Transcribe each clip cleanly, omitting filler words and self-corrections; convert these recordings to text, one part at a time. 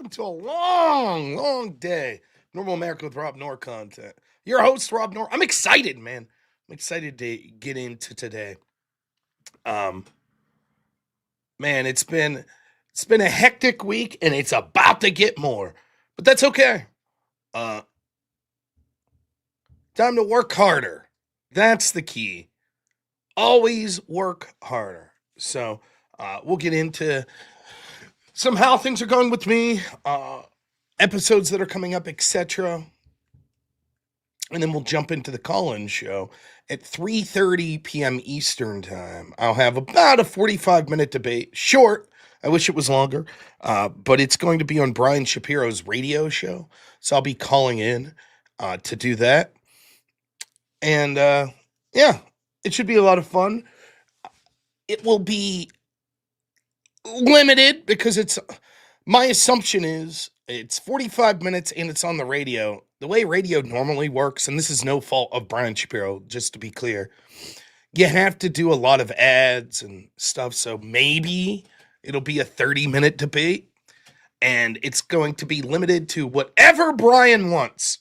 welcome to a long, long day. Normal America with robnoerr content. Your host, robnoerr. I'm excited, man. I'm excited to get into today. Um, man, it's been a hectic week and it's about to get more. But that's okay. Uh, time to work harder. That's the key. Always work harder. So we'll get into some how things are going with me, episodes that are coming up, etc. And then we'll jump into the call-in show at 3:30 p.m. Eastern time. I'll have about a 45-minute debate. Short. I wish it was longer, but it's going to be on Brian Shapiro's radio show. So I'll be calling in to do that. And yeah, it should be a lot of fun. It will be limited because my assumption is it's 45 minutes and it's on the radio. The way radio normally works, and this is no fault of Brian Shapiro, just to be clear, you have to do a lot of ads and stuff. So maybe it'll be a 30-minute debate and it's going to be limited to whatever Brian wants.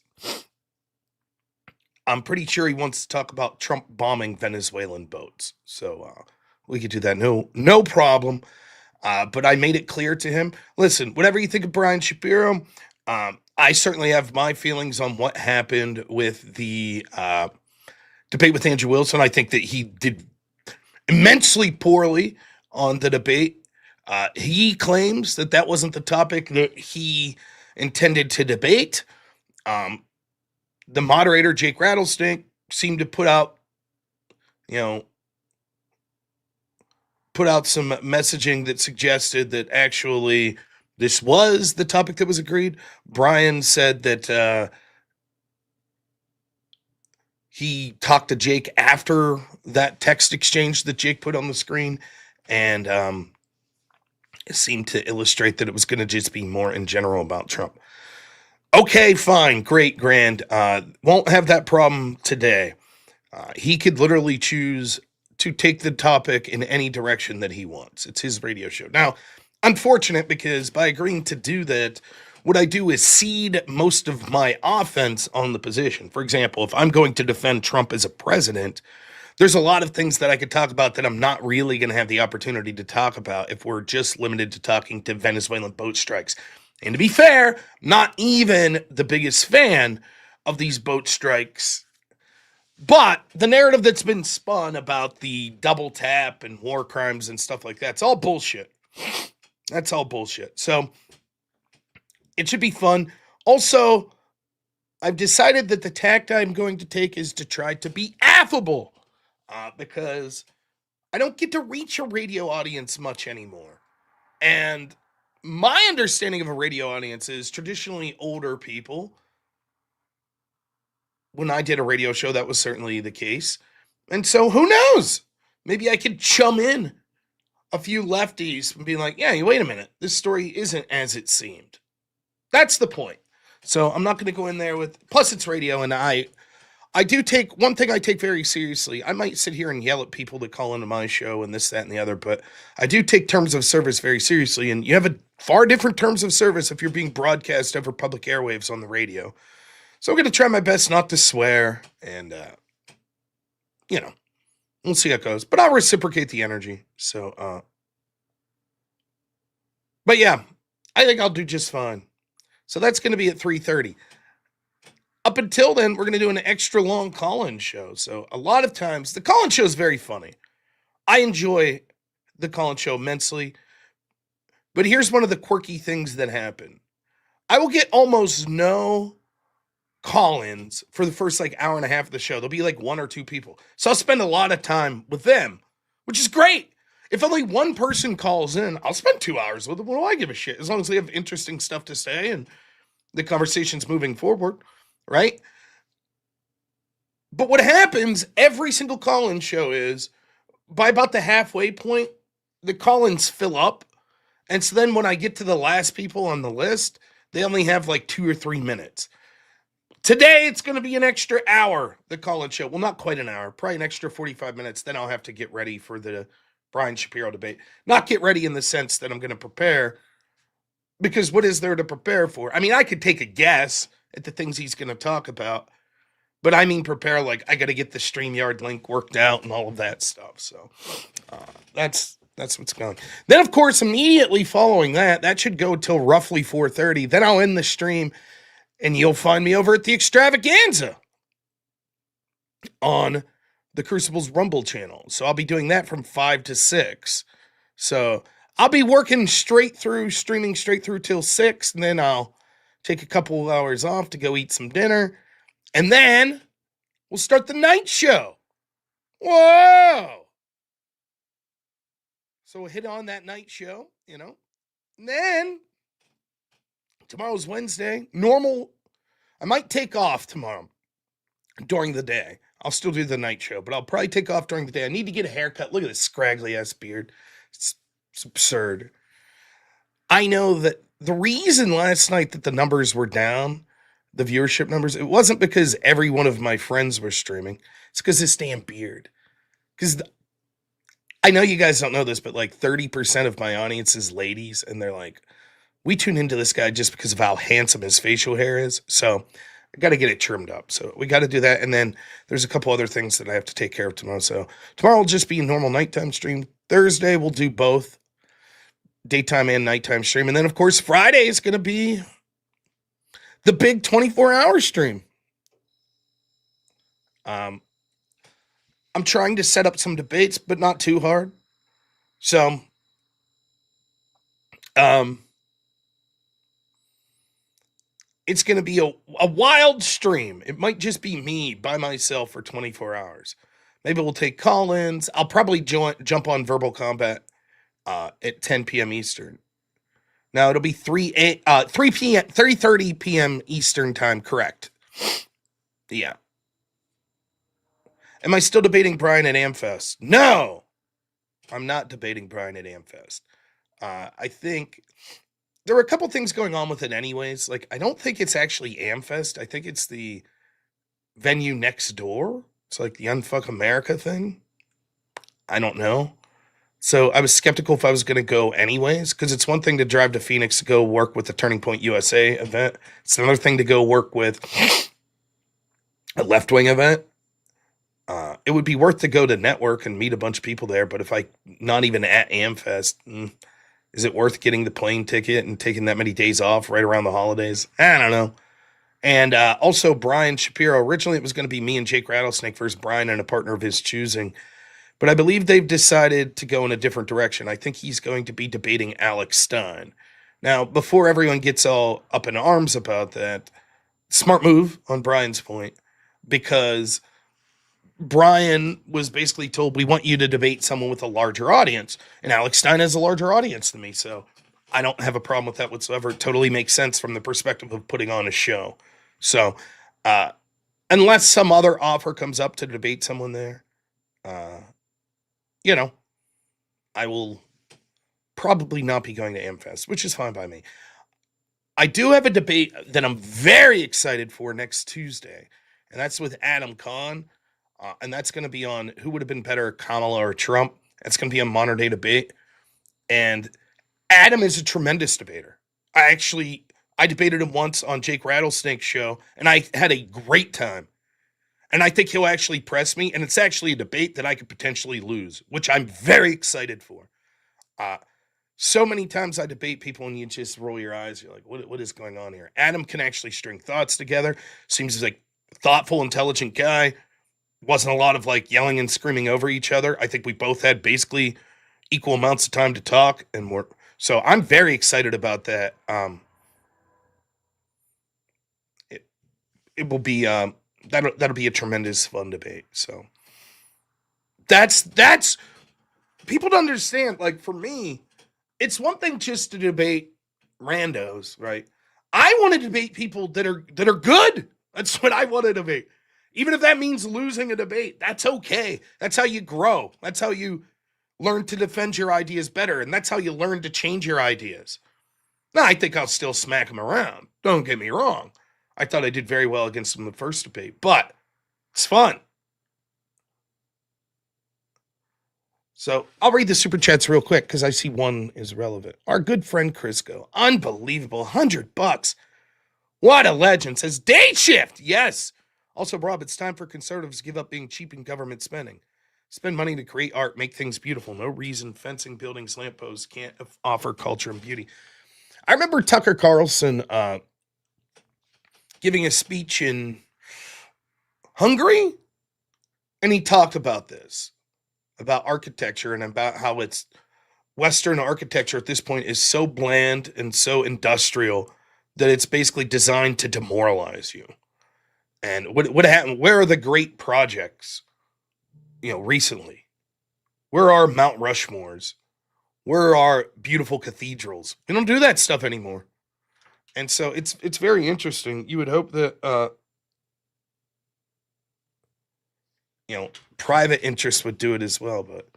I'm pretty sure he wants to talk about Trump bombing Venezuelan boats. So we could do that. No problem. But I made it clear to him, listen, whatever you think of Brian Shapiro, I certainly have my feelings on what happened with the debate with Andrew Wilson. I think that he did immensely poorly on the debate. He claims that that wasn't the topic that he intended to debate. The moderator, Jake Rattlesnake, seemed to put out some messaging that suggested that actually this was the topic that was agreed. Brian said that he talked to Jake after that text exchange that Jake put on the screen, and it seemed to illustrate that it was going to just be more in general about Trump. Okay, fine, great, grand. Won't have that problem today. He could literally choose to take the topic in any direction that he wants. It's his radio show. Now, unfortunate because by agreeing to do that, what I do is cede most of my offense on the position. For example, if I'm going to defend Trump as a president, there's a lot of things that I could talk about that I'm not really going to have the opportunity to talk about if we're just limited to talking to Venezuelan boat strikes. And to be fair, not even the biggest fan of these boat strikes. But the narrative that's been spun about the double tap and war crimes and stuff like that, it's all bullshit. That's all bullshit. So it should be fun. Also, I've decided that the tact I'm going to take is to try to be affable because I don't get to reach a radio audience much anymore. And my understanding of a radio audience is traditionally older people. When I did a radio show, that was certainly the case. And so who knows? Maybe I could chum in a few lefties and be like, yeah, wait a minute. This story isn't as it seemed. That's the point. So I'm not going to go in there with, plus it's radio. And I do take, one thing I take very seriously. I might sit here and yell at people that call into my show and this, that, and the other, but I do take terms of service very seriously. And you have a far different terms of service if you're being broadcast over public airwaves on the radio. So I'm going to try my best not to swear and, we'll see how it goes. But I'll reciprocate the energy. So, but yeah, I think I'll do just fine. So that's going to be at 3:30. Up until then, we're going to do an extra long call-in show. So a lot of times, the call-in show is very funny. I enjoy the call-in show immensely. But here's one of the quirky things that happen. I will get almost no call-ins for the first hour and a half of the show. There'll be one or two people. So I'll spend a lot of time with them, which is great. If only one person calls in, I'll spend 2 hours with them. What do I give a shit? As long as they have interesting stuff to say and the conversation's moving forward, right? But what happens every single call-in show is by about the halfway point, the call-ins fill up. And so then when I get to the last people on the list, they only have 2 or 3 minutes. Today, it's going to be an extra hour, the call-in show. Well, not quite an hour, probably an extra 45 minutes. Then I'll have to get ready for the Brian Shapiro debate. Not get ready in the sense that I'm going to prepare. Because what is there to prepare for? I mean, I could take a guess at the things he's going to talk about, but I mean, prepare like I got to get the StreamYard link worked out and all of that stuff. So uh, that's what's going. Then, of course, immediately following that, that should go till roughly 4:30. Then I'll end the stream, and you'll find me over at the Extravaganza on the Crucible's Rumble channel. So I'll be doing that from 5 to 6. So I'll be working straight through, streaming straight through till 6, and then I'll take a couple of hours off to go eat some dinner. And then we'll start the night show. Whoa! So we'll hit on that night show, you know. And then tomorrow's Wednesday. Normal. I might take off tomorrow during the day. I'll still do the night show, but I'll probably take off during the day. I need to get a haircut. Look at this scraggly ass beard. It's absurd. I know that the reason last night that the numbers were down, the viewership numbers, it wasn't because every one of my friends were streaming. It's because this damn beard. Because I know you guys don't know this, but like 30% of my audience is ladies, and they're like, we tune into this guy just because of how handsome his facial hair is. So I got to get it trimmed up. So we got to do that. And then there's a couple other things that I have to take care of tomorrow. So tomorrow will just be a normal nighttime stream. Thursday, we'll do both daytime and nighttime stream. And then, of course, Friday is going to be the big 24-hour stream. I'm trying to set up some debates, but not too hard. So, it's going to be a wild stream. It might just be me by myself for 24 hours. Maybe we'll take call-ins. I'll probably jump on Verbal Combat at 10 p.m. Eastern. Now, it'll be 3 p.m., 3:30 p.m. Eastern time, correct. Yeah. Am I still debating Brian at AmFest? No! I'm not debating Brian at AmFest. I think there were a couple things going on with it anyways. Like, I don't think it's actually AmFest. I think it's the venue next door. It's like the Unfuck America thing. I don't know. So I was skeptical if I was going to go anyways, because it's one thing to drive to Phoenix to go work with the Turning Point USA event. It's another thing to go work with a left-wing event. It would be worth to go to network and meet a bunch of people there, but if I not even at AmFest, is it worth getting the plane ticket and taking that many days off right around the holidays? I don't know. And also Brian Shapiro. Originally it was going to be me and Jake Rattlesnake versus Brian and a partner of his choosing. But I believe they've decided to go in a different direction. I think he's going to be debating Alex Stein. Now, before everyone gets all up in arms about that, smart move on Brian's point, because Brian was basically told, we want you to debate someone with a larger audience. And Alex Stein has a larger audience than me, so I don't have a problem with that whatsoever. It totally makes sense from the perspective of putting on a show. So, unless some other offer comes up to debate someone there, I will probably not be going to AmFest, which is fine by me. I do have a debate that I'm very excited for next Tuesday, and that's with Adam Kahn. And that's going to be on who would have been better, Kamala or Trump. That's going to be a modern day debate. And Adam is a tremendous debater. I debated him once on Jake Rattlesnake's show, and I had a great time. And I think he'll actually press me, and it's actually a debate that I could potentially lose, which I'm very excited for. So many times I debate people, and you just roll your eyes. You're like, what is going on here? Adam can actually string thoughts together. Seems like a thoughtful, intelligent guy. Wasn't a lot of like yelling and screaming over each other. I think we both had basically equal amounts of time to talk, and so I'm very excited about that. It will be that'll be a tremendous fun debate. So that's people don't understand. Like for me, it's one thing just to debate randos, right? I want to debate people that are good. That's what I want to debate. Even if that means losing a debate, that's okay. That's how you grow. That's how you learn to defend your ideas better. And that's how you learn to change your ideas. Now, I think I'll still smack him around. Don't get me wrong. I thought I did very well against him in the first debate, but it's fun. So I'll read the super chats real quick because I see one is relevant. Our good friend Crisco, unbelievable, $100. What a legend, says day shift. Yes. Also, Rob, it's time for conservatives to give up being cheap in government spending. Spend money to create art, make things beautiful. No reason fencing, buildings, lampposts can't offer culture and beauty. I remember Tucker Carlson giving a speech in Hungary, and he talked about this, about architecture and about how it's Western architecture at this point is so bland and so industrial that it's basically designed to demoralize you. And what happened? Where are the great projects? Recently, where are Mount Rushmores? Where are beautiful cathedrals? We don't do that stuff anymore. And so it's very interesting. You would hope that private interests would do it as well, but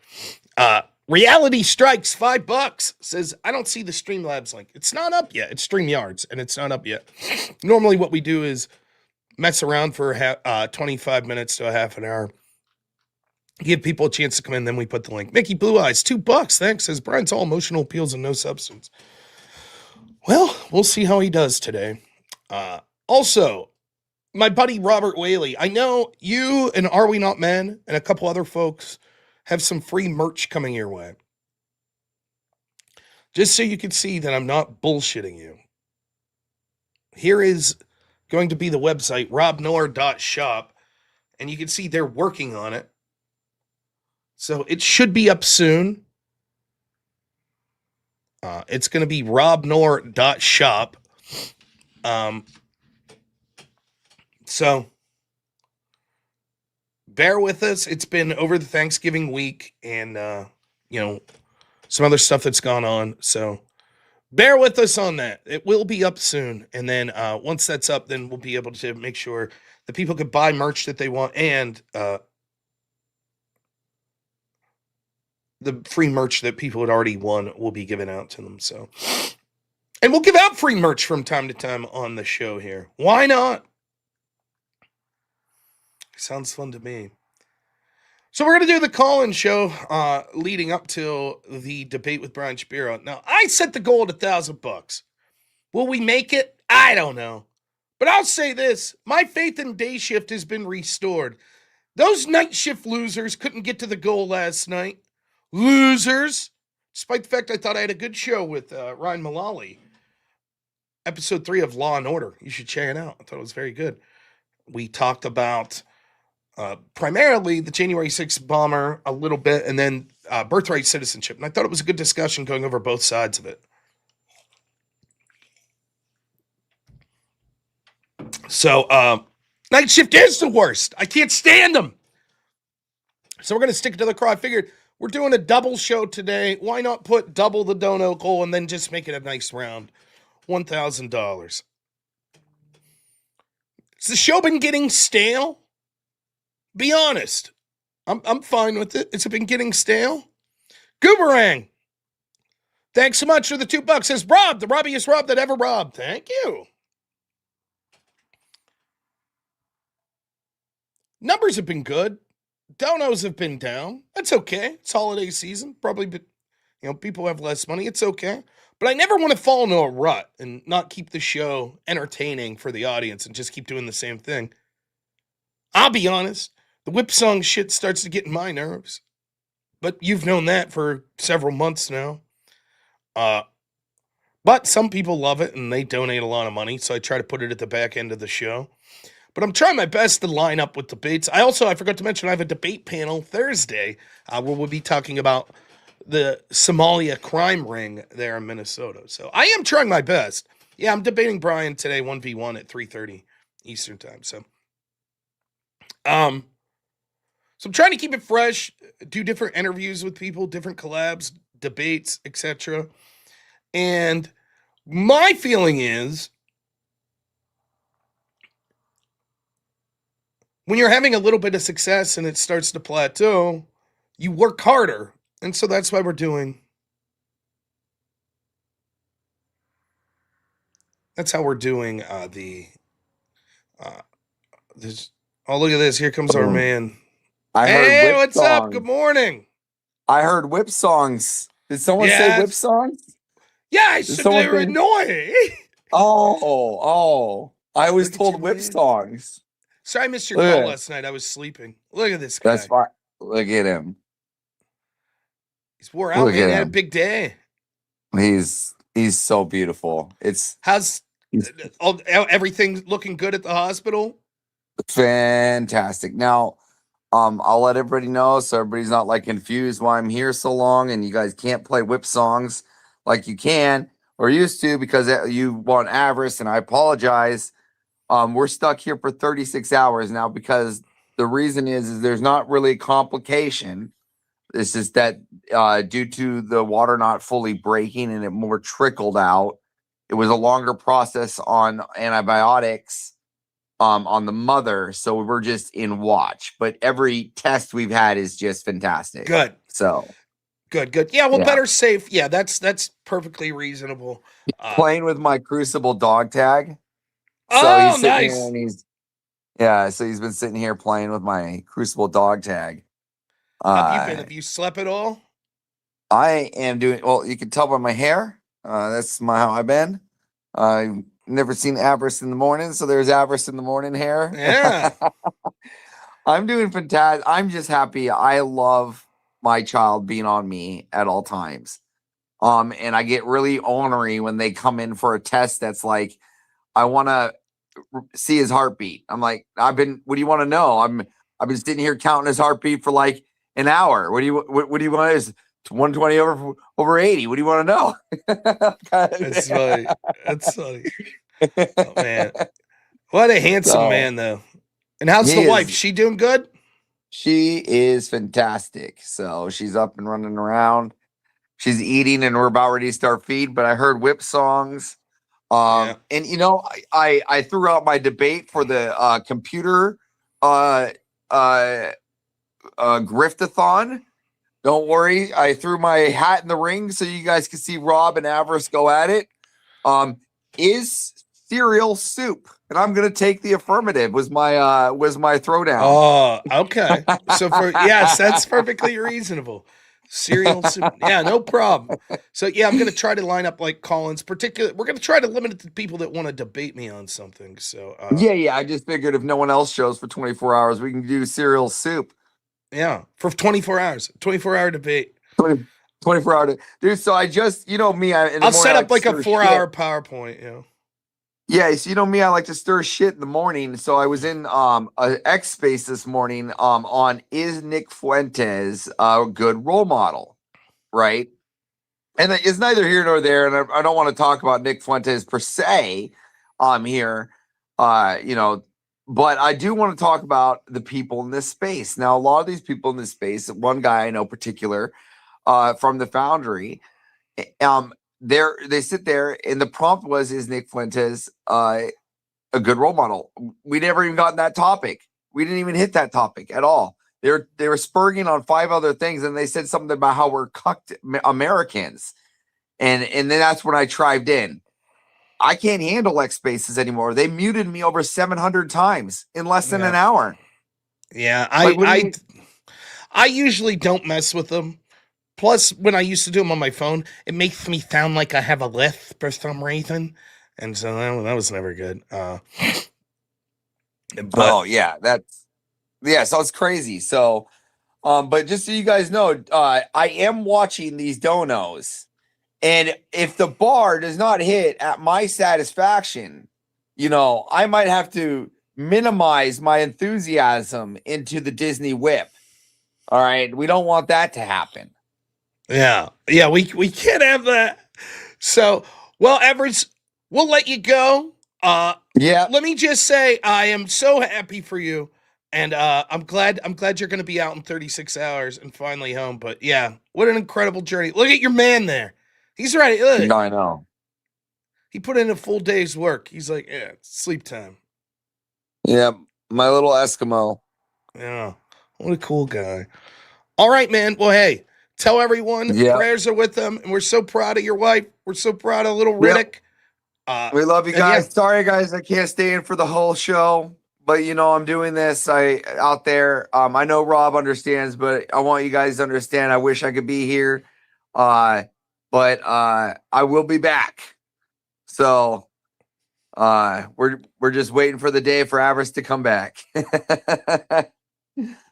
Reality Strikes $5 says, I don't see the Streamlabs link. It's not up yet. It's StreamYards, and it's not up yet. Normally what we do is mess around for 25 minutes to a half an hour. Give people a chance to come in, then we put the link. Mickey Blue Eyes, $2. Thanks. Says Brian's all emotional appeals and no substance. Well, we'll see how he does today. Also, my buddy Robert Whaley, I know you and Are We Not Men and a couple other folks have some free merch coming your way. Just so you can see that I'm not bullshitting you. Here is going to be the website, robnoerr.shop, and you can see they're working on it. So it should be up soon. It's going to be robnoerr.shop. So bear with us. It's been over the Thanksgiving week and, some other stuff that's gone on. So bear with us on that. It will be up soon. And then once that's up, then we'll be able to make sure that people can buy merch that they want and the free merch that people had already won will be given out to them. So, and we'll give out free merch from time to time on the show here. Why not? Sounds fun to me. So we're going to do the call-in show leading up to the debate with Brian Shapiro. Now, I set the goal at $1,000. Will we make it? I don't know. But I'll say this. My faith in day shift has been restored. Those night shift losers couldn't get to the goal last night. Losers. Despite the fact I thought I had a good show with Ryan Mullally. Episode 3 of Law and Order. You should check it out. I thought it was very good. We talked about primarily the January 6th bomber a little bit, and then birthright citizenship. And I thought it was a good discussion going over both sides of it. So night shift is the worst. I can't stand them. So we're going to stick to the crow. I figured we're doing a double show today. Why not put double the dono goal and then just make it a nice round? $1,000. Has the show been getting stale? Be honest. I'm fine with it. Has it been getting stale? Gooberang. Thanks so much for the $2. Says Rob, the robbiest Rob that ever robbed. Thank you. Numbers have been good. Donos have been down. That's okay. It's holiday season. Probably, people have less money. It's okay. But I never want to fall into a rut and not keep the show entertaining for the audience and just keep doing the same thing. I'll be honest. The whip song shit starts to get in my nerves. But you've known that for several months now. But some people love it and they donate a lot of money. So I try to put it at the back end of the show. But I'm trying my best to line up with debates. I forgot to mention, I have a debate panel Thursday where we'll be talking about the Somalia crime ring there in Minnesota. So I am trying my best. Yeah, I'm debating Brian today 1v1 at 3:30 Eastern time. So I'm trying to keep it fresh, do different interviews with people, different collabs, debates, etc. And my feeling is when you're having a little bit of success and it starts to plateau, you work harder. And so that's why we're doing. That's how we're doing this. Oh, look at this. Here comes our man. I Hey, heard what's song. up? Good morning. I heard whip songs. Did someone say Yeah, whip songs? yeah, I Did said they someone were say? annoying. Oh. I was Look at told you, whip man. songs. Sorry I missed your Look call at it. last night. I was sleeping. Look at this That's guy. fine. Look at him. He's wore out, Look man. at He had a him. big day. He's so beautiful. How's He's everything looking good at the hospital? fantastic. Now, I'll let everybody know so everybody's not like confused why I'm here so long and you guys can't play whip songs like you can or used to because you want Avarice, and I apologize. We're stuck here for 36 hours now because the reason is there's not really a complication. It's just that due to the water not fully breaking and it more trickled out, it was a longer process on antibiotics on the mother. So we're just in watch. But every test we've had is just fantastic. Good. So Good. Yeah, well, yeah. better safe. Yeah, that's perfectly reasonable. Playing with my Crucible dog tag. So Oh, he's sitting here nice. and so he's been sitting here playing with my Crucible dog tag. How have you been? Uh Have you slept at all? I am doing well. You can tell by my hair. That's how I've been. I've never seen Avarice in the morning, so there's Avarice in the morning hair. Yeah. I'm doing fantastic. I'm just happy. I love my child being on me at all times. And I get really ornery when they come in for a test that's like, I want to see his heartbeat. I'm like, what do you want to know? I've been sitting here counting his heartbeat for like an hour. What do you want? Is 120 over 80? What do you want to That's know? funny. That's funny. Oh man. What a handsome So man though. And how's the he wife? is She doing good? she is fantastic. So she's up and running around. She's eating and we're about ready to start feed, but I heard whip songs. Yeah. And I threw out my debate for the computer uh uh griftathon. Don't worry, I threw my hat in the ring so you guys can see Rob and Avarice go at it. Is cereal soup? And I'm gonna take the affirmative. Was my throwdown. Oh, okay. So for yes, that's perfectly reasonable. Cereal soup. Yeah, no problem. So yeah, I'm gonna try to line up like Collins. We're gonna try to limit it to people that want to debate me on something. So Yeah. I just figured if no one else shows for 24 hours, we can do cereal soup. yeah, for 24 hours, 24-hour debate. 20, 24 hour. Dude, so I just, me, in the I'll morning, set I up like to like a stir 4-hour shit. PowerPoint. Yeah, so me, I like to stir shit in the morning. So I was in a X Space this morning on is Nick Fuentes a good role model, right? And it's neither here nor there, and I don't want to talk about Nick Fuentes per se here, uh, you know, but I do want to talk about the people in this space. Now, a lot of these people in this space, one guy I know particular from the Foundry, um, they sit there, and the prompt was, "Is Nick Fuentes a good role model?" We never even got that topic. We didn't even hit that topic at all. They were spurging on 5 other things, and they said something about how we're cucked Americans, and then that's when I trived in. I can't handle X Spaces anymore. They muted me over 700 times in less than an Yeah. hour. Yeah. Like, what do you mean? I usually don't mess with them. Plus, when I used to do them on my phone, it makes me sound like I have a lisp for some reason, and so that was never good. But Oh yeah, so it's crazy. So, but just so you guys know, I am watching these donos. And if the bar does not hit at my satisfaction, I might have to minimize my enthusiasm into the Disney whip. All right. We don't want that to happen. yeah, we can't have that. So, well, Everett, we'll let you go. Yeah. Let me just say, I am so happy for you, and I'm glad you're going to be out in 36 hours and finally home. But yeah, what an incredible journey! Look at your man there. He's ready. Look, I know. he put in a full day's work. He's like, yeah, it's sleep time. Yeah. My little Eskimo. Yeah, what a cool guy. All right, man. Well, hey, tell everyone Yep. prayers are with them, and we're so proud of your wife. We're so proud of little Yep. Riddick. Uh, We love you and yeah, guys. Sorry, guys. I can't stay in for the whole show. but I'm doing this out there. I know Rob understands, but I want you guys to understand. I wish I could be here, but I will be back. So we're just waiting for the day for Avarice to come back.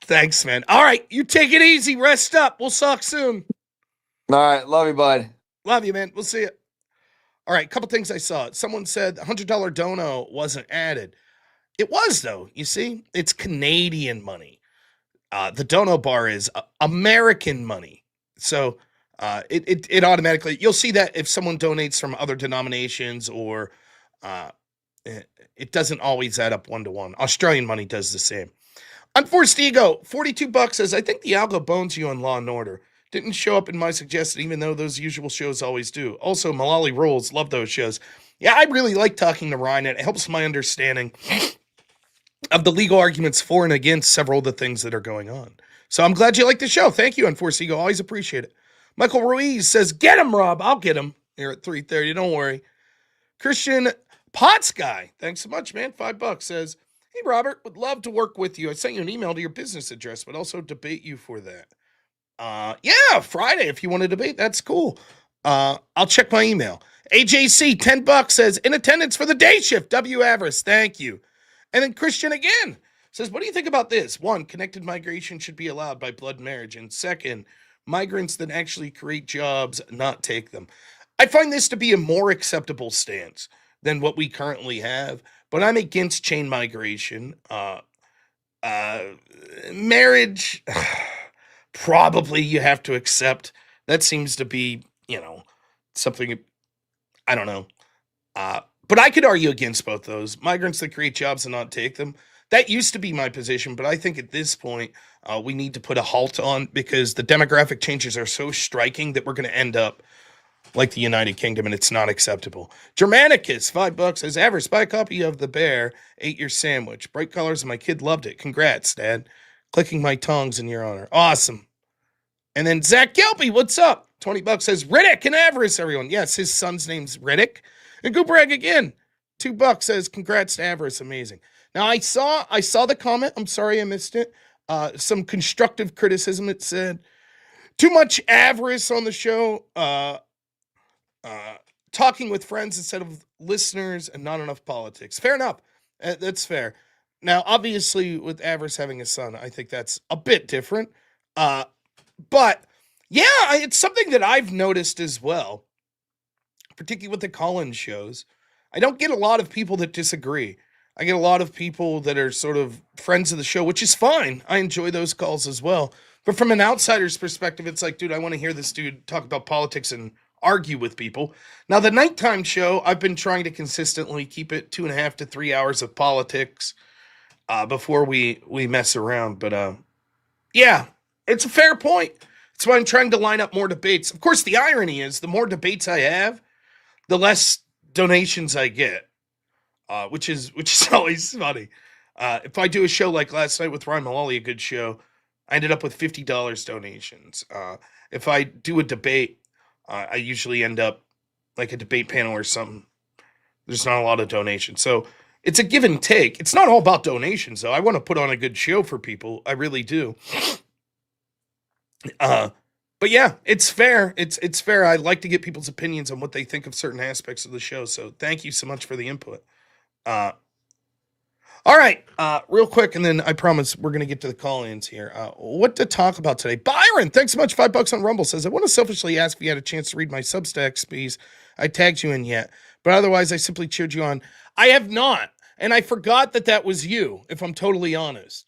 Thanks, man. All right, you take it easy. Rest up. We'll talk soon. All right, love you, bud. Love you, man. We'll see you. All right, couple things I saw. Someone said $100 dono wasn't added. It was, though. You see, it's Canadian money. The dono bar is American money. So it automatically, you'll see that if someone donates from other denominations or it doesn't always add up 1-to-1. Australian money does the same. Unforced Ego, $42 says, I think the algo bones you on Law and Order. Didn't show up in my suggested, even though those usual shows always do. Also, Malali Rules, love those shows. Yeah, I really like talking to Ryan. It helps my understanding of the legal arguments for and against several of the things that are going on. So I'm glad you like the show. Thank you, Unforced Ego. Always appreciate it. Michael Ruiz says, get him, Rob. I'll get him here at 3:30. Don't worry. Christian Potts Guy, thanks so much, man. $5 says, hey, Robert, would love to work with you. I sent you an email to your business address, but also debate you for that. Yeah, Friday, if you want to debate, that's cool. I'll check my email. AJC, $10 says, in attendance for the day shift, W. Avarice, thank you. And then Christian again says, what do you think about this? One, connected migration should be allowed by blood marriage. And second, migrants that actually create jobs, not take them. I find this to be a more acceptable stance than what we currently have, but I'm against chain migration. Marriage, probably you have to accept. That seems to be, something, I don't know. But I could argue against both those. Migrants that create jobs and not take them. That used to be my position, but I think at this point, we need to put a halt on because the demographic changes are so striking that we're going to end up like the United Kingdom, and it's not acceptable. Germanicus, $5 says, Avarice, buy a copy of The Bear, ate your sandwich. Bright colors, and my kid loved it. Congrats, Dad. Clicking my tongs in your honor. Awesome. And then Zach Kelpie, what's up? $20 says, Riddick and Avarice, everyone. Yes, his son's name's Riddick. And Goobrag again. $2 says, congrats to Avarice. Amazing. Now, I saw the comment. I'm sorry I missed it. Some constructive criticism. It said, too much Avarice on the show. Talking with friends instead of listeners and not enough politics. Fair enough. That's fair. Now, obviously, with Avarice having a son, I think that's a bit different. But, yeah, it's something that I've noticed as well, particularly with the call-in shows. I don't get a lot of people that disagree. I get a lot of people that are sort of friends of the show, which is fine. I enjoy those calls as well. But from an outsider's perspective, it's like, dude, I want to hear this dude talk about politics and argue with people. Now, the nighttime show, I've been trying to consistently keep it 2.5 to 3 hours of politics before we mess around. But yeah, it's a fair point. That's why I'm trying to line up more debates. Of course, the irony is the more debates I have, the less donations I get, which is always funny. If I do a show like last night with Ryan Malali, a good show, I ended up with $50 donations. If I do a debate, I usually end up like a debate panel or something. There's not a lot of donations. So it's a give and take. It's not all about donations, though. I want to put on a good show for people. I really do. But yeah, it's fair. It's fair. I like to get people's opinions on what they think of certain aspects of the show. So thank you so much for the input. All right, real quick, and then I promise we're going to get to the call-ins here. What to talk about today? Byron, thanks so much. $5 on Rumble says, I want to selfishly ask if you had a chance to read my Substack piece. I tagged you in yet, but otherwise I simply cheered you on. I have not, and I forgot that was you, if I'm totally honest.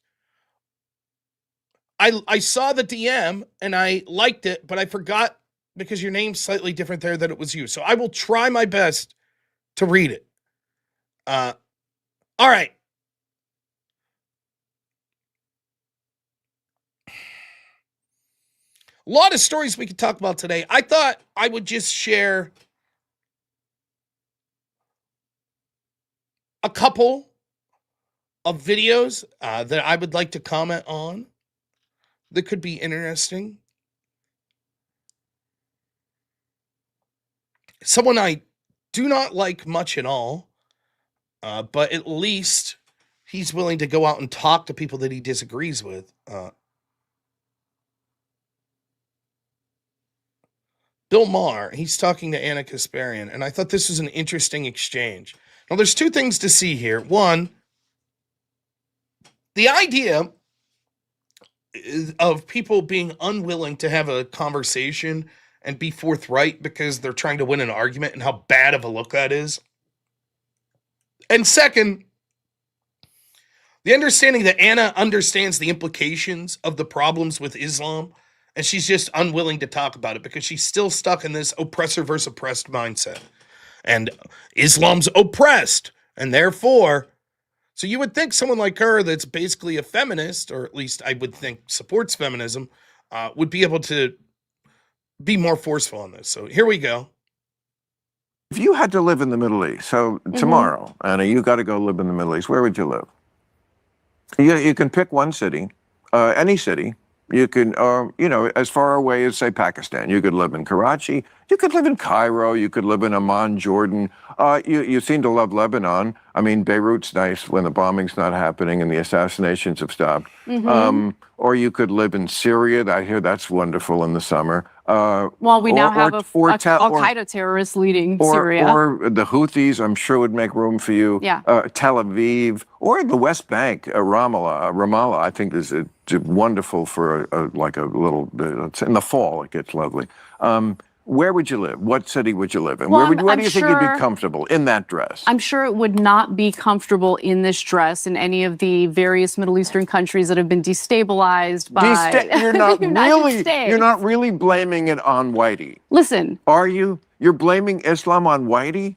I saw the DM, and I liked it, but I forgot because your name's slightly different there that it was you. So I will try my best to read it. All right. A lot of stories we could talk about today. I thought I would just share a couple of videos that I would like to comment on that could be interesting. Someone I do not like much at all, but at least he's willing to go out and talk to people that he disagrees with. Bill Maher, he's talking to Anna Kasparian, and I thought this was an interesting exchange. Now, there's two things to see here. One, the idea of people being unwilling to have a conversation and be forthright because they're trying to win an argument and how bad of a look that is. And second, the understanding that Anna understands the implications of the problems with Islam and she's just unwilling to talk about it because she's still stuck in this oppressor versus oppressed mindset. And Islam's oppressed, and therefore, so you would think someone like her that's basically a feminist, or at least I would think supports feminism, would be able to be more forceful on this. So here we go. If you had to live in the Middle East, so tomorrow, Anna, you got to go live in the Middle East, where would you live? You can pick one city, any city. You can, as far away as, say, Pakistan. You could live in Karachi. You could live in Cairo. You could live in Amman, Jordan. You seem to love Lebanon. I mean, Beirut's nice when the bombing's not happening and the assassinations have stopped. Or you could live in Syria. I hear that's wonderful in the summer. Well, we now have Al-Qaeda terrorists leading Syria. Or the Houthis, I'm sure, would make room for you. Yeah. Tel Aviv, or the West Bank, Ramallah, I think is wonderful for a little bit. In the fall, it gets lovely. Where would you live? What city would you live in? Well, where do you think you'd be comfortable in that dress? I'm sure it would not be comfortable in this dress in any of the various Middle Eastern countries that have been destabilized by You're not You're not really blaming it on Whitey. Listen. Are you? You're blaming Islam on Whitey?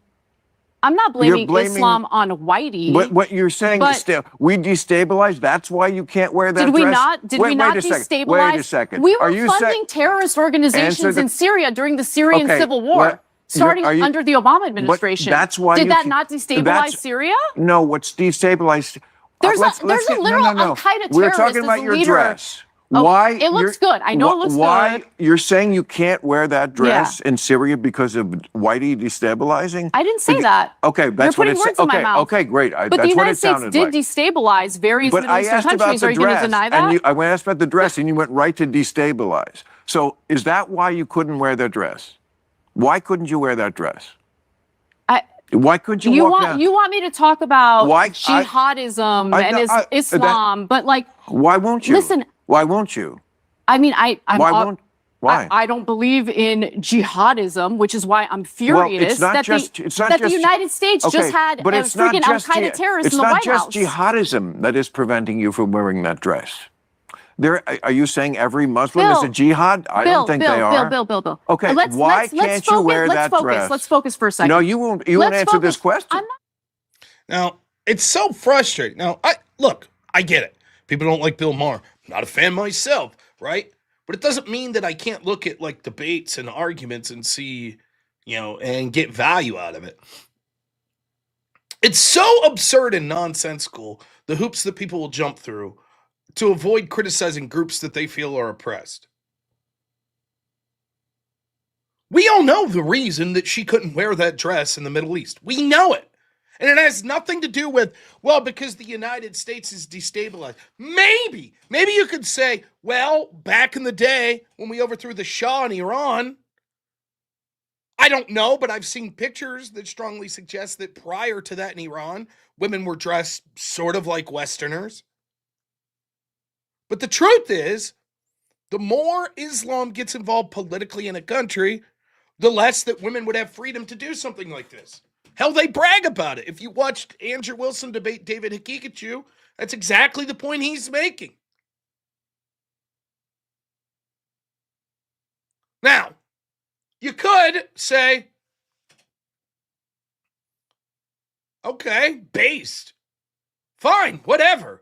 I'm not blaming Islam on Whitey. What you're saying is we destabilized. That's why you can't wear that dress? Did we not destabilize? Wait a second. We were funding terrorist organizations in Syria during the Syrian civil war, starting under the Obama administration. That's why did that not destabilize Syria? No, what's destabilized? There's a literal Al-Qaeda terrorist. We're talking about your dress. Oh, why? It looks good. I know it looks good. Good. You're saying you can't wear that dress in Syria because of Whitey destabilizing? I didn't say that. Okay, that's what it said. Okay, okay, great. But the United States did destabilize various Middle Eastern countries. Are you going to deny that? I asked about the dress, and you went right to destabilize. So is that why you couldn't wear that dress? Why couldn't you wear that dress? Why couldn't you walk down? You want me to talk about jihadism and Islam, but why won't you? Listen. Why won't you? I mean, Why? I don't believe in jihadism, which is why I'm furious that the United States just had a freaking Al-Qaeda terrorist in the White House. It's not just jihadism that is preventing you from wearing that dress. Are you saying every Muslim is a jihad? I don't think they are. Bill. Okay, why can't you wear that dress? Let's focus for a second. No, you won't answer this question. Now, it's so frustrating. Now, I get it. People don't like Bill Maher. Not a fan myself, right? But it doesn't mean that I can't look at debates and arguments and see, and get value out of it. It's so absurd and nonsensical, the hoops that people will jump through to avoid criticizing groups that they feel are oppressed. We all know the reason that she couldn't wear that dress in the Middle East. We know it. And it has nothing to do with, because the United States is destabilized. Maybe you could say, back in the day when we overthrew the Shah in Iran, I don't know, but I've seen pictures that strongly suggest that prior to that in Iran, women were dressed sort of like Westerners. But the truth is, the more Islam gets involved politically in a country, the less that women would have freedom to do something like this. Hell, they brag about it. If you watched Andrew Wilson debate David Hakikachu, that's exactly the point he's making. Now, you could say, okay, based. Fine, whatever.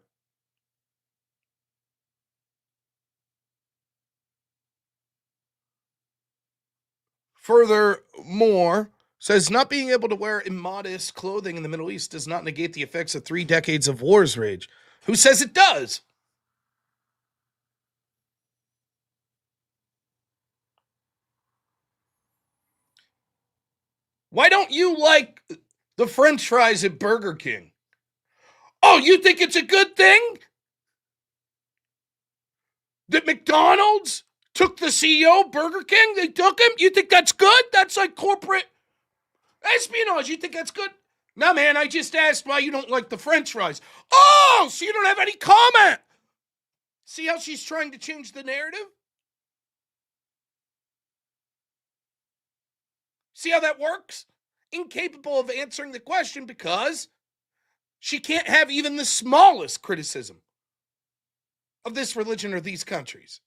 Furthermore, says not being able to wear immodest clothing in the Middle East does not negate the effects of 3 decades of war's rage. Who says it does? Why don't you like the French fries at Burger King? Oh, you think it's a good thing that McDonald's took the CEO, Burger King? They took him? You think that's good? That's like corporate espionage. You think that's good? No, man, I just asked why you don't like the French fries. Oh, so you don't have any comment. See how she's trying to change the narrative? See how that works? Incapable of answering the question because she can't have even the smallest criticism of this religion or these countries.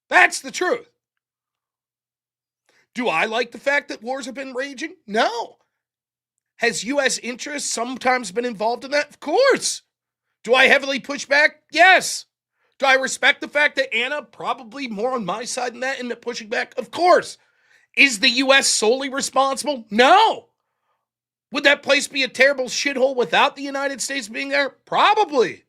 That's the truth. Do I like the fact that wars have been raging? No. Has U.S. interests sometimes been involved in that? Of course. Do I heavily push back? Yes. Do I respect the fact that Anna probably more on my side than that in the pushing back? Of course. Is the U.S. solely responsible? No. Would that place be a terrible shithole without the United States being there? Probably.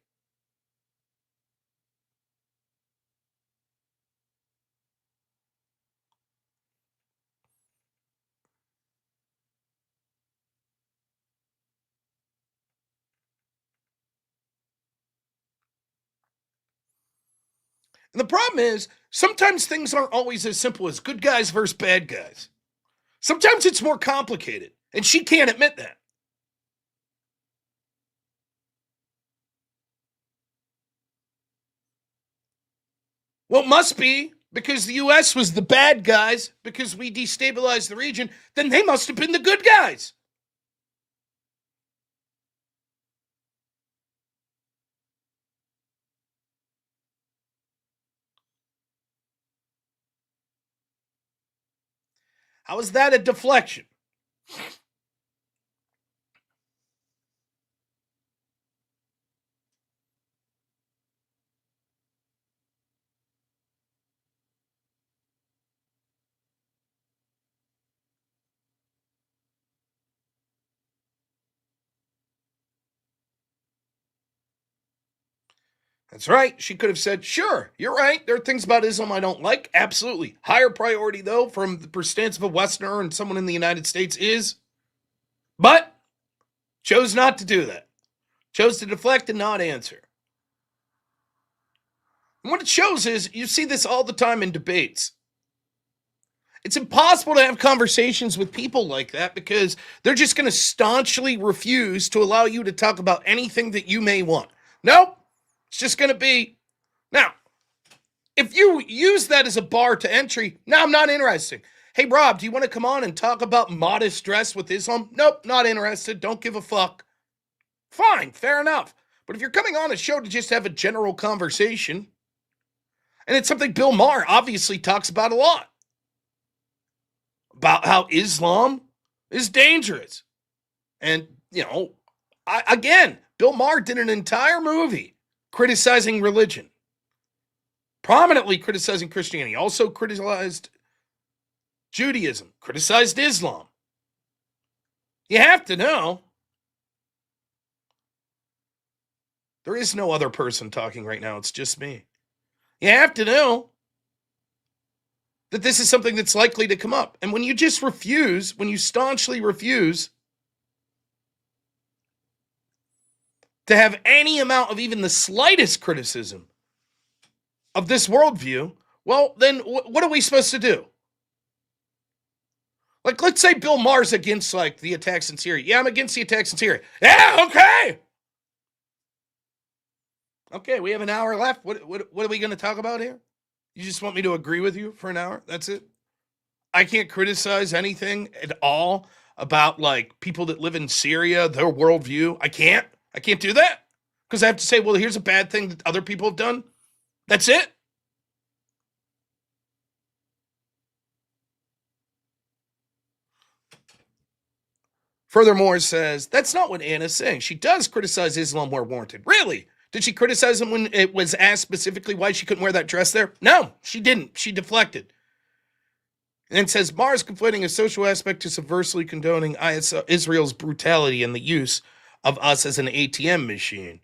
And the problem is, sometimes things aren't always as simple as good guys versus bad guys. Sometimes it's more complicated, and she can't admit that. Well, it must be because the U.S. was the bad guys because we destabilized the region, then they must have been the good guys. How is that a deflection? That's right. She could have said, sure, you're right. There are things about Islam I don't like. Absolutely. Higher priority, though, from the stance of a Westerner and someone in the United States is. But chose not to do that. Chose to deflect and not answer. And what it shows is you see this all the time in debates. It's impossible to have conversations with people like that because they're just going to staunchly refuse to allow you to talk about anything that you may want. Nope. It's just going to be. Now, if you use that as a bar to entry, now I'm not interested. Hey, Rob, do you want to come on and talk about modest dress with Islam? Nope, not interested. Don't give a fuck. Fine, fair enough. But if you're coming on a show to just have a general conversation, and it's something Bill Maher obviously talks about a lot, about how Islam is dangerous. And, again, Bill Maher did an entire movie criticizing religion, prominently criticizing Christianity, also criticized Judaism, criticized Islam. You have to know. There is no other person talking right now. It's just me. You have to know that this is something that's likely to come up. And when you just refuse, when you staunchly refuse to have any amount of even the slightest criticism of this worldview, well, then what are we supposed to do? Like, let's say Bill Maher's against, the attacks in Syria. Yeah, I'm against the attacks in Syria. Yeah, okay. Okay, we have an hour left. What are we going to talk about here? You just want me to agree with you for an hour? That's it? I can't criticize anything at all about, people that live in Syria, their worldview. I can't do that because I have to say, well, here's a bad thing that other people have done. That's it. Furthermore, says, that's not what Anna's saying. She does criticize Islam where warranted. Really? Did she criticize him when it was asked specifically why she couldn't wear that dress there? No, she didn't. She deflected. And it says, Maher's conflating a social aspect to subversely condoning Israel's brutality and the use of us as an ATM machine.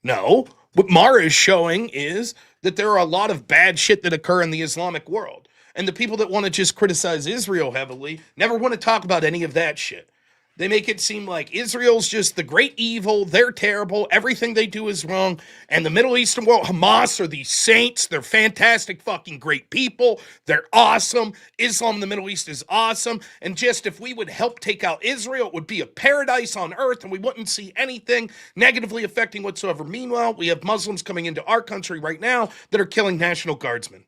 No, what Maher is showing is that there are a lot of bad shit that occur in the Islamic world. And the people that want to just criticize Israel heavily never want to talk about any of that shit. They make it seem like Israel's just the great evil. They're terrible. Everything they do is wrong. And the Middle Eastern world, Hamas are these saints. They're fantastic, fucking great people. They're awesome. Islam in the Middle East is awesome. And just if we would help take out Israel, it would be a paradise on earth and we wouldn't see anything negatively affecting whatsoever. Meanwhile, we have Muslims coming into our country right now that are killing National Guardsmen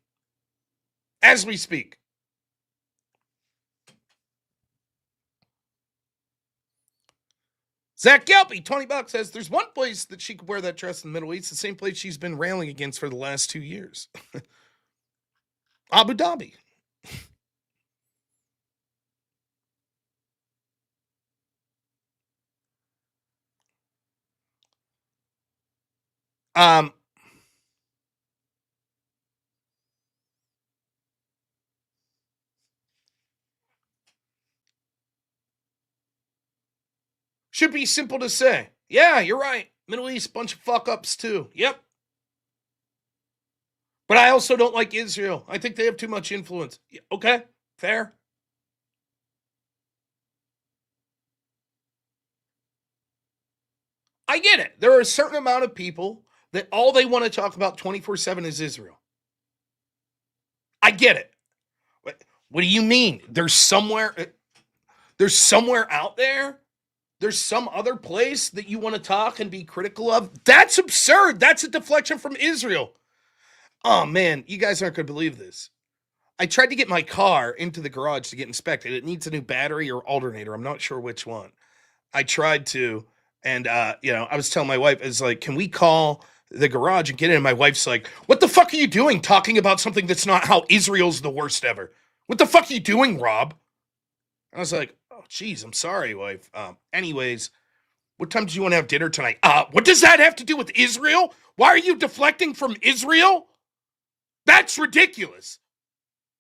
as we speak. Zach Gelpy, $20 says, there's one place that she could wear that dress in the Middle East, the same place she's been railing against for the last 2 years. Abu Dhabi. Should be simple to say. Yeah, you're right. Middle East, bunch of fuck-ups too. Yep. But I also don't like Israel. I think they have too much influence. Okay, fair. I get it. There are a certain amount of people that all they want to talk about 24/7 is Israel. I get it. What do you mean? There's somewhere out there? There's some other place that you want to talk and be critical of? That's absurd. That's a deflection from Israel. Oh, man, you guys aren't going to believe this. I tried to get my car into the garage to get inspected. It needs a new battery or alternator. I'm not sure which one. I tried to, and, I was telling my wife, it's like, can we call the garage and get in? And my wife's like, what the fuck are you doing talking about something that's not how Israel's the worst ever? What the fuck are you doing, Rob? I was like, oh, geez, I'm sorry, wife. Anyways, what time do you want to have dinner tonight? What does that have to do with Israel? Why are you deflecting from Israel? That's ridiculous.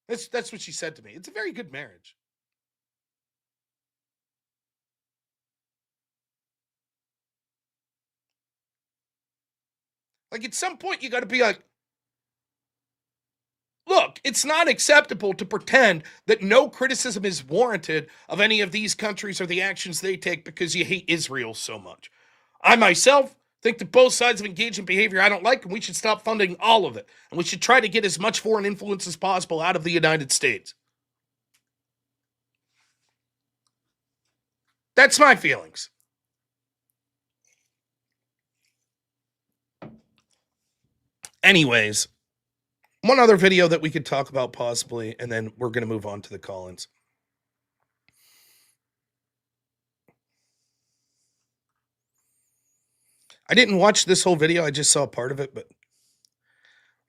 That's what she said to me. It's a very good marriage. Like, at some point, you got to be like, look, it's not acceptable to pretend that no criticism is warranted of any of these countries or the actions they take because you hate Israel so much. I myself think that both sides have engaged in behavior I don't like, and we should stop funding all of it. And we should try to get as much foreign influence as possible out of the United States. That's my feelings. Anyways, one other video that we could talk about possibly, and then we're going to move on to the call-ins. I didn't watch this whole video. I just saw part of it, but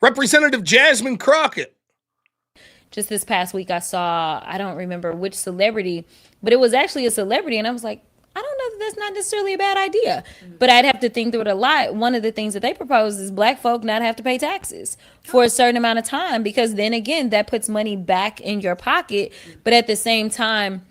Representative Jasmine Crockett. Just this past week, I saw, I don't remember which celebrity, but it was actually a celebrity, and I was like, I don't know that that's not necessarily a bad idea, but I'd have to think through it a lot. One of the things that they propose is black folk not have to pay taxes for a certain amount of time, because then again, that puts money back in your pocket. But at the same time,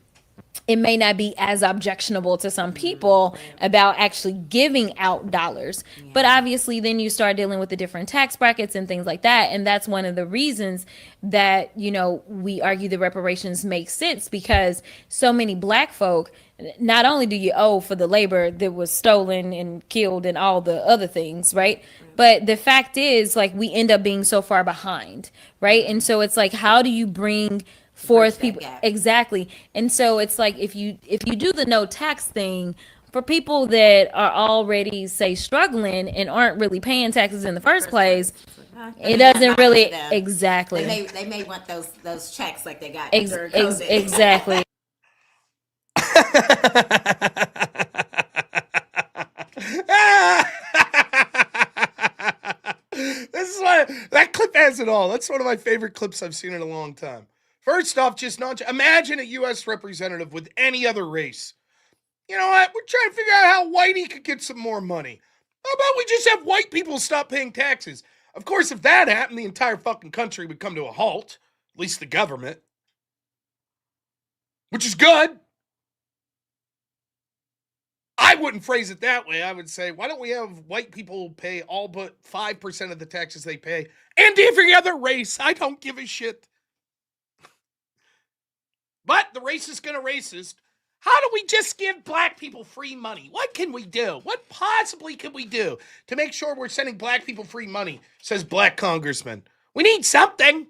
it may not be as objectionable to some people about actually giving out dollars. But obviously then you start dealing with the different tax brackets and things like that. And that's one of the reasons that, we argue the reparations make sense, because so many black folk, not only do you owe for the labor that was stolen and killed and all the other things, right? But the fact is, like, we end up being so far behind, right? And so it's like, how do you bring forth people? Exactly. And so it's like, if you do the no tax thing for people that are already, say, struggling and aren't really paying taxes in the first place, it doesn't really, exactly. They may want those checks like they got during COVID. Exactly. This is why that clip has it all. That's one of my favorite clips I've seen in a long time. First off, just not imagine a U.S. representative with any other race. You know what? We're trying to figure out how whitey could get some more money. How about we just have white people stop paying taxes? Of course, if that happened, the entire fucking country would come to a halt. At least the government. Which is good. I wouldn't phrase it that way. I would say, why don't we have white people pay all but 5% of the taxes they pay? And every other race. I don't give a shit. But the racist gonna racist. How do we just give black people free money? What can we do? What possibly can we do to make sure we're sending black people free money, says black congressman. We need something.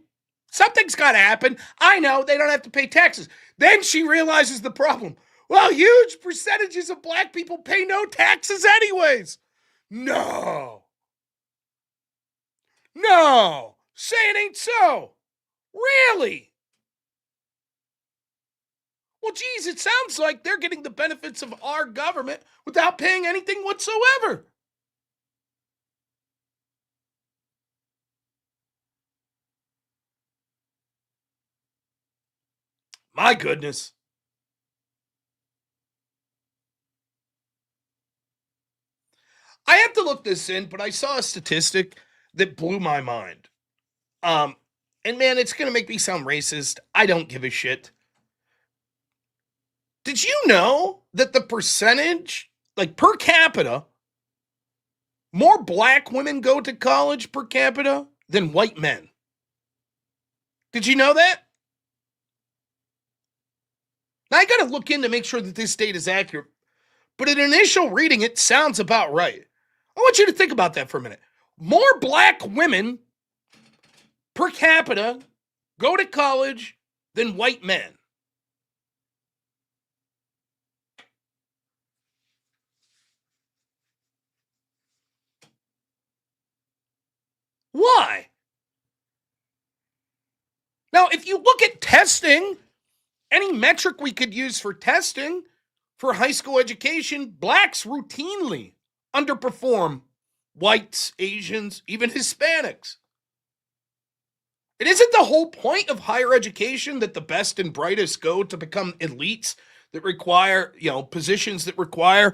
Something's got to happen. I know they don't have to pay taxes. Then she realizes the problem. Well, huge percentages of black people pay no taxes anyways. No. No. Say it ain't so. Really? Well, geez, it sounds like they're getting the benefits of our government without paying anything whatsoever. My goodness. I have to look this in, but I saw a statistic that blew my mind. And man, it's going to make me sound racist. I don't give a shit. Did you know that the percentage, like per capita, more black women go to college per capita than white men? Did you know that? Now, I got to look in to make sure that this data is accurate. But at initial reading, it sounds about right. I want you to think about that for a minute. More black women per capita go to college than white men. Why? Now, if you look at testing, any metric we could use for testing for high school education, blacks routinely underperform whites, Asians, even Hispanics. It isn't the whole point of higher education that the best and brightest go to become elites that require, positions that require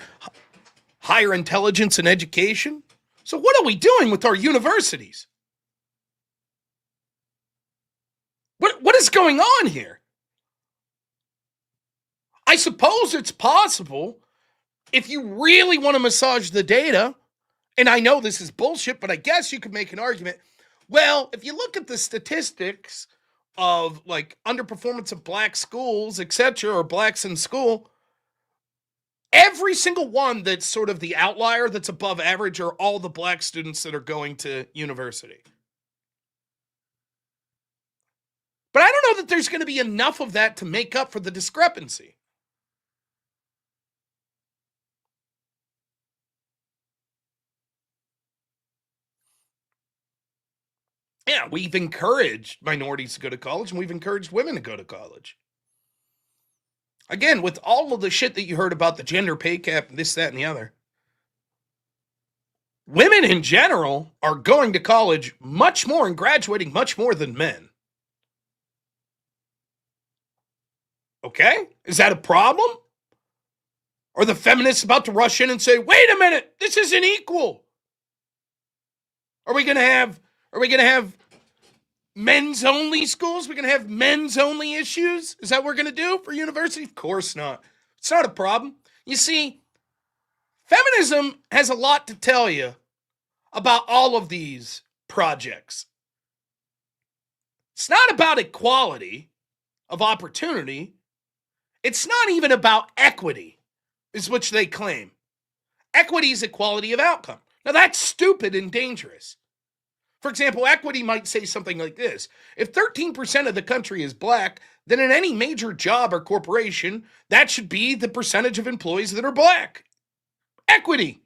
higher intelligence and education? So what are we doing with our universities? What is going on here? I suppose it's possible if you really want to massage the data, and I know this is bullshit, but I guess you could make an argument. Well, if you look at the statistics of like underperformance of black schools, etc., or blacks in school, every single one that's sort of the outlier that's above average are all the black students that are going to university. But I don't know that there's going to be enough of that to make up for the discrepancy. Yeah, we've encouraged minorities to go to college, and we've encouraged women to go to college. Again, with all of the shit that you heard about the gender pay cap, this, that, and the other, women in general are going to college much more and graduating much more than men. Okay? Is that a problem? Are the feminists about to rush in and say, wait a minute, this isn't equal? Are we going to have men's only schools? We're going to have men's only issues? Is that what we're going to do for university? Of course not. It's not a problem. You see, feminism has a lot to tell you about all of these projects. It's not about equality of opportunity. It's not even about equity, is which they claim. Equity is equality of outcome. Now that's stupid and dangerous. For example, equity might say something like this. If 13% of the country is black, then in any major job or corporation, that should be the percentage of employees that are black. Equity.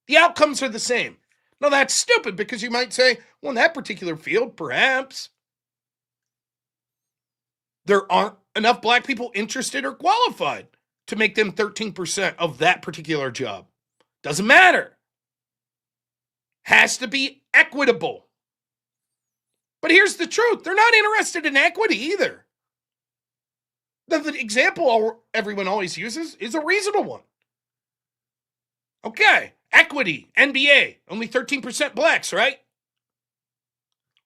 The outcomes are the same. Now that's stupid because you might say, well, in that particular field, perhaps there aren't enough black people interested or qualified to make them 13% of that particular job. Doesn't matter. Has to be equitable. But here's the truth. They're not interested in equity either. The example everyone always uses is a reasonable one. Okay, equity, NBA, only 13% blacks, right?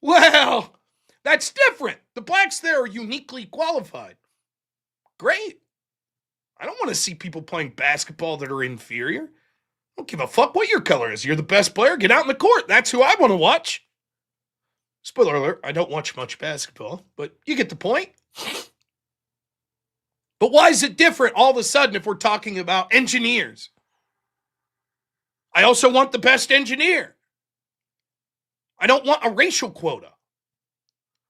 Well, that's different. The blacks there are uniquely qualified. Great. I don't want to see people playing basketball that are inferior. I don't give a fuck what your color is. You're the best player. Get out in the court. That's who I want to watch. Spoiler alert, I don't watch much basketball, but you get the point. But why is it different all of a sudden if we're talking about engineers? I also want the best engineer. I don't want a racial quota.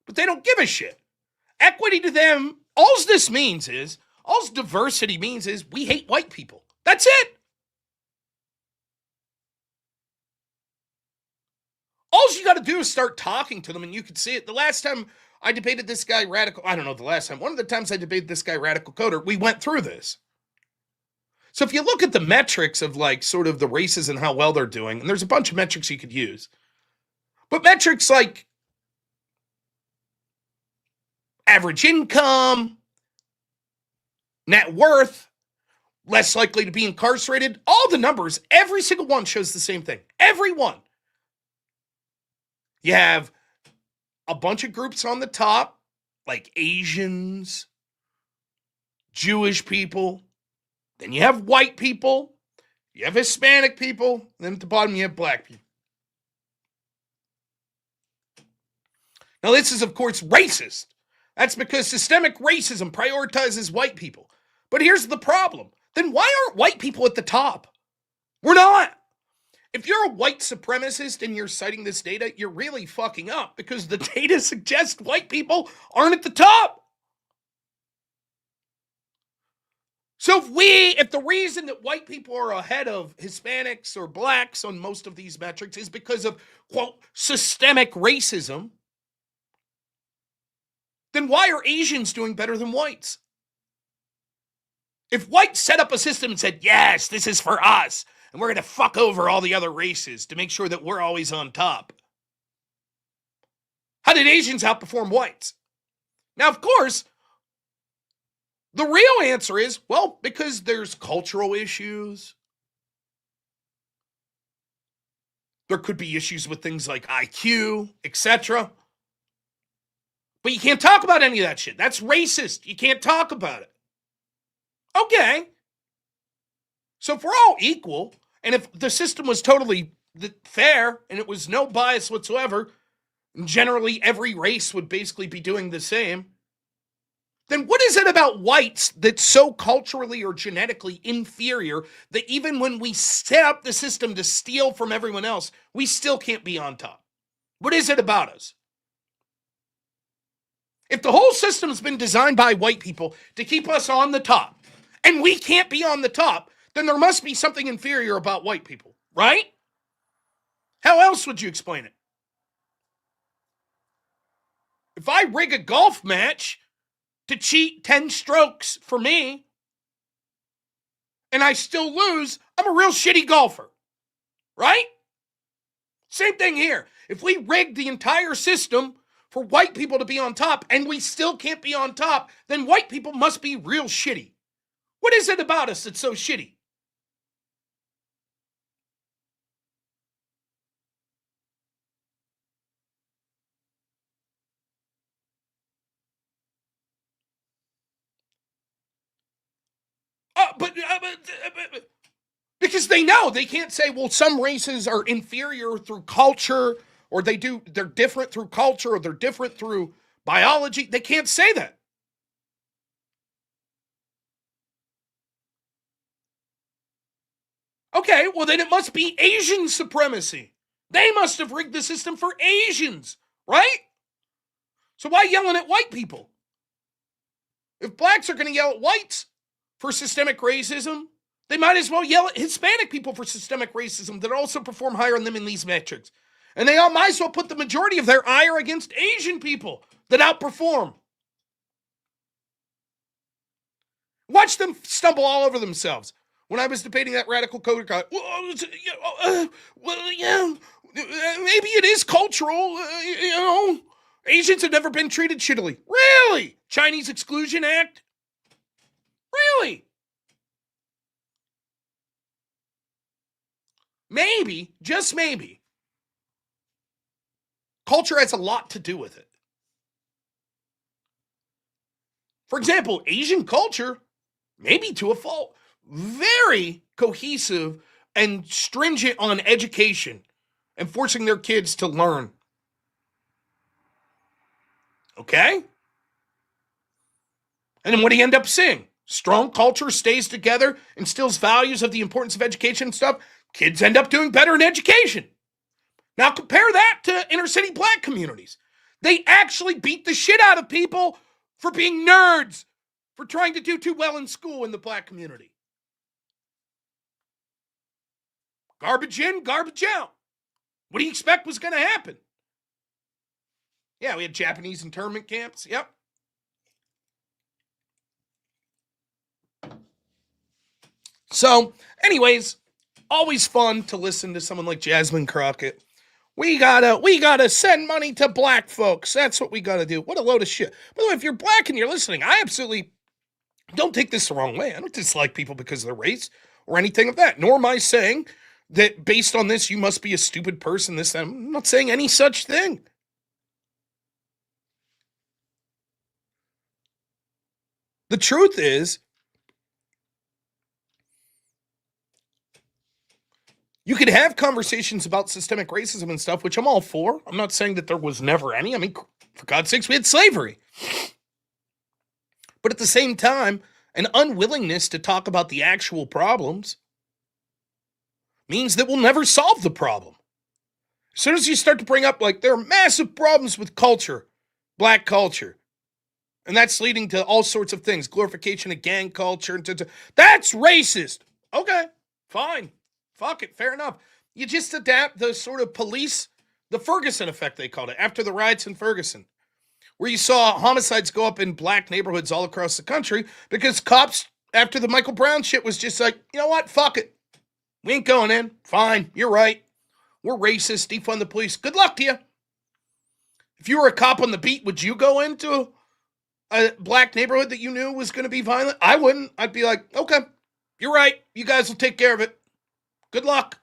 But they don't give a shit. Equity to them, all diversity means is we hate white people. That's it. All you got to do is start talking to them and you can see it. The last time I debated this guy radical, I don't know the last time, one of the times I debated this guy radical coder, we went through this. So if you look at the metrics of like sort of the races and how well they're doing, and there's a bunch of metrics you could use, but metrics like average income, net worth, less likely to be incarcerated, all the numbers, every single one shows the same thing. Every one. You have a bunch of groups on the top, like Asians, Jewish people. Then you have white people. You have Hispanic people. Then at the bottom, you have black people. Now, this is, of course, racist. That's because systemic racism prioritizes white people. But here's the problem. Then why aren't white people at the top? We're not. If you're a white supremacist and you're citing this data, you're really fucking up because the data suggests white people aren't at the top. So if the reason that white people are ahead of Hispanics or blacks on most of these metrics is because of, quote, systemic racism, then why are Asians doing better than whites? If whites set up a system and said, yes, this is for us, and we're going to fuck over all the other races to make sure that we're always on top, how did Asians outperform whites? Now, of course, the real answer is, well, because there's cultural issues. There could be issues with things like IQ, etc. But you can't talk about any of that shit. That's racist. You can't talk about it. Okay. So if we're all equal, and if the system was totally fair, and it was no bias whatsoever, and generally every race would basically be doing the same, then what is it about whites that's so culturally or genetically inferior that even when we set up the system to steal from everyone else, we still can't be on top? What is it about us? If the whole system's been designed by white people to keep us on the top, and we can't be on the top, then there must be something inferior about white people, right? How else would you explain it? If I rig a golf match to cheat 10 strokes for me, and I still lose, I'm a real shitty golfer, right? Same thing here. If we rig the entire system for white people to be on top, and we still can't be on top, then white people must be real shitty. What is it about us that's so shitty? Because they know they can't say, well, some races are inferior through culture, or they're different through culture, or they're different through biology. They can't say that. Okay, well then it must be Asian supremacy. They must have rigged the system for Asians, right? So why yelling at white people? If blacks are going to yell at whites for systemic racism, they might as well yell at Hispanic people for systemic racism that also perform higher than them in these metrics. And they all might as well put the majority of their ire against Asian people that outperform. Watch them stumble all over themselves. When I was debating that radical coder guy, maybe it is cultural, Asians have never been treated shittily. Really? Chinese Exclusion Act? Really? Maybe, just maybe, culture has a lot to do with it. For example, Asian culture, maybe to a fault, very cohesive and stringent on education and forcing their kids to learn. Okay? And then what do you end up seeing? strong culture stays together, instills values of the importance of education and stuff, kids end up doing better in education. Now compare that to inner city black communities. They actually beat the shit out of people for being nerds, for trying to do too well in school in the black community. Garbage in, garbage out. What do you expect was going to happen? Yeah, we had Japanese internment camps. Yep. So, anyways, always fun to listen to someone like Jasmine Crockett. We gotta send money to black folks. That's what we gotta do. What a load of shit. By the way, if you're black and you're listening, I absolutely don't take this the wrong way. I don't dislike people because of their race or anything of that. Nor am I saying that based on this, you must be a stupid person. I'm not saying any such thing. The truth is, you could have conversations about systemic racism and stuff, which I'm all for. I'm not saying that there was never any. I mean, for God's sakes, we had slavery. But at the same time, an unwillingness to talk about the actual problems means that we'll never solve the problem. As soon as you start to bring up, like, there are massive problems with culture, black culture, and that's leading to all sorts of things, glorification of gang culture, that's racist. Okay, fine. Fuck it, fair enough. You just adapt the sort of police, the Ferguson effect, they called it, after the riots in Ferguson, where you saw homicides go up in black neighborhoods all across the country because cops, after the Michael Brown shit, was just like, you know what, fuck it. We ain't going in. Fine, you're right. We're racist, defund the police. Good luck to you. If you were a cop on the beat, would you go into a black neighborhood that you knew was going to be violent? I wouldn't. I'd be like, okay, you're right. You guys will take care of it. Good luck.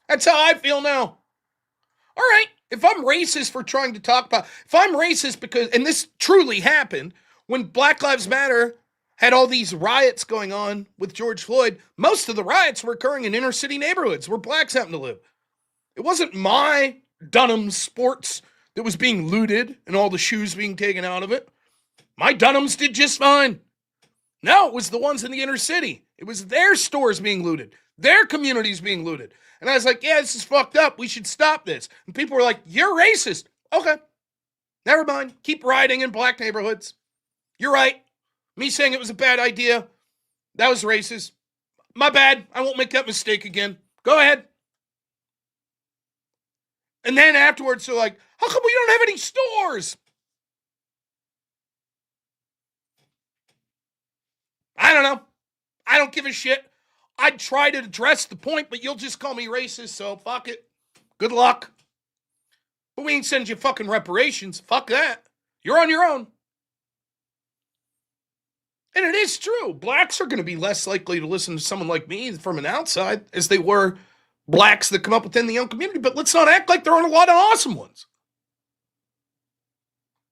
That's how I feel now. All right, if I'm racist for trying to talk about, if I'm racist because, and this truly happened, when Black Lives Matter had all these riots going on with George Floyd, most of the riots were occurring in inner city neighborhoods where blacks happen to live. It wasn't my Dunham Sports that was being looted and all the shoes being taken out of it. My Dunhams did just fine. No, it was the ones in the inner city. It was their stores being looted, their communities being looted. And I was like, yeah, this is fucked up. We should stop this. And people were like, you're racist. Okay, never mind. Keep rioting in black neighborhoods. You're right. Me saying it was a bad idea, that was racist. My bad. I won't make that mistake again. Go ahead. And then afterwards, they're like, how come we don't have any stores? I don't know. I don't give a shit. I'd try to address the point, but you'll just call me racist, so fuck it. Good luck. But we ain't send you fucking reparations. Fuck that. You're on your own. And it is true. Blacks are going to be less likely to listen to someone like me from an outside as they were blacks that come up within the young community. But let's not act like there aren't a lot of awesome ones.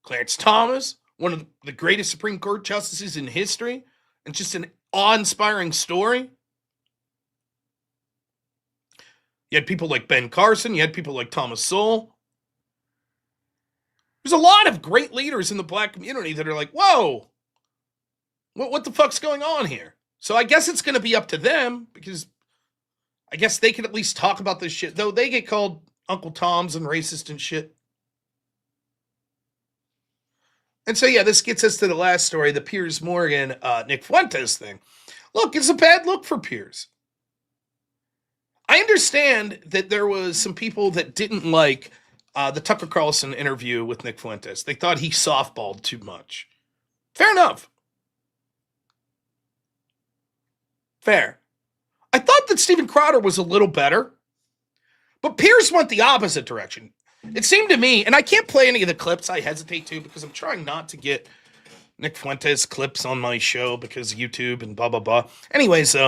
Clarence Thomas, one of the greatest Supreme Court justices in history, and just an awe-inspiring story. You had people like Ben Carson. You had people like Thomas Sowell. There's a lot of great leaders in the black community that are like, whoa, what the fuck's going on here? So I guess it's going to be up to them because I guess they can at least talk about this shit, though they get called Uncle Toms and racist and shit. And so, yeah, this gets us to the last story, the Piers Morgan, Nick Fuentes thing. Look, it's a bad look for Piers. I understand that there was some people that didn't like the Tucker Carlson interview with Nick Fuentes. They thought he softballed too much. Fair enough. Fair. I thought that Steven Crowder was a little better, but Piers went the opposite direction. It seemed to me, and I can't play any of the clips, I hesitate to, because I'm trying not to get Nick Fuentes clips on my show because YouTube and blah, blah, blah. Anyways, you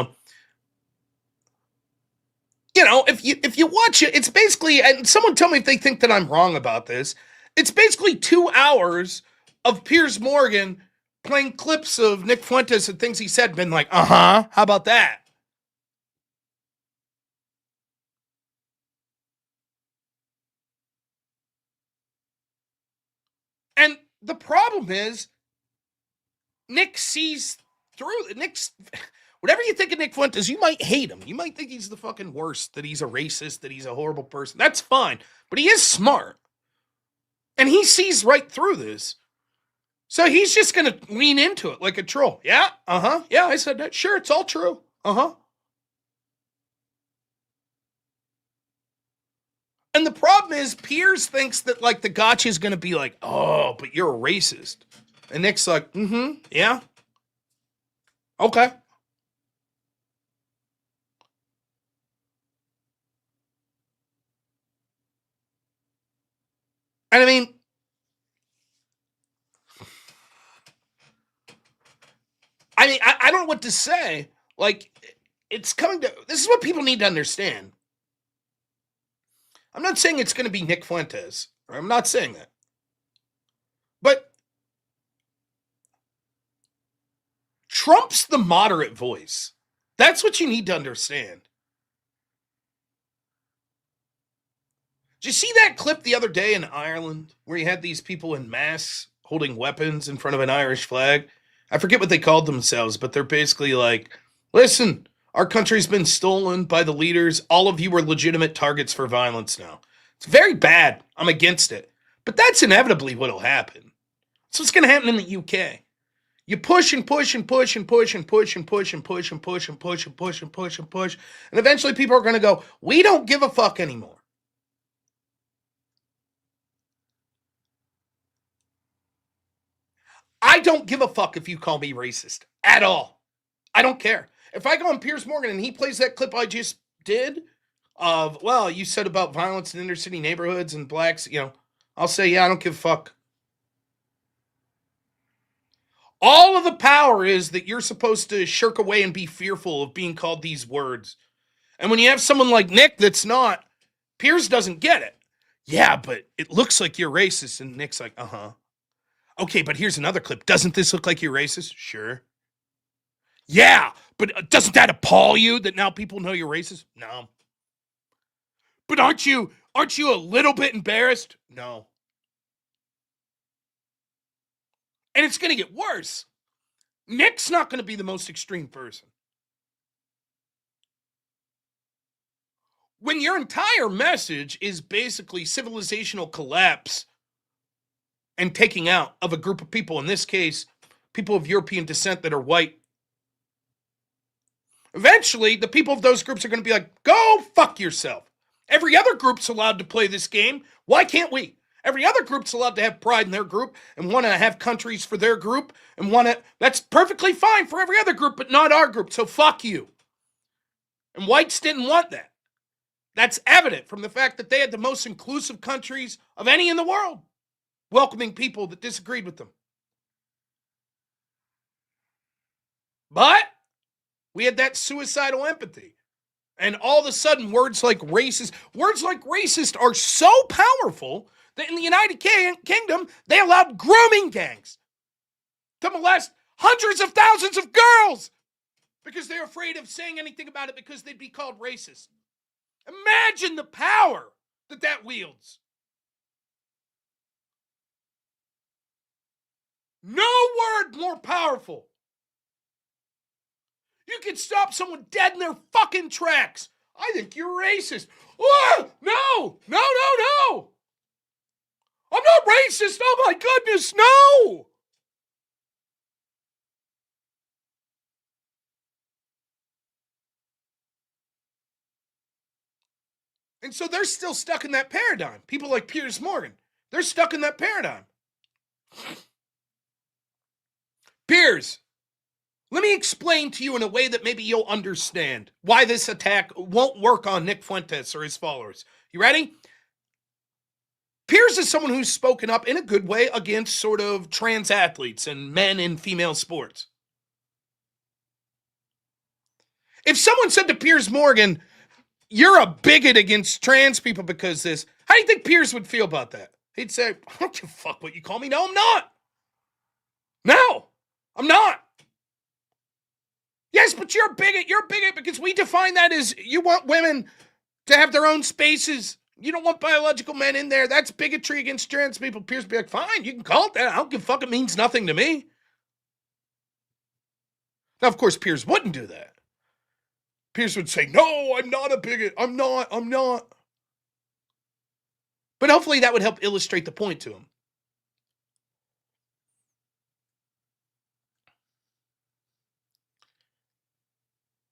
know, if you watch it, it's basically, and someone tell me if they think that I'm wrong about this, it's basically 2 hours of Piers Morgan playing clips of Nick Fuentes and things he said, been like, how about that? And the problem is, Nick sees through Nick's. Whatever you think of Nick Fuentes, you might hate him. You might think he's the fucking worst, that he's a racist, that he's a horrible person. That's fine. But he is smart. And he sees right through this. So he's just going to lean into it like a troll. Yeah, yeah, I said that. Sure, it's all true. And the problem is, Piers thinks that, like, the gotcha is going to be like, oh, but you're a racist. And Nick's like, yeah. Okay. And I mean, I don't know what to say. Like, it's coming to, this is what people need to understand. I'm not saying it's going to be Nick Fuentes. I'm not saying that. But Trump's the moderate voice. That's what you need to understand. Did you see that clip the other day in Ireland where you had these people in masks holding weapons in front of an Irish flag? I forget what they called themselves, but they're basically like, listen, our country's been stolen by the leaders. All of you are legitimate targets for violence now. It's very bad. I'm against it. But that's inevitably what'll happen. That's what's going to happen in the UK. You push and push and push and push and push and push and push and push and push and push and push and push. And eventually people are going to go, we don't give a fuck anymore. I don't give a fuck if you call me racist at all. I don't care. If I go on Piers Morgan and he plays that clip I just did of, well, you said about violence in inner city neighborhoods and blacks, I'll say, yeah, I don't give a fuck. All of the power is that you're supposed to shirk away and be fearful of being called these words. And when you have someone like Nick that's not, Piers doesn't get it. Yeah, but it looks like you're racist. And Nick's like, okay, but here's another clip. Doesn't this look like you're racist? Sure. Yeah, but doesn't that appall you that now people know you're racist? No. But aren't you a little bit embarrassed? No. And it's going to get worse. Nick's not going to be the most extreme person. When your entire message is basically civilizational collapse and taking out of a group of people, in this case, people of European descent that are white, eventually the people of those groups are going to be like, go fuck yourself. Every other group's allowed to play this game. Why can't we? Every other group's allowed to have pride in their group and want to have countries for their group and want to, that's perfectly fine for every other group, but not our group. So fuck you. And whites didn't want that. That's evident from the fact that they had the most inclusive countries of any in the world, welcoming people that disagreed with them. But we had that suicidal empathy. And all of a sudden, words like racist are so powerful that in the United Kingdom, they allowed grooming gangs to molest hundreds of thousands of girls because they're afraid of saying anything about it because they'd be called racist. Imagine the power that wields. No word more powerful. You can stop someone dead in their fucking tracks. I think you're racist. Oh, no. I'm not racist. Oh my goodness, no. And so they're still stuck in that paradigm. People like Piers Morgan, they're stuck in that paradigm. Piers, let me explain to you in a way that maybe you'll understand why this attack won't work on Nick Fuentes or his followers. You ready? Piers is someone who's spoken up in a good way against sort of trans athletes and men in female sports. If someone said to Piers Morgan, you're a bigot against trans people because this, how do you think Piers would feel about that? He'd say, I don't give a fuck what you call me. No, I'm not. No, I'm not. Yes, but you're a bigot. You're a bigot because we define that as you want women to have their own spaces. You don't want biological men in there. That's bigotry against trans people. Piers would be like, fine, you can call it that. I don't give a fuck. It means nothing to me. Now, of course, Piers wouldn't do that. Piers would say, no, I'm not a bigot. I'm not. But hopefully that would help illustrate the point to him.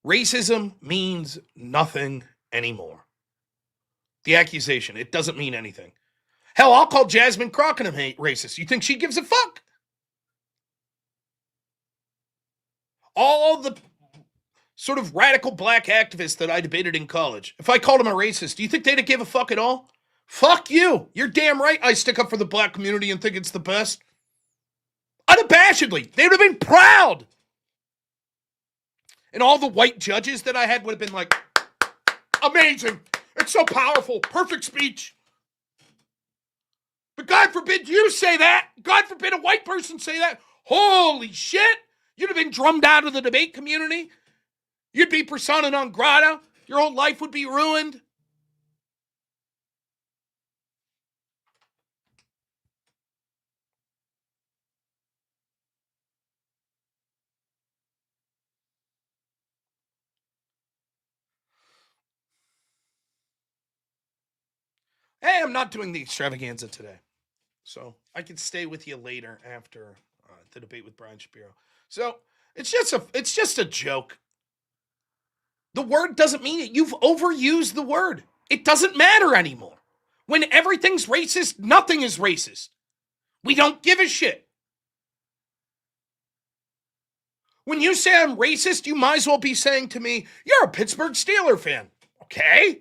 Racism means nothing anymore. The accusation, it doesn't mean anything. Hell, I'll call Jasmine Crockett racist. You think she gives a fuck? All the sort of radical black activists that I debated in college, if I called them a racist, do you think they'd give a fuck at all? Fuck you. You're damn right I stick up for the black community and think it's the best. Unabashedly. They would have been proud. And all the white judges that I had would have been like, amazing. It's so powerful. Perfect speech. But God forbid you say that. God forbid a white person say that. Holy shit. You'd have been drummed out of the debate community. You'd be persona non grata. Your whole life would be ruined. Hey, I'm not doing the extravaganza today. So I can stay with you later after the debate with Brian Shapiro. So it's just a joke. The word doesn't mean it. You've overused the word. It doesn't matter anymore. When everything's racist, nothing is racist. We don't give a shit. When you say I'm racist, you might as well be saying to me, you're a Pittsburgh Steelers fan. Okay?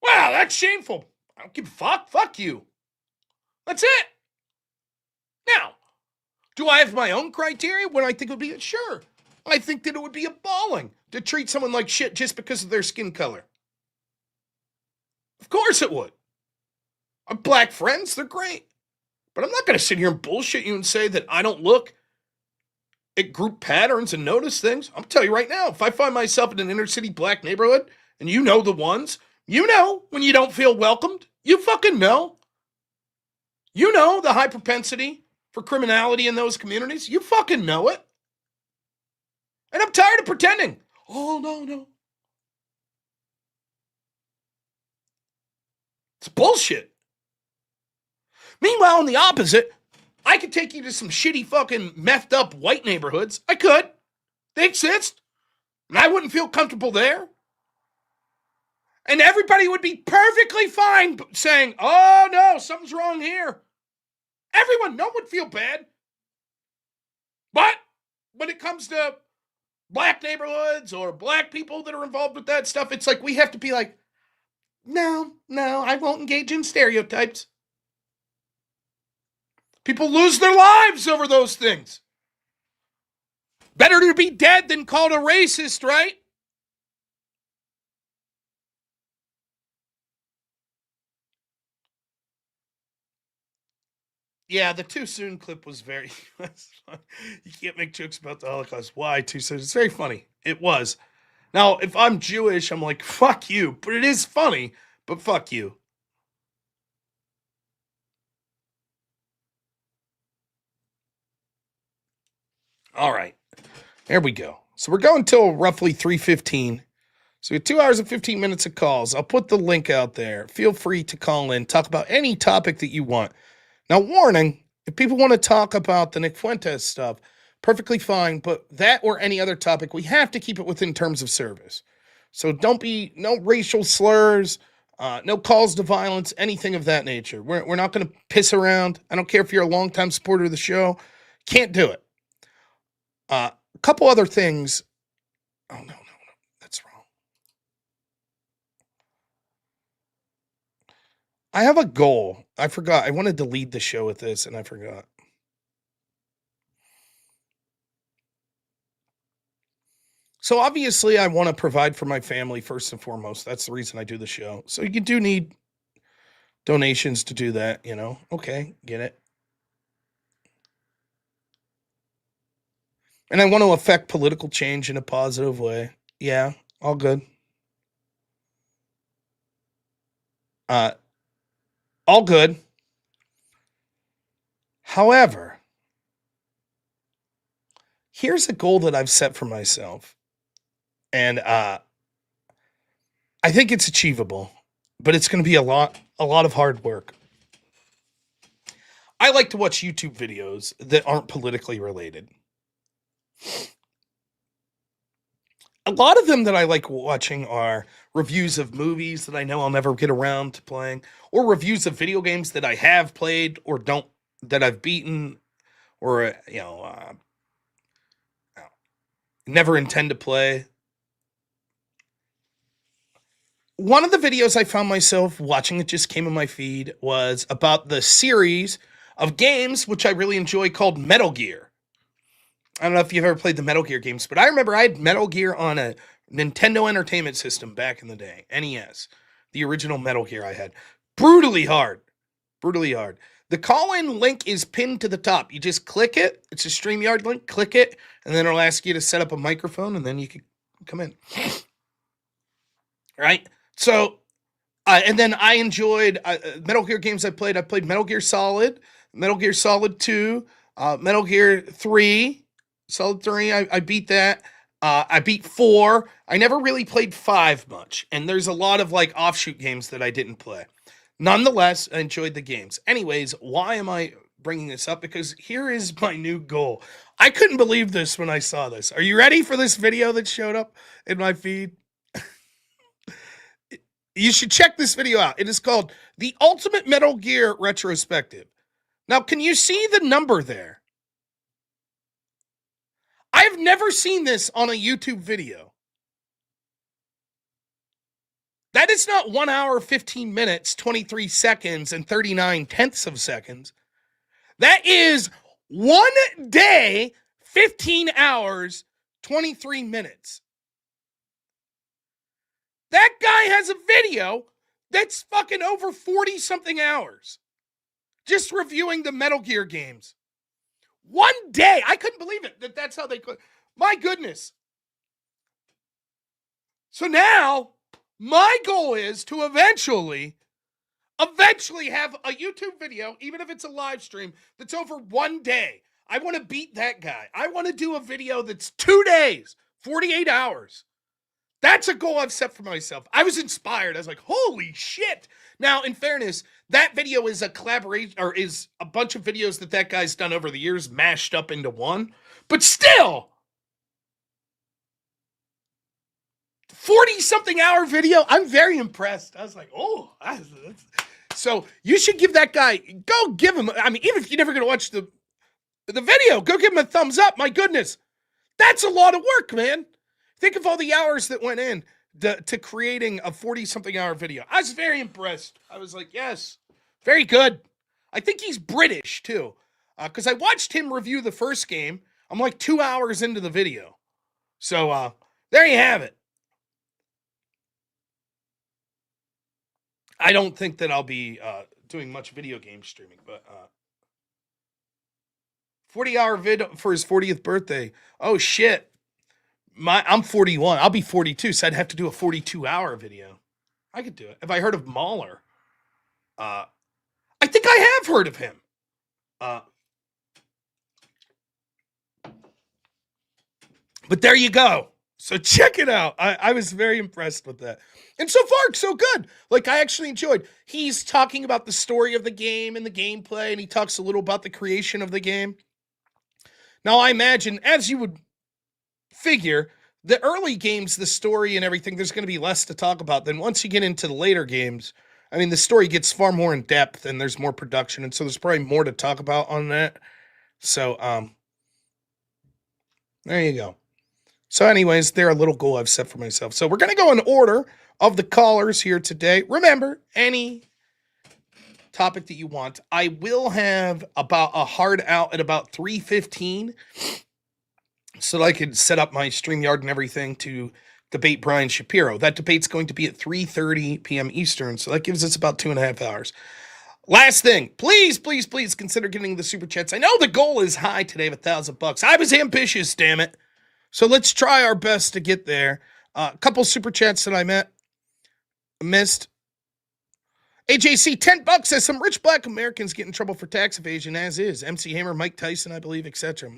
Wow, that's shameful. I don't give a fuck. Fuck you. That's it. Now, do I have my own criteria when I think it would be? Sure. I think that it would be appalling to treat someone like shit just because of their skin color. Of course it would. I have black friends, they're great. But I'm not going to sit here and bullshit you and say that I don't look at group patterns and notice things. I'm telling you right now, if I find myself in an inner city black neighborhood, and you know the ones, you know when you don't feel welcomed. You fucking know. You know the high propensity for criminality in those communities. You fucking know it. And I'm tired of pretending. Oh, no. It's bullshit. Meanwhile, on the opposite, I could take you to some shitty fucking methed up white neighborhoods. I could. They exist. And I wouldn't feel comfortable there. And everybody would be perfectly fine saying, oh no, something's wrong here. Everyone, no one would feel bad. But when it comes to black neighborhoods or black people that are involved with that stuff, it's like we have to be like, no, I won't engage in stereotypes. People lose their lives over those things. Better to be dead than called a racist, right? Yeah, the too soon clip was very... You can't make jokes about the Holocaust. Why too soon? It's very funny. It was. Now, if I'm Jewish, I'm like, fuck you. But it is funny, but fuck you. All right. There we go. So we're going till roughly 3:15. So we have 2 hours and 15 minutes of calls. I'll put the link out there. Feel free to call in. Talk about any topic that you want. Now, warning, if people want to talk about the Nick Fuentes stuff, perfectly fine. But that or any other topic, we have to keep it within terms of service. So no racial slurs, no calls to violence, anything of that nature. We're not going to piss around. I don't care if you're a longtime supporter of the show. Can't do it. A couple other things. Oh, no. That's wrong. I have a goal. I forgot. I wanted to lead the show with this, and I forgot. So obviously, I want to provide for my family first and foremost. That's the reason I do the show. So you do need donations to do that, you know. Okay, get it. And I want to affect political change in a positive way. Yeah, all good. All good. However, here's a goal that I've set for myself. And I think it's achievable, but it's going to be a lot of hard work. I like to watch YouTube videos that aren't politically related. A lot of them that I like watching are reviews of movies that I know I'll never get around to playing, or reviews of video games that I have played or that I've beaten, or never intend to play. One of the videos I found myself watching, it just came in my feed, was about the series of games which I really enjoy called Metal Gear. I don't know if you've ever played the Metal Gear games, but I remember I had Metal Gear on a Nintendo Entertainment System back in the day, NES. The original Metal Gear I had. Brutally hard. The call-in link is pinned to the top. You just click it. It's a StreamYard link. Click it, and then it'll ask you to set up a microphone, and then you can come in. Right? So, and then I enjoyed Metal Gear games I played. I played Metal Gear Solid, Metal Gear Solid 2, Metal Gear 3, Solid 3, I beat that. I beat 4. I never really played 5 much, and there's a lot of like offshoot games that I didn't play. Nonetheless, I enjoyed the games. Anyways, why am I bringing this up? Because here is my new goal. I couldn't believe this when I saw this. Are you ready for this video that showed up in my feed? You should check this video out. It is called The Ultimate Metal Gear Retrospective. Now, can you see the number there? I have never seen this on a YouTube video. That is not 1 hour, 15 minutes, 23 seconds, and 39 tenths of seconds. That is 1 day, 15 hours, 23 minutes. That guy has a video that's fucking over 40 something hours. Just reviewing the Metal Gear games. 1 day. I couldn't believe it. That's how they could. My goodness. So now my goal is to eventually have a YouTube video, even if it's a live stream, that's over 1 day. I want to beat that guy. I want to do a video that's 2 days, 48 hours. That's a goal I've set for myself. I was inspired. I was like, holy shit. Now, in fairness, that video is a collaboration, or is a bunch of videos that guy's done over the years mashed up into one. But still, 40-something hour video. I'm very impressed. I was like, oh. So you should give that guy, go give him, I mean, even if you're never going to watch the video, go give him a thumbs up. My goodness. That's a lot of work, man. Think of all the hours that went in to creating a 40-something hour video. I was very impressed. I was like, yes, very good. I think he's British, too. Because I watched him review the first game. I'm like 2 hours into the video. So, there you have it. I don't think that I'll be doing much video game streaming, but 40-hour vid for his 40th birthday. Oh, shit. I'm 41. I'll be 42, so I'd have to do a 42-hour video. I could do it. Have I heard of Mahler? I think I have heard of him. But there you go. So check it out. I was very impressed with that. And so far, so good. Like, I actually enjoyed. He's talking about the story of the game and the gameplay, and he talks a little about the creation of the game. Now, I imagine, as you would figure, the early games, the story and everything, there's going to be less to talk about. Then once you get into the later games, I mean, the story gets far more in depth and there's more production. And so there's probably more to talk about on that. So, there you go. So anyways, they're a little goal I've set for myself. So we're going to go in order of the callers here today. Remember, any topic that you want. I will have about a hard out at about 3:15 so that I can set up my StreamYard and everything to debate Brian Shapiro. That debate's going to be at 3:30 p.m. Eastern, so that gives us about 2.5 hours. Last thing, please consider getting the super chats. I know the goal is high today of $1,000. I was ambitious, damn it. So let's try our best to get there. A couple super chats that I missed. AJC, $10 says some rich black Americans get in trouble for tax evasion, as is MC Hammer, Mike Tyson, I believe, etc.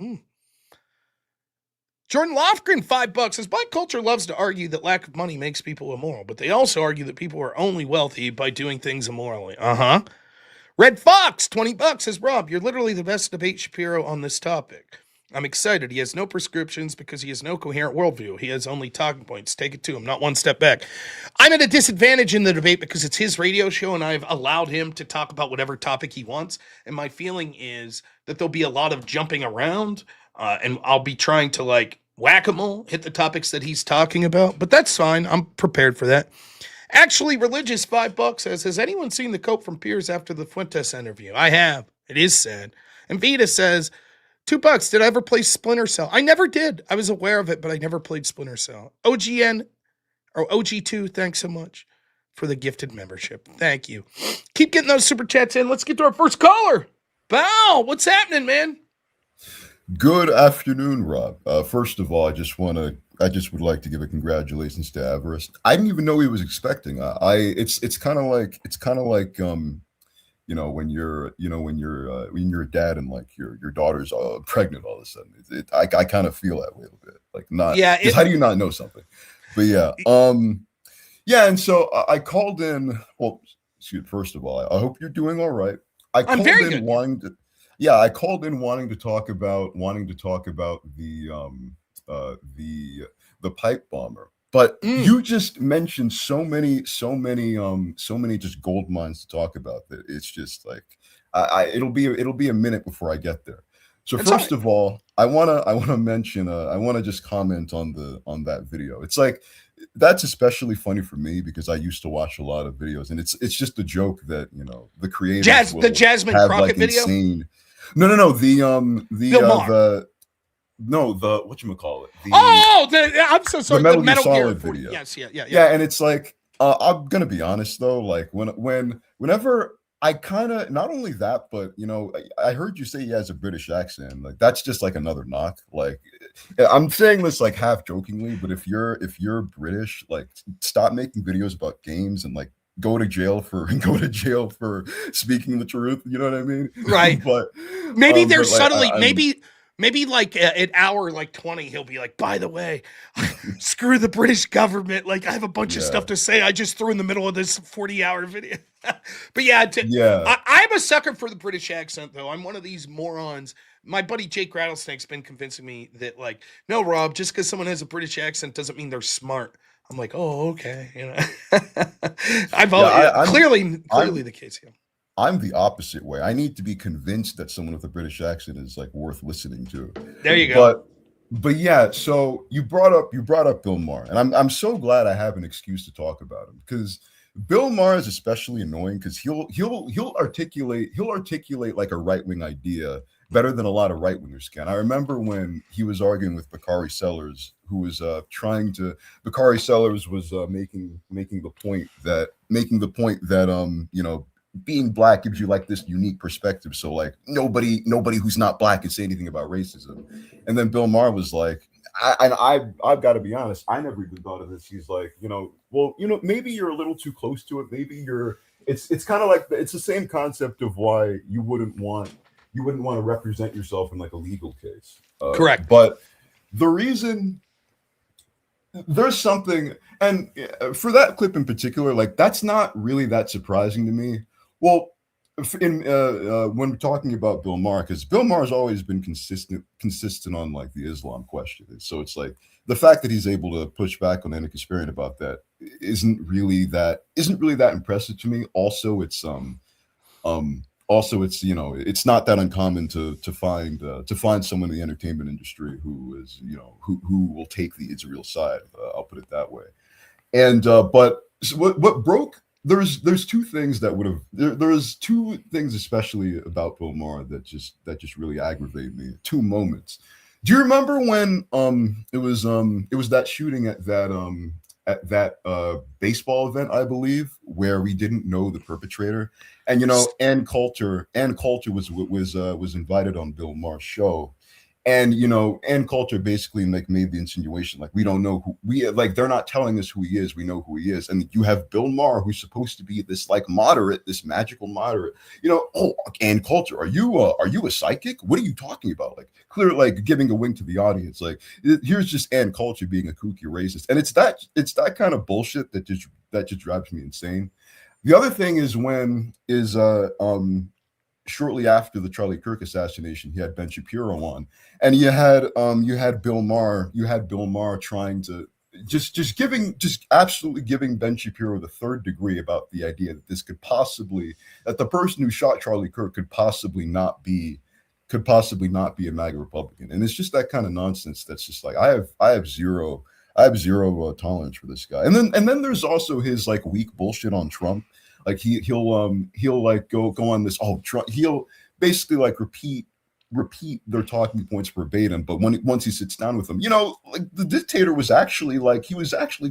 Jordan Lofgren, $5 says black culture loves to argue that lack of money makes people immoral, but they also argue that people are only wealthy by doing things immorally. Red Fox, $20 says, Rob, you're literally the best debate Shapiro on this topic. I'm excited. He has no prescriptions because he has no coherent worldview. He has only talking points. Take it to him, not one step back. I'm at a disadvantage in the debate because it's his radio show and I've allowed him to talk about whatever topic he wants. And my feeling is that there'll be a lot of jumping around and I'll be trying to like whack-a-mole, hit the topics that he's talking about. But that's fine. I'm prepared for that. Actually, Religious, $5 says, has anyone seen the quote from Piers after the Fuentes interview? I have. It is sad. And Vita says, $2, did I ever play Splinter Cell? I never did. I was aware of it, but I never played Splinter Cell. OGN or OG2, thanks so much for the gifted membership. Thank you. Keep getting those super chats in. Let's get to our first caller. Bow, what's happening, man? Good afternoon, Rob. First of all, I just would like to give a congratulations to Avarice. I didn't even know he was expecting. It's kind of like when you're a dad and like your daughter's pregnant all of a sudden. I kind of feel that way a little bit. Like not. Yeah. How do you not know something? But yeah. Yeah. And so I called in. Well, first of all, I hope you're doing all right. I'm very good. I called in wanting to talk about the pipe bomber. But you just mentioned so many just gold mines to talk about that it's just like it'll be a minute before I get there. So first of all, I want to just comment on that video. It's like that's especially funny for me because I used to watch a lot of videos and it's just a joke that the creators the Jasmine Crockett video. Insane, no, the whatchamacallit. I'm so sorry. The Metal Gear Solid video. Yes, yeah. Yeah, and it's like I'm gonna be honest though. Like whenever I kind of not only that, but I heard you say he has a British accent. Like that's just like another knock. Like I'm saying this like half jokingly, but if you're British, like stop making videos about games and like go to jail for speaking the truth. You know what I mean? Right. But maybe they're subtly maybe like at hour like 20, he'll be like, by the way, screw the British government. Like I have a bunch of stuff to say. I just threw in the middle of this 40-hour video. But I'm a sucker for the British accent though. I'm one of these morons. My buddy Jake Rattlesnake's been convincing me that like, no, Rob, just because someone has a British accent doesn't mean they're smart. I'm like, oh, okay. Clearly the case. Yeah. I'm the opposite way. I need to be convinced that someone with a British accent is like worth listening to. There you go. But yeah, so you brought up Bill Maher, and I'm so glad I have an excuse to talk about him because Bill Maher is especially annoying because he'll articulate like a right-wing idea better than a lot of right-wingers can. I remember when he was arguing with Bakari Sellers, who was Bakari Sellers was making the point that being black gives you like this unique perspective. So like nobody who's not black can say anything about racism. And then Bill Maher was like, I've got to be honest, I never even thought of this. He's like, maybe you're a little too close to it. Maybe it's kind of like it's the same concept of why you wouldn't want to represent yourself in like a legal case. Correct. But the reason there's something, and for that clip in particular, like that's not really that surprising to me. Well, when we're talking about Bill Maher, because Bill Maher has always been consistent on like the Islam question. So it's like the fact that he's able to push back on any Kasparian about that isn't really that impressive to me. Also, it's it's not that uncommon to find someone in the entertainment industry who is who will take the Israel side. I'll put it that way. And but what broke. There's two things there's two things especially about Bill Maher that just really aggravate me. Two moments. Do you remember when it was that shooting at that baseball event, I believe, where we didn't know the perpetrator, and Ann Coulter was invited on Bill Maher's show, And and culture basically like made the insinuation like we don't know who they're not telling us who he is. We know who he is. And you have Bill Maher, who's supposed to be this like moderate, this magical moderate. And culture. Are you a psychic? What are you talking about? Like clear, like giving a wink to the audience. Like here's just and culture being a kooky racist. And it's that kind of bullshit that just drives me insane. The other thing is shortly after the Charlie Kirk assassination, he had Ben Shapiro on, and you had Bill Maher trying to just absolutely giving Ben Shapiro the third degree about the idea that the person who shot Charlie Kirk could possibly not be a MAGA Republican. And it's just that kind of nonsense that's just like I have zero tolerance for this guy. And then there's also his like weak bullshit on Trump. Like he'll like go on this Trump, he'll basically like repeat their talking points verbatim, but once he sits down with them, like the dictator was actually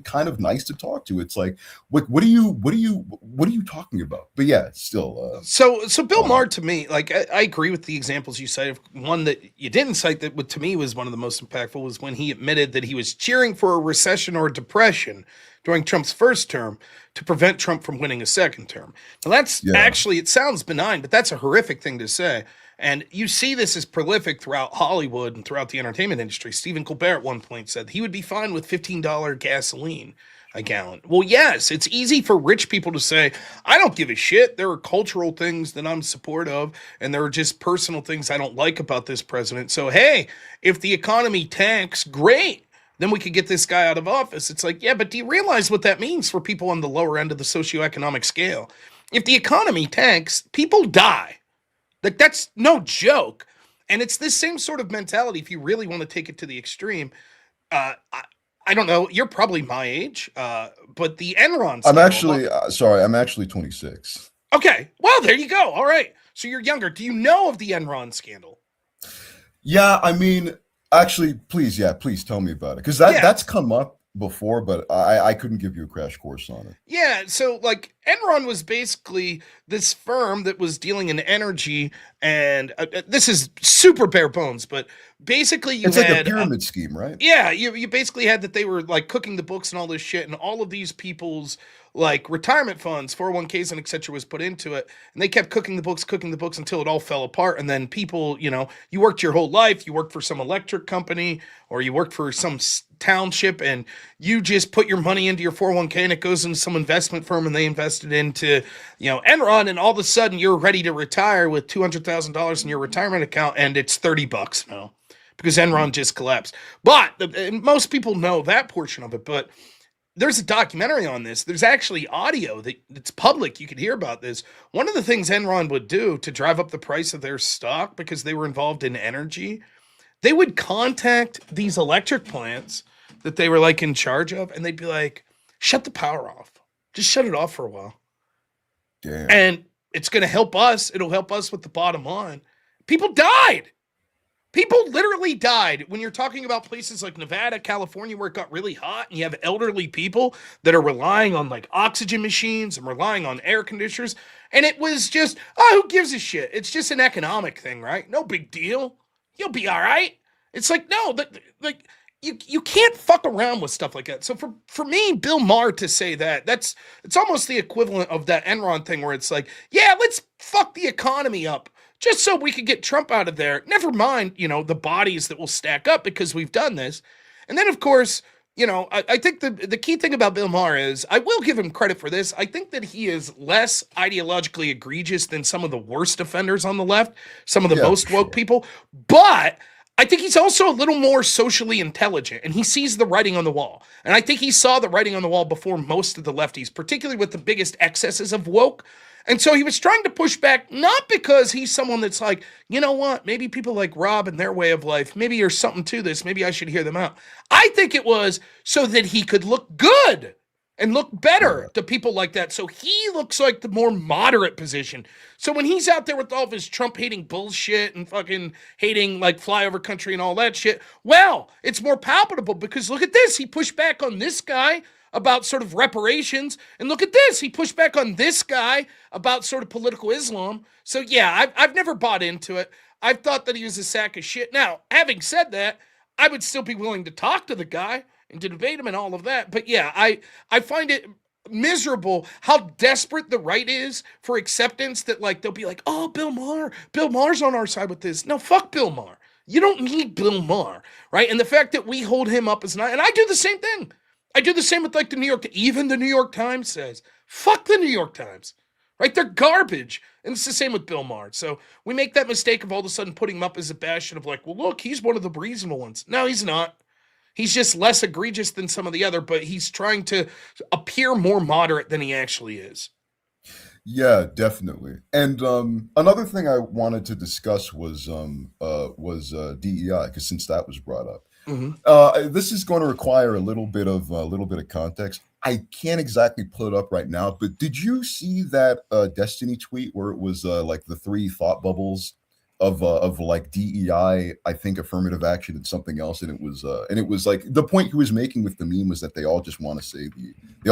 kind of nice to talk to. It's like what are you talking about? But yeah, it's still so Bill Maher, to me, like I agree with the examples you cited. One that you didn't cite that to me was one of the most impactful was when he admitted that he was cheering for a recession or a depression during Trump's first term to prevent Trump from winning a second term. Now that's actually, it sounds benign, but that's a horrific thing to say. And you see this as prolific throughout Hollywood and throughout the entertainment industry. Stephen Colbert at one point said he would be fine with $15 gasoline a gallon. Well, yes, it's easy for rich people to say, I don't give a shit. There are cultural things that I'm supportive of, and there are just personal things I don't like about this president. So, hey, if the economy tanks, great. Then we could get this guy out of office. It's like, yeah, but do you realize what that means for people on the lower end of the socioeconomic scale? If the economy tanks, people die. Like, that's no joke. And it's this same sort of mentality if you really want to take it to the extreme. I don't know. You're probably my age, but the Enron scandal. I'm actually 26. Okay. Well, there you go. All right. So you're younger. Do you know of the Enron scandal? Yeah, I mean, actually, please tell me about it. Because that's come up before, but I couldn't give you a crash course on it. Yeah, so like Enron was basically this firm that was dealing in energy, and this is super bare bones, but basically it's like a pyramid scheme, right? Yeah, you basically had that they were like cooking the books and all this shit, and all of these people's like retirement funds, 401ks and etc. was put into it, and they kept cooking the books until it all fell apart. And then people, you worked your whole life, you worked for some electric company or you worked for some township, and you just put your money into your 401k and it goes into some investment firm and they invested into, Enron, and all of a sudden you're ready to retire with $200,000 in your retirement account and it's $30 now because Enron just collapsed. But most people know that portion of it, but there's a documentary on this. There's actually audio that's public. You could hear about this. One of the things Enron would do to drive up the price of their stock because they were involved in energy, they would contact these electric plants that they were like in charge of, and they'd be like, shut the power off. Just shut it off for a while. Damn. And it's going to help us. It'll help us with the bottom line. People died. People literally died when you're talking about places like Nevada, California, where it got really hot and you have elderly people that are relying on like oxygen machines and relying on air conditioners. And it was just, who gives a shit? It's just an economic thing, right? No big deal. You'll be all right. It's like, no, like you can't fuck around with stuff like that. So for me, Bill Maher to say that, it's almost the equivalent of that Enron thing where it's like, yeah, let's fuck the economy up just so we could get Trump out of there. Never mind, the bodies that will stack up because we've done this. And then, of course, I think the key thing about Bill Maher is, I will give him credit for this. I think that he is less ideologically egregious than some of the worst offenders on the left, some of the most woke people. But I think he's also a little more socially intelligent, and he sees the writing on the wall. And I think he saw the writing on the wall before most of the lefties, particularly with the biggest excesses of woke. And so he was trying to push back, not because he's someone that's like, you know what, maybe people like Rob and their way of life, maybe there's something to this, maybe I should hear them out. I think it was so that he could look good and look better to people like that. So he looks like the more moderate position. So when he's out there with all of his Trump-hating bullshit and fucking hating like flyover country and all that shit, well, it's more palpable because look at this. He pushed back on this guy about sort of reparations. And look at this. He pushed back on this guy about sort of political Islam. So yeah, I've never bought into it. I've thought that he was a sack of shit. Now, having said that, I would still be willing to talk to the guy and to debate him and all of that. But yeah, I find it miserable how desperate the right is for acceptance that like they'll be like, oh, Bill Maher's on our side with this. No, fuck Bill Maher. You don't need Bill Maher, right? And the fact that we hold him up as not, and I do the same thing. I do the same with like the New York, even the New York Times says, fuck the New York Times, right? They're garbage. And it's the same with Bill Maher. So we make that mistake of all of a sudden putting him up as a bastion of like, well, look, he's one of the reasonable ones. No, he's not. He's just less egregious than some of the other, but he's trying to appear more moderate than he actually is. Yeah, definitely. And another thing I wanted to discuss was DEI, because since that was brought up, this is going to require a little bit of context. I can't exactly pull it up right now, but did you see that Destiny tweet where it was like the 3 thought bubbles of like DEI, I think affirmative action and something else, and it was like the point he was making with the meme was that they all just want to say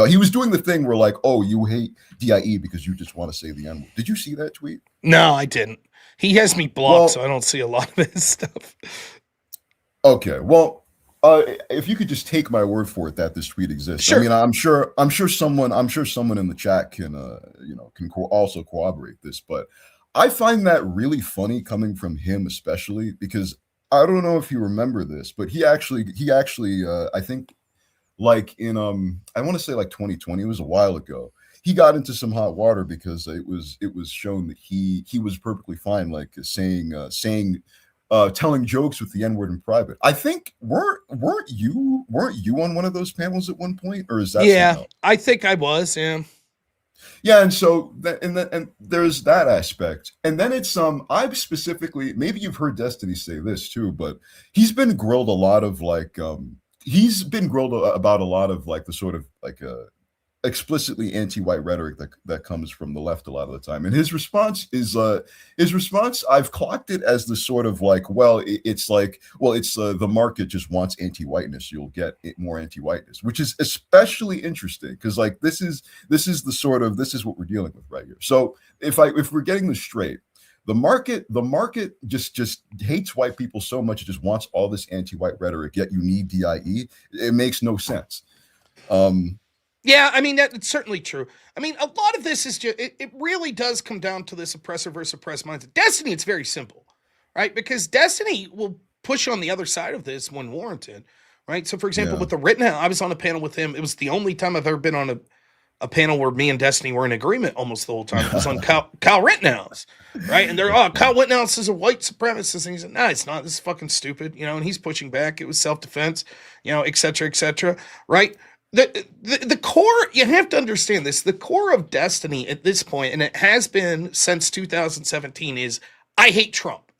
he was doing the thing where like, oh, you hate DIE because you just want to say the N-word. Did you see that tweet? No, I didn't. He has me blocked, so I don't see a lot of his stuff. Okay, well, if you could just take my word for it that this tweet exists. Sure. I mean, I'm sure someone in the chat can also corroborate this, but I find that really funny coming from him, especially because I don't know if you remember this, but he actually I think like in I want to say like 2020, it was a while ago. He got into some hot water because it was shown that he was perfectly fine, like telling jokes with the N-word in private. I think weren't you on one of those panels at one point, or is that? Yeah, I think I was. Yeah. Yeah, and so and there's that aspect, and then it's I've specifically, maybe you've heard Destiny say this too, but he's been grilled a lot of like about a lot of like the sort of like explicitly anti-white rhetoric that comes from the left a lot of the time, and his response I've clocked it as the sort of like, it's the market just wants anti-whiteness, you'll get more anti-whiteness, which is especially interesting because like this is what we're dealing with right here. So if we're getting this straight, the market just hates white people so much it just wants all this anti-white rhetoric, yet you need DIE. It makes no sense. Yeah, I mean, that's certainly true. I mean, a lot of this is just, it really does come down to this oppressor versus oppressed mindset. Destiny, it's very simple, right? Because Destiny will push on the other side of this when warranted, right? So, for example, with the Rittenhouse, I was on a panel with him. It was the only time I've ever been on a panel where me and Destiny were in agreement almost the whole time. It was on Kyle Rittenhouse, right? And they're, Kyle Rittenhouse is a white supremacist. And he said, no, it's not. This is fucking stupid, and he's pushing back. It was self-defense, et cetera, right? The core, you have to understand this, the core of Destiny at this point, and it has been since 2017, is I hate Trump.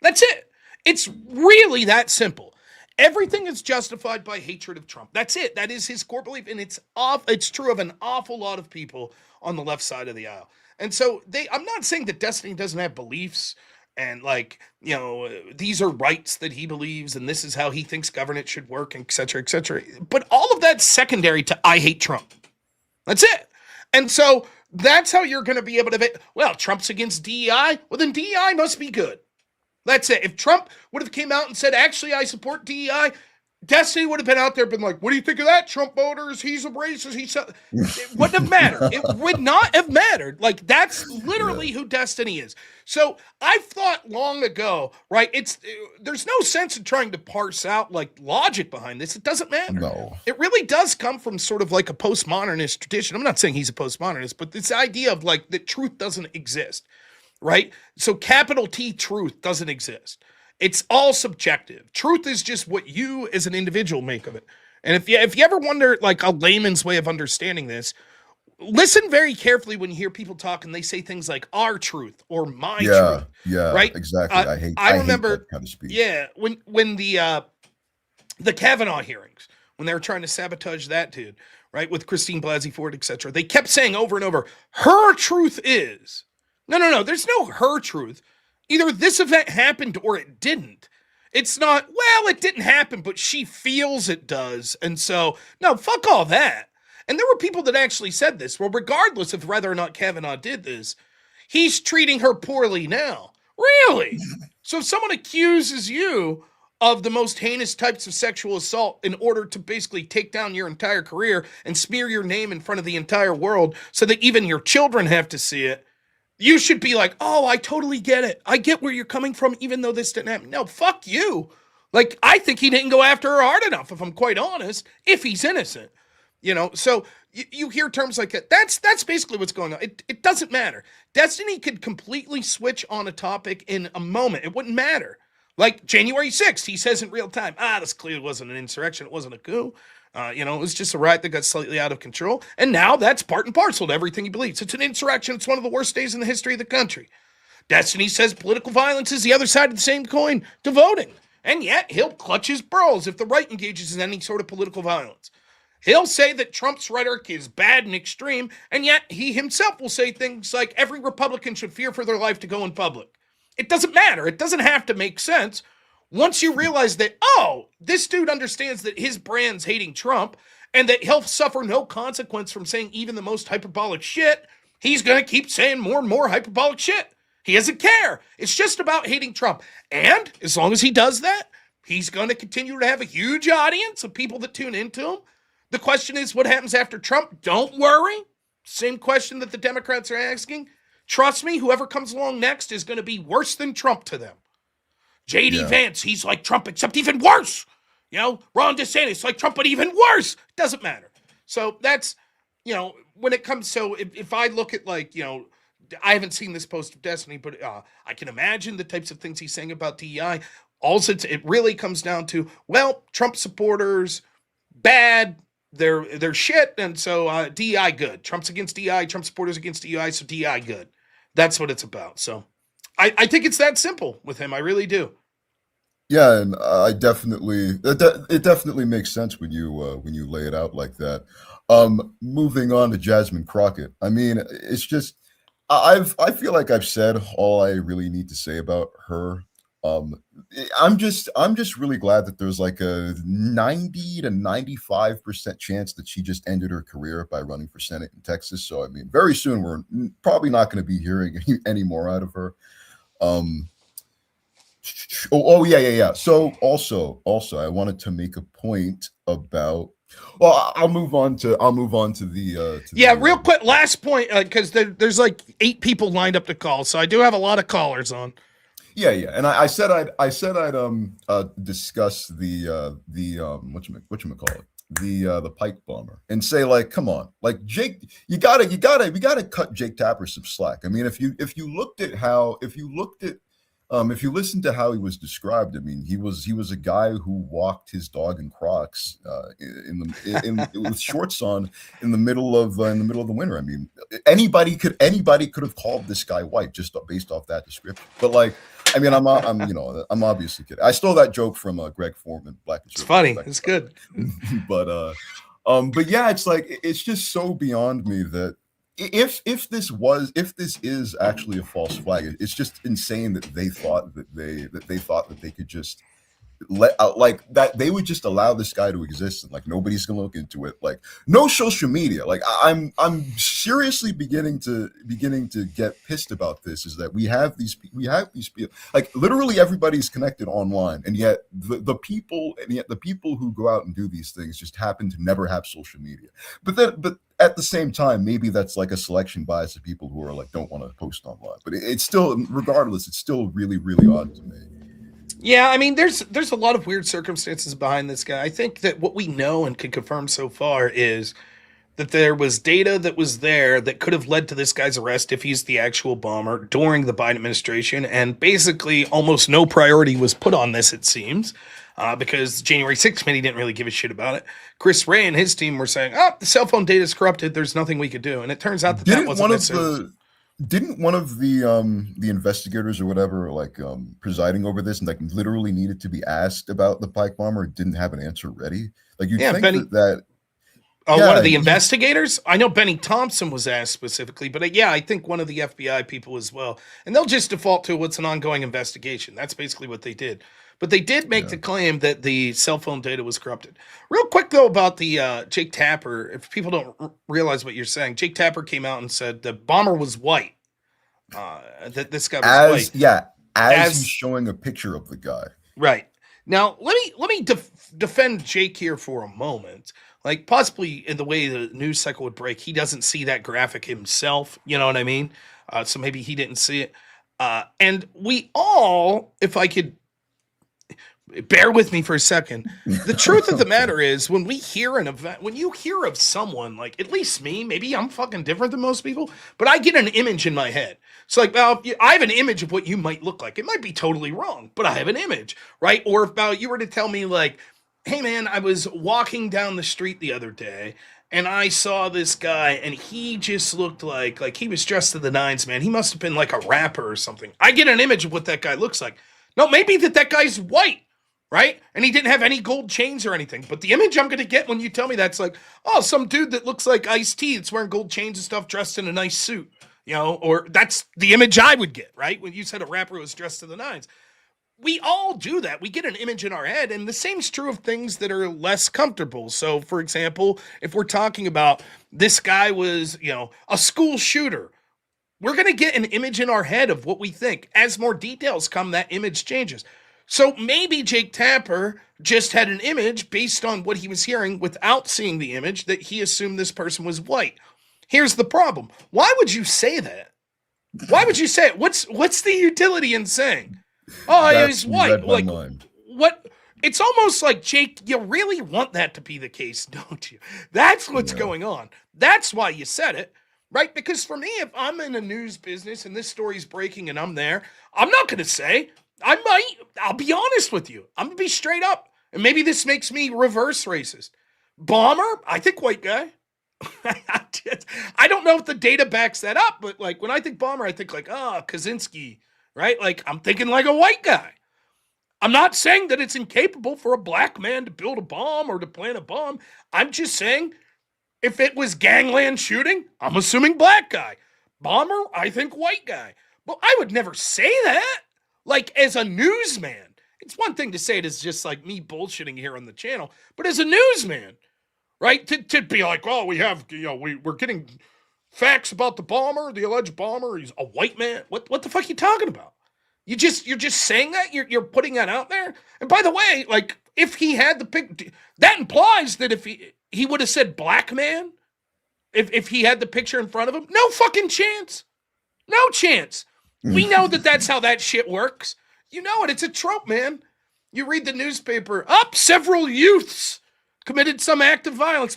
That's it. It's really that simple. Everything is justified by hatred of Trump. That's it. That is his core belief, and it's true of an awful lot of people on the left side of the aisle. And so I'm not saying that Destiny doesn't have beliefs and these are rights that he believes, and this is how he thinks governance should work, et cetera, et cetera. But all of that's secondary to I hate Trump. That's it. And so that's how you're going to be able to Trump's against DEI. Well, then DEI must be good. That's it. If Trump would have came out and said, actually, I support DEI, Destiny would have been out there been like, what do you think of that, Trump voters? He's a racist. It wouldn't have mattered. It would not have mattered. Like, that's literally who Destiny is. So I've thought long ago, right, there's no sense in trying to parse out, like, logic behind this. It doesn't matter. No. It really does come from sort of like a postmodernist tradition. I'm not saying he's a postmodernist, but this idea of, like, that truth doesn't exist, right? So capital T truth doesn't exist. It's all subjective. Truth is just what you as an individual make of it. And if you ever wonder, like, a layman's way of understanding this, listen very carefully when you hear people talk and they say things like our truth or my truth. Yeah, right? Exactly. I remember that kind of speech. Yeah, when the Kavanaugh hearings, when they were trying to sabotage that dude, right, with Christine Blasey Ford, etc., they kept saying over and over, her truth is. No, there's no her truth. Either this event happened or it didn't. It's not, it didn't happen, but she feels it does. And so, no, fuck all that. And there were people that actually said this. Well, regardless of whether or not Kavanaugh did this, he's treating her poorly now. Really? So if someone accuses you of the most heinous types of sexual assault in order to basically take down your entire career and smear your name in front of the entire world so that even your children have to see it, you should be like, oh, I totally get it. I get where you're coming from, even though this didn't happen. No, fuck you. Like, I think he didn't go after her hard enough, if I'm quite honest, if he's innocent. So you hear terms like that. That's basically what's going on. It doesn't matter. Destiny could completely switch on a topic in a moment. It wouldn't matter. Like January 6th, he says in real time, this clearly wasn't an insurrection. It wasn't a coup. It was just a riot that got slightly out of control. And now that's part and parcel to everything he believes. It's an insurrection. It's one of the worst days in the history of the country. Destiny says political violence is the other side of the same coin to voting. And yet he'll clutch his pearls if the right engages in any sort of political violence. He'll say that Trump's rhetoric is bad and extreme, and yet he himself will say things like every Republican should fear for their life to go in public. It doesn't matter. It doesn't have to make sense. Once you realize that, this dude understands that his brand's hating Trump and that he'll suffer no consequence from saying even the most hyperbolic shit, he's going to keep saying more and more hyperbolic shit. He doesn't care. It's just about hating Trump. And as long as he does that, he's going to continue to have a huge audience of people that tune into him. The question is, what happens after Trump? Don't worry. Same question that the Democrats are asking. Trust me, whoever comes along next is going to be worse than Trump to them. J.D. Vance, he's like Trump, except even worse. Ron DeSantis, like Trump, but even worse. Doesn't matter. So that's, when it comes, so if I look at I haven't seen this post of Destiny, but I can imagine the types of things he's saying about DEI. Also, it really comes down to, Trump supporters, bad, they're shit, and so DEI good. Trump's against DEI, Trump supporters against DEI, so DEI good. That's what it's about. So I think it's that simple with him. I really do. Yeah, and it definitely makes sense when you lay it out like that. Moving on to Jasmine Crockett. I mean, it's just I feel like I've said all I really need to say about her. I'm just really glad that there's like a 90 to 95% chance that she just ended her career by running for Senate in Texas. So I mean, very soon we're probably not going to be hearing any more out of her. Yeah. So also, I wanted to make a point about. Well, I'll move on to the. Real quick, last point, because there's like 8 people lined up to call, so I do have a lot of callers on. Yeah, and I said I'd discuss the whatchamacallit, the Pike bomber, and say, like, come on, like, Jake, we gotta cut Jake Tapper some slack. I mean, if you listened to how he was described, I mean, he was a guy who walked his dog in Crocs with shorts on in the middle of the winter. I mean, anybody could have called this guy white just based off that description. But like, I mean, I'm obviously kidding. I stole that joke from Greg Foreman, Black. It's funny. It's good. but yeah, it's like, it's just so beyond me that if this is actually a false flag, it's just insane that they thought that they could just let out like that. They would just allow this guy to exist and like nobody's gonna look into it. Like, no social media. Like, I'm seriously beginning to get pissed about this. Is that we have these people, like, literally everybody's connected online, and yet the people who go out and do these things just happen to never have social media. But at the same time, maybe that's like a selection bias of people who are like, don't want to post online. But it's still, regardless, it's still really, really odd to me. Yeah, I mean, there's a lot of weird circumstances behind this guy. I think that what we know and can confirm so far is that there was data that was there that could have led to this guy's arrest if he's the actual bomber during the Biden administration, and basically almost no priority was put on this, it seems. Because January 6th committee didn't really give a shit about it. Chris Wray and his team were saying, the cell phone data is corrupted. There's nothing we could do. And it turns out that wasn't necessarily. Didn't one of the investigators or whatever, like, presiding over this, and like literally needed to be asked about the Pike bomber, didn't have an answer ready? Like, you'd think that one of the investigators? I know Benny Thompson was asked specifically, but I think one of the FBI people as well. And they'll just default to what's an ongoing investigation. That's basically what they did. But they did make the claim that the cell phone data was corrupted. Real quick, though, about the Jake Tapper, if people don't realize what you're saying, Jake Tapper came out and said the bomber was white, that this guy was white. Yeah, as he's showing a picture of the guy. Right. Now, let me defend Jake here for a moment. Like, possibly in the way the news cycle would break, he doesn't see that graphic himself. You know what I mean? So maybe he didn't see it. And we all, if I could bear with me for a second, the truth of the matter is, when we hear an event, when you hear of someone, like, at least me, maybe I'm fucking different than most people, but I get an image in my head. So, like, well, I have an image of what you might look like. It might be totally wrong, but I have an image, right? Or if you were to tell me, like, hey man, I was walking down the street the other day and I saw this guy and he just looked like he was dressed to the nines, man. He must have been like a rapper or something. I get an image of what that guy looks like. No, maybe that guy's white, right? And he didn't have any gold chains or anything. But the image I'm going to get when you tell me that's like, oh, some dude that looks like Ice-T that's wearing gold chains and stuff, dressed in a nice suit, you know, or that's the image I would get, right? When you said a rapper was dressed to the nines. We all do that. We get an image in our head, and the same is true of things that are less comfortable. So, for example, if we're talking about this guy was, you know, a school shooter, we're going to get an image in our head of what we think. As more details come, that image changes. So maybe Jake Tapper just had an image based on what he was hearing without seeing the image that he assumed this person was white. Here's the problem. Why would you say that? Why would you say it? What's the utility in saying, oh, he's white? Like, what? It's almost like, Jake, you really want that to be the case, don't you? That's what's going on. That's why you said it, right? Because for me, if I'm in a news business and this story's breaking and I'm there, I'm not going to say, I'll be honest with you. I'm going to be straight up. And maybe this makes me reverse racist. Bomber, I think white guy. I don't know if the data backs that up, but like when I think bomber, I think like, Kaczynski, right? Like I'm thinking like a white guy. I'm not saying that it's incapable for a black man to build a bomb or to plant a bomb. I'm just saying if it was gangland shooting, I'm assuming black guy. Bomber, I think white guy. But I would never say that. Like as a newsman, it's one thing to say it as just like me bullshitting here on the channel, but as a newsman, right? To be like, well, we have, you know, we're getting facts about the bomber, the alleged bomber. He's a white man. What the fuck are you talking about? You're just saying that? You're putting that out there? And by the way, like, if he had the pic, that implies that if he would have said black man, if he had the picture in front of him, no fucking chance. No chance. We know that that's how that shit works. You know it. It's a trope, man. You read the newspaper. Several youths committed some act of violence.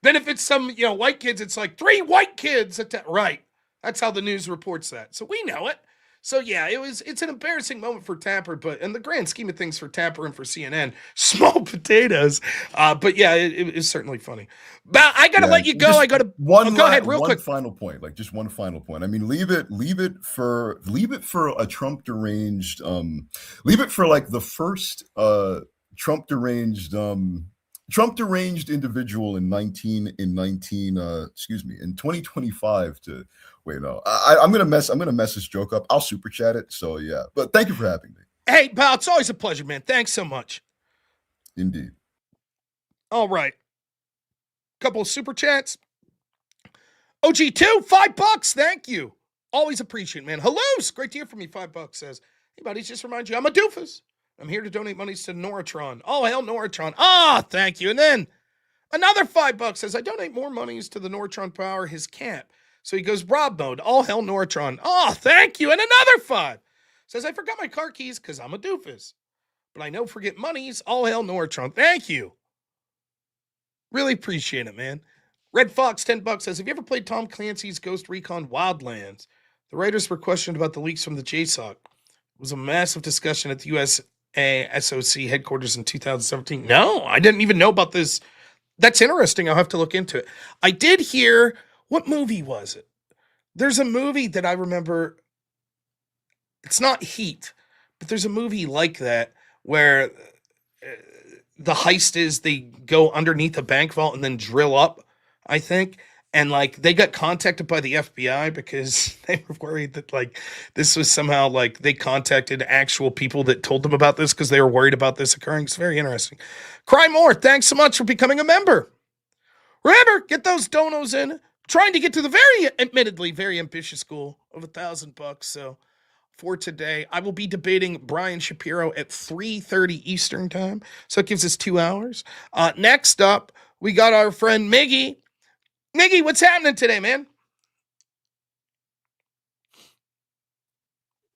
Then if it's some, you know, white kids, it's like 3 white kids. Right. That's how the news reports that. So we know it. So yeah, it's an embarrassing moment for Tapper, but in the grand scheme of things for Tapper and for CNN, small potatoes. But yeah, it is certainly funny. But I gotta let you go. I gotta go ahead real quick. Final point, like just one final point. I mean, leave it for a Trump deranged. Leave it for like the first Trump deranged individual in 2025 to wait, no. I'm gonna mess this joke up. I'll super chat it. So yeah. But thank you for having me. Hey, pal, it's always a pleasure, man. Thanks so much. Indeed. All right. Couple of super chats. OG2, $5. Thank you. Always appreciate it, man. Hello, it's great to hear from you. $5 says, hey buddies, just remind you I'm a doofus. I'm here to donate monies to Noratron. Oh, hell, Noratron. Thank you. And then another $5 says, I donate more monies to the Noratron Power, his camp. So he goes Rob mode. All hell, Noratron. Thank you. And another 5 says, I forgot my car keys because I'm a doofus. But I know forget monies. All hell, Noratron. Thank you. Really appreciate it, man. Red Fox, $10 says, have you ever played Tom Clancy's Ghost Recon Wildlands? The writers were questioned about the leaks from the JSOC. It was a massive discussion at the USA SOC headquarters in 2017. No, I didn't even know about this. That's interesting. I'll have to look into it. I did hear, what movie was it? There's a movie that I remember. It's not Heat, but there's a movie like that where the heist is they go underneath a bank vault and then drill up, I think. And like they got contacted by the FBI because they were worried that like this was somehow like they contacted actual people that told them about this because they were worried about this occurring. It's very interesting. Cry More, thanks so much for becoming a member. Remember, get those donos in. Trying to get to the admittedly very ambitious goal of $1,000. So for today. I will be debating Brian Shapiro at 3:30 Eastern time. So it gives us 2 hours. Next up, we got our friend Miggy. Miggy, what's happening today, man?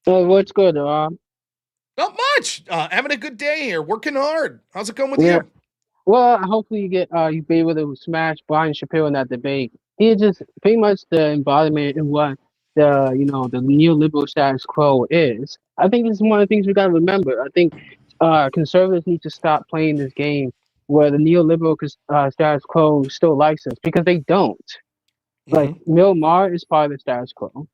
What's good? Not much. Having a good day here. Working hard. How's it going with Yeah. you? Well, hopefully you be able to smash Brian Shapiro in that debate. He is just pretty much the embodiment in what the neoliberal status quo is. I think this is one of the things we got to remember. I think conservatives need to stop playing this game where the neoliberal status quo still likes us, because they don't. Like Bill Maher is part of the status quo.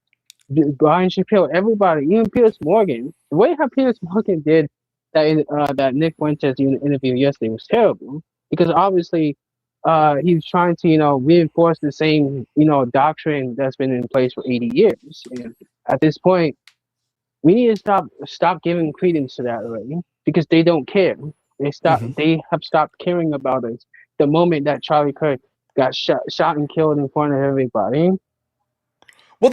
Brian Shapiro, everybody, even Piers Morgan. The way how Piers Morgan did that Nick Fuentes interview yesterday was terrible, because obviously he was trying to reinforce the same doctrine that's been in place for 80 years. And at this point, we need to stop giving credence to that already, because they don't care. They have stopped caring about us the moment that Charlie Kirk got shot and killed in front of everybody. Well,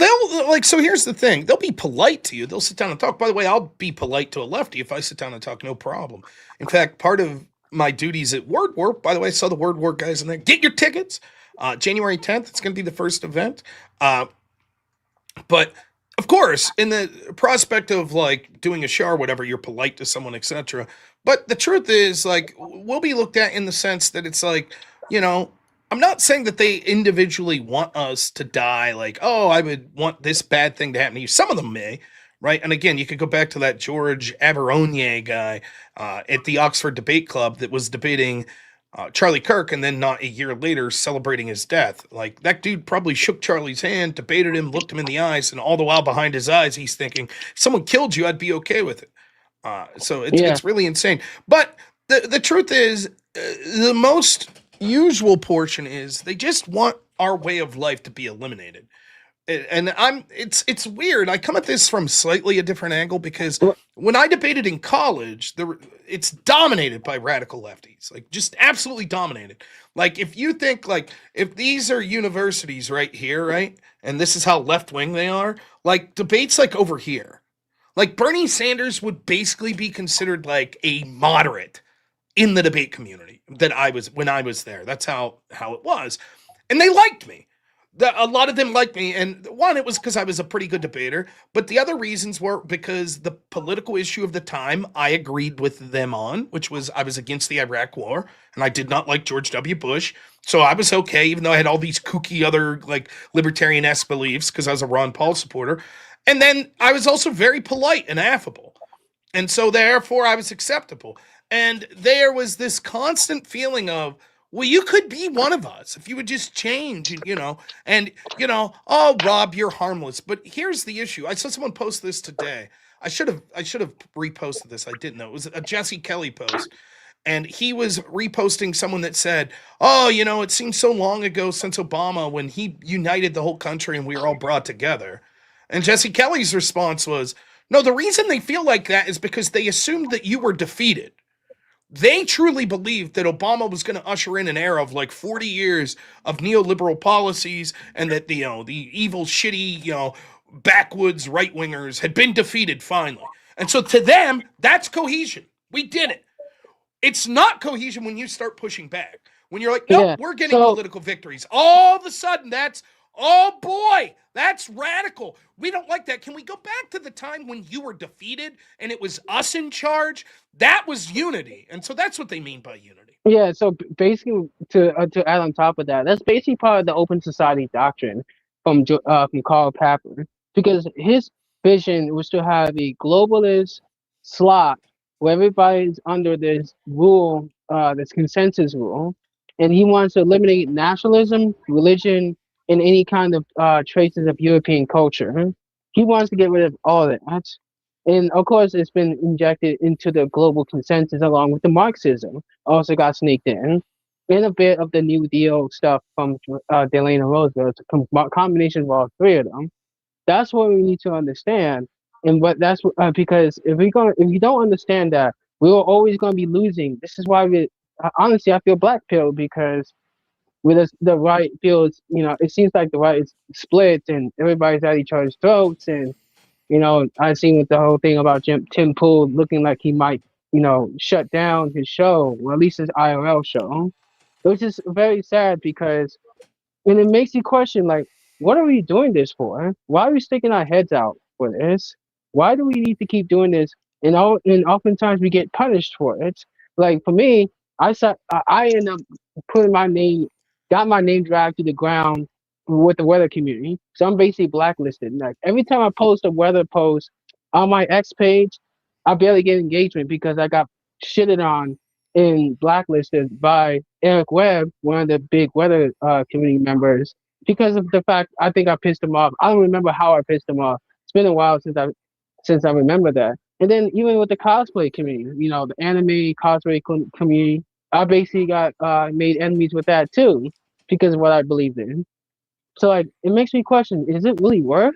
so here's the thing. They'll be polite to you. They'll sit down and talk. By the way, I'll be polite to a lefty if I sit down and talk, no problem. In fact, part of my duties at Word War, by the way, I saw the Word War guys in there. Get your tickets. January 10th, it's going to be the first event. But of course, in the prospect of like doing a show or whatever, you're polite to someone, etc. But the truth is, like, we'll be looked at in the sense that it's like, I'm not saying that they individually want us to die. Like, oh, I would want this bad thing to happen to you. Some of them may, right? And again, you could go back to that George Aberonier guy at the Oxford Debate Club that was debating Charlie Kirk, and then not a year later celebrating his death. Like, that dude probably shook Charlie's hand, debated him, looked him in the eyes, and all the while behind his eyes, he's thinking, if someone killed you, I'd be okay with it. So it's really insane. But the truth is, the most usual portion is they just want our way of life to be eliminated. And it's weird. I come at this from slightly a different angle, because when I debated in college, it's dominated by radical lefties, like just absolutely dominated. Like, if you think, like, if these are universities right here, right, and this is how left wing they are, like debates like over here, like Bernie Sanders would basically be considered like a moderate in the debate community when I was there. That's how it was. And they liked me. A lot of them liked me. And one, it was because I was a pretty good debater. But the other reasons were because the political issue of the time I agreed with them on, which was I was against the Iraq War. And I did not like George W. Bush. So I was okay, even though I had all these kooky other like libertarian-esque beliefs, because I was a Ron Paul supporter. And then I was also very polite and affable. And so therefore I was acceptable. And there was this constant feeling of, well, you could be one of us if you would just change, oh, Rob, you're harmless. But here's the issue. I saw someone post this today. I should have reposted this. I didn't know. It was a Jesse Kelly post. And he was reposting someone that said, oh, it seems so long ago since Obama, when he united the whole country and we were all brought together. And Jesse Kelly's response was, no, the reason they feel like that is because they assumed that you were defeated. They truly believed that Obama was going to usher in an era of like 40 years of neoliberal policies, and that the evil, shitty, backwoods right-wingers had been defeated finally. And so to them, that's cohesion. We did it. It's not cohesion when you start pushing back. When you're like, nope, we're getting political victories. All of a sudden, oh boy, that's radical. We don't like that. Can we go back to the time when you were defeated and it was us in charge? That was unity. And so that's what they mean by unity. Yeah, so basically, to add on top of that, that's basically part of the open society doctrine from Karl Popper, because his vision was to have a globalist slot where everybody's under this rule, this consensus rule, and he wants to eliminate nationalism, religion, and any kind of traces of European culture. He wants to get rid of all of that. And of course, it's been injected into the global consensus along with the Marxism. Also got sneaked in. And a bit of the New Deal stuff from Delano Roosevelt. It's a combination of all three of them. That's what we need to understand. And because if you don't understand that, we're always going to be losing. This is why honestly, I feel black pilled, because with the right feels, it seems like the right is split and everybody's at each other's throats, and I seen with the whole thing about Tim Pool looking like he might, shut down his show, or at least his IRL show. It was just very sad because, and it makes you question, like, what are we doing this for? Why are we sticking our heads out for this? Why do we need to keep doing this? And oftentimes we get punished for it. Like for me, I end up putting got my name dragged to the ground with the weather community. So I'm basically blacklisted. Like every time I post a weather post on my X page, I barely get engagement because I got shitted on and blacklisted by Eric Webb, one of the big weather community members, because of the fact I think I pissed him off. I don't remember how I pissed him off. It's been a while since I remember that. And then even with the cosplay community, the anime cosplay community, I basically got made enemies with that too because of what I believed in. So like, it makes me question: is it really worth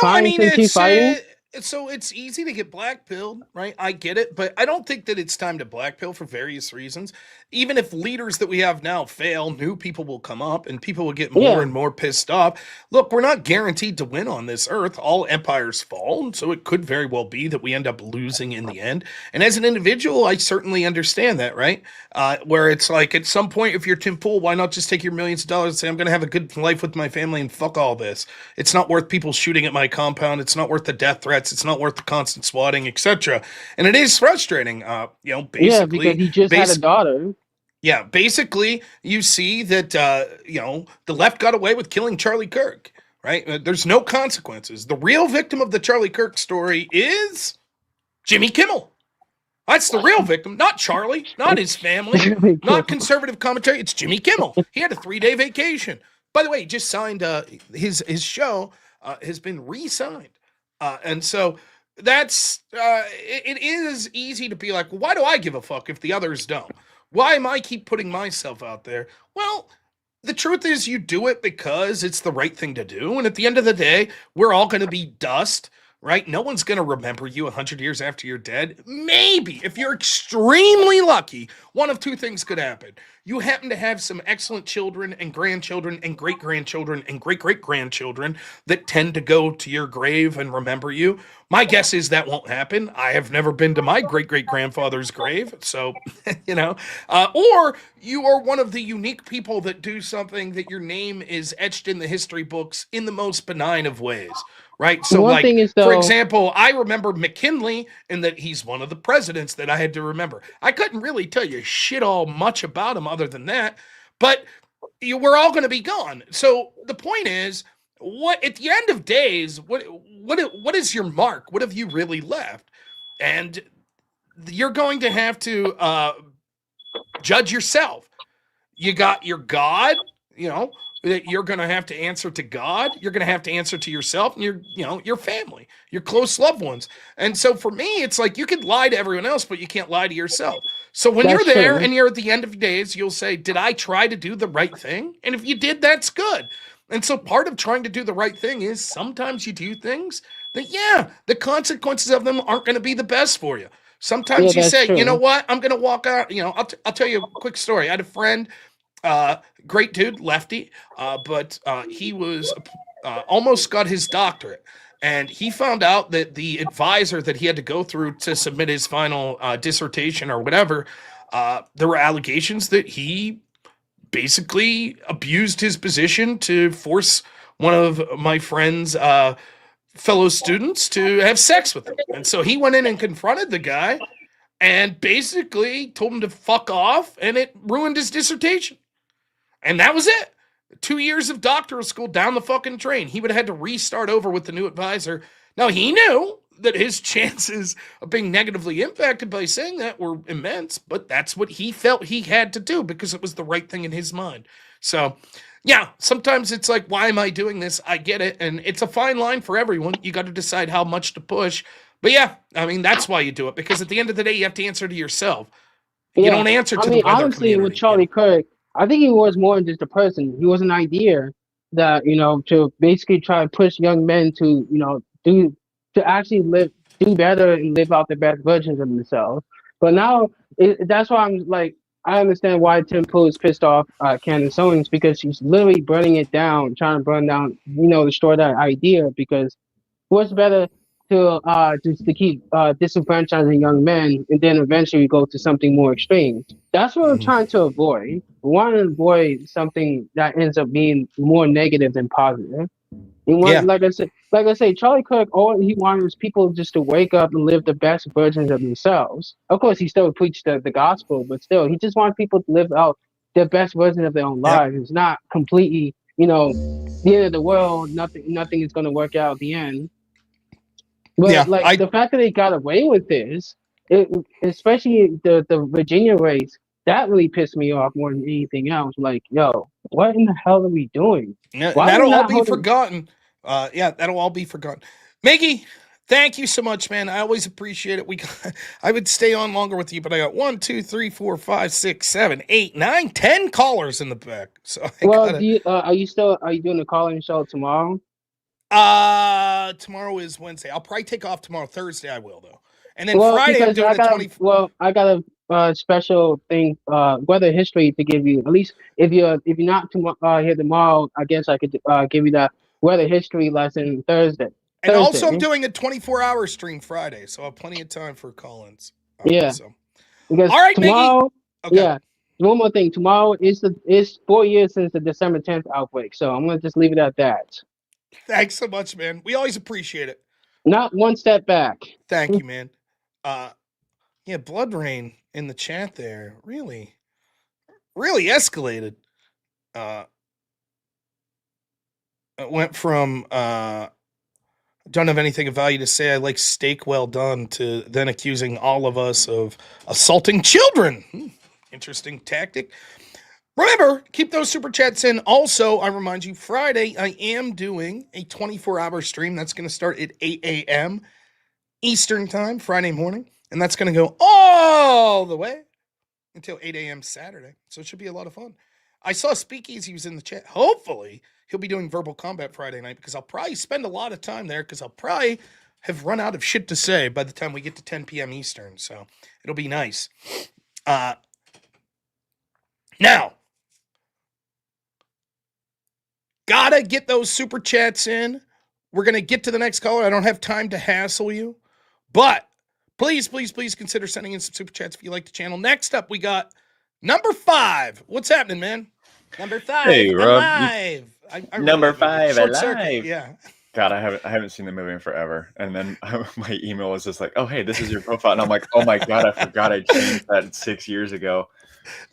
trying to keep fighting? So it's easy to get blackpilled, right? I get it, but I don't think that it's time to blackpill for various reasons. Even if leaders that we have now fail, new people will come up and people will get more and more pissed off. Look, we're not guaranteed to win on this earth. All empires fall, so it could very well be that we end up losing in the end. And as an individual, I certainly understand that, right? Where it's like at some point, if you're Tim Pool, why not just take your millions of dollars and say, I'm going to have a good life with my family and fuck all this. It's not worth people shooting at my compound. It's not worth the death threats. It's not worth the constant swatting, etc. And it is frustrating. Basically, because he just had a daughter. Yeah, basically, you see that the left got away with killing Charlie Kirk. Right? There's no consequences. The real victim of the Charlie Kirk story is Jimmy Kimmel. That's the real victim, not Charlie, not his family, not conservative commentary. It's Jimmy Kimmel. He had a 3-day vacation. By the way, he just signed his show has been re-signed. And so that's it is easy to be like, well, why do I give a fuck if the others don't? Why am I keep putting myself out there? Well, the truth is you do it because it's the right thing to do. And at the end of the day, we're all going to be dust, right? No one's going to remember you 100 years after you're dead. Maybe, if you're extremely lucky, one of two things could happen. You happen to have some excellent children and grandchildren and great-grandchildren and great-great-grandchildren that tend to go to your grave and remember you. My guess is that won't happen. I have never been to my great-great-grandfather's grave, so, or you are one of the unique people that do something that your name is etched in the history books in the most benign of ways. Right. So, for example, I remember McKinley in that he's one of the presidents that I had to remember. I couldn't really tell you shit all much about him other than that, but we're all going to be gone. So the point is, what at the end of days, what is your mark? What have you really left? And you're going to have to judge yourself. You got your God, that you're going to have to answer to God. You're going to have to answer to yourself and your family, your close loved ones. And so for me, it's like you can lie to everyone else, but you can't lie to yourself. So when you're there and you're at the end of days, you'll say, did I try to do the right thing? And if you did, that's good. And so part of trying to do the right thing is sometimes you do things that, the consequences of them aren't going to be the best for you. Sometimes you say, you know what, I'm going to walk out. I'll tell you a quick story. I had a friend, great dude, lefty, but he was almost got his doctorate. And he found out that the advisor that he had to go through to submit his final dissertation or whatever, there were allegations that he basically abused his position to force one of my friend's fellow students to have sex with him. And so he went in and confronted the guy and basically told him to fuck off, and it ruined his dissertation. And that was it. 2 years of doctoral school down the fucking drain. He would have had to restart over with the new advisor. Now, he knew that his chances of being negatively impacted by saying that were immense, but that's what he felt he had to do because it was the right thing in his mind. So, sometimes it's like, why am I doing this? I get it. And it's a fine line for everyone. You got to decide how much to push. But that's why you do it. Because at the end of the day, you have to answer to yourself. You don't answer to the weather honestly, community. With Charlie Kirk, I think he was more than just a person. He was an idea that, to basically try to push young men to, to actually do better and live out the best versions of themselves. But now, that's why I'm like, I understand why Tim Pool is pissed off Candace Owens, because she's literally burning it down, trying to burn down, destroy that idea, because what's better just to keep disenfranchising young men, and then eventually go to something more extreme. That's what I'm trying to avoid. We want to avoid something that ends up being more negative than positive. You want, Yeah. like I say, Charlie Kirk, all he wanted was people just to wake up and live the best versions of themselves. Of course, he still preached the gospel, but still, he just wanted people to live out their best version of their own Yep. lives. It's not completely, the end of the world. Nothing is going to work out at the end. But like the fact that they got away with this, especially the Virginia race, that really pissed me off more than anything else. Like, yo, what in the hell are we doing? Why That'll all not be forgotten. Yeah, that'll all be forgotten. Maggie, thank you so much, man. I always appreciate it. I would stay on longer with you, but I got 1, 2, 3, 4, 5, 6, 7, 8, 9, 10 callers in the back. So are you doing the call-in show tomorrow? Tomorrow is Wednesday. I'll probably take off tomorrow. Thursday I will though. And then Friday I'm doing the 20. I got a special thing, weather history to give you. At least if you're not here tomorrow, I guess I could give you that weather history lesson Thursday. And also I'm doing a 24-hour stream Friday, so I have plenty of time for call-ins. Yeah. So. Because all right, tomorrow, okay. Yeah. One more thing. Tomorrow is 4 years since the December 10th outbreak, so I'm gonna just leave it at that. Thanks so much, man. We always appreciate it. Not one step back. Thank you, man. Yeah, Blood Rain in the chat there really escalated. It went from don't have anything of value to say, I like steak well done, to then accusing all of us of assaulting children. Interesting tactic. Remember, keep those super chats in. Also, I remind you, Friday, I am doing a 24-hour stream. That's going to start at 8 a.m. Eastern time, Friday morning. And that's going to go all the way until 8 a.m. Saturday. So it should be a lot of fun. I saw Speakeasy was in the chat. Hopefully, he'll be doing Verbal Combat Friday night, because I'll probably spend a lot of time there, because I'll probably have run out of shit to say by the time we get to 10 p.m. Eastern. So it'll be nice. Now, gotta get those super chats in. We're going to get to the next caller. I don't have time to hassle you, but please consider sending in some super chats if you like the channel. Next up, we got number 5. What's happening, man? Number 5. Hey, Rob. Alive. Number 5 Short alive. Circuit, yeah. God, I haven't seen the movie in forever. And then my email was just like, "Oh, hey, this is your profile," and I'm like, "Oh my God, I forgot I changed that 6 years ago."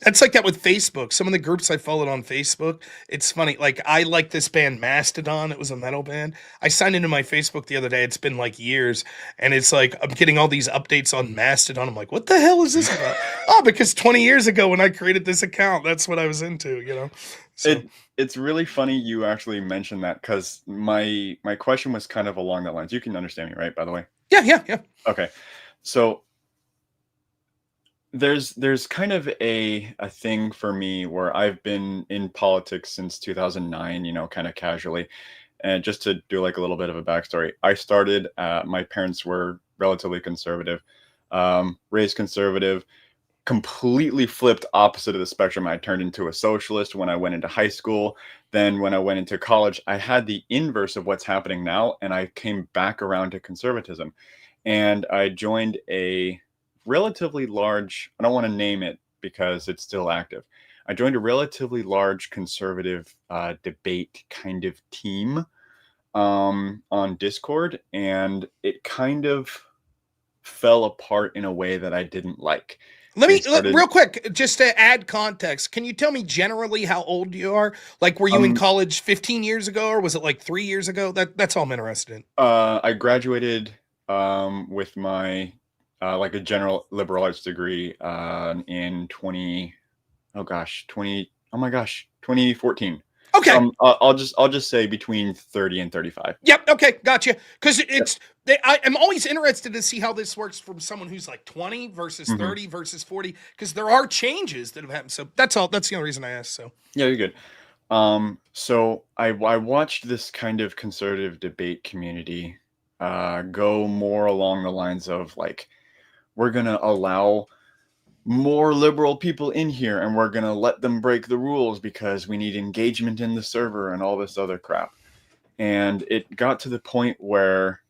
That's like that with Facebook. Some of the groups I followed on Facebook, it's funny. Like, I like this band Mastodon. It was a metal band. I signed into my Facebook the other day. It's been like years. And it's like, I'm getting all these updates on Mastodon. I'm like, what the hell is this about? Oh, because 20 years ago when I created this account, that's what I was into, you know? So. It's really funny you actually mentioned that, because my question was kind of along that lines. You can understand me, right, by the way? Yeah. Okay. So there's kind of a thing for me where I've been in politics since 2009, kind of casually. And just to do like a little bit of a backstory, I started, my parents were relatively conservative, raised conservative, completely flipped opposite of the spectrum. I turned into a socialist when I went into high school. Then when I went into college, I had the inverse of what's happening now. And I came back around to conservatism, and I joined a relatively large, I don't want to name it because it's still active. I joined a relatively large conservative debate kind of team on Discord, and it kind of fell apart in a way that I didn't like. Real quick, just to add context, can you tell me generally how old you are? Like, were you in college 15 years ago, or was it like 3 years ago? That's all I'm interested in. I graduated with my like a general liberal arts degree in 2014. Okay. I'll just say between 30 and 35. Yep. Okay. Gotcha. Because I'm always interested to see how this works from someone who's like 20 versus 30 versus 40, because there are changes that have happened. So that's all. That's the only reason I asked. So yeah, you're good. So I watched this kind of conservative debate community go more along the lines of like, we're going to allow more liberal people in here, and we're going to let them break the rules because we need engagement in the server and all this other crap. And it got to the point where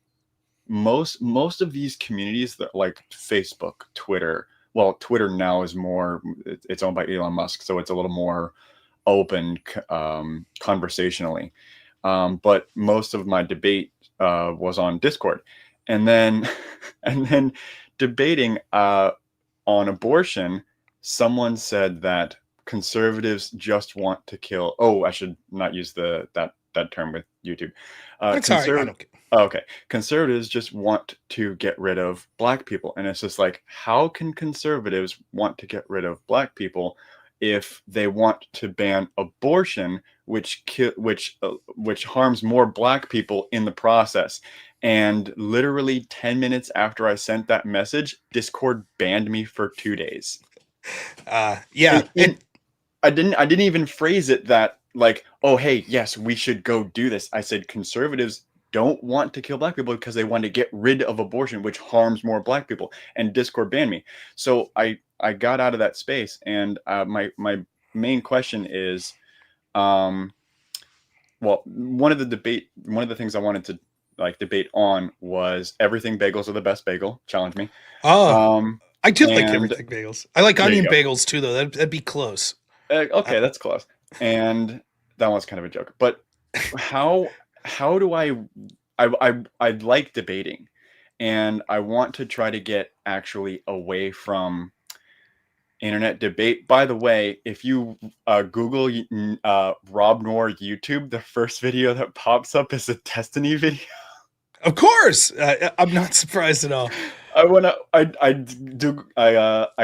most of these communities that like Facebook, Twitter. Well, Twitter now is more. It's owned by Elon Musk, so it's a little more open conversationally. But most of my debate was on Discord, and then and then debating on abortion. Someone said that conservatives just want to kill. Oh, I should not use that term with YouTube. That's all right. I don't care. Okay, conservatives just want to get rid of black people, and it's just like, how can conservatives want to get rid of black people if they want to ban abortion, which harms more black people in the process? And literally 10 minutes after I sent that message, Discord banned me for 2 days. Yeah, and I didn't even phrase it that like, oh hey, yes, we should go do this. I said conservatives don't want to kill black people because they want to get rid of abortion, which harms more black people, and Discord banned me. So I got out of that space, and my main question is, well, one of the things I wanted to like debate on was everything bagels are the best bagel. Challenge me. I do like everything bagels. I like onion bagels too, though. That'd be close. Okay, that's close. And that one's kind of a joke. But how do I like debating, and I want to try to get actually away from internet debate. By the way, if you Google robnoerr YouTube, the first video that pops up is a Destiny video. Of course, I'm not surprised at all. I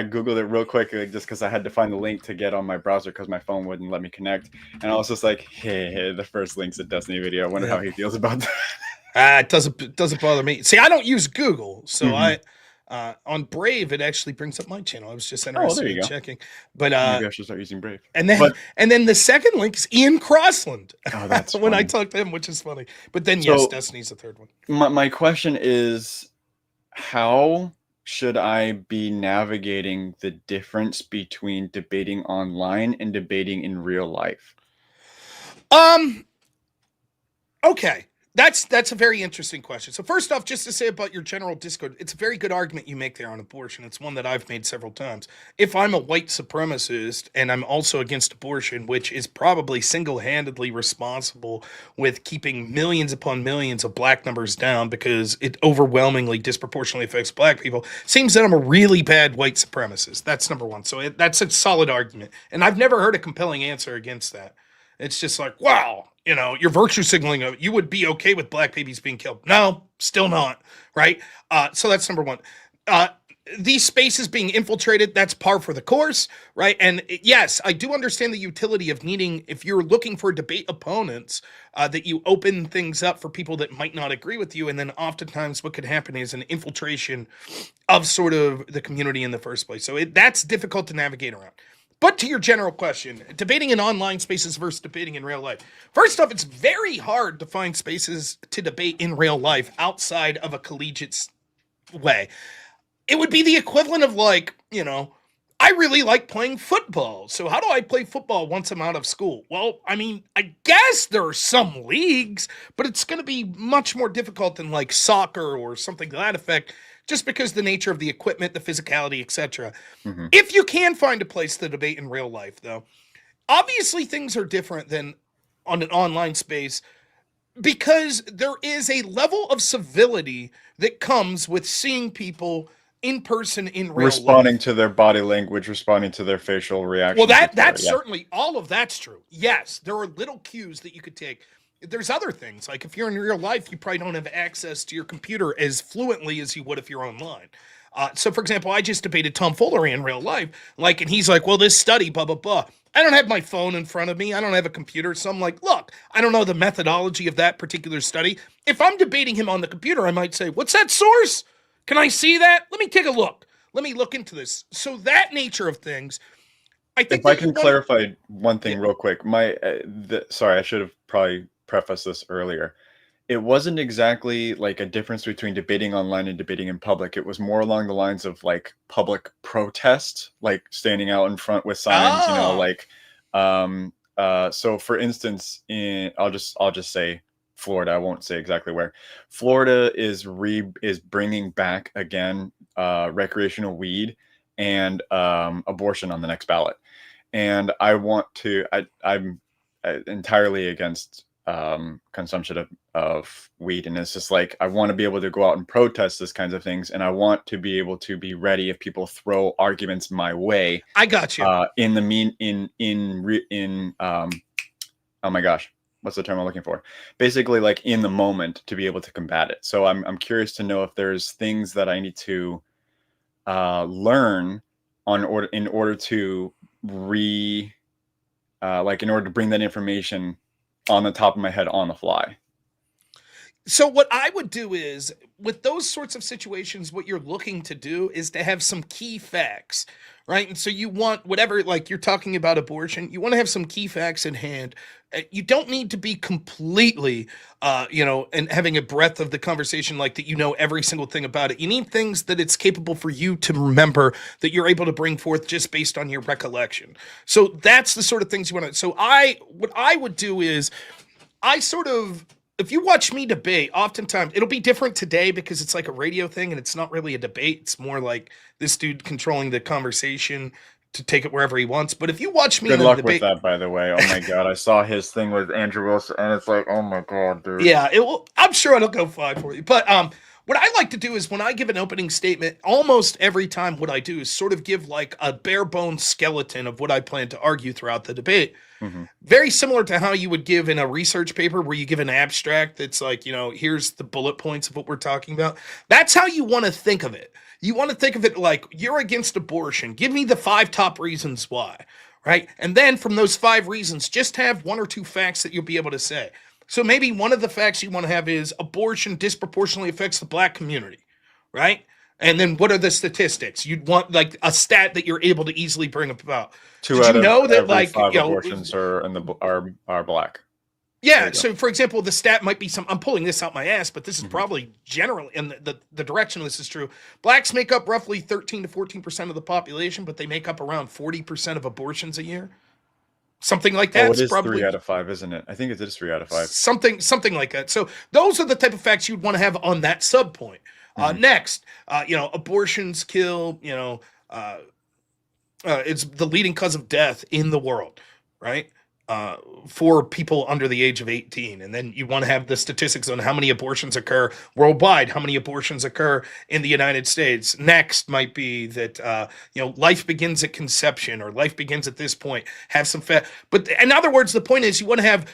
googled it real quick, like, just because I had to find the link to get on my browser because my phone wouldn't let me connect, and I was just like, hey, the first link's a Destiny video. I wonder how he feels about that. It doesn't bother me. See, I don't use Google, so on Brave it actually brings up my channel. I was just interested in checking, but maybe I should start using Brave. And then the second link is Ian Crossland. Oh, that's when I talked to him, which is funny. But then yes, Destiny's the third one. My question is, how should I be navigating the difference between debating online and debating in real life? Okay. That's a very interesting question. So first off, just to say about your general Discord, it's a very good argument you make there on abortion. It's one that I've made several times. If I'm a white supremacist and I'm also against abortion, which is probably single-handedly responsible with keeping millions upon millions of black numbers down because it overwhelmingly disproportionately affects black people, seems that I'm a really bad white supremacist. That's number one. So that's a solid argument. And I've never heard a compelling answer against that. It's just like, wow, you're virtue signaling. You would be okay with black babies being killed. No, still not, right? So that's number one. These spaces being infiltrated, that's par for the course, right? And yes, I do understand the utility of needing, if you're looking for debate opponents, that you open things up for people that might not agree with you. And then oftentimes what could happen is an infiltration of sort of the community in the first place. So that's difficult to navigate around. But to your general question, debating in online spaces versus debating in real life. First off, it's very hard to find spaces to debate in real life outside of a collegiate way. It would be the equivalent of like, I really like playing football. So how do I play football once I'm out of school? Well, I mean, I guess there are some leagues, but it's going to be much more difficult than like soccer or something to that effect, just because the nature of the equipment, the physicality, etc. Mm-hmm. If you can find a place to debate in real life, though, obviously things are different than on an online space because there is a level of civility that comes with seeing people in person in real life. Responding to their body language, responding to their facial reactions. Well, that's certainly, all of that's true. Yes, there are little cues that you could take. There's other things, like if you're in real life, you probably don't have access to your computer as fluently as you would if you're online. So, for example, I just debated tomfoolery in real life, and he's like, well, this study, blah, blah, blah. I don't have my phone in front of me. I don't have a computer. So I'm like, look, I don't know the methodology of that particular study. If I'm debating him on the computer, I might say, what's that source? Can I see that? Let me take a look. Let me look into this. So that nature of things, I think. If I can clarify one thing real quick, sorry, I should have probably preface this earlier. It wasn't exactly like a difference between debating online and debating in public. It was more along the lines of like public protest, like standing out in front with signs, so for instance, I'll just say Florida. I won't say exactly where. Florida is bringing back again recreational weed and abortion on the next ballot. And I'm entirely against consumption of weed, and it's just like I want to be able to go out and protest these kinds of things, and I want to be able to be ready if people throw arguments my way. I got you. Oh my gosh, what's the term I'm looking for? Basically, like in the moment, to be able to combat it. So I'm curious to know if there's things that I need to learn in order to bring that information on the top of my head on the fly. So what I would do is, with those sorts of situations, what you're looking to do is to have some key facts, right? And so you want whatever, like you're talking about abortion, you want to have some key facts in hand. You don't need to be completely, and having a breadth of the conversation like that, every single thing about it. You need things that it's capable for you to remember, that you're able to bring forth just based on your recollection. So that's the sort of things you want to. So what I would do is, if you watch me debate, oftentimes it'll be different today because it's like a radio thing and it's not really a debate. It's more like this dude controlling the conversation to take it wherever he wants. But if you watch me, good luck with that, by the way. Oh my God, I saw his thing with Andrew Wilson, and it's like, oh my God, dude. Yeah, I'm sure it'll go fine for you. But what I like to do is when I give an opening statement, almost every time what I do is sort of give like a bare bones skeleton of what I plan to argue throughout the debate. Mm-hmm. Very similar to how you would give in a research paper where you give an abstract that's like, here's the bullet points of what we're talking about. That's how you want to think of it. You want to think of it like, you're against abortion. Give me the 5 top reasons why, right? And then from those 5 reasons, just have 1 or 2 facts that you'll be able to say. So maybe one of the facts you want to have is abortion disproportionately affects the Black community, right? And then what are the statistics? You'd want like a stat that you're able to easily bring about. 2 out of every 5 abortions are Black. Yeah. So for example, the stat might be I'm pulling this out my ass, but this is probably generally, and the direction of this is true. Blacks make up roughly 13 to 14% of the population, but they make up around 40% of abortions a year. Something like that. It is probably 3 out of 5, isn't it? I think it is 3 out of 5. Something like that. So those are the type of facts you'd want to have on that sub point. Next, abortions kill, it's the leading cause of death in the world, right? For people under the age of 18. And then you want to have the statistics on how many abortions occur worldwide, how many abortions occur in the United States. Next might be that, life begins at conception or life begins at this point. Have some but in other words, the point is you want to have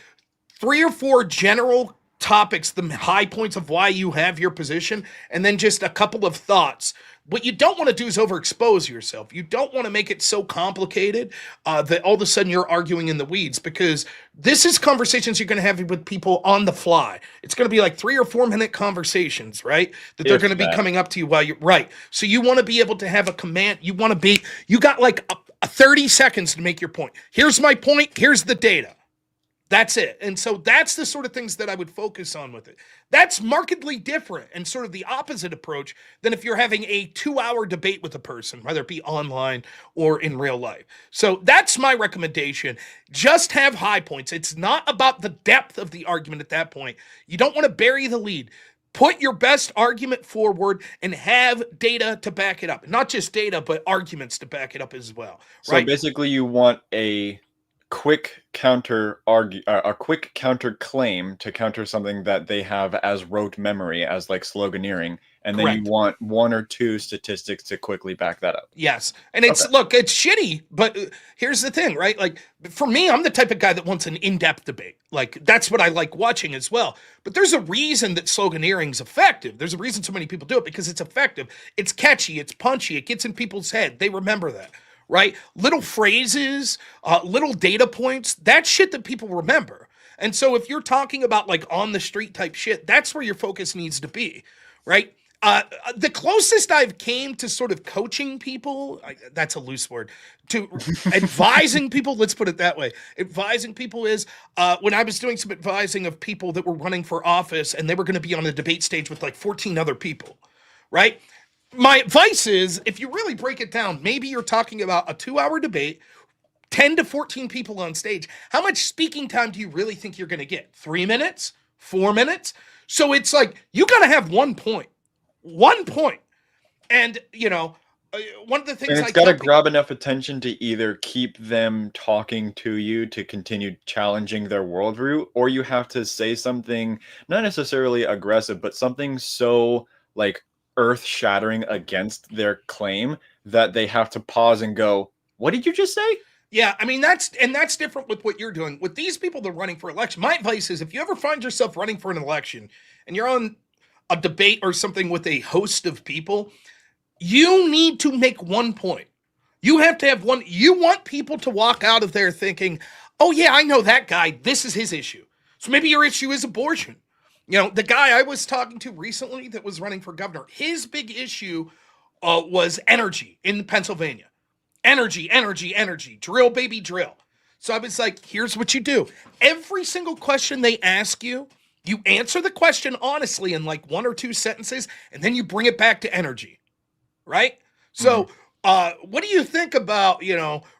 3 or 4 general topics, the high points of why you have your position, and then just a couple of thoughts. What you don't want to do is overexpose yourself. You don't want to make it so complicated that all of a sudden you're arguing in the weeds, because this is conversations you're going to have with people on the fly. It's going to be like 3 or 4 minute conversations, right? That they're going to be coming up to you while you're right. So you want to be able to have a command. You got like a 30 seconds to make your point. Here's my point. Here's the data. That's it. And so that's the sort of things that I would focus on with it. That's markedly different and sort of the opposite approach than if you're having a 2-hour debate with a person, whether it be online or in real life. So that's my recommendation. Just have high points. It's not about the depth of the argument at that point. You don't want to bury the lead. Put your best argument forward and have data to back it up. Not just data, but arguments to back it up as well. Right? So basically you want a quick counter claim to counter something that they have as rote memory, as like sloganeering, and then Correct. You want 1 or 2 statistics to quickly back that up. Yes. And it's look, it's shitty, but here's the thing, right? Like for me, I'm the type of guy that wants an in-depth debate. Like that's what I like watching as well. But there's a reason that sloganeering is effective. There's a reason so many people do it, because it's effective. It's catchy, it's punchy, it gets in people's head. They remember that. Right? Little phrases, little data points, that's shit that people remember. And so if you're talking about like on the street type shit, that's where your focus needs to be, right? The closest I've came to sort of coaching people, that's a loose word, to advising people, let's put it that way. Advising people is when I was doing some advising of people that were running for office and they were going to be on the debate stage with like 14 other people, right? My advice is, if you really break it down, maybe you're talking about a 2-hour debate, 10 to 14 people on stage. How much speaking time do you really think you're going to get? 3 minutes? 4 minutes. So it's like, you got to have 1 point. 1 point. And, one of the things and it's got to grab enough attention to either keep them talking to you to continue challenging their worldview, or you have to say something not necessarily aggressive, but something so like earth-shattering against their claim that they have to pause and go, "What did you just say?" Yeah, I mean, that's different with what you're doing. With these people that are running for election, my advice is, if you ever find yourself running for an election and you're on a debate or something with a host of people, you need to make 1 point. You have to have one. You want people to walk out of there thinking, oh yeah, I know that guy. This is his issue. So maybe your issue is abortion. The guy I was talking to recently that was running for governor, his big issue was energy in Pennsylvania. Energy, energy, energy. Drill, baby, drill. So I was like, here's what you do. Every single question they ask you, you answer the question honestly in like 1 or 2 sentences, and then you bring it back to energy. Right? So, what do you think about,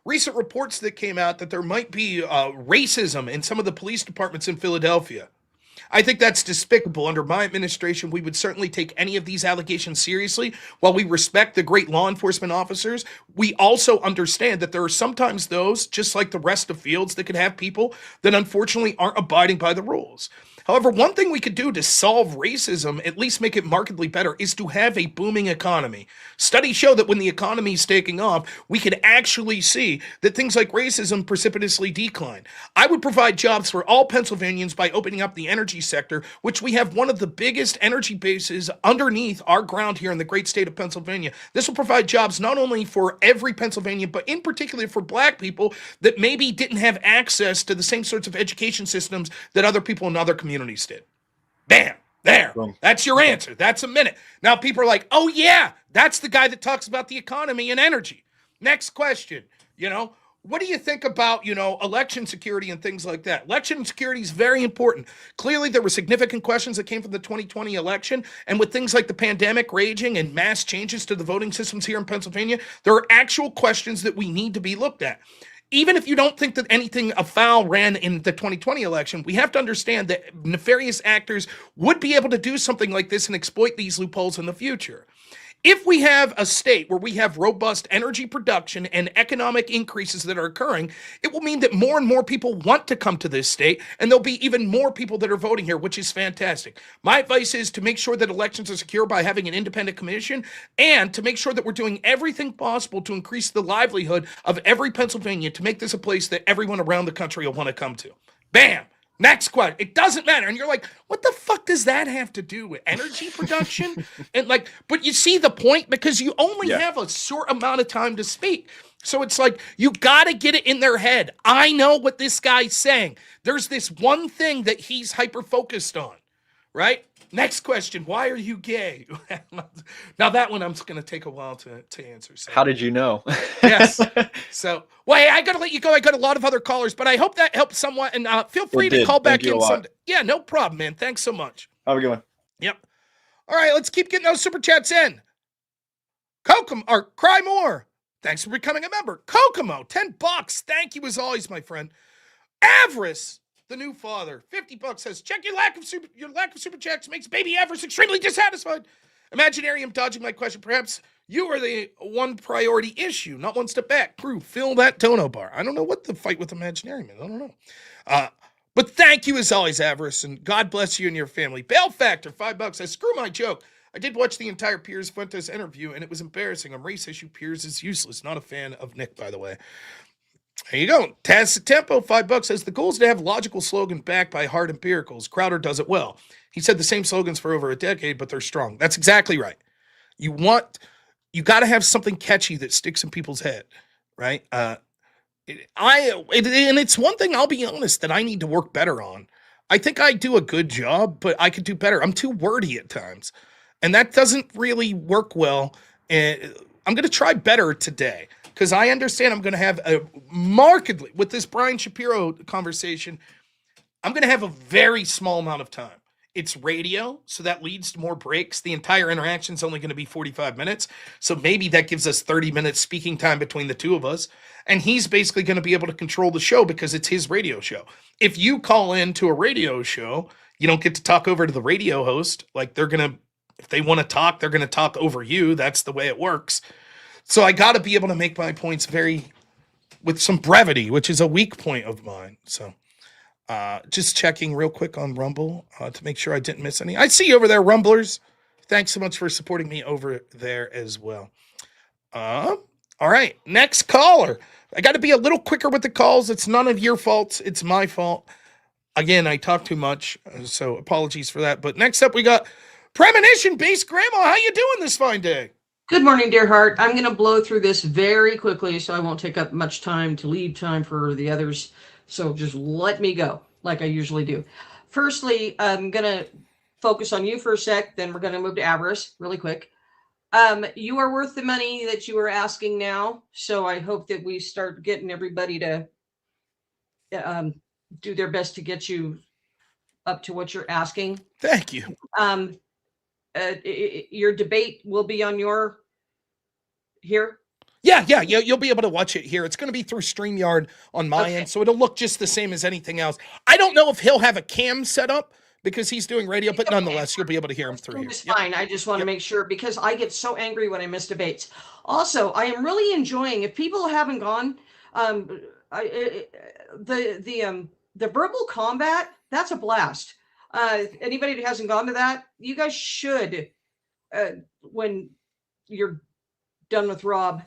recent reports that came out that there might be racism in some of the police departments in Philadelphia? I think that's despicable. Under my administration, we would certainly take any of these allegations seriously. While we respect the great law enforcement officers, we also understand that there are sometimes those, just like the rest of fields, that could have people that unfortunately aren't abiding by the rules. However, one thing we could do to solve racism, at least make it markedly better, is to have a booming economy. Studies show that when the economy is taking off, we could actually see that things like racism precipitously decline. I would provide jobs for all Pennsylvanians by opening up the energy sector, which we have one of the biggest energy bases underneath our ground here in the great state of Pennsylvania. This will provide jobs not only for every Pennsylvanian, but in particular for Black people that maybe didn't have access to the same sorts of education systems that other people in other communities did. Bam! There. That's your answer. That's a minute. Now people are like, oh yeah, that's the guy that talks about the economy and energy. Next question. What do you think about, election security and things like that? Election security is very important. Clearly, there were significant questions that came from the 2020 election. And with things like the pandemic raging and mass changes to the voting systems here in Pennsylvania, there are actual questions that we need to be looked at. Even if you don't think that anything afoul ran in the 2020 election, we have to understand that nefarious actors would be able to do something like this and exploit these loopholes in the future. If we have a state where we have robust energy production and economic increases that are occurring, it will mean that more and more people want to come to this state, and there'll be even more people that are voting here, which is fantastic. My advice is to make sure that elections are secure by having an independent commission, and to make sure that we're doing everything possible to increase the livelihood of every Pennsylvanian to make this a place that everyone around the country will want to come to. Bam! Next question. It doesn't matter. And you're like, what the fuck does that have to do with energy production? But you see the point, because you only have a short amount of time to speak. So it's like, you got to get it in their head. I know what this guy's saying. There's this one thing that he's hyper-focused on, right? Next question. Why are you gay? Now that one I'm just going to take a while to answer. So. How did you know? Yes. So, well, hey, I got to let you go. I got a lot of other callers, but I hope that helped somewhat. And feel free to call back in someday. Yeah, no problem, man. Thanks so much. Have a good one. Yep. All right, let's keep getting those super chats in. Kokomo, or Cry More. Thanks for becoming a member. Kokomo, $10. Thank you as always, my friend. Avarice, the new father, $50 says, check your lack of super chats makes baby Avarice extremely dissatisfied. Imaginarium dodging my question. Perhaps you are the one priority issue, not one step back. Crew, fill that dono bar. I don't know what the fight with Imaginarium is. I don't know. But thank you as always, Avarice, and God bless you and your family. Bail Factor, $5 says, screw my joke. I did watch the entire Piers Fuentes interview, and it was embarrassing. On race issue, Piers is useless. Not a fan of Nick, by the way. There you go. Taz Tempo, $5 says, the goal is to have logical slogan backed by hard empiricals. Crowder does it well. He said the same slogans for over a decade, but they're strong. That's exactly right. You got to have something catchy that sticks in people's head, right? And it's one thing, I'll be honest, that I need to work better on. I think I do a good job, but I could do better. I'm too wordy at times, and that doesn't really work well. And I'm going to try better today, because I understand I'm going to have a markedly, with this Brian Shapiro conversation, I'm going to have a very small amount of time. It's radio, so that leads to more breaks. The entire interaction is only going to be 45 minutes, so maybe that gives us 30 minutes speaking time between the two of us, and he's basically going to be able to control the show because it's his radio show. If you call in to a radio show, You don't get to talk over to the radio host. Like if they want to talk, they're going to talk over you. That's the way it works. So I got to be able to make my points with some brevity, which is a weak point of mine. So just checking real quick on Rumble to make sure I didn't miss any. I see you over there, Rumblers. Thanks so much for supporting me over there as well. All right, next caller. I got to be a little quicker with the calls. It's none of your faults. It's my fault. Again, I talk too much, so apologies for that. But next up, we got Premonition-based Grandma. How you doing this fine day? Good morning, dear heart. I'm going to blow through this very quickly so I won't take up much time to leave time for the others. So just let me go like I usually do. Firstly, I'm going to focus on you for a sec. Then we're going to move to Avarice really quick. You are worth the money that you are asking now. So I hope that we start getting everybody to do their best to get you up to what you're asking. Thank you. Your debate will be on your here. Yeah, you'll be able to watch it here. It's going to be through StreamYard on my end, so it'll look just the same as anything else. I don't know if he'll have a cam set up because he's doing radio, but nonetheless, you'll be able to hear him through here. It's fine. I just want to make sure because I get so angry when I miss debates. Also, I am really enjoying. If people haven't gone, the verbal combat, that's a blast. Anybody who hasn't gone to that, you guys should, when you're done with Rob,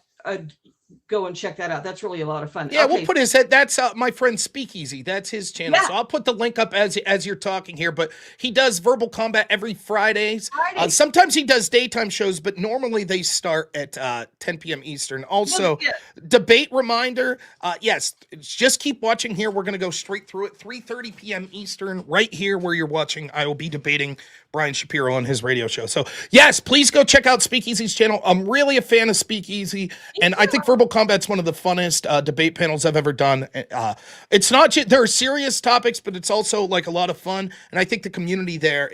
go and check that out. That's really a lot of fun. Yeah, okay. We'll put his head. That's my friend Speakeasy. That's his channel. Yeah. So I'll put the link up as you're talking here. But he does verbal combat every Fridays. Sometimes he does daytime shows, but normally they start at 10 p.m. Eastern. Also, debate reminder. Yes, just keep watching here. We're going to go straight through it. 3:30 p.m. Eastern, right here where you're watching. I will be debating Brian Shapiro on his radio show. So yes, please go check out Speakeasy's channel. I'm really a fan of Speakeasy, and I think verbal combat's one of the funnest debate panels I've ever done. It's not just, there are serious topics, but it's also like a lot of fun, and I think the community there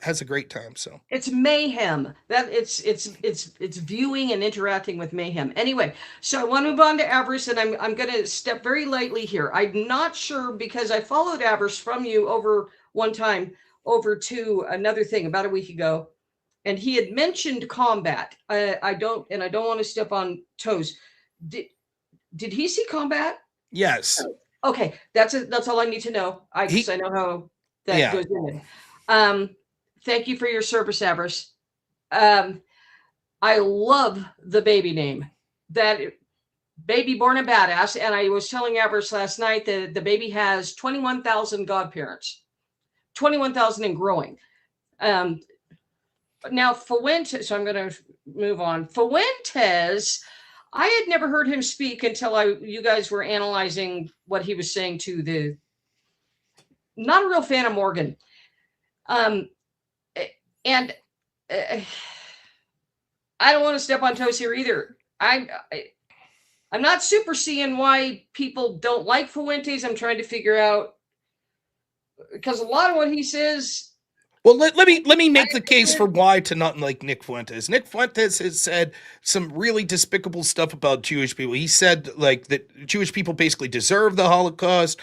has a great time. So it's mayhem. That it's viewing and interacting with mayhem. Anyway, so I want to move on to Avarice, and I'm going to step very lightly here. I'm not sure because I followed Avarice from you over one time over to another thing about a week ago, and he had mentioned combat. I don't want to step on toes. Did he see combat? Yes. Okay, that's all I need to know. I know how that goes in. Thank you for your service, Avarice. I love the baby name. That baby born a badass. And I was telling Avarice last night that the baby has 21,000 godparents. 21,000 and growing. Now Fuentes, so I'm going to move on. Fuentes, I had never heard him speak until you guys were analyzing what he was saying to not a real fan of Morgan. And I don't want to step on toes here either. I'm not super seeing why people don't like Fuentes. I'm trying to figure out, because a lot of what he says. Well, let me make the case for why to not like Nick Fuentes. Nick Fuentes has said some really despicable stuff about Jewish people. He said like that Jewish people basically deserve the Holocaust.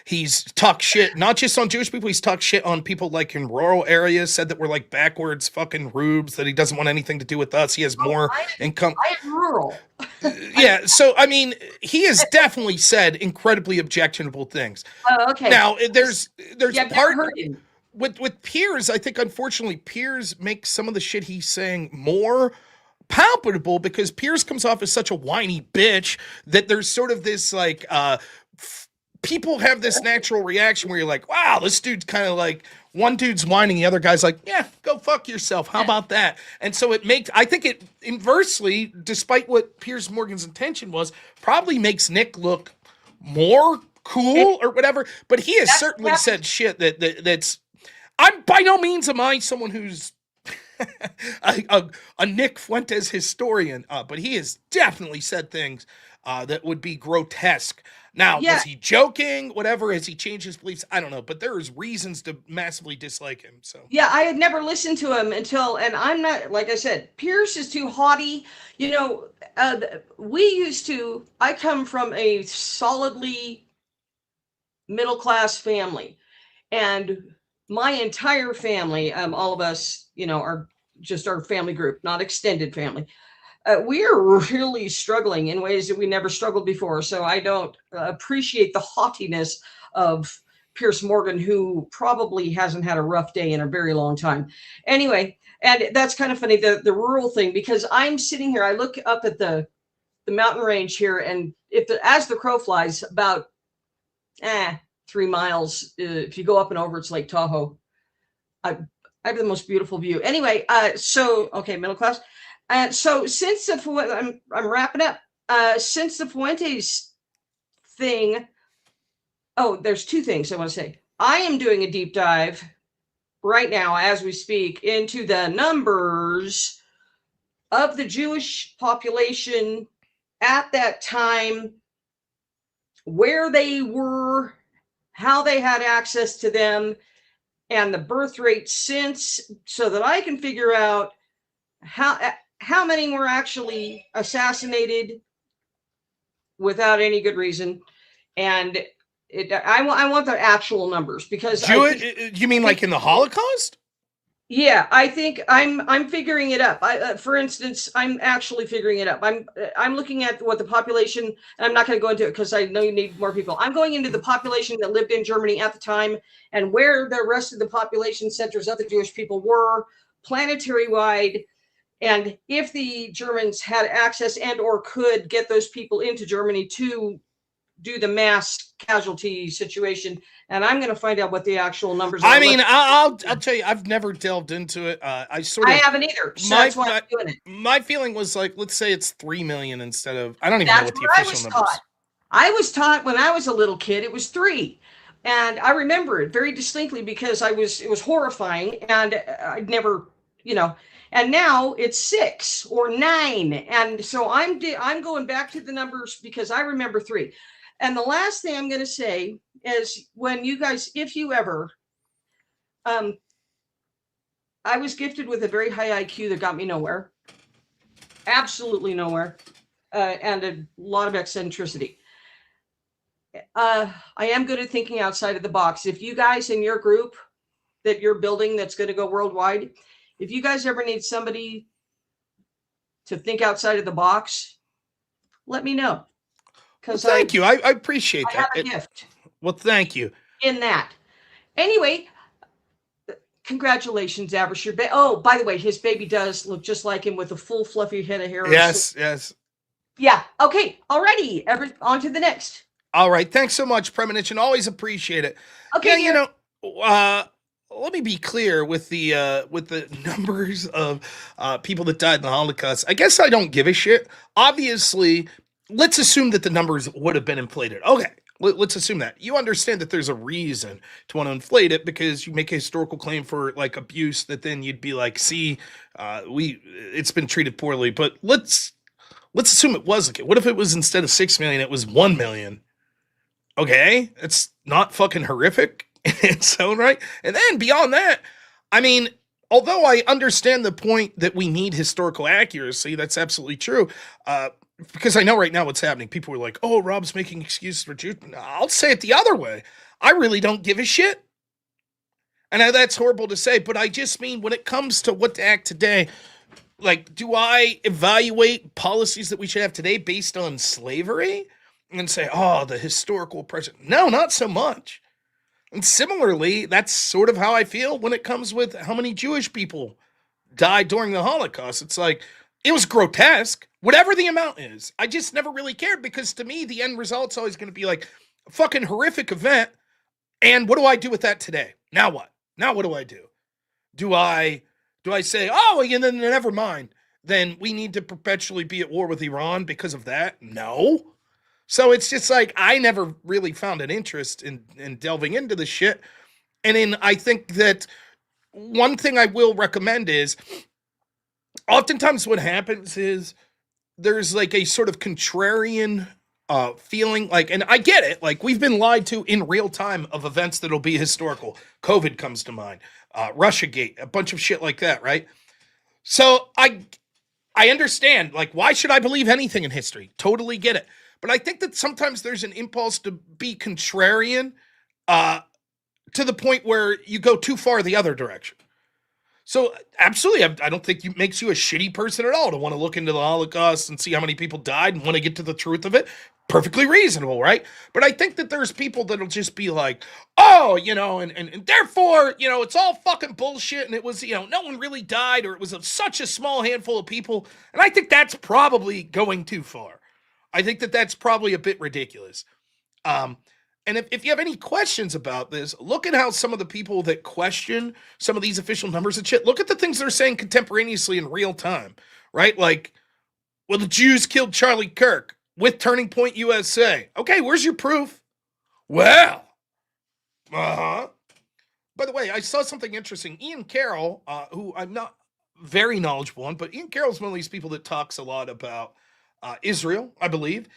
He's talked shit, not just on Jewish people. He's talked shit on people like in rural areas, said that we're like backwards fucking rubes, that he doesn't want anything to do with us. He has more income. I am rural. Yeah, so I mean, he has definitely said incredibly objectionable things. Okay. Now there's part with Piers. I think unfortunately Piers makes some of the shit he's saying more palpable because Piers comes off as such a whiny bitch that there's sort of this like people have this natural reaction where you're like, wow, this dude's kind of like, one dude's whining, the other guy's like, yeah, go fuck yourself. How about that? And so I think it inversely, despite what Piers Morgan's intention was, probably makes Nick look more cool or whatever. But he has certainly said shit that's. I'm by no means am I someone who's a Nick Fuentes historian, but he has definitely said things that would be grotesque. Now, was he joking? Whatever, has he changed his beliefs? I don't know, but there is reasons to massively dislike him. So yeah, I had never listened to him and I'm not, like I said, Pierce is too haughty. You know, I come from a solidly middle class family, and my entire family, all of us, are just our family group, not extended family. We are really struggling in ways that we never struggled before. So I don't appreciate the haughtiness of Pierce Morgan, who probably hasn't had a rough day in a very long time. Anyway, and that's kind of funny, the rural thing, because I'm sitting here, I look up at the mountain range here, and as the crow flies, about 3 miles, if you go up and over, it's Lake Tahoe. I have the most beautiful view. Anyway, okay, middle class. So since I'm wrapping up. Since the Fuentes thing, there's two things I want to say. I am doing a deep dive right now as we speak into the numbers of the Jewish population at that time, where they were, how they had access to them, and the birth rate since, so that I can figure out how many were actually assassinated without any good reason. And I want the actual numbers, because you mean like in the Holocaust? Yeah, I think I'm figuring it up. For instance, I'm actually figuring it up. I'm looking at what the population, and I'm not going to go into it because I know you need more people. I'm going into the population that lived in Germany at the time, and where the rest of the population centers of the Jewish people were planetary wide, and if the Germans had access and or could get those people into Germany to do the mass casualty situation. And I'm going to find out what the actual numbers are. I mean, I'll tell you, I've never delved into it. I haven't either. So that's why I'm doing it. My feeling was like, let's say it's 3 million instead of, I don't even know what the official number is. I was taught when I was a little kid, it was 3. And I remember it very distinctly because it was horrifying, and I'd never, and now it's 6 or 9. And so I'm going back to the numbers because I remember 3. And the last thing I'm going to say is, when you guys, if you ever, I was gifted with a very high IQ that got me nowhere, absolutely nowhere, and a lot of eccentricity. I am good at thinking outside of the box. If you guys in your group that you're building that's going to go worldwide, if you guys ever need somebody to think outside of the box, let me know. Well, thank you. I appreciate that. I have a gift. Well, thank you. In that. Anyway, congratulations, Aversh. Oh, by the way, his baby does look just like him with a full fluffy head of hair. Yes, yes. Yeah. Okay. Alrighty. On to the next. All right. Thanks so much, Premonition. Always appreciate it. Okay. Yeah, let me be clear with the numbers of people that died in the Holocaust. I guess I don't give a shit. Obviously, let's assume that the numbers would have been inflated. Okay, let's assume that. You understand that there's a reason to want to inflate it, because you make a historical claim for like abuse that then you'd be like, see, it's been treated poorly. But let's assume it was like, what if it was, instead of 6 million, it was 1 million? Okay, it's not fucking horrific in its own right. And then beyond that, I mean, although I understand the point that we need historical accuracy, that's absolutely true. Because I know right now what's happening. People are like, oh, Rob's making excuses for Jews. I'll say it the other way. I really don't give a shit. And that's horrible to say, but I just mean, when it comes to what to act today, like, do I evaluate policies that we should have today based on slavery and say, oh, the historical precedent? No, not so much. And similarly, that's sort of how I feel when it comes with how many Jewish people died during the Holocaust. It's like, it was grotesque, whatever the amount is. I just never really cared, because to me, the end result's always going to be like a fucking horrific event. And what do I do with that today? Now what? Now what do I do? Do I say, oh, and then never mind, then we need to perpetually be at war with Iran because of that? No. So it's just like, I never really found an interest in delving into the shit. And I think that one thing I will recommend is, oftentimes what happens is there's like a sort of contrarian feeling, like, and I get it, like, we've been lied to in real time of events that'll be historical. COVID comes to mind, Russiagate, a bunch of shit like that, right? So I understand, like, why should I believe anything in history? Totally get it. But I think that sometimes there's an impulse to be contrarian to the point where you go too far the other direction. So absolutely, I don't think it makes you a shitty person at all to want to look into the Holocaust and see how many people died and want to get to the truth of it. Perfectly reasonable, right? But I think that there's people that'll just be like, oh, and therefore, it's all fucking bullshit, and it was, no one really died, or it was such a small handful of people. And I think that's probably going too far. I think that that's probably a bit ridiculous. And if you have any questions about this, look at how some of the people that question some of these official numbers and shit, look at the things they're saying contemporaneously in real time, right? Like, well, the Jews killed Charlie Kirk with Turning Point USA. Okay, where's your proof? Well, by the way, I saw something interesting. Ian Carroll, who I'm not very knowledgeable on, but Ian Carroll's one of these people that talks a lot about Israel, I believe.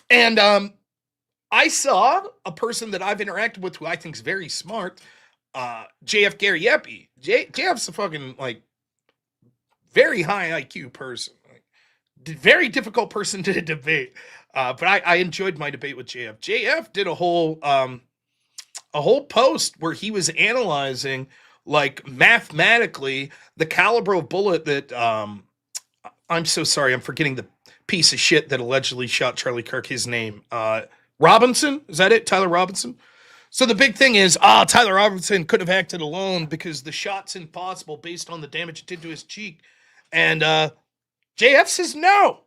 And I saw a person that I've interacted with who I think is very smart, JF Gary Epi. JF's a fucking, very high IQ person. Very difficult person to debate. But I enjoyed my debate with JF. JF did a whole post where he was analyzing, mathematically, the caliber of bullet that, I'm so sorry, I'm forgetting the piece of shit that allegedly shot Charlie Kirk, his name, Robinson? Is that it? Tyler Robinson? So the big thing is, Tyler Robinson couldn't have acted alone because the shot's impossible based on the damage it did to his cheek. And JF says no.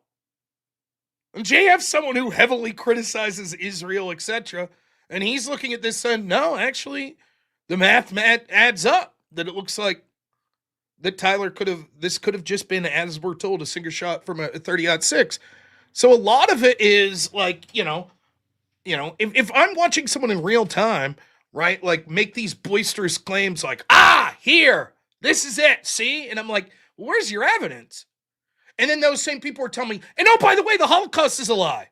And JF's someone who heavily criticizes Israel, etc. And he's looking at this saying, no, actually, the math adds up. That it looks like that this could have just been, as we're told, a single shot from a 30-06. So a lot of it is if I'm watching someone in real time, right, make these boisterous claims here, this is it, see? And I'm like, well, where's your evidence? And then those same people are telling me, and oh, by the way, the Holocaust is a lie.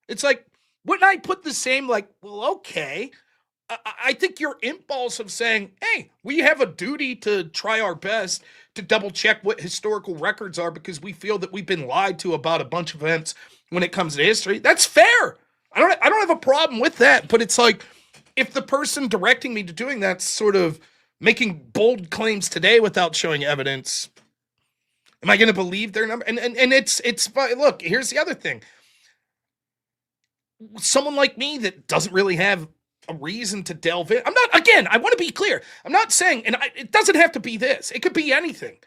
It's like, wouldn't I put the same, well, okay. I think your impulse of saying, hey, we have a duty to try our best to double check what historical records are because we feel that we've been lied to about a bunch of events when it comes to history. That's fair. I don't have a problem with that, but it's like, if the person directing me to doing that's sort of making bold claims today without showing evidence, am I going to believe their number? And it's look, here's the other thing. Someone like me that doesn't really have a reason to delve in. I want to be clear. I'm not saying, it doesn't have to be this. It could be anything.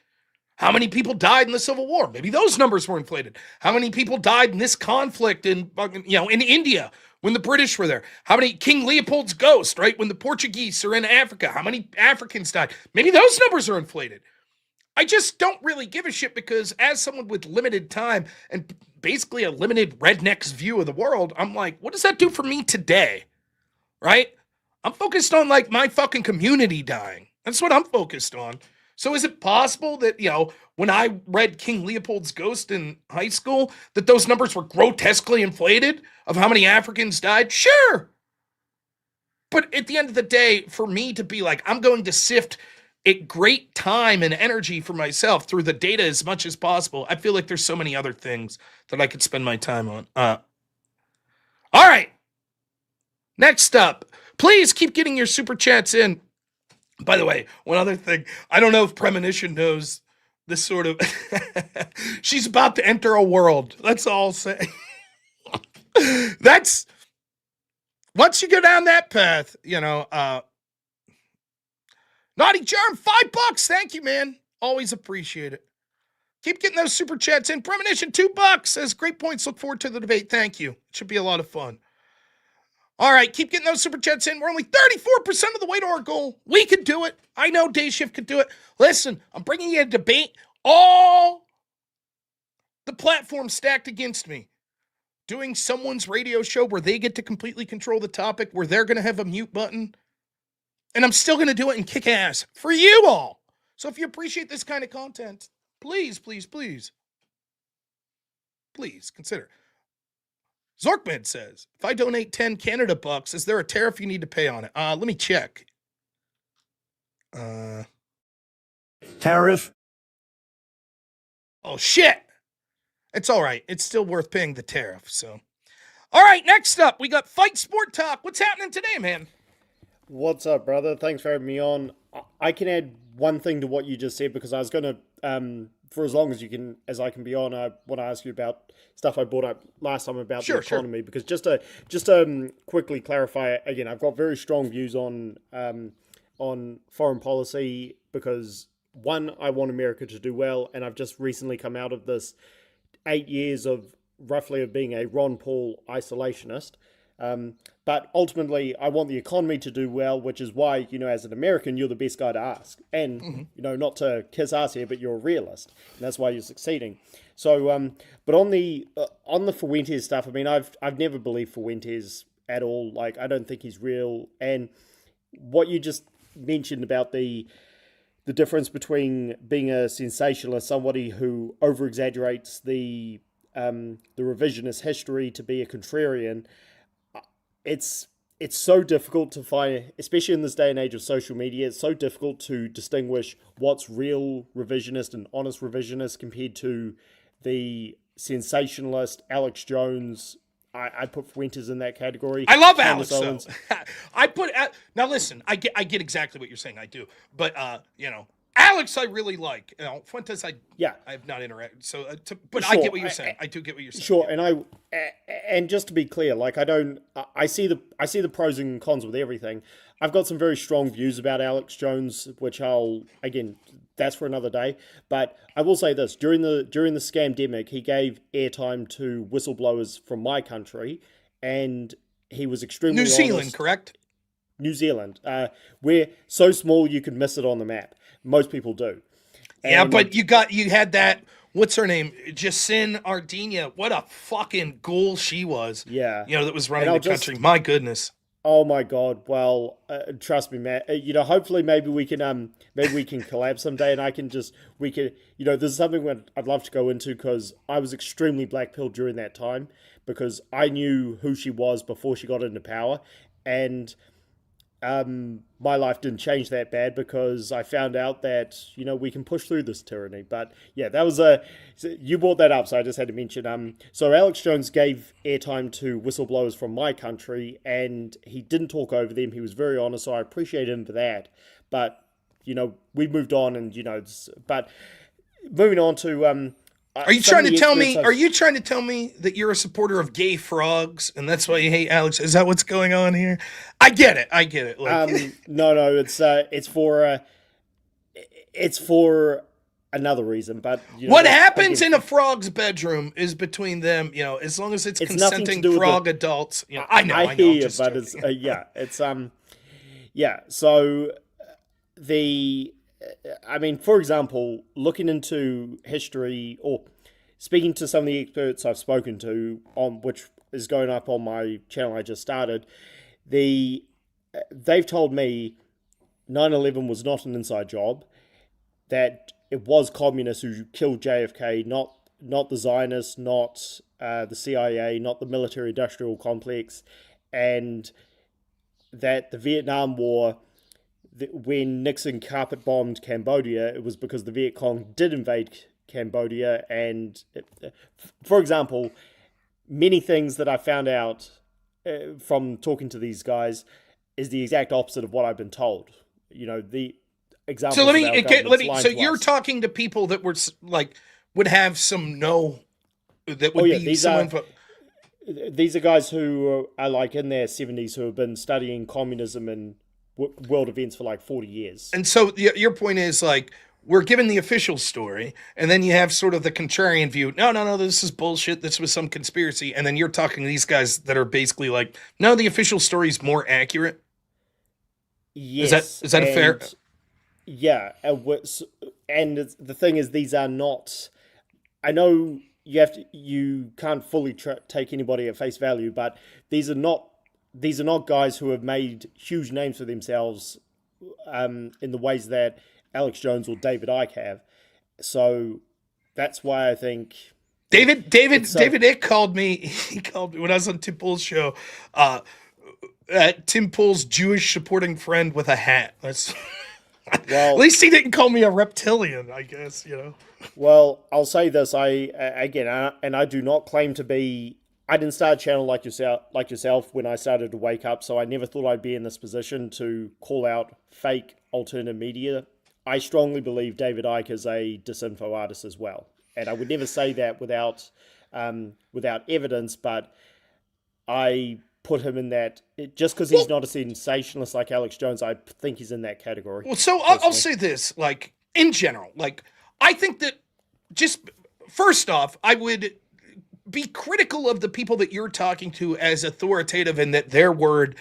How many people died in the Civil War? Maybe those numbers were inflated. How many people died in this conflict in India when the British were there? How many King Leopold's ghost, right? When the Portuguese are in Africa, how many Africans died? Maybe those numbers are inflated. I just don't really give a shit because as someone with limited time and basically a limited redneck's view of the world, I'm like, what does that do for me today? Right? I'm focused on my fucking community dying. That's what I'm focused on. So is it possible that, when I read King Leopold's Ghost in high school, that those numbers were grotesquely inflated of how many Africans died? Sure. But at the end of the day, for me to be I'm going to sift it great time and energy for myself through the data as much as possible, I feel like there's so many other things that I could spend my time on. All right. Next up, please keep getting your super chats in. By the way, one other thing, I don't know if Premonition knows this sort of, she's about to enter a world. That's all I'll say. That's, once you go down that path, Naughty Charm, $5. Thank you, man. Always appreciate it. Keep getting those super chats in. Premonition, $2 says great points. Look forward to the debate. Thank you. It should be a lot of fun. All right, keep getting those super chats in. We're only 34% of the way to our goal. We could do it. I know Day Shift could do it. Listen, I'm bringing you a debate. All the platforms stacked against me. Doing someone's radio show where they get to completely control the topic, where they're going to have a mute button. And I'm still going to do it and kick ass for you all. So if you appreciate this kind of content, please, please, please, please consider. Zorkmed says, if I donate 10 Canada bucks, is there a tariff you need to pay on it? Let me check. Tariff? Oh, shit. It's all right. It's still worth paying the tariff, so. All right, next up, we got Fight Sport Talk. What's happening today, man? What's up, brother? Thanks for having me on. I can add one thing to what you just said because I was going to, for as long as as I can be on, I want to ask you about stuff I brought up last time about the economy. Because just to quickly clarify again, I've got very strong views on foreign policy because one, I want America to do well, and I've just recently come out of this 8 years of roughly of being a Ron Paul isolationist. But ultimately, I want the economy to do well, which is why, as an American, you're the best guy to ask. And, not to kiss ass here, but you're a realist. And that's why you're succeeding. So, but on the Fuentes stuff, I mean, I've never believed Fuentes at all. Like, I don't think he's real. And what you just mentioned about the difference between being a sensationalist, somebody who over-exaggerates the revisionist history to be a contrarian, it's so difficult to find, especially in this day and age of social media, it's so difficult to distinguish what's real revisionist and honest revisionist compared to the sensationalist Alex Jones. I put Fuentes in that category. I love Alex, though. Now listen, I get exactly what you're saying. I do. But, Alex, I really like. Fuentes, I have not interacted. So, but sure, I get what you're saying. I do get what you're saying. Sure, and just to be clear, like I see the pros and cons with everything. I've got some very strong views about Alex Jones, which that's for another day. But I will say this: during the scamdemic, he gave airtime to whistleblowers from my country, and he was extremely New Zealand, correct? New Zealand. We're so small you could miss it on the map. Most people do. And but you had that, what's her name? Jacinda Ardern. What a fucking ghoul she was. Yeah. That was running the country. My goodness. Oh my God. Well, trust me, Matt. Hopefully maybe we can collab someday and this is something I'd love to go into because I was extremely blackpilled during that time because I knew who she was before she got into power. And my life didn't change that bad because I found out that, we can push through this tyranny. But yeah, that was you brought that up, so I just had to mention. So Alex Jones gave airtime to whistleblowers from my country and he didn't talk over them. He was very honest, so I appreciate him for that. But, we've moved on and, but moving on to, Are you trying to tell me that you're a supporter of gay frogs and that's why you hate Alex? Is that what's going on here? I get it. Like, no, it's for another reason. But what happens in a frog's bedroom is between them. As long as it's consenting frog adults. I know. But it's So for example, looking into history or speaking to some of the experts I've spoken to on which is going up on my channel I just started, they've told me 9/11 was not an inside job, that it was communists who killed JFK, not the Zionists, not the CIA, not the military-industrial complex, and that the Vietnam War, when Nixon carpet bombed Cambodia, it was because the Viet Cong did invade Cambodia. And for example, many things that I found out from talking to these guys is the exact opposite of what I've been told. The example. So let me. So you're talking to people that were would have some that would be some info. These are guys who are in their 70s who have been studying communism and world events for 40 years. And so your point is we're given the official story and then you have sort of the contrarian view. No, this is bullshit. This was some conspiracy. And then you're talking to these guys that are basically no, the official story is more accurate. Yes. Is that fair? Yeah. And the thing is, these are not, I know you can't fully take anybody at face value, but these are not guys who have made huge names for themselves in the ways that Alex Jones or David Icke have. So that's why I think David Icke called me. He called me when I was on Tim Pool's show. Tim Pool's Jewish supporting friend with a hat. That's at least he didn't call me a reptilian, I guess. Well, I'll say this: I do not claim to be I didn't start a channel like yourself when I started to wake up, so I never thought I'd be in this position to call out fake alternative media. I strongly believe David Icke is a disinfo artist as well, and I would never say that without evidence. But I put him in that just because he's not a sensationalist like Alex Jones. I think he's in that category. Well, so I'll say this, like in general, like I think that just first off, I would be critical of the people that you're talking to as authoritative and that their word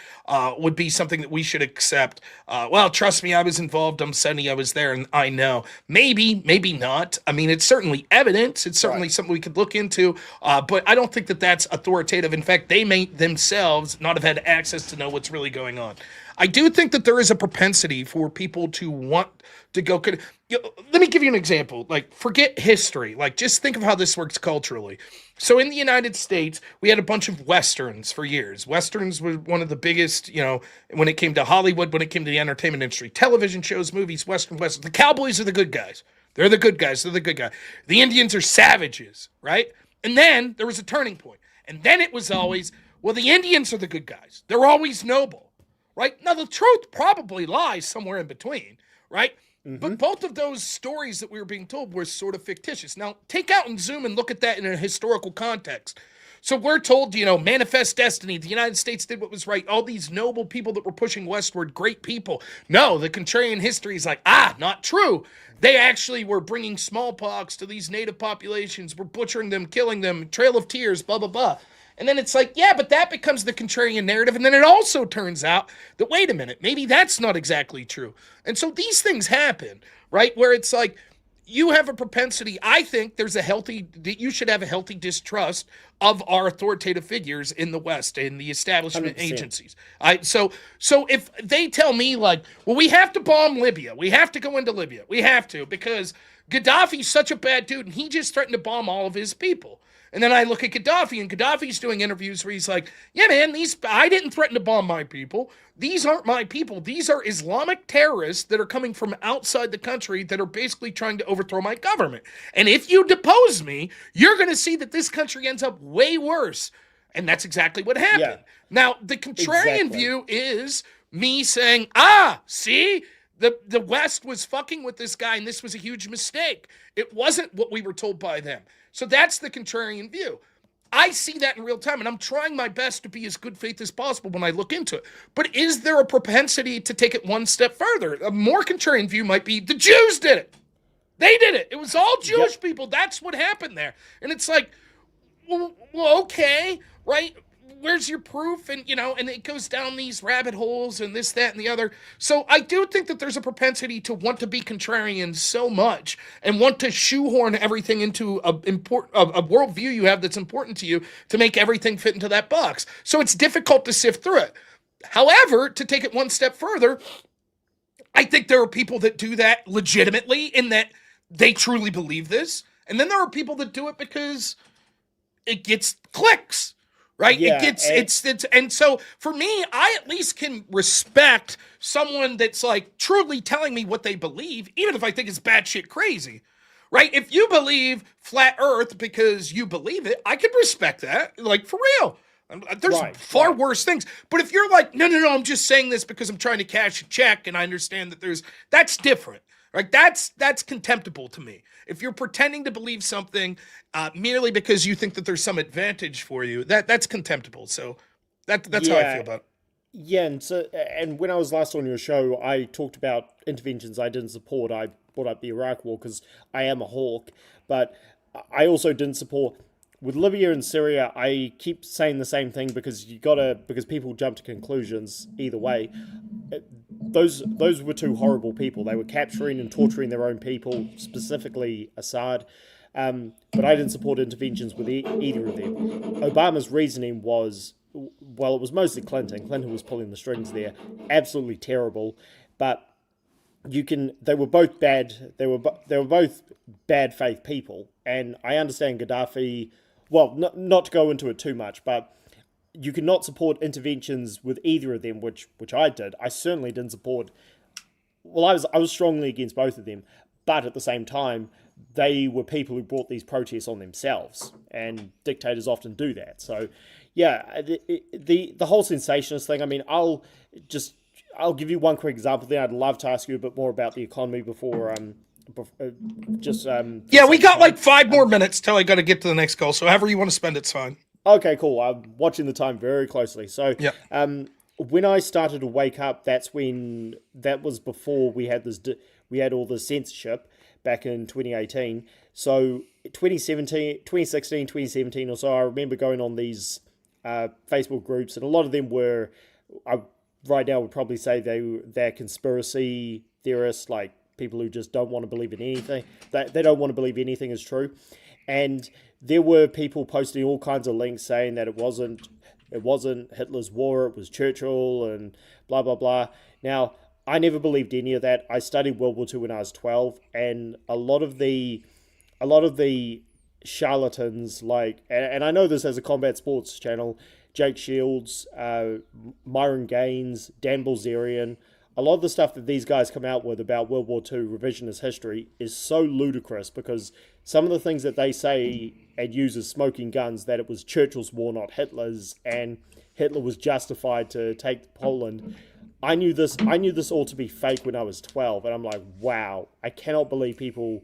would be something that we should accept. Well, trust me, I was involved. I'm Sunny. I was there and I know. Maybe, maybe not. I mean, it's certainly evidence. It's certainly something we could look into. But I don't think that that's authoritative. In fact, they may themselves not have had access to know what's really going on. I do think that there is a propensity for people to want to go. Let me give you an example. Like, forget history. Like, just think of how this works culturally. So in the United States, we had a bunch of Westerns for years. Westerns were one of the biggest, when it came to Hollywood, when it came to the entertainment industry, television shows, movies, Westerns. The cowboys are the good guys. They're the good guys. They're the good guy. The Indians are savages, right? And then there was a turning point. And then it was always, well, the Indians are the good guys. They're always noble. Right? Now, the truth probably lies somewhere in between, right? Mm-hmm. But both of those stories that we were being told were sort of fictitious. Now, take out and zoom and look at that in a historical context. So we're told, manifest destiny. The United States did what was right. All these noble people that were pushing westward, great people. No, the contrarian history is like, not true. They actually were bringing smallpox to these native populations, were butchering them, killing them, Trail of Tears, blah, blah, blah. And then it's like, yeah, but that becomes the contrarian narrative. And then it also turns out that, wait a minute, maybe that's not exactly true. And so these things happen, right? Where it's like, you have a propensity, I think that you should have a healthy distrust of our authoritative figures in the West, in the establishment 100%. Agencies. So if they tell me like, well, we have to bomb Libya, we have to go into Libya, we have to, because Gaddafi's such a bad dude and he just threatened to bomb all of his people. And then I look at Gaddafi, and Gaddafi's doing interviews where he's like, yeah, man, I didn't threaten to bomb my people. These aren't my people. These are Islamic terrorists that are coming from outside the country that are basically trying to overthrow my government. And if you depose me, you're going to see that this country ends up way worse. And that's exactly what happened. Yeah. Now, the contrarian view is me saying, see? The West was fucking with this guy, and this was a huge mistake. It wasn't what we were told by them. So that's the contrarian view. I see that in real time, and I'm trying my best to be as good faith as possible when I look into it. But is there a propensity to take it one step further? A more contrarian view might be the Jews did it. They did it. It was all Jewish people. That's what happened there. And it's like, well, okay, right? Where's your proof? And, and it goes down these rabbit holes and this, that, and the other. So I do think that there's a propensity to want to be contrarian so much and want to shoehorn everything into a worldview you have that's important to you to make everything fit into that box. So it's difficult to sift through it. However, to take it one step further, I think there are people that do that legitimately in that they truly believe this. And then there are people that do it because it gets clicks. Right? Yeah, it's and so for me, I at least can respect someone that's like truly telling me what they believe, even if I think it's batshit crazy. Right? If you believe flat earth because you believe it, I could respect that. Like, for real. There's far worse things. But if you're like, no, I'm just saying this because I'm trying to cash a check and I understand that that's different. Right? That's contemptible to me. If you're pretending to believe something merely because you think that there's some advantage for you, that's contemptible. So that's how I feel about it. Yeah, and when I was last on your show, I talked about interventions I didn't support. I brought up the Iraq War because I am a hawk, but I also didn't support. With Libya and Syria, I keep saying the same thing because people jump to conclusions either way. Those were two horrible people. They were capturing and torturing their own people, specifically Assad. But I didn't support interventions with either of them. Obama's reasoning was, well, it was mostly Clinton. Clinton was pulling the strings there. Absolutely terrible. But they were both bad. They were both bad faith people. And I understand Gaddafi. Well, not to go into it too much, but you cannot support interventions with either of them, which I did. I certainly didn't support. Well, I was strongly against both of them, but at the same time, they were people who brought these protests on themselves, and dictators often do that. So, yeah, the whole sensationalist thing. I mean, I'll give you one quick example. Then I'd love to ask you a bit more about the economy before. Yeah, we got like 5 more minutes till I got to get to the next call. So however you want to spend it's fine. Okay, cool. I'm watching the time very closely. So, when I started to wake up, that was before we had all the censorship back in 2018. So 2016, 2017 or so, I remember going on these Facebook groups, and a lot of them were, right now would probably say they're conspiracy theorists, like people who just don't want to believe in anything. They don't want to believe anything is true. And there were people posting all kinds of links saying that it wasn't Hitler's war, it was Churchill and blah, blah, blah. Now, I never believed any of that. I studied World War II when I was 12, and a lot of the charlatans, like, and I know this as a combat sports channel, Jake Shields, Myron Gaines, Dan Bilzerian, a lot of the stuff that these guys come out with about World War II revisionist history is so ludicrous, because some of the things that they say and use as smoking guns, that it was Churchill's war, not Hitler's, and Hitler was justified to take Poland. I knew this all to be fake when I was 12, and I'm like, wow, I cannot believe people.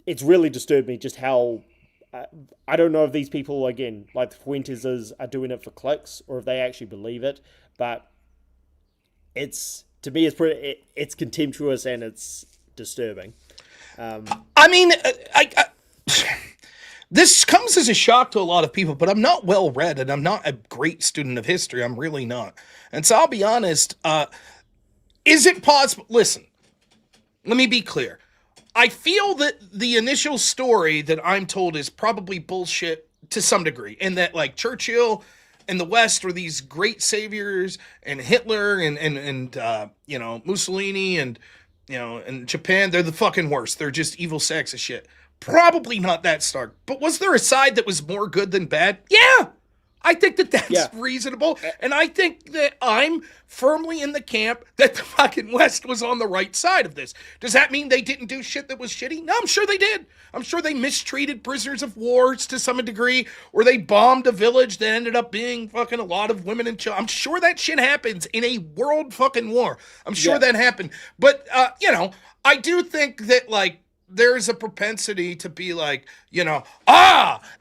It's really disturbed me just how. I don't know if these people, again, like the Fuenteses, are doing it for clicks or if they actually believe it, but to me, it's contemptuous and it's disturbing. I mean, this comes as a shock to a lot of people, but I'm not well read and I'm not a great student of history. I'm really not. And so I'll be honest. Is it possible? Listen, let me be clear. I feel that the initial story that I'm told is probably bullshit to some degree, and that like Churchill and the West were these great saviors, and Hitler and Mussolini and and Japan, they're the fucking worst. They're just evil sacks of shit. Probably not that stark. But was there a side that was more good than bad? Yeah. I think that's reasonable. And I think that I'm firmly in the camp that the fucking West was on the right side of this. Does that mean they didn't do shit that was shitty? No, I'm sure they did. I'm sure they mistreated prisoners of war to some degree, or they bombed a village that ended up being fucking a lot of women and children. I'm sure that shit happens in a world fucking war. I'm sure that happened. But, I do think that, like, there's a propensity to be like,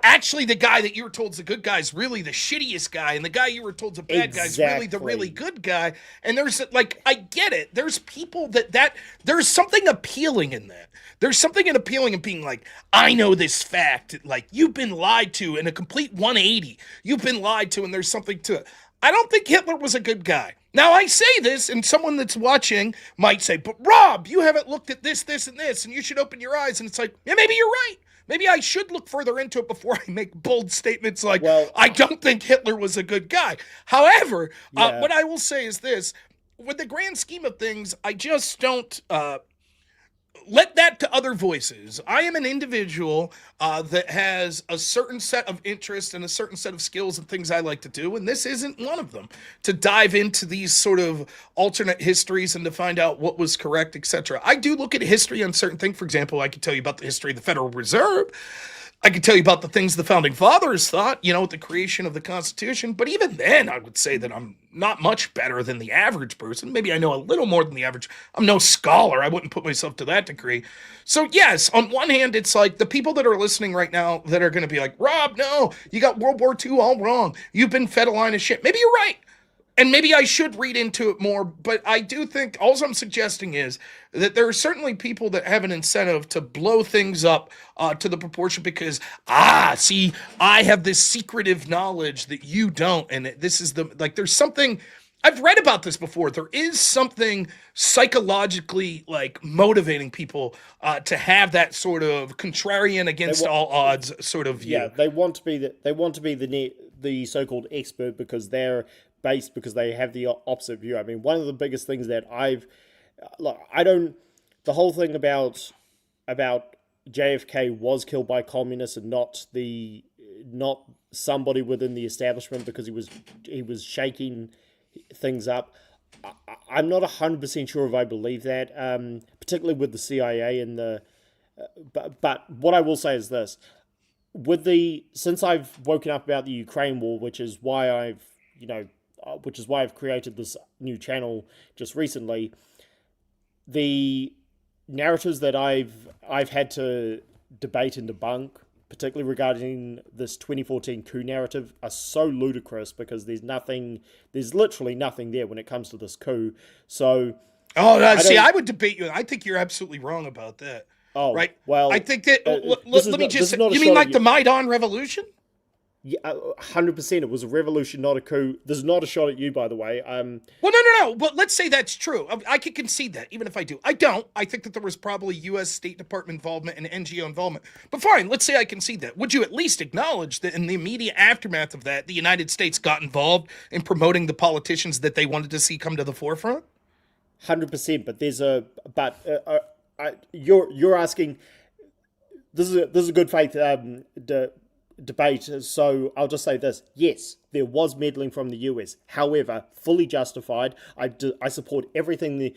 actually the guy that you were told is a good guy is really the shittiest guy, and the guy you were told is a bad guy is really the really good guy. And there's like, I get it. There's people that there's something appealing in that. There's something appealing in being like, I know this fact. Like, you've been lied to in a complete 180. You've been lied to, and there's something to it. I don't think Hitler was a good guy. Now, I say this, and someone that's watching might say, but Rob, you haven't looked at this, this, and this, and you should open your eyes. And it's like, yeah, maybe you're right. Maybe I should look further into it before I make bold statements like, I don't think Hitler was a good guy. However, what I will say is this. With the grand scheme of things, I just don't let that to other voices. I am an individual that has a certain set of interests and a certain set of skills and things I like to do, and this isn't one of them. To dive into these sort of alternate histories and to find out what was correct, etc. I do look at history on certain things. For example, I could tell you about the history of the Federal Reserve. I could tell you about the things the founding fathers thought, with the creation of the Constitution. But even then, I would say that I'm not much better than the average person. Maybe I know a little more than the average. I'm no scholar. I wouldn't put myself to that degree. So yes, on one hand, it's like the people that are listening right now that are going to be like, Rob, no, you got World War II all wrong. You've been fed a line of shit. Maybe you're right. And maybe I should read into it more, but I do think all I'm suggesting is that there are certainly people that have an incentive to blow things up to the proportion because, see, I have this secretive knowledge that you don't. And this is there's something, I've read about this before. There is something psychologically motivating people to have that sort of contrarian against all odds sort of view. Yeah, they want to be the so-called expert because they're based because they have the opposite view. I mean, one of the biggest things that the whole thing about JFK was killed by communists and not somebody within the establishment because he was shaking things up. I'm not 100% sure if I believe that, particularly with the CIA and the. But what I will say is this: since I've woken up about the Ukraine war, which is why I've created this new channel just recently. The narratives that I've had to debate and debunk, particularly regarding this 2014 coup narrative, are so ludicrous because there's literally nothing there when it comes to this coup. So, I would debate you. I think you're absolutely wrong about that. Oh, right. Well, I think that. Let me just. You mean like the Maidan revolution? Yeah, 100%. It was a revolution, not a coup. This is not a shot at you, by the way. Well, no. But let's say that's true. I can concede that, even if I do. I don't. I think that there was probably U.S. State Department involvement and NGO involvement. But fine, let's say I concede that. Would you at least acknowledge that in the immediate aftermath of that, the United States got involved in promoting the politicians that they wanted to see come to the forefront? 100%. But you're asking. This is a good faith debate, so I'll just say this: yes, there was meddling from the US. However, fully justified. I support everything.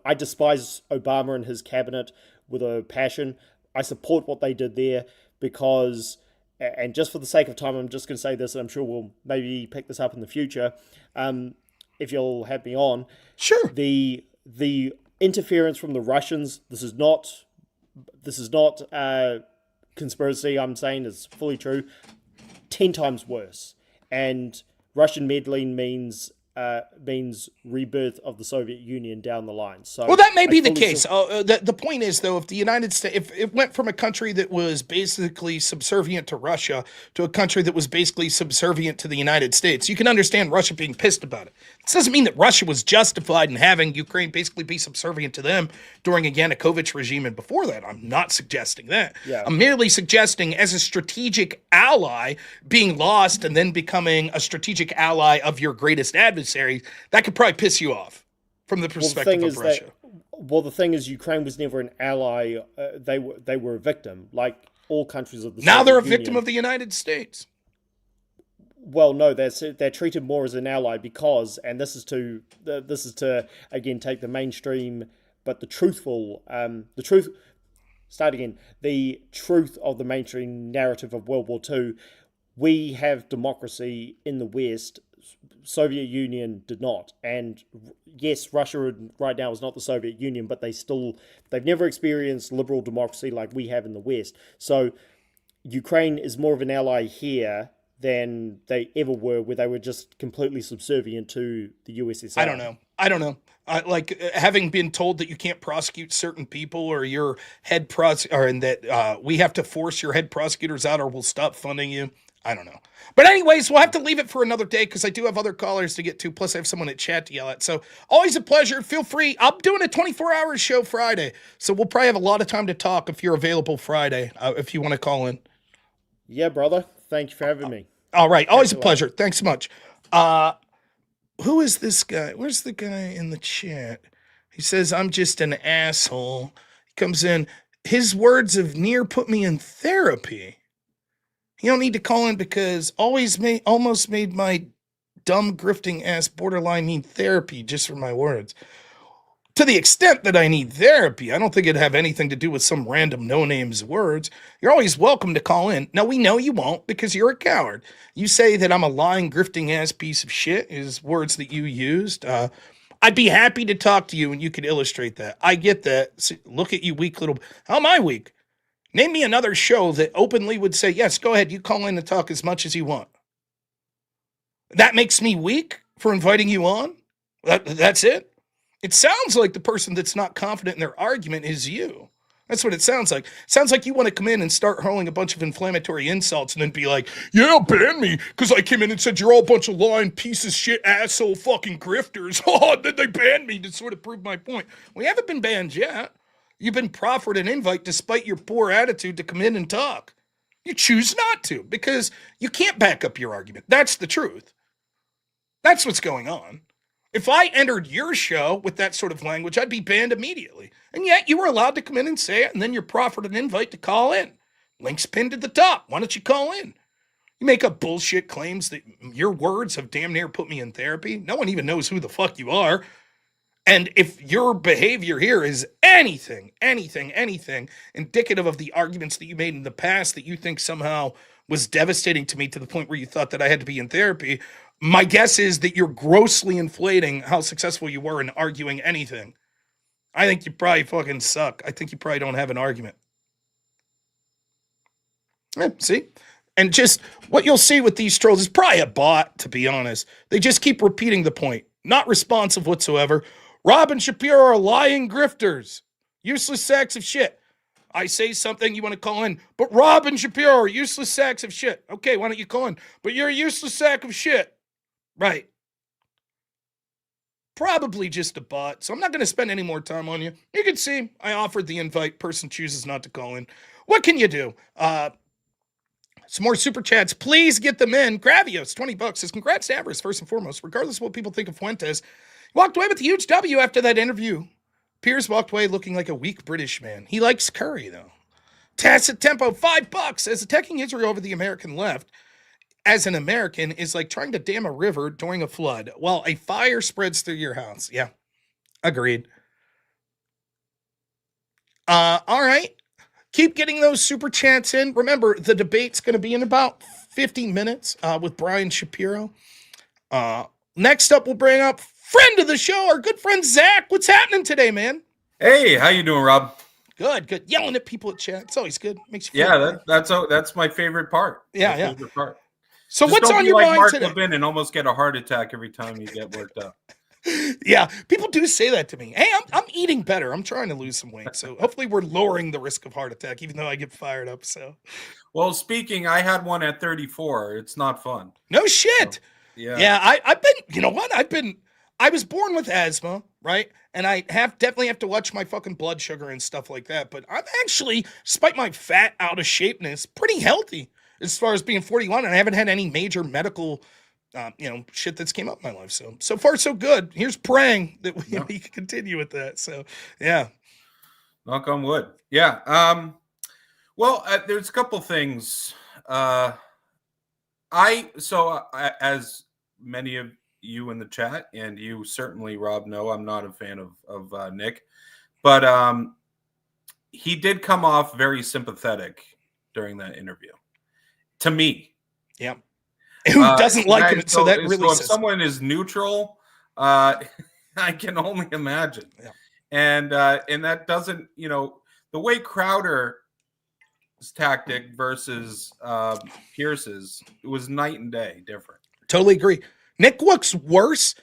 I despise Obama and his cabinet with a passion. I support what they did there because, and just for the sake of time, I'm just going to say this, and I'm sure we'll maybe pick this up in the future, if you'll have me on. Sure. The interference from the Russians. This is not conspiracy. I'm saying is fully true. 10 times worse. And Russian meddling means rebirth of the Soviet Union down the line. So, well, that may be the case. The point is, though, if the United States, if it went from a country that was basically subservient to Russia to a country that was basically subservient to the United States, you can understand Russia being pissed about it. This doesn't mean that Russia was justified in having Ukraine basically be subservient to them during a Yanukovych regime and before that. I'm not suggesting that. Yeah. I'm merely suggesting as a strategic ally being lost and then becoming a strategic ally of your greatest adversary, that could probably piss you off from the perspective of Russia. The thing is, Ukraine was never an ally. They were a victim, like all countries of the now Soviet they're a Union. victim of the United States. Well, no, they're treated more as an ally because, and this is to again take the mainstream, but the truth of the mainstream narrative of World War II. We have democracy in the West. Soviet Union did not. And yes, Russia right now is not the Soviet Union, but they've never experienced liberal democracy like we have in the West. So Ukraine is more of an ally here than they ever were, where they were just completely subservient to the USSR. I don't know. Like having been told that you can't prosecute certain people or your head and that we have to force your head prosecutors out or we'll stop funding you. I don't know. But anyways, we'll have to leave it for another day because I do have other callers to get to. Plus, I have someone at chat to yell at. So always a pleasure. Feel free. I'm doing a 24-hour show Friday. So we'll probably have a lot of time to talk if you're available Friday, if you want to call in. Yeah, brother. Thank you for having me. All right. Always a pleasure. Thanks so much. Who is this guy? Where's the guy in the chat? He says, I'm just an asshole. He comes in. His words of near put me in therapy. You don't need to call in because almost made my dumb grifting ass borderline need therapy just for my words. To the extent that I need therapy, I don't think it'd have anything to do with some random no-name's words. You're always welcome to call in. Now, we know you won't because you're a coward. You say that I'm a lying, grifting ass piece of shit is words that you used. I'd be happy to talk to you and you could illustrate that. I get that. See, look at you, weak little... How am I weak? Name me another show that openly would say, yes, go ahead, you call in and talk as much as you want. That makes me weak for inviting you on? That's it? It sounds like the person that's not confident in their argument is you. That's what it sounds like. Sounds like you want to come in and start hurling a bunch of inflammatory insults and then be like, yeah, ban me because I came in and said you're all a bunch of lying piece of shit, asshole fucking grifters. Oh, then they banned me to sort of prove my point. We haven't been banned yet. You've been proffered an invite despite your poor attitude to come in and talk. You choose not to because you can't back up your argument. That's the truth. That's what's going on. If I entered your show with that sort of language, I'd be banned immediately. And yet you were allowed to come in and say it, and then you're proffered an invite to call in. Link's pinned at the top. Why don't you call in? You make up bullshit claims that your words have damn near put me in therapy. No one even knows who the fuck you are. And if your behavior here is anything indicative of the arguments that you made in the past that you think somehow was devastating to me to the point where you thought that I had to be in therapy, my guess is that you're grossly inflating how successful you were in arguing anything. I think you probably fucking suck. I think you probably don't have an argument. Yeah, see? And just what you'll see with these trolls is probably a bot, to be honest. They just keep repeating the point. Not responsive whatsoever. Rob and Shapiro are lying grifters. Useless sacks of shit. I say something, you want to call in. But Rob and Shapiro are useless sacks of shit. Okay, why don't you call in? But you're a useless sack of shit. Right. Probably just a bot. So I'm not going to spend any more time on you. You can see I offered the invite. Person chooses not to call in. What can you do? Some more super chats. Please get them in. Gravios, $20 says, congrats to Avarice, first and foremost. Regardless of what people think of Fuentes, walked away with a huge W after that interview. Piers walked away looking like a weak British man. He likes curry, though. Tacit Tempo, $5 says, attacking Israel over the American left as an American is like trying to dam a river during a flood while a fire spreads through your house. Yeah, agreed. All right. Keep getting those super chats in. Remember, the debate's going to be in about 15 minutes with Brian Shapiro. Next up, we'll bring up friend of the show, our good friend Zach. What's happening today, man? Hey, how you doing, Rob? Good. Yelling at people at chat. It's always good. Makes you feel that's my favorite part. Yeah. Favorite part. So just what's don't on be your like mind Mark today? Levin and almost get a heart attack every time you get worked up. Yeah, people do say that to me. Hey, I'm eating better. I'm trying to lose some weight, so hopefully we're lowering the risk of heart attack, even though I get fired up. So, well, speaking, I had one at 34. It's not fun. No shit. So, yeah. Yeah, I've been. You know what? I was born with asthma, right? And I definitely have to watch my fucking blood sugar and stuff like that. But I'm actually, despite my fat out of shapeness, pretty healthy as far as being 41, and I haven't had any major medical. Shit that's came up in my life. So far, so good. Here's praying that we can continue with that. So, yeah. Knock on wood. Yeah. Well, there's a couple things. As many of you in the chat, and you certainly, Rob, know I'm not a fan of Nick, but he did come off very sympathetic during that interview. To me. Yeah. Who doesn't like him? So that really if says someone is neutral, I can only imagine. Yeah. And that doesn't, the way Crowder's tactic versus Pierce's, it was night and day different. Totally agree. Nick looks worse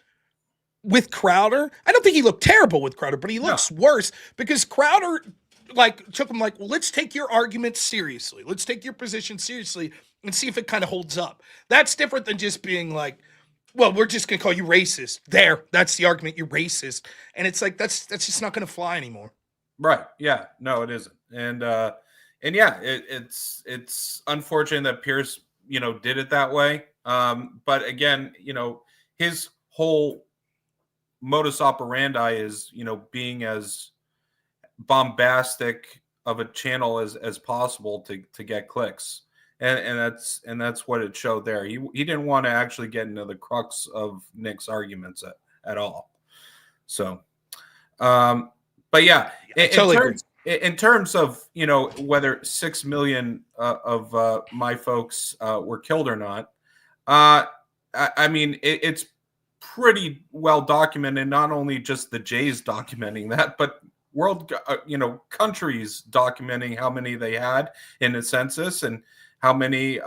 with Crowder. I don't think he looked terrible with Crowder, but he looks worse because Crowder took him well, let's take your argument seriously. Let's take your position seriously and see if it kind of holds up. That's different than just being like, well, we're just going to call you racist. That's the argument. You're racist. And it's like, that's just not going to fly anymore. Right. Yeah. No, it isn't. And yeah, it's unfortunate that Pierce, did it that way. But again, his whole modus operandi is, being as bombastic of a channel as possible to get clicks. And that's what it showed there. He didn't want to actually get into the crux of Nick's arguments at all. So, but yeah, in terms of whether 6 million of my folks were killed or not, I mean it's pretty well documented. Not only just the Jays documenting that, but world countries documenting how many they had in the census and how many,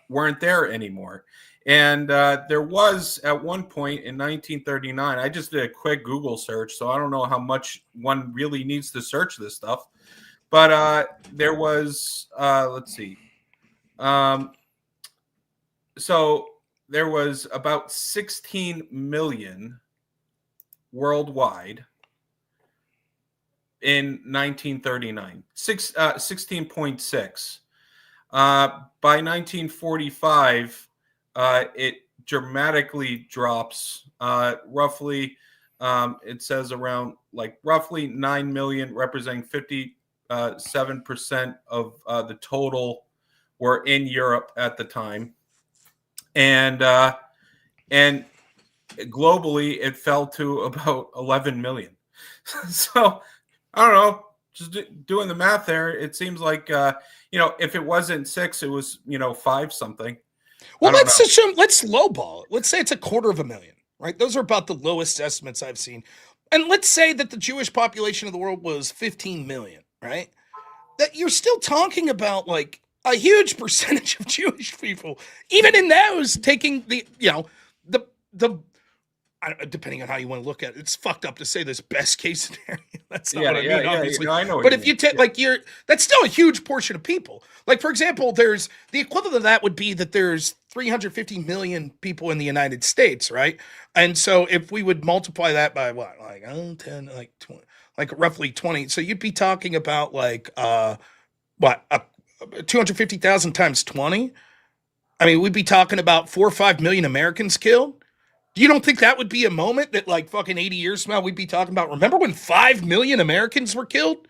weren't there anymore. And there was at one point in 1939, I just did a quick Google search, so I don't know how much one really needs to search this stuff. But there was, let's see. So there was about 16 million worldwide in 1939, 16.6. By 1945, it dramatically drops. Roughly, it says around roughly 9 million, representing 57% of the total were in Europe at the time, and globally, it fell to about 11 million. So I don't know. Just doing the math there, it seems like if it wasn't 6, it was 5 something. Well, let's assume, let's lowball it. Let's say it's 250,000, right? Those are about the lowest estimates I've seen. And let's say that the Jewish population of the world was 15 million, right? That you're still talking about like a huge percentage of Jewish people, even in those taking the depending on how you want to look at it, it's fucked up to say this best case scenario. That's not what I mean, obviously. I know. But if you take that's still a huge portion of people. Like, for example, there's the equivalent of that would be that there's 350 million people in the United States, right? And so if we would multiply that by what, like 10, like 20, like roughly 20, so you'd be talking about like 250,000 times 20. I mean, we'd be talking about 4 or 5 million Americans killed. You don't think that would be a moment that like fucking 80 years from now we'd be talking about, remember when 5 million Americans were killed?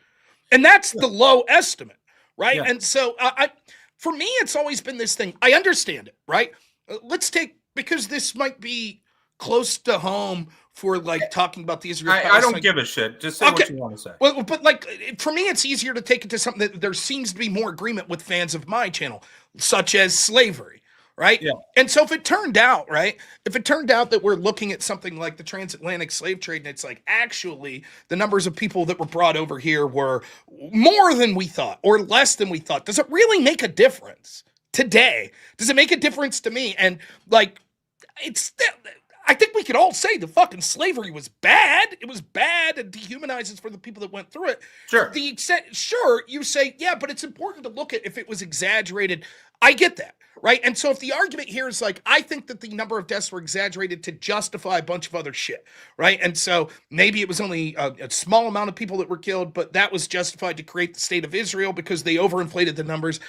And that's the low estimate, right? Yeah. And so for me, it's always been this thing. I understand it, right? Let's take, because this might be close to home for like talking about the Israel. I don't give a shit. Just say what you want to say. Well, but like for me, it's easier to take it to something that there seems to be more agreement with fans of my channel, such as slavery. Right. Yeah. And so if it turned out that we're looking at something like the transatlantic slave trade, and it's like actually the numbers of people that were brought over here were more than we thought or less than we thought, does it really make a difference today? Does it make a difference to me? And like, I think we could all say the fucking slavery was bad. It was bad and dehumanizes for the people that went through it. Sure. Sure, you say, yeah, but it's important to look at if it was exaggerated. I get that. Right. And so if the argument here is like, I think that the number of deaths were exaggerated to justify a bunch of other shit. Right. And so maybe it was only a small amount of people that were killed, but that was justified to create the state of Israel because they overinflated the numbers.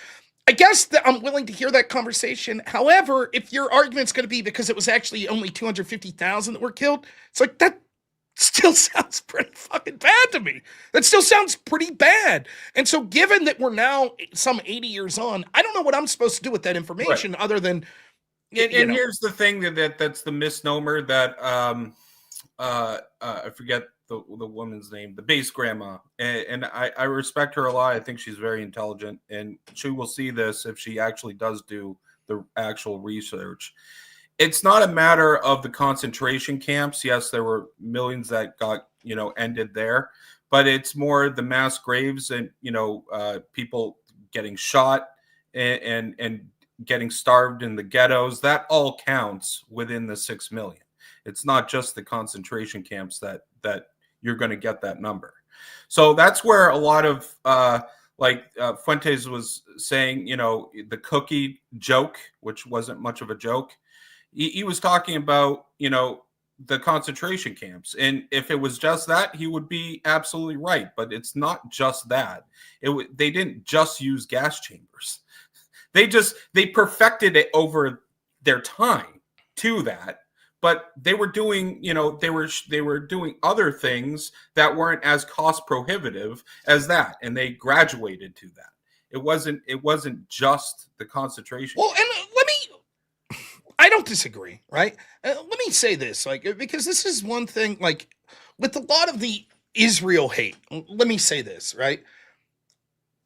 I guess that I'm willing to hear that conversation. However, if your argument's going to be because it was actually only 250,000 that were killed, it's like that still sounds pretty fucking bad to me. That still sounds pretty bad. And so given that we're now some 80 years on, I don't know what I'm supposed to do with that information other than here's the thing that's the misnomer that I forget the woman's name, the base grandma, and I respect her a lot. I think she's very intelligent, and she will see this if she actually does do the actual research. It's not a matter of the concentration camps. Yes, there were millions that got, ended there, but it's more the mass graves and, people getting shot and getting starved in the ghettos. That all counts within the 6 million. It's not just the concentration camps that you're going to get that number. So that's where a lot of Fuentes was saying, the cookie joke, which wasn't much of a joke. He was talking about, the concentration camps. And if it was just that, he would be absolutely right. But it's not just that. They didn't just use gas chambers. They perfected it over their time to that. But they were doing, they were doing other things that weren't as cost prohibitive as that. And they graduated to that. It wasn't just the concentration. Well, and I don't disagree, right? Let me say this, because this is one thing, with a lot of the Israel hate, let me say this, right?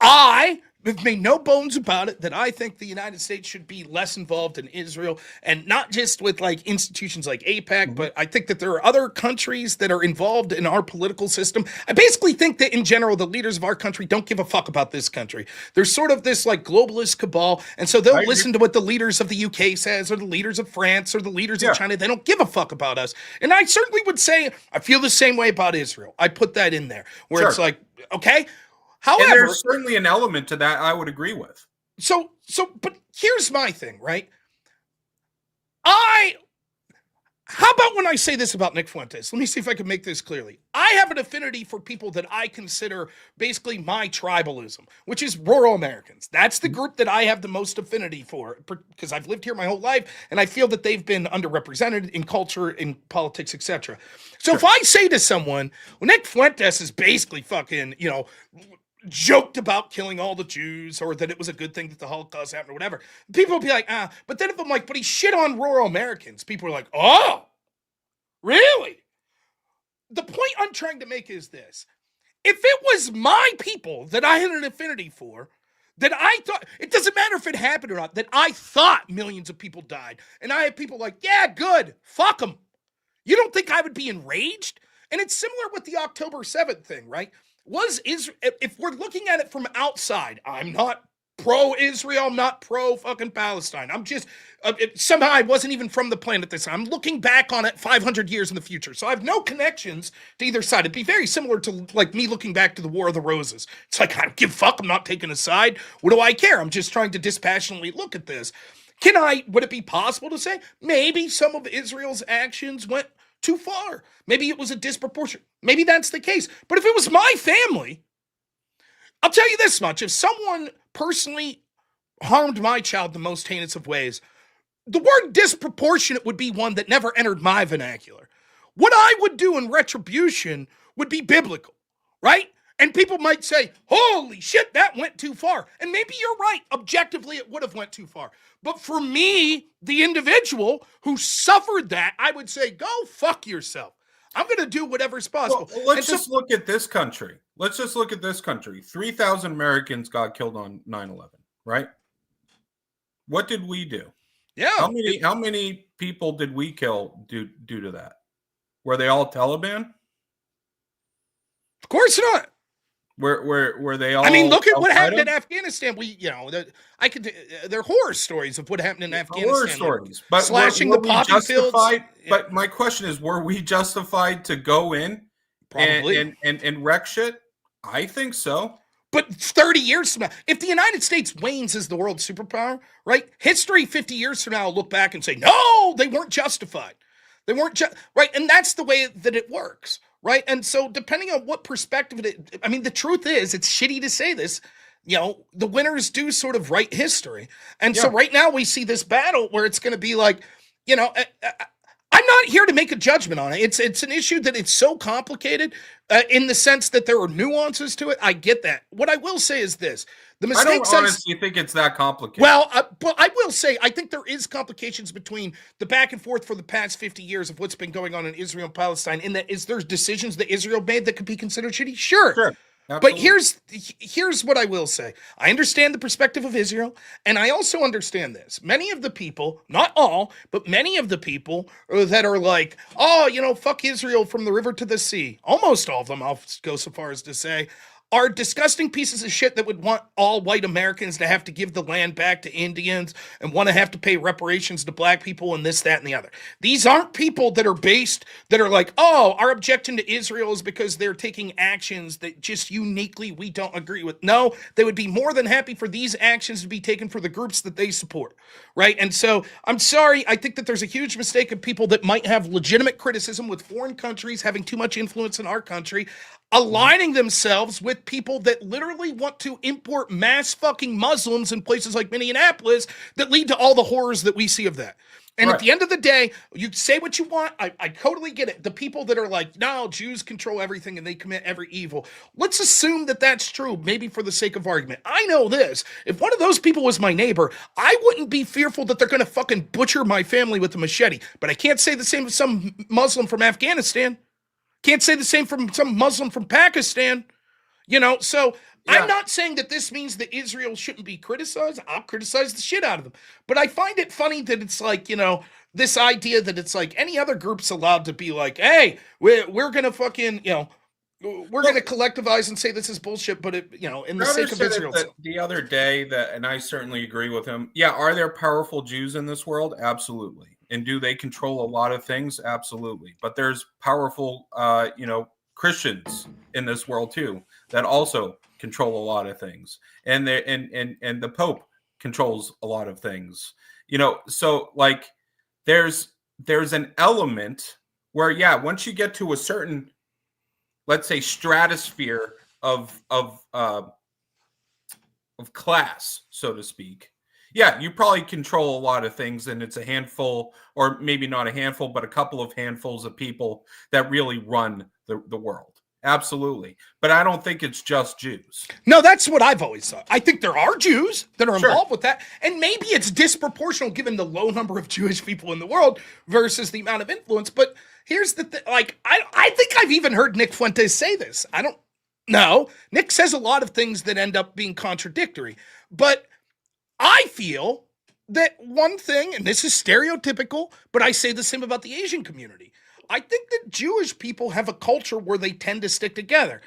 I have made no bones about it that I think the United States should be less involved in Israel, and not just with institutions like AIPAC, but I think that there are other countries that are involved in our political system. I basically think that in general, the leaders of our country don't give a fuck about this country. There's sort of this globalist cabal, and so they'll listen to what the leaders of the UK says, or the leaders of France, or the leaders of China. They don't give a fuck about us. And I certainly would say I feel the same way about Israel. I put that in there, where it's like, okay. However, and there's certainly an element to that I would agree with. But here's my thing, right? How about when I say this about Nick Fuentes? Let me see if I can make this clearly. I have an affinity for people that I consider basically my tribalism, which is rural Americans. That's the group that I have the most affinity for, because I've lived here my whole life, and I feel that they've been underrepresented in culture, in politics, etc. So if I say to someone, well, Nick Fuentes is basically fucking, joked about killing all the Jews, or that it was a good thing that the Holocaust happened, or whatever, people will be like, but then if I'm like, but he shit on rural Americans, people are like, oh, Really? The point I'm trying to make is this. If it was my people that I had an affinity for, that I thought, it doesn't matter if it happened or not, that I thought millions of people died, and I had people like, yeah, good, fuck them. You don't think I would be enraged? And it's similar with the October 7th thing, right? If we're looking at it from outside, I'm not pro-Israel, I'm not pro-fucking Palestine. I'm just, somehow I wasn't even from the planet this time. I'm looking back on it 500 years in the future. So I have no connections to either side. It'd be very similar to like me looking back to the War of the Roses. It's like, I don't give a fuck, I'm not taking a side. What do I care? I'm just trying to dispassionately look at this. Would it be possible to say, maybe some of Israel's actions went too far? Maybe it was a disproportion. Maybe that's the case. But if it was my family, I'll tell you this much. If someone personally harmed my child the most heinous of ways, the word disproportionate would be one that never entered my vernacular. What I would do in retribution would be biblical, right? And people might say, holy shit, that went too far. And maybe you're right. Objectively, it would have went too far. But for me, the individual who suffered that, I would say, go fuck yourself. I'm going to do whatever's possible. Well, let's just look at this country. 3,000 Americans got killed on 9/11, right? What did we do? Yeah. How many people did we kill due to that? Were they all Taliban? Of course not. Were they all? I mean, look at what happened in Afghanistan. They're horror stories of what happened in Afghanistan. Horror stories, but slashing the poppy fields. But my question is, were we justified to go in and wreck shit? I think so. But 30 years from now, if the United States wanes as the world superpower, right? History 50 years from now will look back and say, no, they weren't justified. They weren't right, and that's the way that it works. Right. And so depending on what perspective the truth is, it's shitty to say this, the winners do sort of write history. And so right now we see this battle where it's going to be like, I'm not here to make a judgment on it. It's an issue that it's so complicated in the sense that there are nuances to it. I get that. What I will say is this. The mistakes I don't honestly think it's that complicated. Well, but I will say, I think there is complications between the back and forth for the past 50 years of what's been going on in Israel and Palestine. In that, is there decisions that Israel made that could be considered shitty? Sure. But here's what I will say. I understand the perspective of Israel, and I also understand this. Many of the people, not all, but many of the people that are like, fuck Israel from the river to the sea, almost all of them, I'll go so far as to say, are disgusting pieces of shit that would want all white Americans to have to give the land back to Indians and want to have to pay reparations to black people and this, that, and the other. These aren't people that are like, our objection to Israel is because they're taking actions that just uniquely we don't agree with. No, they would be more than happy for these actions to be taken for the groups that they support, right? And so, I'm sorry, I think that there's a huge mistake of people that might have legitimate criticism with foreign countries having too much influence in our country, aligning themselves with people that literally want to import mass fucking Muslims in places like Minneapolis that lead to all the horrors that we see of that. And at the end of the day, you say what you want. I totally get it. The people that are like, no, Jews control everything and they commit every evil. Let's assume that that's true, maybe for the sake of argument. I know this. If one of those people was my neighbor, I wouldn't be fearful that they're going to fucking butcher my family with a machete. But I can't say the same of some Muslim from Afghanistan. Can't say the same from some Muslim from Pakistan, so I'm not saying that this means that Israel shouldn't be criticized. I'll criticize the shit out of them. But I find it funny that it's like, this idea that it's like any other group's allowed to be like, hey, we're going to fucking, we're going to collectivize and say this is bullshit, but in the sake of Israel. The other day and I certainly agree with him. Yeah. Are there powerful Jews in this world? Absolutely. And do they control a lot of things? Absolutely. But there's powerful, Christians in this world too that also control a lot of things, and the Pope controls a lot of things. So like there's an element where once you get to a certain, let's say, stratosphere of class, so to speak. Yeah, you probably control a lot of things, and it's a handful, or maybe not a handful, but a couple of handfuls of people that really run the world. Absolutely. But I don't think it's just Jews. No, that's what I've always thought. I think there are Jews that are involved with that. And maybe it's disproportional given the low number of Jewish people in the world versus the amount of influence. But here's the thing. Like, I think I've even heard Nick Fuentes say this. I don't know. Nick says a lot of things that end up being contradictory. But I feel that one thing, and this is stereotypical, but I say the same about the Asian community. I think that Jewish people have a culture where they tend to stick together.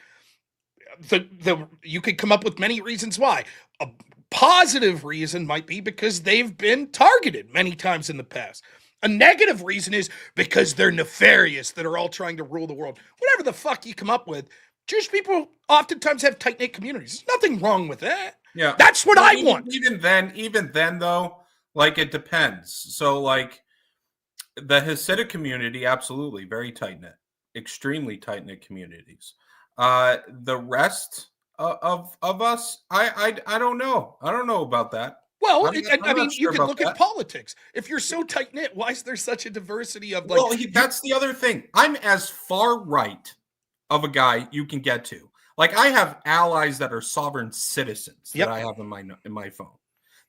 You could come up with many reasons why. A positive reason might be because they've been targeted many times in the past. A negative reason is because they're nefarious, that are all trying to rule the world. Whatever the fuck you come up with, Jewish people oftentimes have tight-knit communities. There's nothing wrong with that. Yeah. That's what I want. Even then though, like, it depends. So, like, the Hasidic community, absolutely, very tight-knit, extremely tight-knit communities. The rest of us, I don't know. I don't know about that. Well, I mean, you can look at politics. If you're so tight-knit, why is there such a diversity of, like... Well, that's the other thing. I'm as far right of a guy you can get to. Like, I have allies that are sovereign citizens that I have in my phone.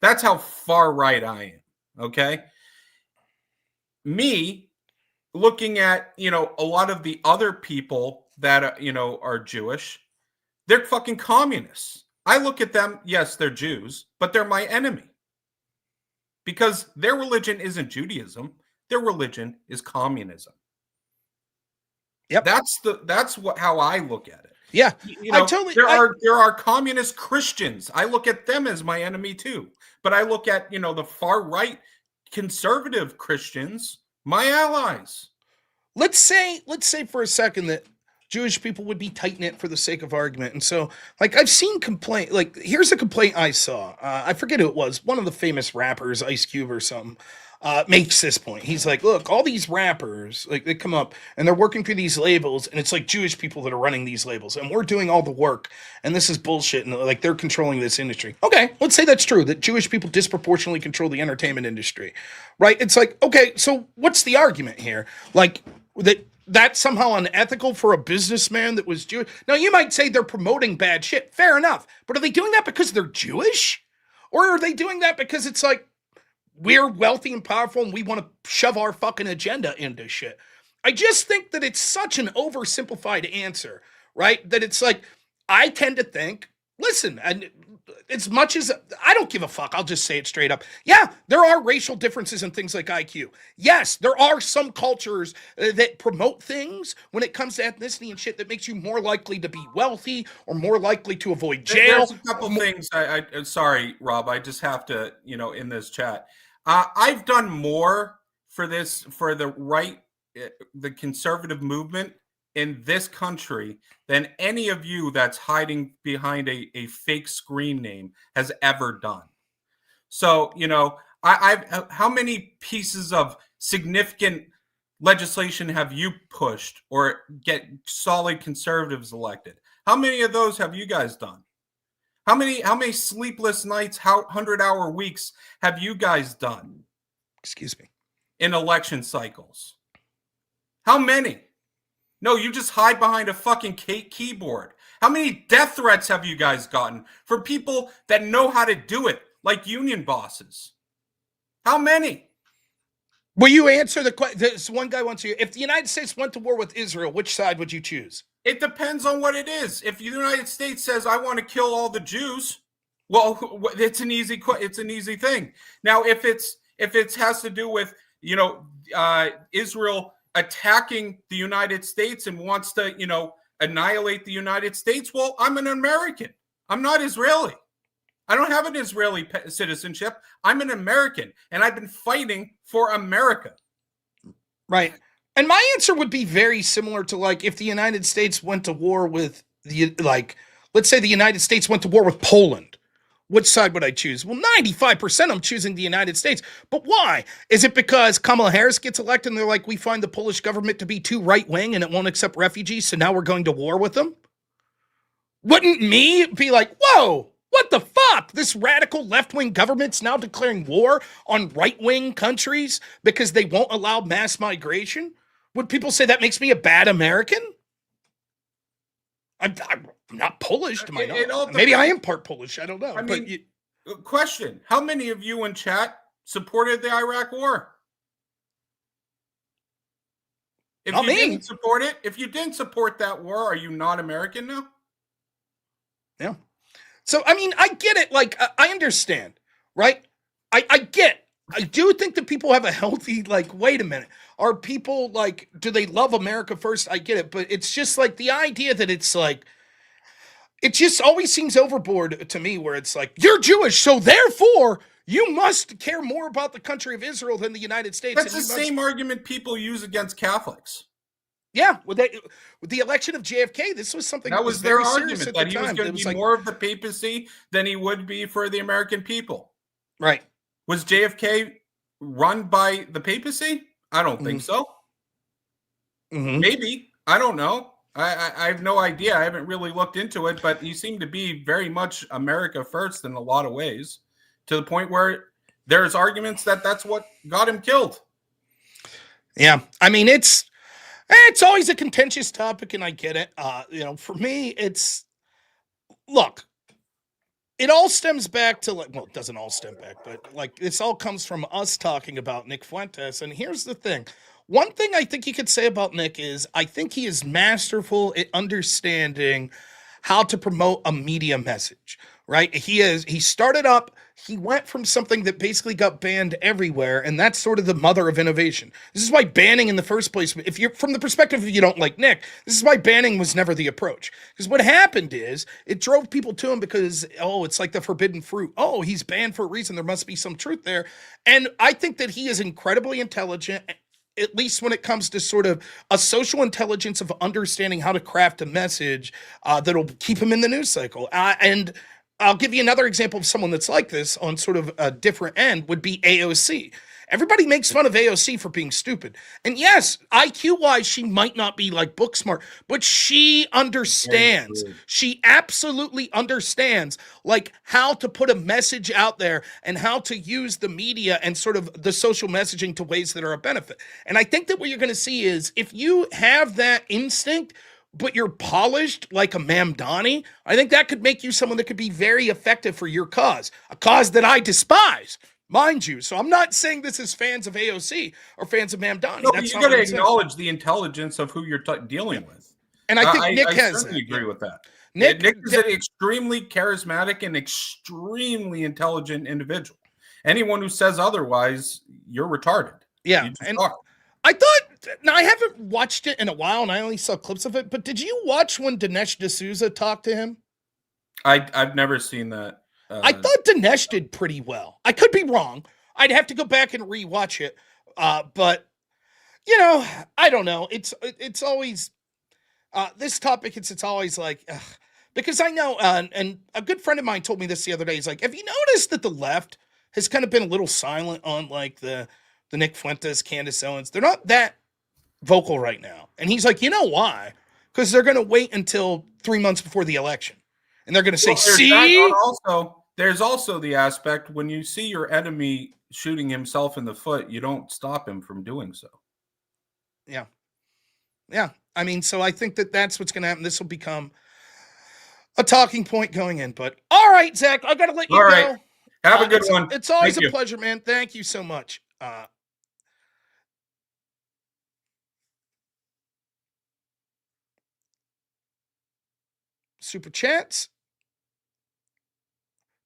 That's how far right I am, okay? Me looking at, a lot of the other people that, are Jewish, they're fucking communists. I look at them, yes, they're Jews, but they're my enemy. Because their religion isn't Judaism. Their religion is communism. Yep. That's how I look at it. Yeah. There are communist Christians. I look at them as my enemy too. But I look at, the far right conservative Christians, my allies. Let's say for a second that Jewish people would be tight-knit for the sake of argument. And so, like, I've seen complaint, like, here's a complaint I saw. I forget who it was. One of the famous rappers, Ice Cube or something, makes this point. He's like, look, all these rappers, like, they come up and they're working through these labels, and it's like Jewish people that are running these labels, and we're doing all the work, and this is bullshit, and like, they're controlling this industry. Okay, let's say that's true, that Jewish people disproportionately control the entertainment industry, right? It's like, okay, so what's the argument here? Like, that's somehow unethical for a businessman that was Jewish. Now, you might say they're promoting bad shit. Fair enough. But are they doing that because they're Jewish? Or are they doing that because it's like, we're wealthy and powerful and we want to shove our fucking agenda into shit? I just think that it's such an oversimplified answer, right? That it's like, I tend to think, listen, and as much as I don't give a fuck, I'll just say it straight up. Yeah, there are racial differences in things like IQ. Yes, there are some cultures that promote things when it comes to ethnicity and shit that makes you more likely to be wealthy or more likely to avoid jail. There's a couple things. Sorry, Rob. I just have to, in this chat. I've done more for the right, the conservative movement in this country than any of you that's hiding behind a fake screen name has ever done. So, I've how many pieces of significant legislation have you pushed or get solid conservatives elected? How many of those have you guys done? How many sleepless nights, 100-hour weeks have you guys done? Excuse me. In election cycles? How many? No, you just hide behind a fucking keyboard. How many death threats have you guys gotten from people that know how to do it, like union bosses? How many? Will you answer the question? This one guy wants you. If the United States went to war with Israel, which side would you choose? It depends on what it is. If the United States says, I want to kill all the Jews, well, it's an easy thing. Now, if it has to do with, Israel attacking the United States and wants to, annihilate the United States, well, I'm an American. I'm not Israeli. I don't have an Israeli citizenship. I'm an American, and I've been fighting for America. Right. And my answer would be very similar to, like, if the United States went to war with let's say the United States went to war with Poland. Which side would I choose? Well, 95% I'm choosing the United States. But why? Is it because Kamala Harris gets elected and they're like, we find the Polish government to be too right-wing and it won't accept refugees, so now we're going to war with them? Wouldn't me be like, whoa, what the fuck? This radical left-wing government's now declaring war on right-wing countries because they won't allow mass migration? Would people say that makes me a bad American? I'm not Polish to my knowledge. Maybe I am part Polish. I don't know. I mean, question: how many of you in chat supported the Iraq War? If not you me. Didn't support it, if you didn't support that war, are you not American now? Yeah. So I mean, I get it. Like I understand, right? I get. I do think that people have a healthy, like, wait a minute. Are people like, do they love America first? I get it. But it's just like the idea that it's like, it just always seems overboard to me where it's like, you're Jewish, so therefore you must care more about the country of Israel than the United States. That's the same argument people use against Catholics. Yeah, with the election of JFK, this was something that was their argument, that he was going to be like, more of the papacy than he would be for the American people. Right. Was JFK run by the papacy? I don't think so. Maybe. I don't know. I have no idea. I haven't really looked into it, but he seemed to be very much America first in a lot of ways, to the point where there's arguments that that's what got him killed. Yeah. I mean, it's always a contentious topic, and I get it. For me, look, it all stems back to, like, well, it doesn't all stem back, but like this all comes from us talking about Nick Fuentes. And here's the thing. One thing I think you could say about Nick is I think he is masterful at understanding how to promote a media message, right? He started up, he went from something that basically got banned everywhere, and that's sort of the mother of innovation. This is why banning in the first place, if you're from the perspective of you don't like Nick, this is why banning was never the approach. Because what happened is it drove people to him because, it's like the forbidden fruit. Oh, he's banned for a reason. There must be some truth there. And I think that he is incredibly intelligent, at least when it comes to sort of a social intelligence of understanding how to craft a message that'll keep him in the news cycle. And I'll give you another example of someone that's like this on sort of a different end would be AOC. Everybody makes fun of AOC for being stupid. And yes, IQ-wise, she might not be like book smart, but she understands. She absolutely understands like how to put a message out there and how to use the media and sort of the social messaging to ways that are a benefit. And I think that what you're going to see is if you have that instinct, but you're polished like a Mamdani, I think that could make you someone that could be very effective for your cause, a cause that I despise, mind you. So I'm not saying this as fans of AOC or fans of Mamdani. No, you got to acknowledge the intelligence of who you're dealing with. And I think Nick has certainly agree with that. Nick is an extremely charismatic and extremely intelligent individual. Anyone who says otherwise, you're retarded. Yeah, and I thought, now I haven't watched it in a while, and I only saw clips of it, but did you watch when Dinesh D'Souza talked to him? I've never seen that. I thought Dinesh did pretty well. I could be wrong. I'd have to go back and rewatch it. But, I don't know. It's always, this topic, it's always like, because I know, and a good friend of mine told me this the other day. He's like, have you noticed that the left has kind of been a little silent on like the Nick Fuentes, Candace Owens? They're not that vocal right now. And he's like, you know why? Because they're going to wait until 3 months before the election. And they're going to say, see? There's also the aspect when you see your enemy shooting himself in the foot, you don't stop him from doing so. Yeah. Yeah. I mean, so I think that that's what's going to happen. This will become a talking point going in. But all right, Zach, I got to let you go. Have a good one. It's always a pleasure, man. Thank you so much. Super chats.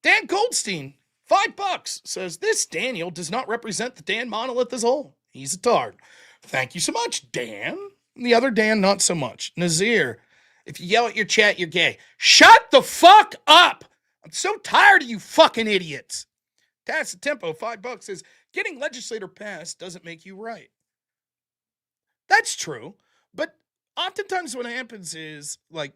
Dan Goldstein, $5, says, this Daniel does not represent the Dan monolith as a whole. He's a tard. Thank you so much, Dan. The other Dan, not so much. Nazir, if you yell at your chat, you're gay. Shut the fuck up! I'm so tired of you fucking idiots. Tacit Tempo, $5, says, getting legislator passed doesn't make you right. That's true. But oftentimes what happens is, like,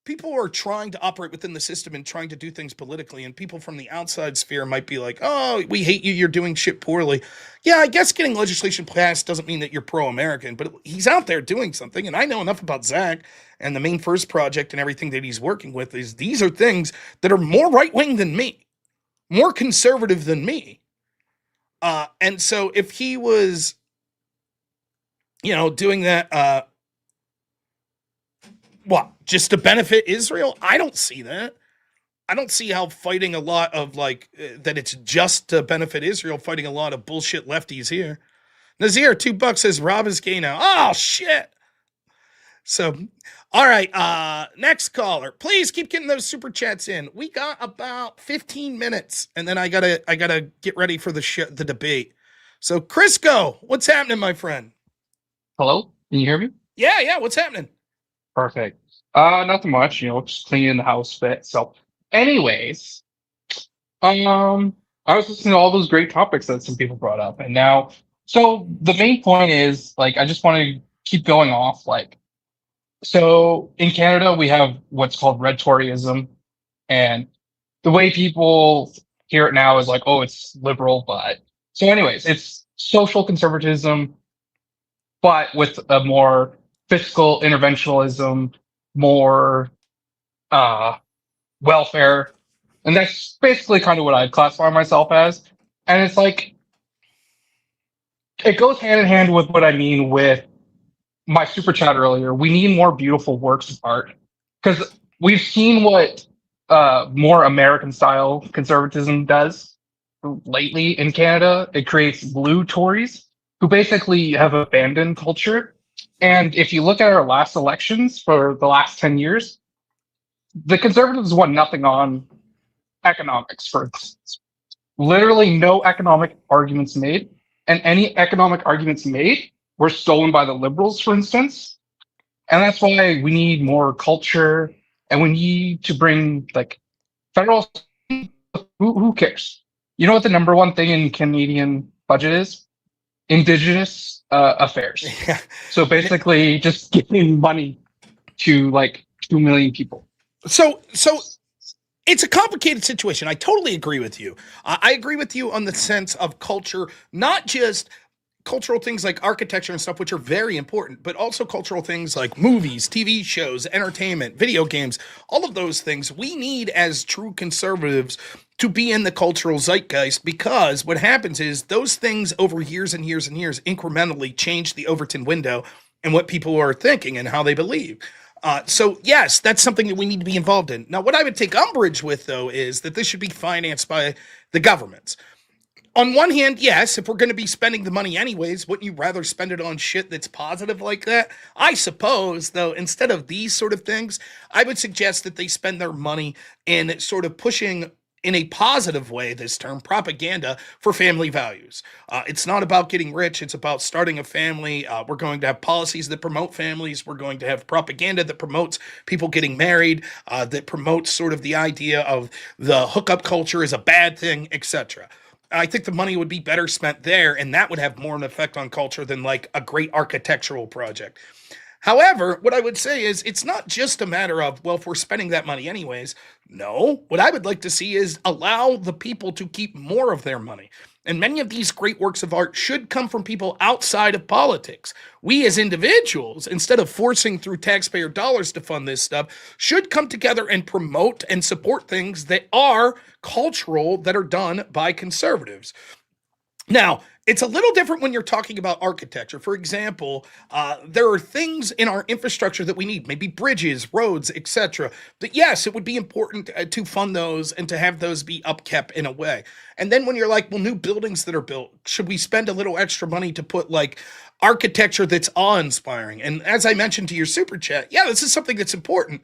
people are trying to operate within the system and trying to do things politically, and people from the outside sphere might be like, oh, we hate you, you're doing shit poorly. Yeah, I guess getting legislation passed doesn't mean that you're pro-American, but he's out there doing something, and I know enough about Zach and the Maine First Project and everything that he's working with is these are things that are more right-wing than me, more conservative than me. And so if he was, doing that, What? Just to benefit Israel? I don't see that. I don't see how fighting a lot of that it's just to benefit Israel, fighting a lot of bullshit lefties here. Nazir, $2 says Rob is gay now. Oh shit. So, all right. Next caller. Please keep getting those super chats in. We got about 15 minutes, and then I gotta get ready for the debate. So, Crisco, what's happening, my friend? Hello, can you hear me? Yeah. What's happening? Perfect. Nothing much. Just cleaning the house bit. So, anyways, I was listening to all those great topics that some people brought up, and now, so the main point is I just want to keep going off So in Canada, we have what's called red Toryism, and the way people hear it now is oh, it's liberal, but so anyways, it's social conservatism, but with a more fiscal interventionism, more welfare, and that's basically kind of what I'd classify myself as. And it's it goes hand in hand with what I mean with my super chat earlier. We need more beautiful works of art because we've seen what more American style conservatism does lately in Canada. It creates blue Tories who basically have abandoned culture. And if you look at our last elections for the last 10 years, the Conservatives won nothing on economics, for instance. Literally no economic arguments made. And any economic arguments made were stolen by the Liberals, for instance. And that's why we need more culture, and we need to bring federal. Who cares? You know what the number one thing in Canadian budget is? Indigenous affairs. Yeah. So basically, just giving money to 2 million people. So it's a complicated situation. I totally agree with you. I agree with you on the sense of culture, not just cultural things like architecture and stuff, which are very important, but also cultural things like movies, TV shows, entertainment, video games, all of those things we need as true conservatives to be in the cultural zeitgeist, because what happens is those things over years and years and years incrementally change the Overton window and what people are thinking and how they believe. So yes, that's something that we need to be involved in. Now, what I would take umbrage with, though, is that this should be financed by the governments. On one hand, yes, if we're going to be spending the money anyways, wouldn't you rather spend it on shit that's positive like that? I suppose, though, instead of these sort of things, I would suggest that they spend their money in sort of pushing, in a positive way, this term, propaganda for family values. It's not about getting rich. It's about starting a family. We're going to have policies that promote families. We're going to have propaganda that promotes people getting married, that promotes sort of the idea of the hookup culture is a bad thing, etc. I think the money would be better spent there, and that would have more an effect on culture than a great architectural project. However, what I would say is it's not just a matter of, well, if we're spending that money anyways. No, what I would like to see is allow the people to keep more of their money. And many of these great works of art should come from people outside of politics. We as individuals, instead of forcing through taxpayer dollars to fund this stuff, should come together and promote and support things that are cultural, that are done by conservatives. Now, it's a little different when you're talking about architecture. For example, there are things in our infrastructure that we need, maybe bridges, roads, etc. But yes, it would be important to fund those and to have those be upkept in a way. And then when you're well, new buildings that are built, should we spend a little extra money to put architecture that's awe-inspiring? And as I mentioned to your super chat, yeah, this is something that's important.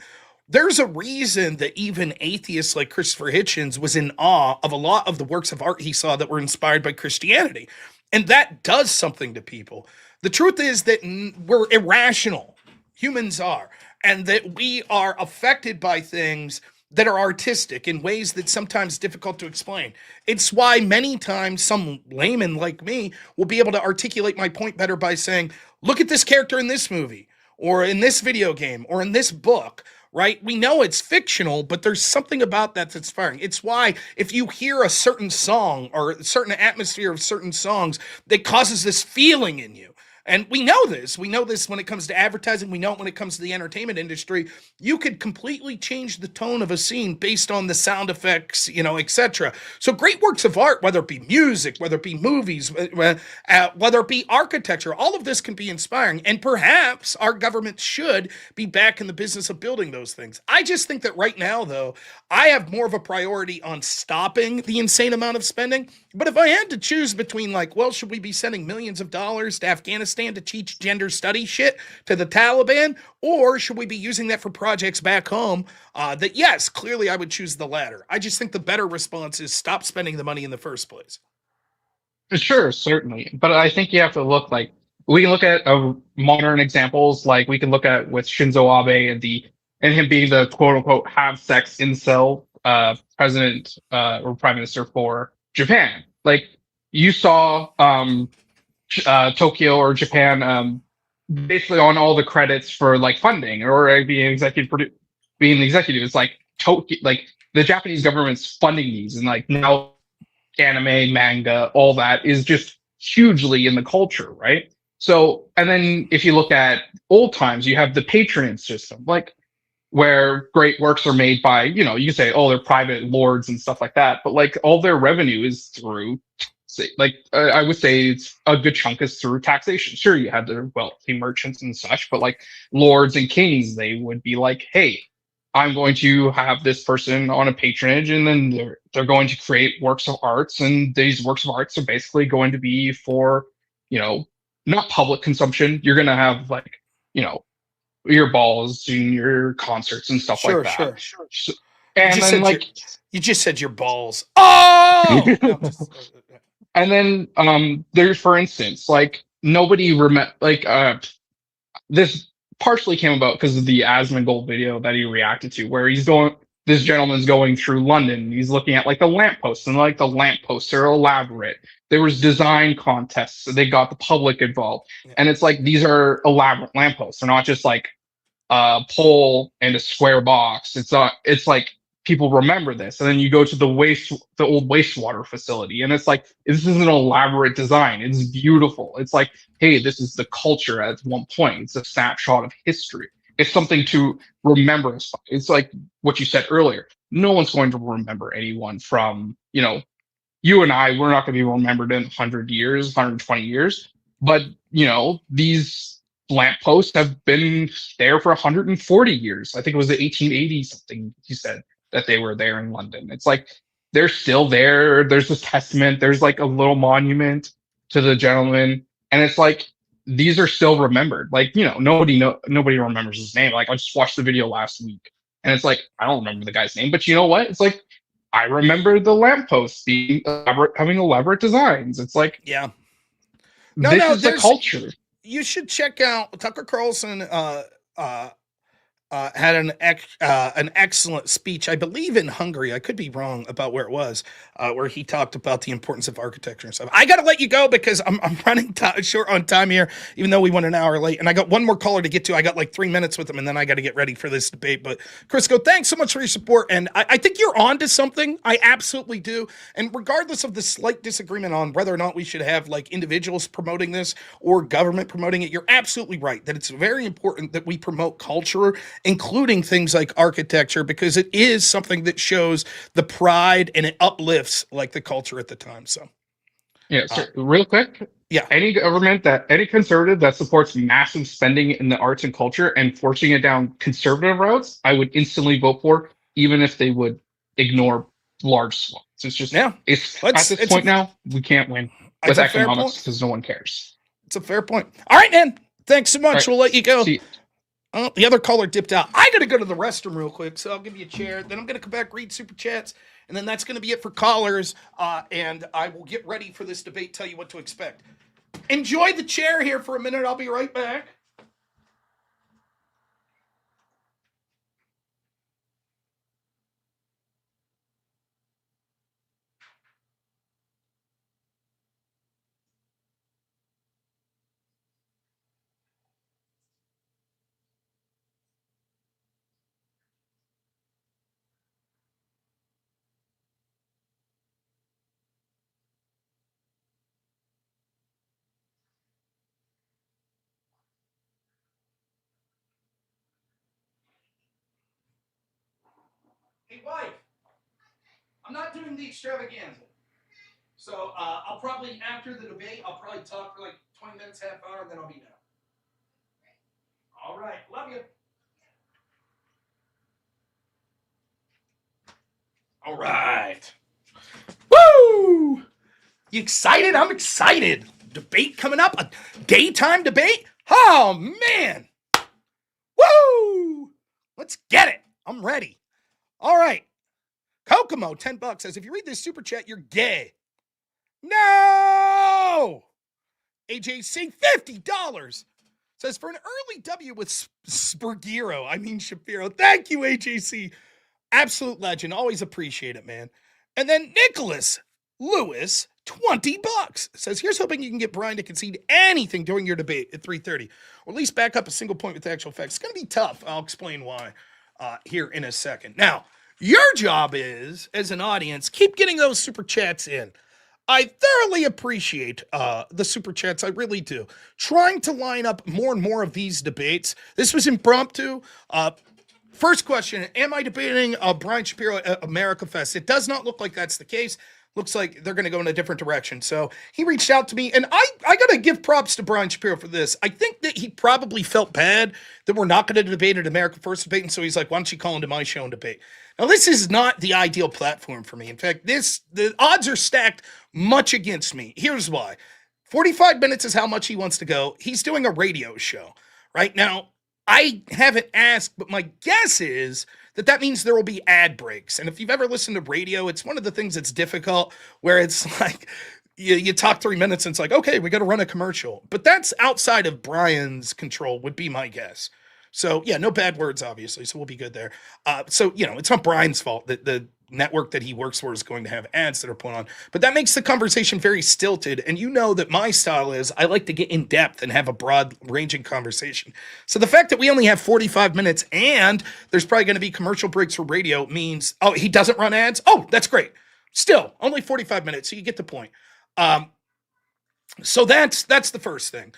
There's a reason that even atheists like Christopher Hitchens was in awe of a lot of the works of art he saw that were inspired by Christianity. And that does something to people. The truth is that we're irrational. Humans are. And that we are affected by things that are artistic in ways that's sometimes difficult to explain. It's why many times some layman like me will be able to articulate my point better by saying, look at this character in this movie, or in this video game, or in this book. Right? We know it's fictional, but there's something about that that's inspiring. It's why if you hear a certain song or a certain atmosphere of certain songs, that causes this feeling in you. And we know this. We know this when it comes to advertising. We know it when it comes to the entertainment industry. You could completely change the tone of a scene based on the sound effects, etc. So great works of art, whether it be music, whether it be movies, whether it be architecture, all of this can be inspiring. And perhaps our government should be back in the business of building those things. I just think that right now, though, I have more of a priority on stopping the insane amount of spending. But if I had to choose between, should we be sending millions of dollars to Afghanistan to teach gender study shit to the Taliban, or should we be using that for projects back home? Yes, clearly I would choose the latter. I just think the better response is stop spending the money in the first place. Sure, certainly. But I think you have to look we can look at modern examples, like we can look at with Shinzo Abe and him being the quote unquote have sex incel president or prime minister for Japan. Like you saw Tokyo or Japan basically on all the credits for funding or being being the executive. It's like Tokyo, the Japanese government's funding these, and now anime, manga, all that is just hugely in the culture, right? So, and then if you look at old times, you have the patronage system, where great works are made by, you can say, oh, they're private lords and stuff like that, but all their revenue is through, I would say it's a good chunk is through taxation. Sure, you have the wealthy merchants and such, but lords and kings, they would be hey, I'm going to have this person on a patronage, and then they're going to create works of arts, and these works of arts are basically going to be for, not public consumption. You're going to have your balls and your concerts and stuff like that. Sure. So, and then you just said your balls. Oh. No, and then there's, for instance, nobody this partially came about because of the Asmongold video that he reacted to, where this gentleman's going through London. He's looking at the lampposts, and the lampposts are elaborate. There was design contests, so they got the public involved. Yeah. And it's these are elaborate lampposts. They're not just a pole and a square box. It's people remember this. And then you go to the old wastewater facility, and it's this is an elaborate design. It's beautiful. It's hey, this is the culture at one point. It's a snapshot of history. It's something to remember. It's what you said earlier. No one's going to remember anyone from, you and I, we're not going to be remembered in 100 years, 120 years. But, these lampposts have been there for 140 years. I think it was the 1880 something he said that they were there in London. It's they're still there. There's this testament. There's a little monument to the gentleman. And it's these are still remembered. Nobody remembers his name. I just watched the video last week, and it's I don't remember the guy's name, but you know what? It's I remember the lampposts being having elaborate designs. It's yeah. This is the culture. You should check out Tucker Carlson. Had an excellent speech, I believe in Hungary. I could be wrong about where it was, where he talked about the importance of architecture and stuff. I got to let you go because I'm running short on time here, even though we went an hour late. And I got one more caller to get to. I got 3 minutes with him, and then I got to get ready for this debate. But Crisco, thanks so much for your support. And I think you're on to something. I absolutely do. And regardless of the slight disagreement on whether or not we should have individuals promoting this or government promoting it, you're absolutely right that it's very important that we promote culture, including things like architecture, because it is something that shows the pride and it uplifts the culture at the time. So, yeah, so real quick, yeah, any conservative that supports massive spending in the arts and culture and forcing it down conservative routes, I would instantly vote for, even if they would ignore large swaths. It's just at this point now we can't win with economics because no one cares. It's a fair point. All right, man. Thanks so much. Right. We'll let you go. The other caller dipped out. I got to go to the restroom real quick, so I'll give you a chair. Then I'm going to come back, read super chats, and then that's going to be it for callers. And I will get ready for this debate, tell you what to expect. Enjoy the chair here for a minute. I'll be right back. Hey, wife, I'm not doing the extravaganza. So I'll probably, after the debate, I'll probably talk for like 20 minutes, half hour, and then I'll be done. All right. Love you. All right. Woo! You excited? I'm excited. Debate coming up. A daytime debate? Oh, man. Woo! Let's get it. I'm ready. All right. Kokomo, $10 says, if you read this super chat, you're gay. No! AJC, $50 says, for an early W with Shapiro. Thank you, AJC. Absolute legend. Always appreciate it, man. And then Nicholas Lewis, $20 says, here's hoping you can get Brian to concede anything during your debate at 3:30, or at least back up a single point with actual facts. It's going to be tough. I'll explain why here in a second. Now, your job is, as an audience, keep getting those super chats in. I thoroughly appreciate the super chats. I really do. Trying to line up more and more of these debates. This was impromptu. First question, am I debating Brian Shapiro at America Fest? It does not look like that's the case. Looks like they're going to go in a different direction. So he reached out to me, and I got to give props to Brian Shapiro for this. I think that he probably felt bad that we're not going to debate at America First debate, and so he's like, why don't you call into my show and debate? Now, this is not the ideal platform for me. In fact, the odds are stacked much against me. Here's why. 45 minutes is how much he wants to go. He's doing a radio show right now. I haven't asked, but my guess is that means there will be ad breaks. And if you've ever listened to radio, it's one of the things that's difficult, where it's like you talk 3 minutes and it's like, okay, we got to run a commercial. But that's outside of Brian's control, would be my guess. So yeah, no bad words, obviously. So we'll be good there. So, it's not Brian's fault that the network that he works for is going to have ads that are put on, but that makes the conversation very stilted. And you know that my style is I like to get in depth and have a broad ranging conversation. So the fact that we only have 45 minutes and there's probably going to be commercial breaks for radio means, oh, he doesn't run ads. Oh, that's great. Still only 45 minutes. So you get the point. So that's the first thing.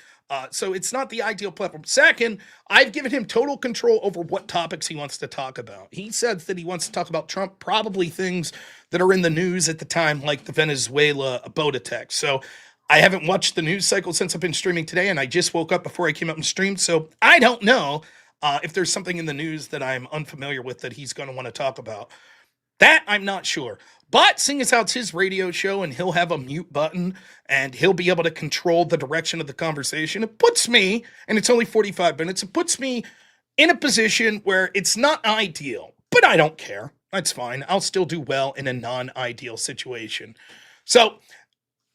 So it's not the ideal platform. Second, I've given him total control over what topics he wants to talk about. He says that he wants to talk about Trump, probably things that are in the news at the time, like the Venezuela boat attack. So I haven't watched the news cycle since I've been streaming today, and I just woke up before I came up and streamed. So I don't know if there's something in the news that I'm unfamiliar with that he's going to want to talk about. That I'm not sure. But seeing as how it's his radio show and he'll have a mute button and he'll be able to control the direction of the conversation, it puts me, and it's only 45 minutes, it puts me in a position where it's not ideal, but I don't care. That's fine. I'll still do well in a non-ideal situation. So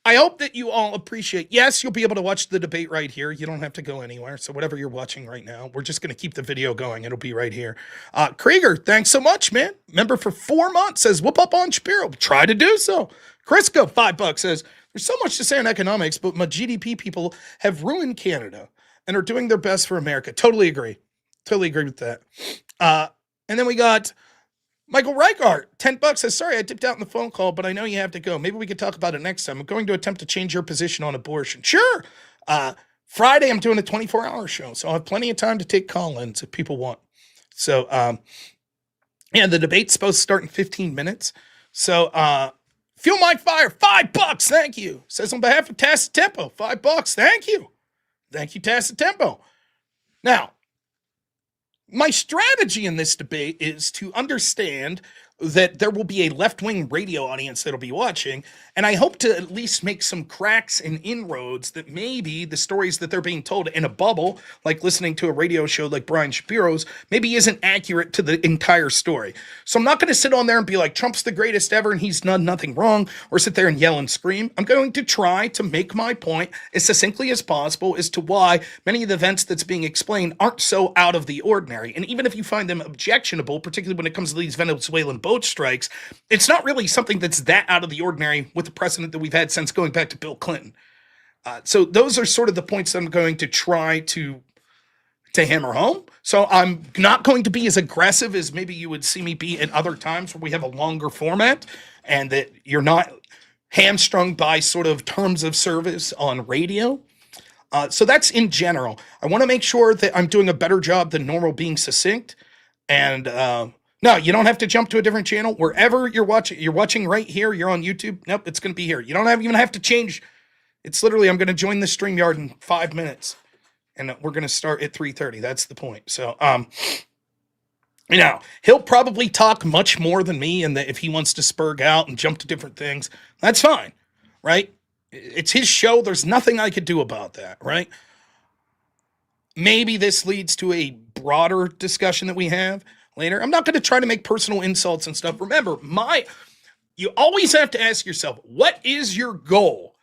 I hope that you all appreciate, yes, you'll be able to watch the debate right here. You don't have to go anywhere. So whatever you're watching right now, we're just going to keep the video going. It'll be right here. Krieger, thanks so much, man. Member for 4 months, says, whoop up on Shapiro. Try to do so. Crisco, $5, says, there's so much to say on economics, but my GDP people have ruined Canada and are doing their best for America. Totally agree. Totally agree with that. And then we got Michael Reichart, $10, says, sorry, I dipped out in the phone call, but I know you have to go. Maybe we could talk about it next time. I'm going to attempt to change your position on abortion. Sure. Friday, I'm doing a 24-hour show, so I'll have plenty of time to take call-ins if people want. So, yeah, the debate's supposed to start in 15 minutes. So, Fuel My Fire, $5, thank you. Says on behalf of Tacit Tempo, $5, thank you. Thank you, Tacit Tempo. Now, my strategy in this debate is to understand that there will be a left-wing radio audience that'll be watching, and I hope to at least make some cracks and inroads that maybe the stories that they're being told in a bubble, like listening to a radio show like Brian Shapiro's, maybe isn't accurate to the entire story. So I'm not going to sit on there and be like, Trump's the greatest ever and he's done nothing wrong, or sit there and yell and scream. I'm going to try to make my point as succinctly as possible as to why many of the events that's being explained aren't so out of the ordinary. And even if you find them objectionable, particularly when it comes to these Venezuelan boat strikes, it's not really something that's that out of the ordinary with the precedent that we've had since going back to Bill Clinton. So those are sort of the points that I'm going to try to hammer home. So I'm not going to be as aggressive as maybe you would see me be at other times where we have a longer format and that you're not hamstrung by sort of terms of service on radio. So that's in general. I want to make sure that I'm doing a better job than normal being succinct and No, you don't have to jump to a different channel. Wherever you're watching right here, you're on YouTube. Nope, it's going to be here. You don't even have to change. It's literally, I'm going to join the StreamYard in 5 minutes, and we're going to start at 3:30. That's the point. So, he'll probably talk much more than me, and if he wants to spurg out and jump to different things, that's fine, right? It's his show. There's nothing I could do about that, right? Maybe this leads to a broader discussion that we have later. I'm not going to try to make personal insults and stuff. Remember, you always have to ask yourself, what is your goal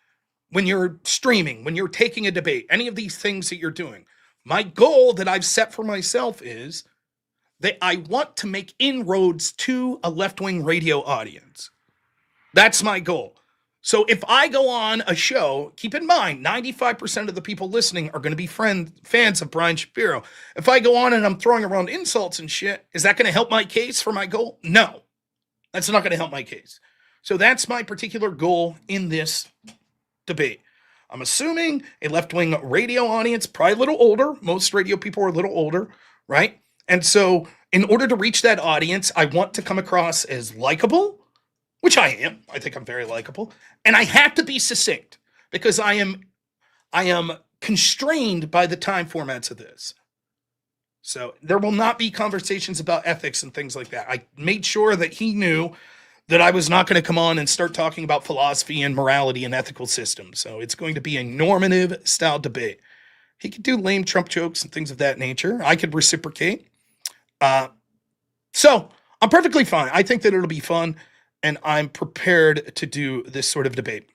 when you're streaming, when you're taking a debate, any of these things that you're doing? My goal that I've set for myself is that I want to make inroads to a left-wing radio audience. That's my goal. So if I go on a show, keep in mind, 95% of the people listening are going to be fans of Brian Shapiro. If I go on and I'm throwing around insults and shit, is that going to help my case for my goal? No, that's not going to help my case. So that's my particular goal in this debate. I'm assuming a left-wing radio audience, probably a little older. Most radio people are a little older, right? And so in order to reach that audience, I want to come across as likable, which I am. I think I'm very likable. And I have to be succinct because I am constrained by the time formats of this. So there will not be conversations about ethics and things like that. I made sure that he knew that I was not going to come on and start talking about philosophy and morality and ethical systems. So it's going to be a normative style debate. He could do lame Trump jokes and things of that nature. I could reciprocate. So I'm perfectly fine. I think that it'll be fun. And I'm prepared to do this sort of debate.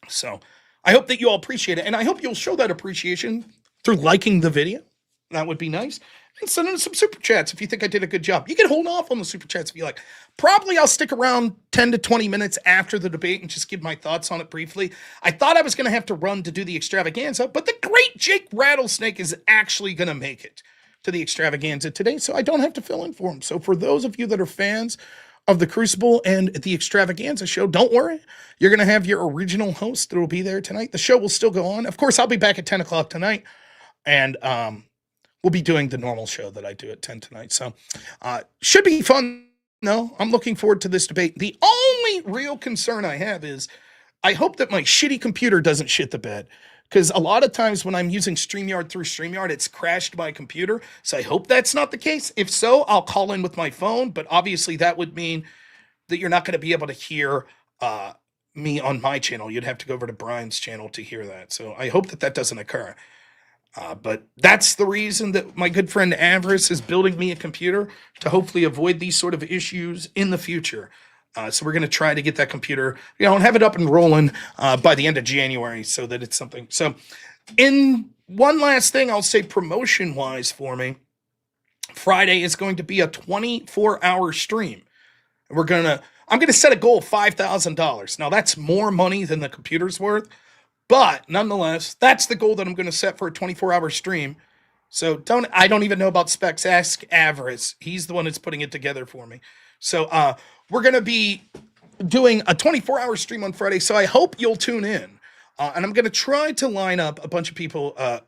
So I hope that you all appreciate it. And I hope you'll show that appreciation through liking the video. That would be nice. And send in some super chats if you think I did a good job. You can hold off on the super chats if you like. Probably I'll stick around 10 to 20 minutes after the debate and just give my thoughts on it briefly. I thought I was going to have to run to do the extravaganza, but the great Jake Rattlesnake is actually going to make it to the extravaganza today, so I don't have to fill in for him. So for those of you that are fans of the Crucible and the Extravaganza show, don't worry. You're going to have your original host that will be there tonight. The show will still go on. Of course, I'll be back at 10 o'clock tonight, and we'll be doing the normal show that I do at 10 tonight. So should be fun. No, I'm looking forward to this debate. The only real concern I have is I hope that my shitty computer doesn't shit the bed. Because a lot of times when I'm using StreamYard through StreamYard, it's crashed my computer. So I hope that's not the case. If so, I'll call in with my phone. But obviously that would mean that you're not going to be able to hear me on my channel. You'd have to go over to Brian's channel to hear that. So I hope that doesn't occur. But that's the reason that my good friend Avarice is building me a computer to hopefully avoid these sort of issues in the future. So we're going to try to get that computer, and have it up and rolling by the end of January so that it's something. So in one last thing, I'll say promotion-wise for me, Friday is going to be a 24-hour stream. I'm going to set a goal of $5,000. Now, that's more money than the computer's worth, but nonetheless, that's the goal that I'm going to set for a 24-hour stream. So I don't even know about specs. Ask Avarice. He's the one that's putting it together for me. So we're going to be doing a 24-hour stream on Friday, so I hope you'll tune in. And I'm going to try to line up a bunch of people, a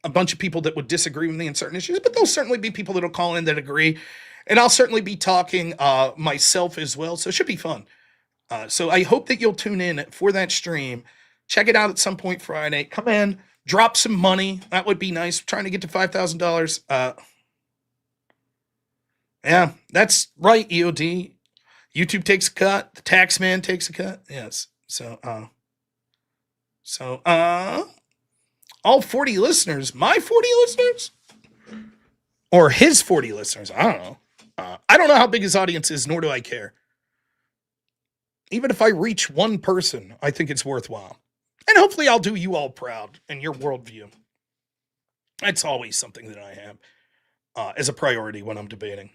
bunch of people that would disagree with me in certain issues, but there'll certainly be people that'll call in that agree. And I'll certainly be talking myself as well, so it should be fun. So I hope that you'll tune in for that stream. Check it out at some point Friday. Come in, drop some money. That would be nice. We're trying to get to $5,000. Yeah, that's right, EOD. YouTube takes a cut. The tax man takes a cut. Yes. So all 40 listeners, my 40 listeners? Or his 40 listeners. I don't know. I don't know how big his audience is, nor do I care. Even if I reach one person, I think it's worthwhile. And hopefully I'll do you all proud in your worldview. That's always something that I have as a priority when I'm debating.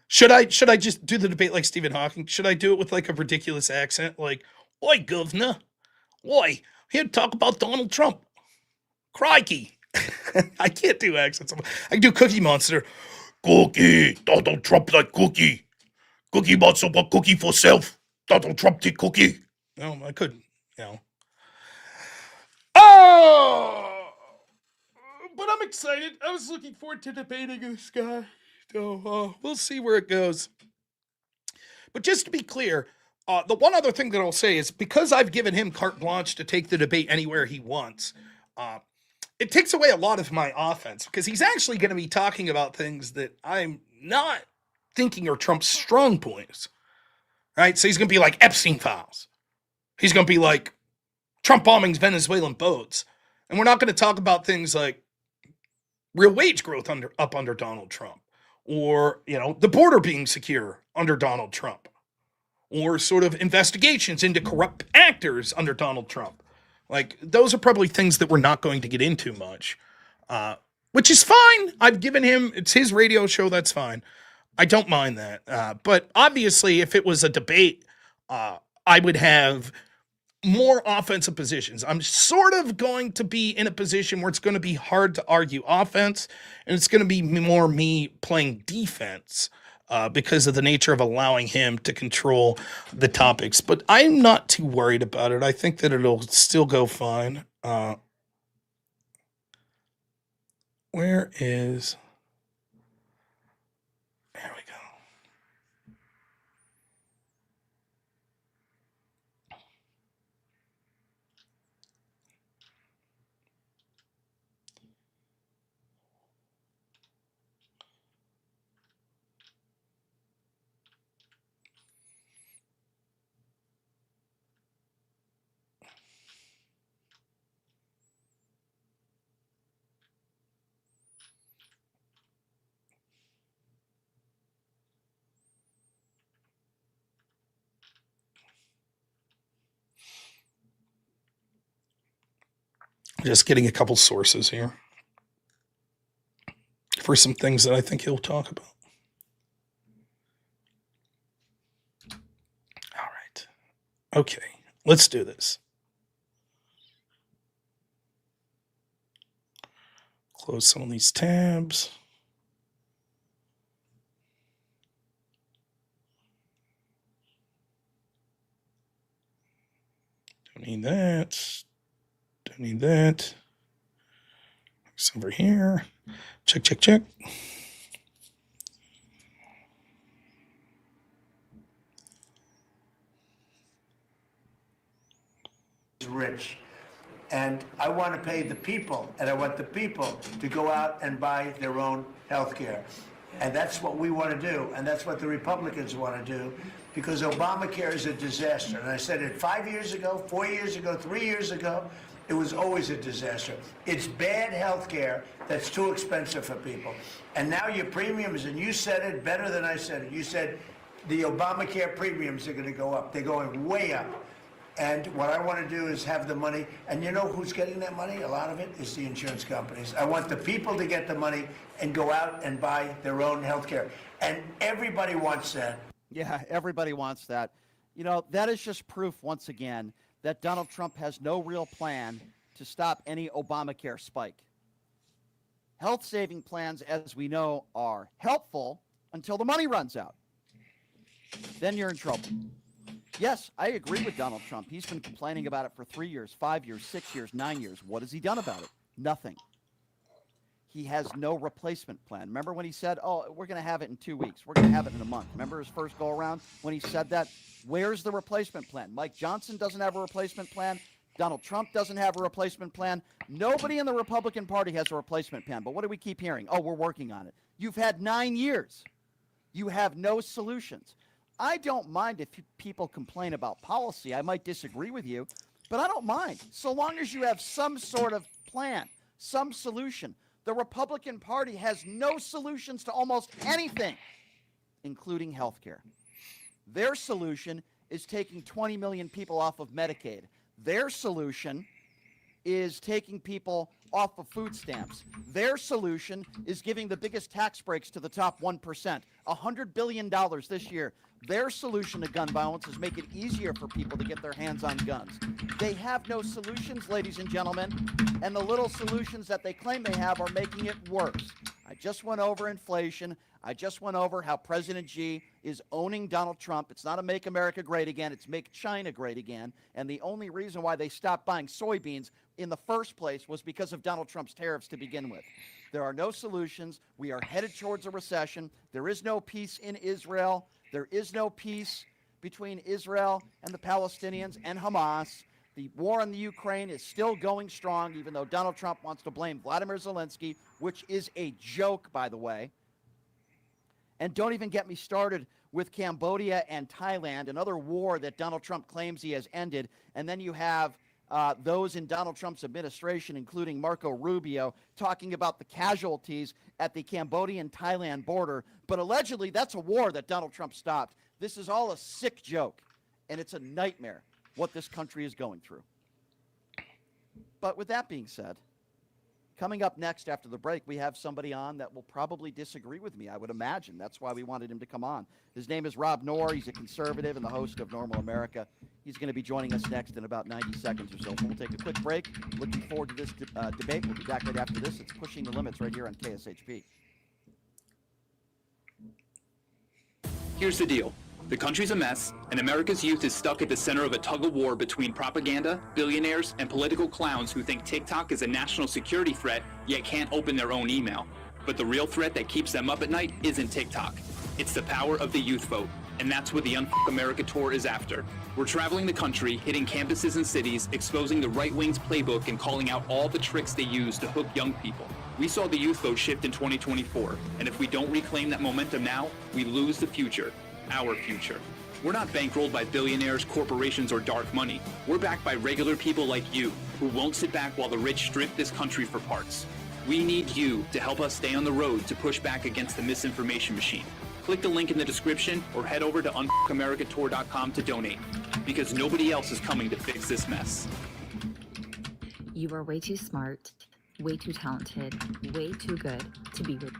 Should I just do the debate like Stephen Hawking? Should I do it with like a ridiculous accent? Like, oi, governor. Oi, here to talk about Donald Trump. Crikey. I can't do accents. I can do Cookie Monster. Cookie, Donald Trump like cookie. Cookie wants some cookie for self. Donald Trump take cookie. No, I couldn't, Oh! but I'm excited. I was looking forward to debating this guy. So we'll see where it goes. But just to be clear, the one other thing that I'll say is because I've given him carte blanche to take the debate anywhere he wants, it takes away a lot of my offense because he's actually going to be talking about things that I'm not thinking are Trump's strong points. Right? So he's going to be like Epstein files. He's going to be like Trump bombings Venezuelan boats. And we're not going to talk about things like real wage growth under Donald Trump, or, the border being secure under Donald Trump, or sort of investigations into corrupt actors under Donald Trump. Like, those are probably things that we're not going to get into much, which is fine. I've given him, it's his radio show, that's fine. I don't mind that. But obviously, if it was a debate, I would have more offensive positions. I'm sort of going to be in a position where it's going to be hard to argue offense, and it's going to be more me playing defense because of the nature of allowing him to control the topics. But I'm not too worried about it. I think that it'll still go fine. Where is... There we go. Just getting a couple sources here for some things that I think he'll talk about. All right. Okay, let's do this. Close some of these tabs. Don't need that. Don't need that. It's over here. Check, check, check. Rich. And I want to pay the people, and I want the people to go out and buy their own health care. And that's what we want to do, and that's what the Republicans want to do, because Obamacare is a disaster. And I said it 5 years ago, 4 years ago, 3 years ago. It was always a disaster. It's bad health care that's too expensive for people. And now your premiums, and you said it better than I said it. You said the Obamacare premiums are going to go up. They're going way up. And what I want to do is have the money. And you know who's getting that money? A lot of it is the insurance companies. I want the people to get the money and go out and buy their own health care. And everybody wants that. Yeah, everybody wants that. You know, that is just proof once again that Donald Trump has no real plan to stop any Obamacare spike. Health saving plans, as we know, are helpful until the money runs out. Then you're in trouble. Yes, I agree with Donald Trump. He's been complaining about it for 3 years, 5 years, 6 years, 9 years. What has he done about it? Nothing. He has no replacement plan. Remember when he said, oh, we're going to have it in 2 weeks. We're going to have it in a month. Remember his first go around when he said that? Where's the replacement plan? Mike Johnson doesn't have a replacement plan. Donald Trump doesn't have a replacement plan. Nobody in the Republican Party has a replacement plan. But what do we keep hearing? Oh, we're working on it. You've had 9 years. You have no solutions. I don't mind if people complain about policy. I might disagree with you, but I don't mind. So long as you have some sort of plan, some solution. The Republican Party has no solutions to almost anything, including health care. Their solution is taking 20 million people off of Medicaid. Their solution is taking people off of food stamps. Their solution is giving the biggest tax breaks to the top 1%, $100 billion this year. Their solution to gun violence is make it easier for people to get their hands on guns. They have no solutions, ladies and gentlemen, and the little solutions that they claim they have are making it worse. I just went over inflation. I just went over how President Xi is owning Donald Trump. It's not a Make America Great Again. It's Make China Great Again. And the only reason why they stopped buying soybeans in the first place was because of of Donald Trump's tariffs to begin with. There are no solutions. We are headed towards a recession. There is no peace in Israel. There is no peace between Israel and the Palestinians and Hamas. The war in the Ukraine is still going strong, even though Donald Trump wants to blame Vladimir Zelensky, which is a joke, by the way. And don't even get me started with Cambodia and Thailand, another war that Donald Trump claims he has ended. And then you have those in Donald Trump's administration, including Marco Rubio, talking about the casualties at the Cambodian-Thailand border. But allegedly, that's a war that Donald Trump stopped. This is all a sick joke, and it's a nightmare what this country is going through. But with that being said, coming up next after the break, we have somebody on that will probably disagree with me, I would imagine. That's why we wanted him to come on. His name is robnoerr. He's a conservative and the host of Normal America. He's going to be joining us next in about 90 seconds or so. We'll take a quick break. Looking forward to this debate. We'll be back right after this. It's Pushing the Limits right here on KSHP. Here's the deal. The country's a mess, and America's youth is stuck at the center of a tug-of-war between propaganda, billionaires, and political clowns who think TikTok is a national security threat, yet can't open their own email. But the real threat that keeps them up at night isn't TikTok. It's the power of the youth vote, and that's what the Unfuck America tour is after. We're traveling the country, hitting campuses and cities, exposing the right wing's playbook and calling out all the tricks they use to hook young people. We saw the youth vote shift in 2024, and if we don't reclaim that momentum now, we lose the future. Our future. We're not bankrolled by billionaires, corporations, or dark money. We're backed by regular people like you, who won't sit back while the rich strip this country for parts. We need you to help us stay on the road to push back against the misinformation machine. Click the link in the description or head over to unfuckamericatour.com to donate, because nobody else is coming to fix this mess. You are way too smart, way too talented, way too good to be with.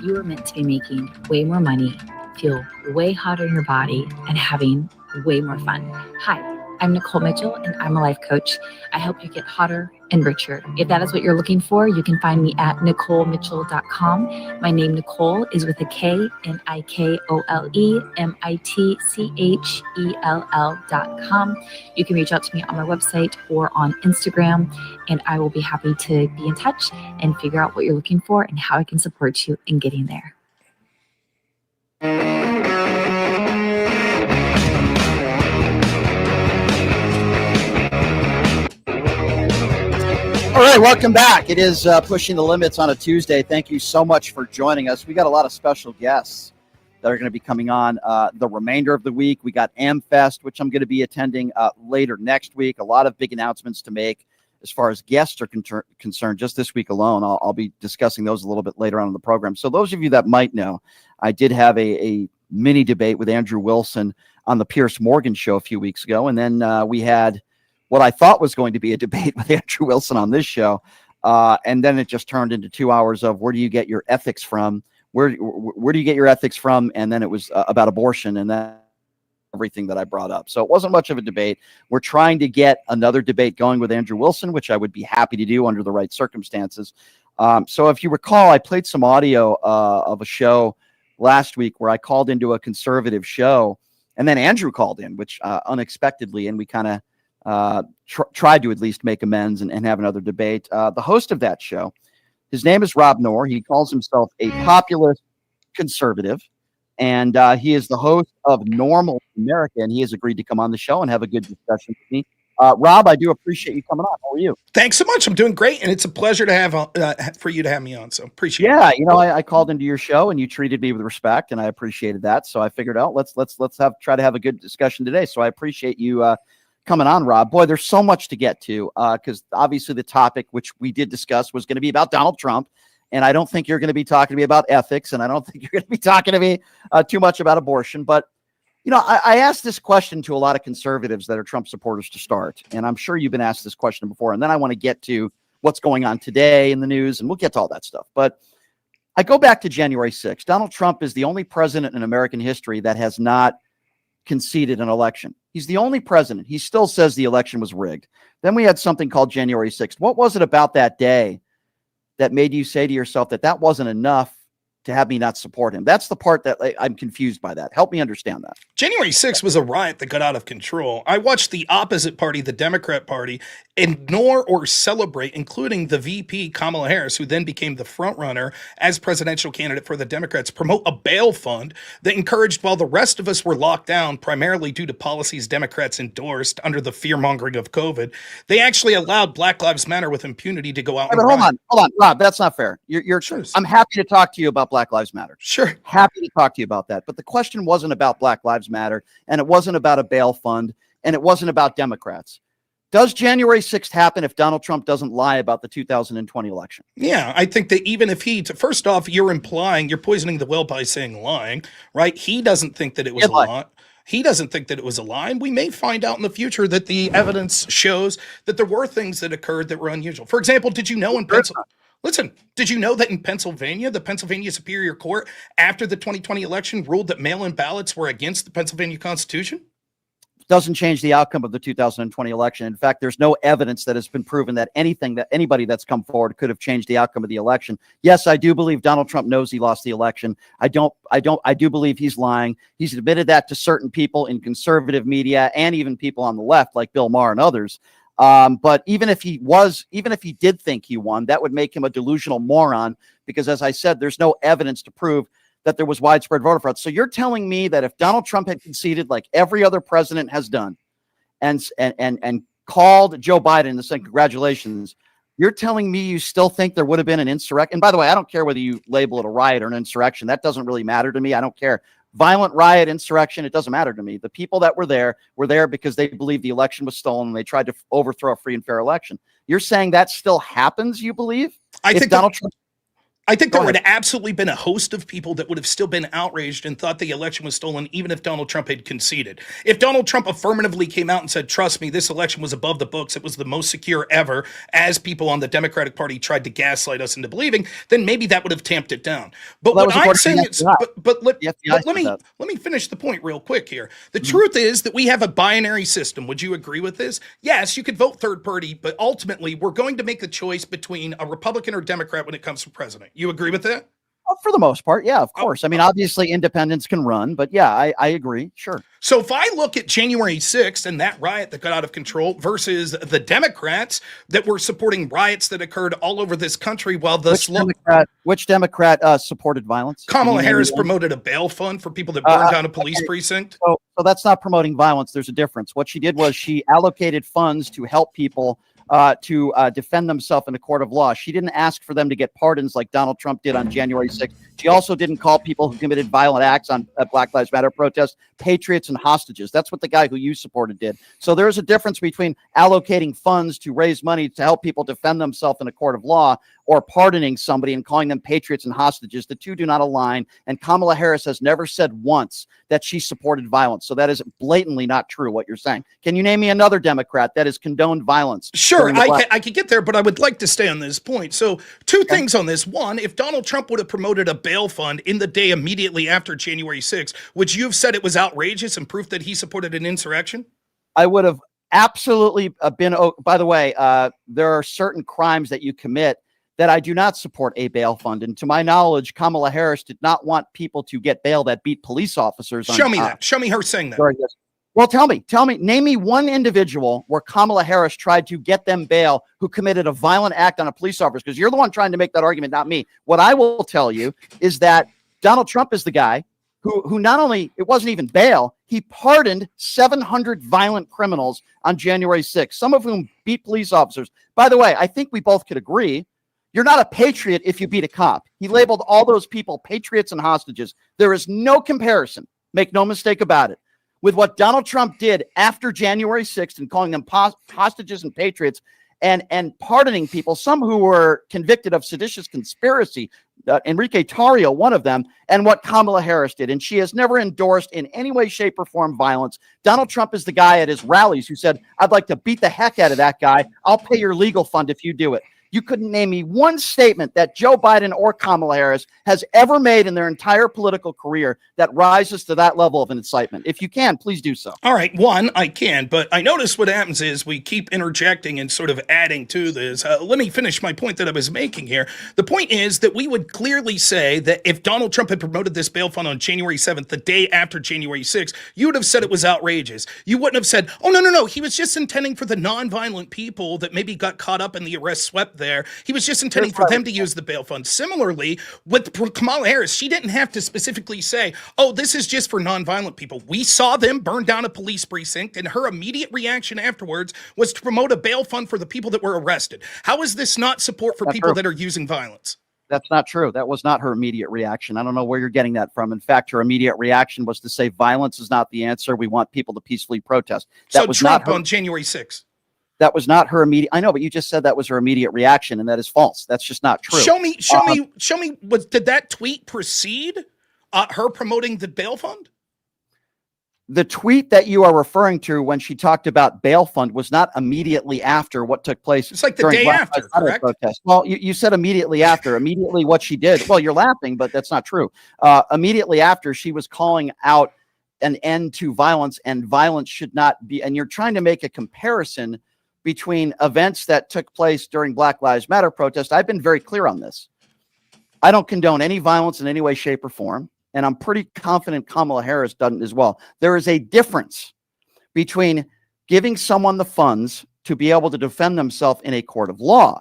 You are meant to be making way more money, feel way hotter in your body, and having way more fun. Hi, I'm Nicole Mitchell, and I'm a life coach. I help you get hotter and richer. If that is what you're looking for, you can find me at NicoleMitchell.com. My name, Nicole, is with a K, NicoleMitchell.com. You can reach out to me on my website or on Instagram, and I will be happy to be in touch and figure out what you're looking for and how I can support you in getting there. All right, welcome back. It is Pushing the Limits on a Tuesday. Thank you so much for joining us. We got a lot of special guests that are going to be coming on the remainder of the week. We got AmFest, which I'm going to be attending later next week. A lot of big announcements to make as far as guests are concerned. Just this week alone, I'll be discussing those a little bit later on in the program. So those of you that might know, I did have a mini debate with Andrew Wilson on the Piers Morgan show a few weeks ago. And then we had what I thought was going to be a debate with Andrew Wilson on this show. And then it just turned into 2 hours of where do you get your ethics from? Where do you get your ethics from? And then it was about abortion and that everything that I brought up. So it wasn't much of a debate. We're trying to get another debate going with Andrew Wilson, which I would be happy to do under the right circumstances. So if you recall, I played some audio of a show last week where I called into a conservative show, and then Andrew called in, which unexpectedly, and we kind of tried to at least make amends and have another debate. The host of that show, his name is robnoerr. He calls himself a populist conservative, and he is the host of Normal America, and he has agreed to come on the show and have a good discussion with me. Rob, I do appreciate you coming on. How are you? Thanks so much. I'm doing great, and it's a pleasure to have for you to have me on. So appreciate it. Yeah, you know, I called into your show, and you treated me with respect, and I appreciated that. So I figured out let's try to have a good discussion today. So I appreciate you coming on, Rob. Boy, there's so much to get to because obviously the topic, which we did discuss, was going to be about Donald Trump. And I don't think you're going to be talking to me about ethics, and I don't think you're going to be talking to me too much about abortion. But, you know, I asked this question to a lot of conservatives that are Trump supporters to start, and I'm sure you've been asked this question before. And then I want to get to what's going on today in the news, and we'll get to all that stuff. But I go back to January 6th. Donald Trump is the only president in American history that has not conceded an election. He's the only president. He still says the election was rigged. Then we had something called January 6th. What was it about that day that made you say to yourself that wasn't enough to have me not support him? That's the part that I'm confused by that. Help me understand that. January 6th was a riot that got out of control. I watched the opposite party, the Democrat Party, ignore or celebrate, including the VP Kamala Harris, who then became the frontrunner as presidential candidate for the Democrats, promote a bail fund that encouraged, while the rest of us were locked down primarily due to policies Democrats endorsed under the fear-mongering of COVID, they actually allowed Black Lives Matter with impunity to go out and hold on, Rob, that's not fair. You're sure. I'm happy to talk to you about Black Lives Matter. Sure. Happy to talk to you about that. But the question wasn't about Black Lives Matter, and it wasn't about a bail fund, and it wasn't about Democrats. Does January 6th happen if Donald Trump doesn't lie about the 2020 election? Yeah, I think that even if first off, you're poisoning the well by saying lying, right? He doesn't think that it was a lie. He doesn't think that it was a lie. And we may find out in the future that the evidence shows that there were things that occurred that were unusual. For example, did you know did you know that in Pennsylvania, the Pennsylvania Superior Court, after the 2020 election, ruled that mail-in ballots were against the Pennsylvania Constitution? Doesn't change the outcome of the 2020 election. In fact, there's no evidence that has been proven that anybody that's come forward could have changed the outcome of the election. Yes, I do believe Donald Trump knows he lost the election. I do believe he's lying. He's admitted that to certain people in conservative media and even people on the left like Bill Maher and others. But even if he did think he won, that would make him a delusional moron, because as I said, there's no evidence to prove that there was widespread voter fraud. So you're telling me that if Donald Trump had conceded like every other president has done and called Joe Biden and said, congratulations, you're telling me you still think there would have been an insurrection? And by the way, I don't care whether you label it a riot or an insurrection. That doesn't really matter to me. I don't care. Violent riot, insurrection, it doesn't matter to me. The people that were there because they believed the election was stolen and they tried to overthrow a free and fair election. You're saying that still happens, you believe? I think there would have absolutely been a host of people that would have still been outraged and thought the election was stolen, even if Donald Trump had conceded. If Donald Trump affirmatively came out and said, trust me, this election was above the books, it was the most secure ever, as people on the Democratic Party tried to gaslight us into believing, then maybe that would have tamped it down. But what I'm saying is, let me finish the point real quick here. The truth is that we have a binary system. Would you agree with this? Yes, you could vote third party, but ultimately we're going to make the choice between a Republican or Democrat when it comes to president. You agree with that? Well, for the most part, yeah, of course. I mean, obviously independents can run, but yeah, I agree. Sure. So if I look at January 6th and that riot that got out of control versus the Democrats that were supporting riots that occurred all over this country while which Democrat supported violence? Kamala Harris promoted a bail fund for people that burned down a police precinct. So that's not promoting violence. There's a difference. What she did was she allocated funds to help people to defend themselves in a court of law. She didn't ask for them to get pardons like Donald Trump did on January 6th. She also didn't call people who committed violent acts on Black Lives Matter protests patriots and hostages. That's what the guy who you supported did. So there's a difference between allocating funds to raise money to help people defend themselves in a court of law or pardoning somebody and calling them patriots and hostages. The two do not align. And Kamala Harris has never said once that she supported violence. So that is blatantly not true, what you're saying. Can you name me another Democrat that has condoned violence? Sure, I could get there, but I would like to stay on this point. So two things on this. One, if Donald Trump would have promoted a bail fund in the day immediately after January 6th, would you have said it was outrageous and proof that he supported an insurrection? I would have absolutely been. By the way, there are certain crimes that you commit that I do not support a bail fund. And to my knowledge, Kamala Harris did not want people to get bail that beat police officers. Show me that. Show me her saying that. Well, tell me, name me one individual where Kamala Harris tried to get them bail who committed a violent act on a police officer, because you're the one trying to make that argument, not me. What I will tell you is that Donald Trump is the guy who not only, it wasn't even bail, he pardoned 700 violent criminals on January 6th, some of whom beat police officers. By the way, I think we both could agree, you're not a patriot if you beat a cop. He labeled all those people patriots and hostages. There is no comparison, make no mistake about it, with what Donald Trump did after January 6th and calling them hostages and patriots and pardoning people, some who were convicted of seditious conspiracy, Enrique Tarrio, one of them, and what Kamala Harris did. And she has never endorsed in any way, shape, or form violence. Donald Trump is the guy at his rallies who said, I'd like to beat the heck out of that guy. I'll pay your legal fund if you do it. You couldn't name me one statement that Joe Biden or Kamala Harris has ever made in their entire political career that rises to that level of an incitement. If you can, please do so. All right, one, I can, but I notice what happens is we keep interjecting and sort of adding to this. Let me finish my point that I was making here. The point is that we would clearly say that if Donald Trump had promoted this bail fund on January 7th, the day after January 6th, you would have said it was outrageous. You wouldn't have said, oh, no, he was just intending for the nonviolent people that maybe got caught up in the arrest swept there. He was just intending for them to use the bail fund. Similarly, with Kamala Harris, she didn't have to specifically say, oh, this is just for nonviolent people. We saw them burn down a police precinct, and her immediate reaction afterwards was to promote a bail fund for the people that were arrested. How is this not support for people that are using violence? That's not true. That was not her immediate reaction. I don't know where you're getting that from. In fact, her immediate reaction was to say violence is not the answer. We want people to peacefully protest. That was Trump not on January 6th. That was not her immediate. I know, but you just said that was her immediate reaction, and that is false. That's just not true. Show me. Did that tweet precede her promoting the bail fund? The tweet that you are referring to when she talked about bail fund was not immediately after what took place. It's like the day after, correct? Protest. Well, you said immediately after. Immediately what she did. Well, you're laughing, but that's not true. Immediately after, she was calling out an end to violence, and violence should not be. And you're trying to make a comparison between events that took place during Black Lives Matter protest. I've been very clear on this. I don't condone any violence in any way, shape, or form. And I'm pretty confident Kamala Harris doesn't as well. There is a difference between giving someone the funds to be able to defend themselves in a court of law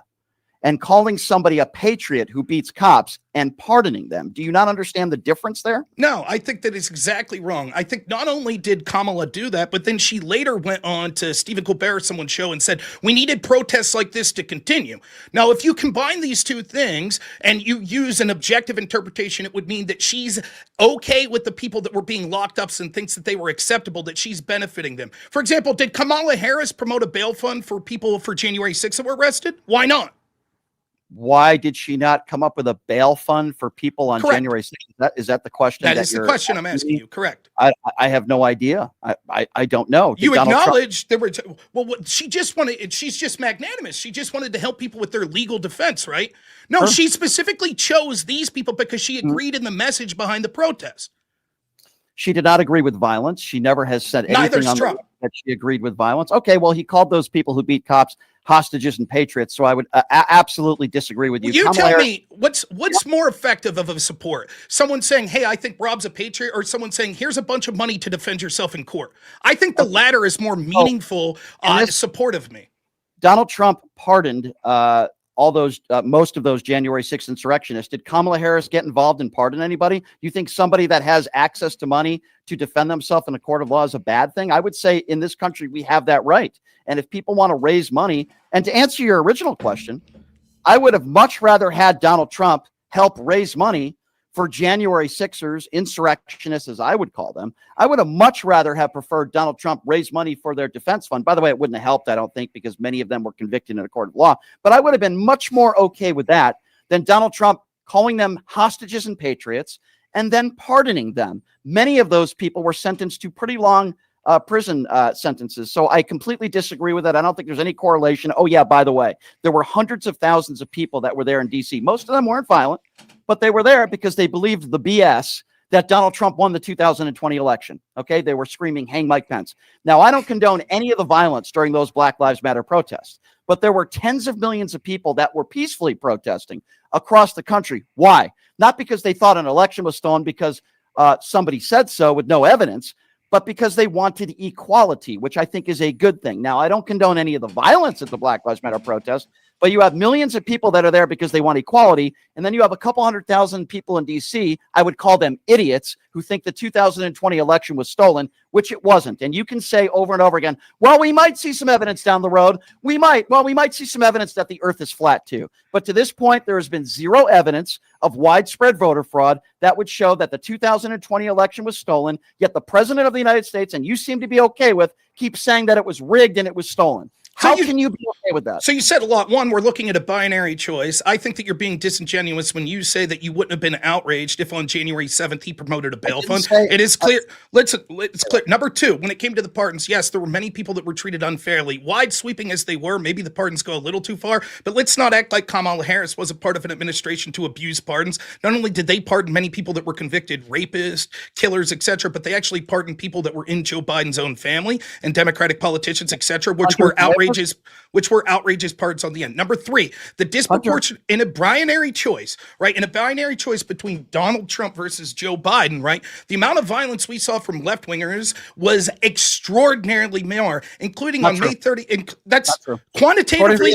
and calling somebody a patriot who beats cops and pardoning them. Do you not understand the difference there? No, I think that is exactly wrong. I think not only did Kamala do that, but then she later went on to Stephen Colbert, someone's show, and said, we needed protests like this to continue. Now, if you combine these two things and you use an objective interpretation, it would mean that she's okay with the people that were being locked up and thinks that they were acceptable, that she's benefiting them. For example, did Kamala Harris promote a bail fund for people for January 6th that were arrested? Why not? Why did she not come up with a bail fund for people on Correct. January 6th? Is that the question? That is the question I'm asking you. Correct. I have no idea. I don't know. You acknowledge there were, she just wanted, she's just magnanimous. She just wanted to help people with their legal defense, right? No, she specifically chose these people because she agreed in the message behind the protest. She did not agree with violence. She never has said anything on Trump. that she agreed with violence. Okay, well, he called those people who beat cops hostages and patriots, so I would absolutely disagree with you. You tell me, what's more effective of a support? Someone saying, hey, I think Rob's a patriot, or someone saying, here's a bunch of money to defend yourself in court? I think the latter is more meaningful support of me. Donald Trump pardoned all those, most of those January 6th insurrectionists. Did Kamala Harris get involved and pardon anybody? You think somebody that has access to money to defend themselves in a court of law is a bad thing? I would say in this country, we have that right. And if people want to raise money, and to answer your original question, I would have much rather had Donald Trump help raise money for January 6ers, insurrectionists, as I would call them. I would have much rather have preferred Donald Trump raise money for their defense fund. By the way, it wouldn't have helped, I don't think, because many of them were convicted in a court of law. But I would have been much more okay with that than Donald Trump calling them hostages and patriots and then pardoning them. Many of those people were sentenced to pretty long prison sentences. So I completely disagree with that. I don't think there's any correlation. Oh, yeah, by the way, there were hundreds of thousands of people that were there in D.C. Most of them weren't violent, but they were there because they believed the BS that Donald Trump won the 2020 election. Okay, they were screaming, hang Mike Pence. Now, I don't condone any of the violence during those Black Lives Matter protests, but there were tens of millions of people that were peacefully protesting across the country. Why? Not because they thought an election was stolen because somebody said so with no evidence, but because they wanted equality, which I think is a good thing. Now, I don't condone any of the violence at the Black Lives Matter protest, but you have millions of people that are there because they want equality. And then you have a couple 100,000 people in D.C., I would call them idiots, who think the 2020 election was stolen, which it wasn't. And you can say over and over again, well, we might see some evidence down the road. We might see some evidence that the earth is flat too. But to this point, there has been zero evidence of widespread voter fraud that would show that the 2020 election was stolen, yet the president of the United States, and you seem to be okay with, keeps saying that it was rigged and it was stolen. How can you be okay with that? So you said a lot. One, we're looking at a binary choice. I think that you're being disingenuous when you say that you wouldn't have been outraged if on January 7th he promoted a bail fund. It is clear. It's clear. Number two, when it came to the pardons, yes, there were many people that were treated unfairly. Wide sweeping as they were, maybe the pardons go a little too far, but let's not act like Kamala Harris was a part of an administration to abuse pardons. Not only did they pardon many people that were convicted rapists, killers, etc., but they actually pardoned people that were in Joe Biden's own family and Democratic politicians, etc., which were outrageous pardons on the end. Number three, the disproportionate in a binary choice, right? In a binary choice between Donald Trump versus Joe Biden, right? The amount of violence we saw from left wingers was extraordinarily more, including on May 30. And that's quantitatively.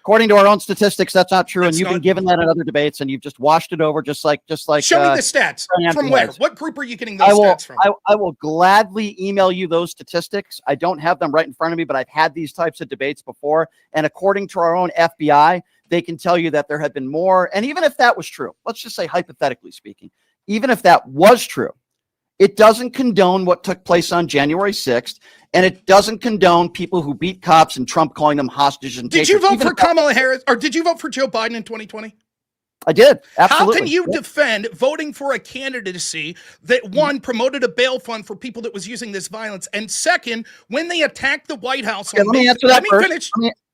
According to our own statistics, that's not true, and you've been given that in other debates, and you've just washed it over, just like. Show me the stats. From where? What group are you getting those stats from? I will gladly email you those statistics. I don't have them right in front of me, but I've had these types of debates before, and according to our own FBI, they can tell you that there have been more. And even if that was true, let's just say hypothetically speaking, even if that was true, it doesn't condone what took place on January 6th. And it doesn't condone people who beat cops and Trump calling them hostages. And did you vote for Kamala Harris, or did you vote for Joe Biden in 2020? I did. Absolutely. How can you defend voting for a candidacy that, one, promoted a bail fund for people that was using this violence, and second, when they attacked the White House? Okay, let me answer that first.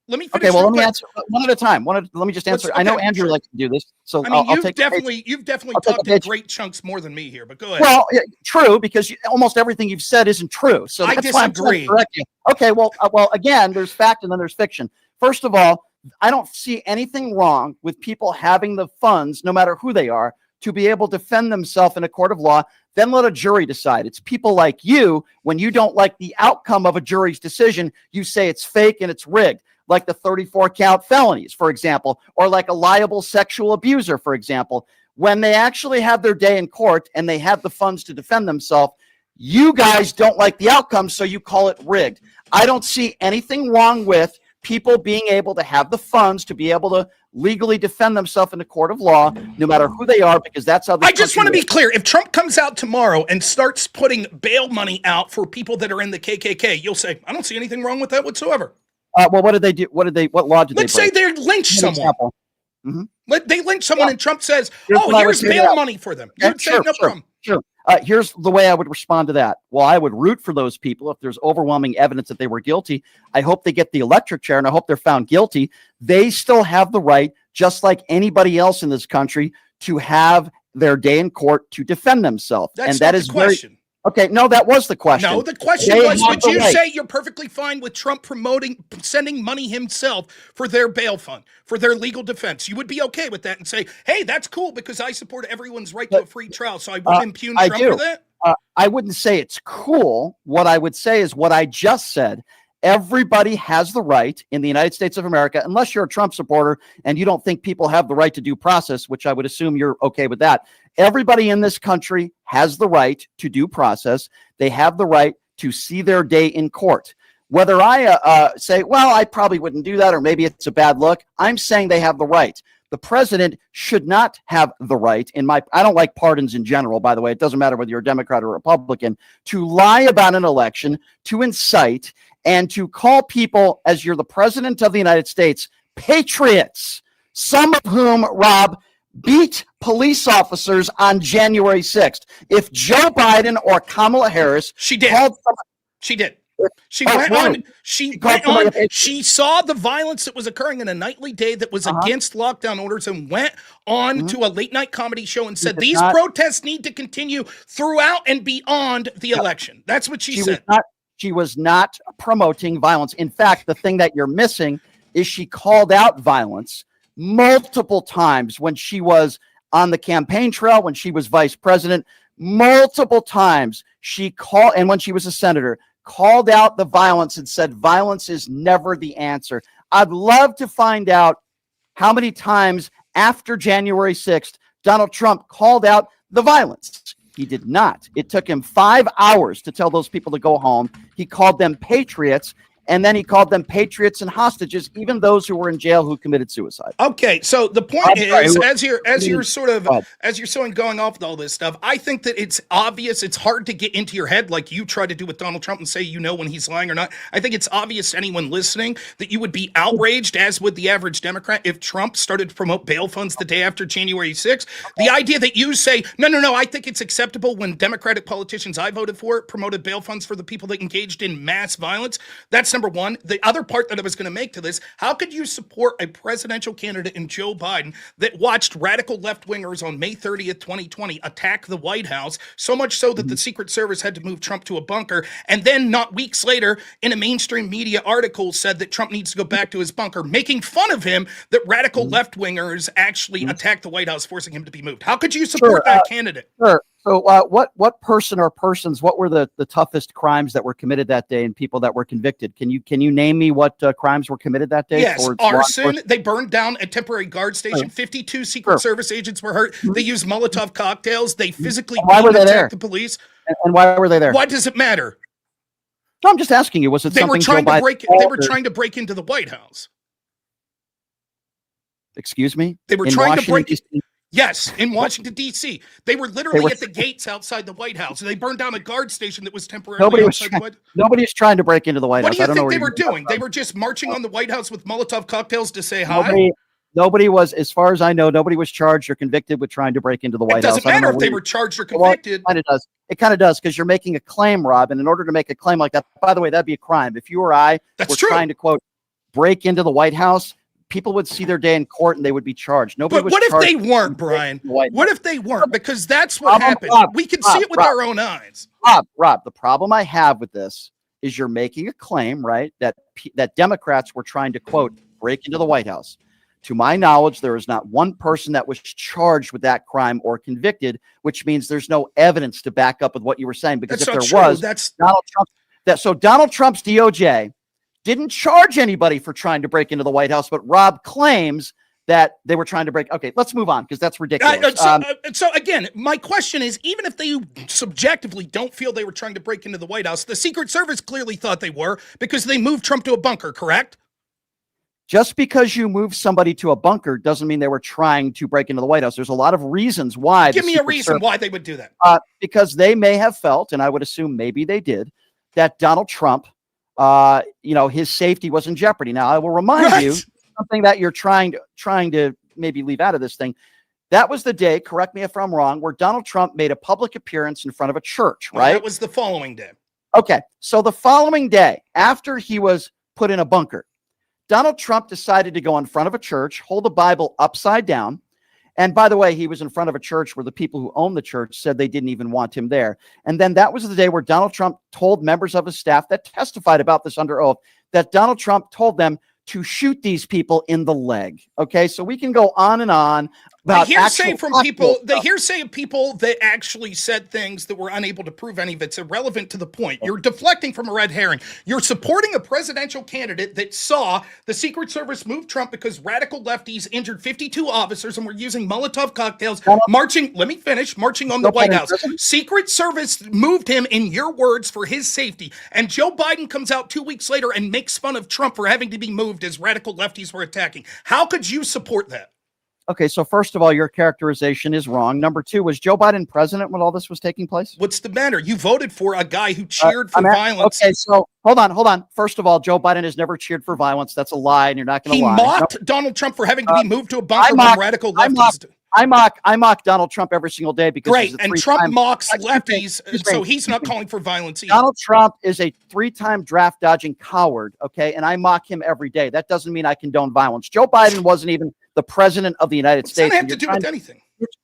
Let me finish. Okay, well, let me answer one at a time. Let me just answer. Okay, I know Andrew likes to do this, so I mean, I'll take. You've definitely talked in great chunks more than me here, but go ahead. Well, yeah, true, because almost everything you've said isn't true. So that's why I'm trying to correct you. Okay, well, again, there's fact and then there's fiction. First of all, I don't see anything wrong with people having the funds, no matter who they are, to be able to defend themselves in a court of law. Then let a jury decide. It's people like you, when you don't like the outcome of a jury's decision, you say it's fake and it's rigged. Like the 34 count felonies, for example, or like a liable sexual abuser, for example. When they actually have their day in court and they have the funds to defend themselves, you guys don't like the outcome, so you call it rigged. I don't see anything wrong with people being able to have the funds to be able to legally defend themselves in a court of law, no matter who they are, because that's how. I just want to be clear. If Trump comes out tomorrow and starts putting bail money out for people that are in the KKK, you'll say, I don't see anything wrong with that whatsoever. Well, what did they do? What law did Let's they break? say they lynch someone. They lynch someone and Trump says, here's here's bail money for them. You'd say no problem. Sure. Here's the way I would respond to that. Well, I would root for those people if there's overwhelming evidence that they were guilty. I hope they get the electric chair, and I hope they're found guilty. They still have the right, just like anybody else in this country, to have their day in court to defend themselves. That's not the question. Okay, no, that was the question. No, the question was, would you say you're perfectly fine with Trump sending money himself for their bail fund, for their legal defense? You would be okay with that and say, hey, that's cool because I support everyone's right to a free trial, so I wouldn't impugn Trump for that? I wouldn't say it's cool. What I would say is what I just said. Everybody has the right in the United States of America, unless you're a Trump supporter and you don't think people have the right to due process, which I would assume you're okay with that. Everybody in this country has the right to due process. They have the right to see their day in court. Whether I say, well, I probably wouldn't do that, or maybe it's a bad look, I'm saying they have the right. The president should not have the right, I don't like pardons in general, by the way, it doesn't matter whether you're a Democrat or Republican, to lie about an election, to incite, and to call people, as you're the president of the United States, patriots, some of whom, Rob, beat police officers on January 6th. If Joe Biden or Kamala Harris She did. She saw the violence that was occurring in a nightly day that was against lockdown orders and went on to a late night comedy show and said these protests need to continue throughout and beyond the election. That's what she said. She was not promoting violence. In fact, the thing that you're missing is she called out violence multiple times when she was on the campaign trail, when she was vice president, multiple times she called, and when she was a senator, called out the violence and said violence is never the answer. I'd love to find out how many times after January 6th, Donald Trump called out the violence. He did not. It took him 5 hours to tell those people to go home. He called them patriots. And then he called them patriots and hostages, even those who were in jail who committed suicide. Okay, so the point is, as you're sort of going off with all this stuff, I think that it's obvious. It's hard to get into your head like you try to do with Donald Trump and say you know when he's lying or not. I think it's obvious to anyone listening that you would be outraged, as would the average Democrat, if Trump started to promote bail funds the day after January 6th. The idea that you say, no, I think it's acceptable when Democratic politicians I voted for promoted bail funds for the people that engaged in mass violence. That's number one. The other part that I was going to make to this, how could you support a presidential candidate in Joe Biden that watched radical left-wingers on May 30th, 2020 attack the White House, so much so that the Secret Service had to move Trump to a bunker, and then not weeks later in a mainstream media article said that Trump needs to go back to his bunker, making fun of him that radical left-wingers actually attacked the White House, forcing him to be moved? How could you support that candidate? Sure. So what person or persons, what were the toughest crimes that were committed that day and people that were convicted? Can you name me what crimes were committed that day? Yes, arson. They burned down a temporary guard station. 52 Secret Service agents were hurt. They used Molotov cocktails. They physically attacked the police. And why were they there? Why does it matter? No, I'm just asking you. Was it something They were trying to break into the White House. Excuse me? They were trying to break. Yes, in Washington, D.C. They were literally at the gates outside the White House. They burned down a guard station that was temporarily outside the White House. Nobody's trying to break into the White House. What do you think they were doing? They were just marching on the White House with Molotov cocktails to say hi? Nobody was, as far as I know, nobody was charged or convicted with trying to break into the White House. It doesn't matter if they were charged or convicted. Well, it kind of does, because you're making a claim, Rob, and in order to make a claim like that, by the way, that'd be a crime. If you or I were trying to, quote, break into the White House, people would see their day in court and they would be charged. Nobody was charged. What if they weren't, Brian? What if they weren't? Because that's what happened. We can see it with our own eyes. Rob, the problem I have with this is you're making a claim, right, that Democrats were trying to, quote, break into the White House. To my knowledge, there is not one person that was charged with that crime or convicted, which means there's no evidence to back up with what you were saying. Because if there was, Donald Trump, Donald Trump's DOJ didn't charge anybody for trying to break into the White House, but Rob claims that they were trying to break. Okay, let's move on, because that's ridiculous. So again, my question is, even if they subjectively don't feel they were trying to break into the White House, the Secret Service clearly thought they were, because they moved Trump to a bunker, correct? Just because you move somebody to a bunker doesn't mean they were trying to break into the White House. There's a lot of reasons why. Give me a reason why they would do that. Because they may have felt, and I would assume maybe they did, that Donald Trump, his safety was in jeopardy. Now, I will remind you something that you're trying to maybe leave out of this thing. That was the day, correct me if I'm wrong, where Donald Trump made a public appearance in front of a church, right? That was the following day. Okay, so the following day, after he was put in a bunker, Donald Trump decided to go in front of a church, hold the Bible upside down. And by the way, he was in front of a church where the people who owned the church said they didn't even want him there. And then that was the day where Donald Trump told members of his staff that testified about this under oath that Donald Trump told them to shoot these people in the leg. Okay, so we can go on and on about hearsay of people that actually said things that were unable to prove any of it's irrelevant to the point. You're deflecting from a red herring. You're supporting a presidential candidate that saw the Secret Service move Trump because radical lefties injured 52 officers and were using Molotov cocktails, marching on the White House. Secret Service moved him, in your words, for his safety. And Joe Biden comes out 2 weeks later and makes fun of Trump for having to be moved as radical lefties were attacking. How could you support that? Okay, so first of all, your characterization is wrong. Number two, was Joe Biden president when all this was taking place? What's the matter? You voted for a guy who cheered for violence. Okay, so hold on. First of all, Joe Biden has never cheered for violence. That's a lie, and you're not going to lie. He mocked Donald Trump for having to be moved to a bunker when radical lefties. I mock Donald Trump every single day because great, and Trump mocks lefties, so he's not calling for violence either. Donald Trump is a 3-time draft dodging coward, okay, and I mock him every day. That doesn't mean I condone violence. Joe Biden wasn't even the president of the United States. It doesn't have to do with anything.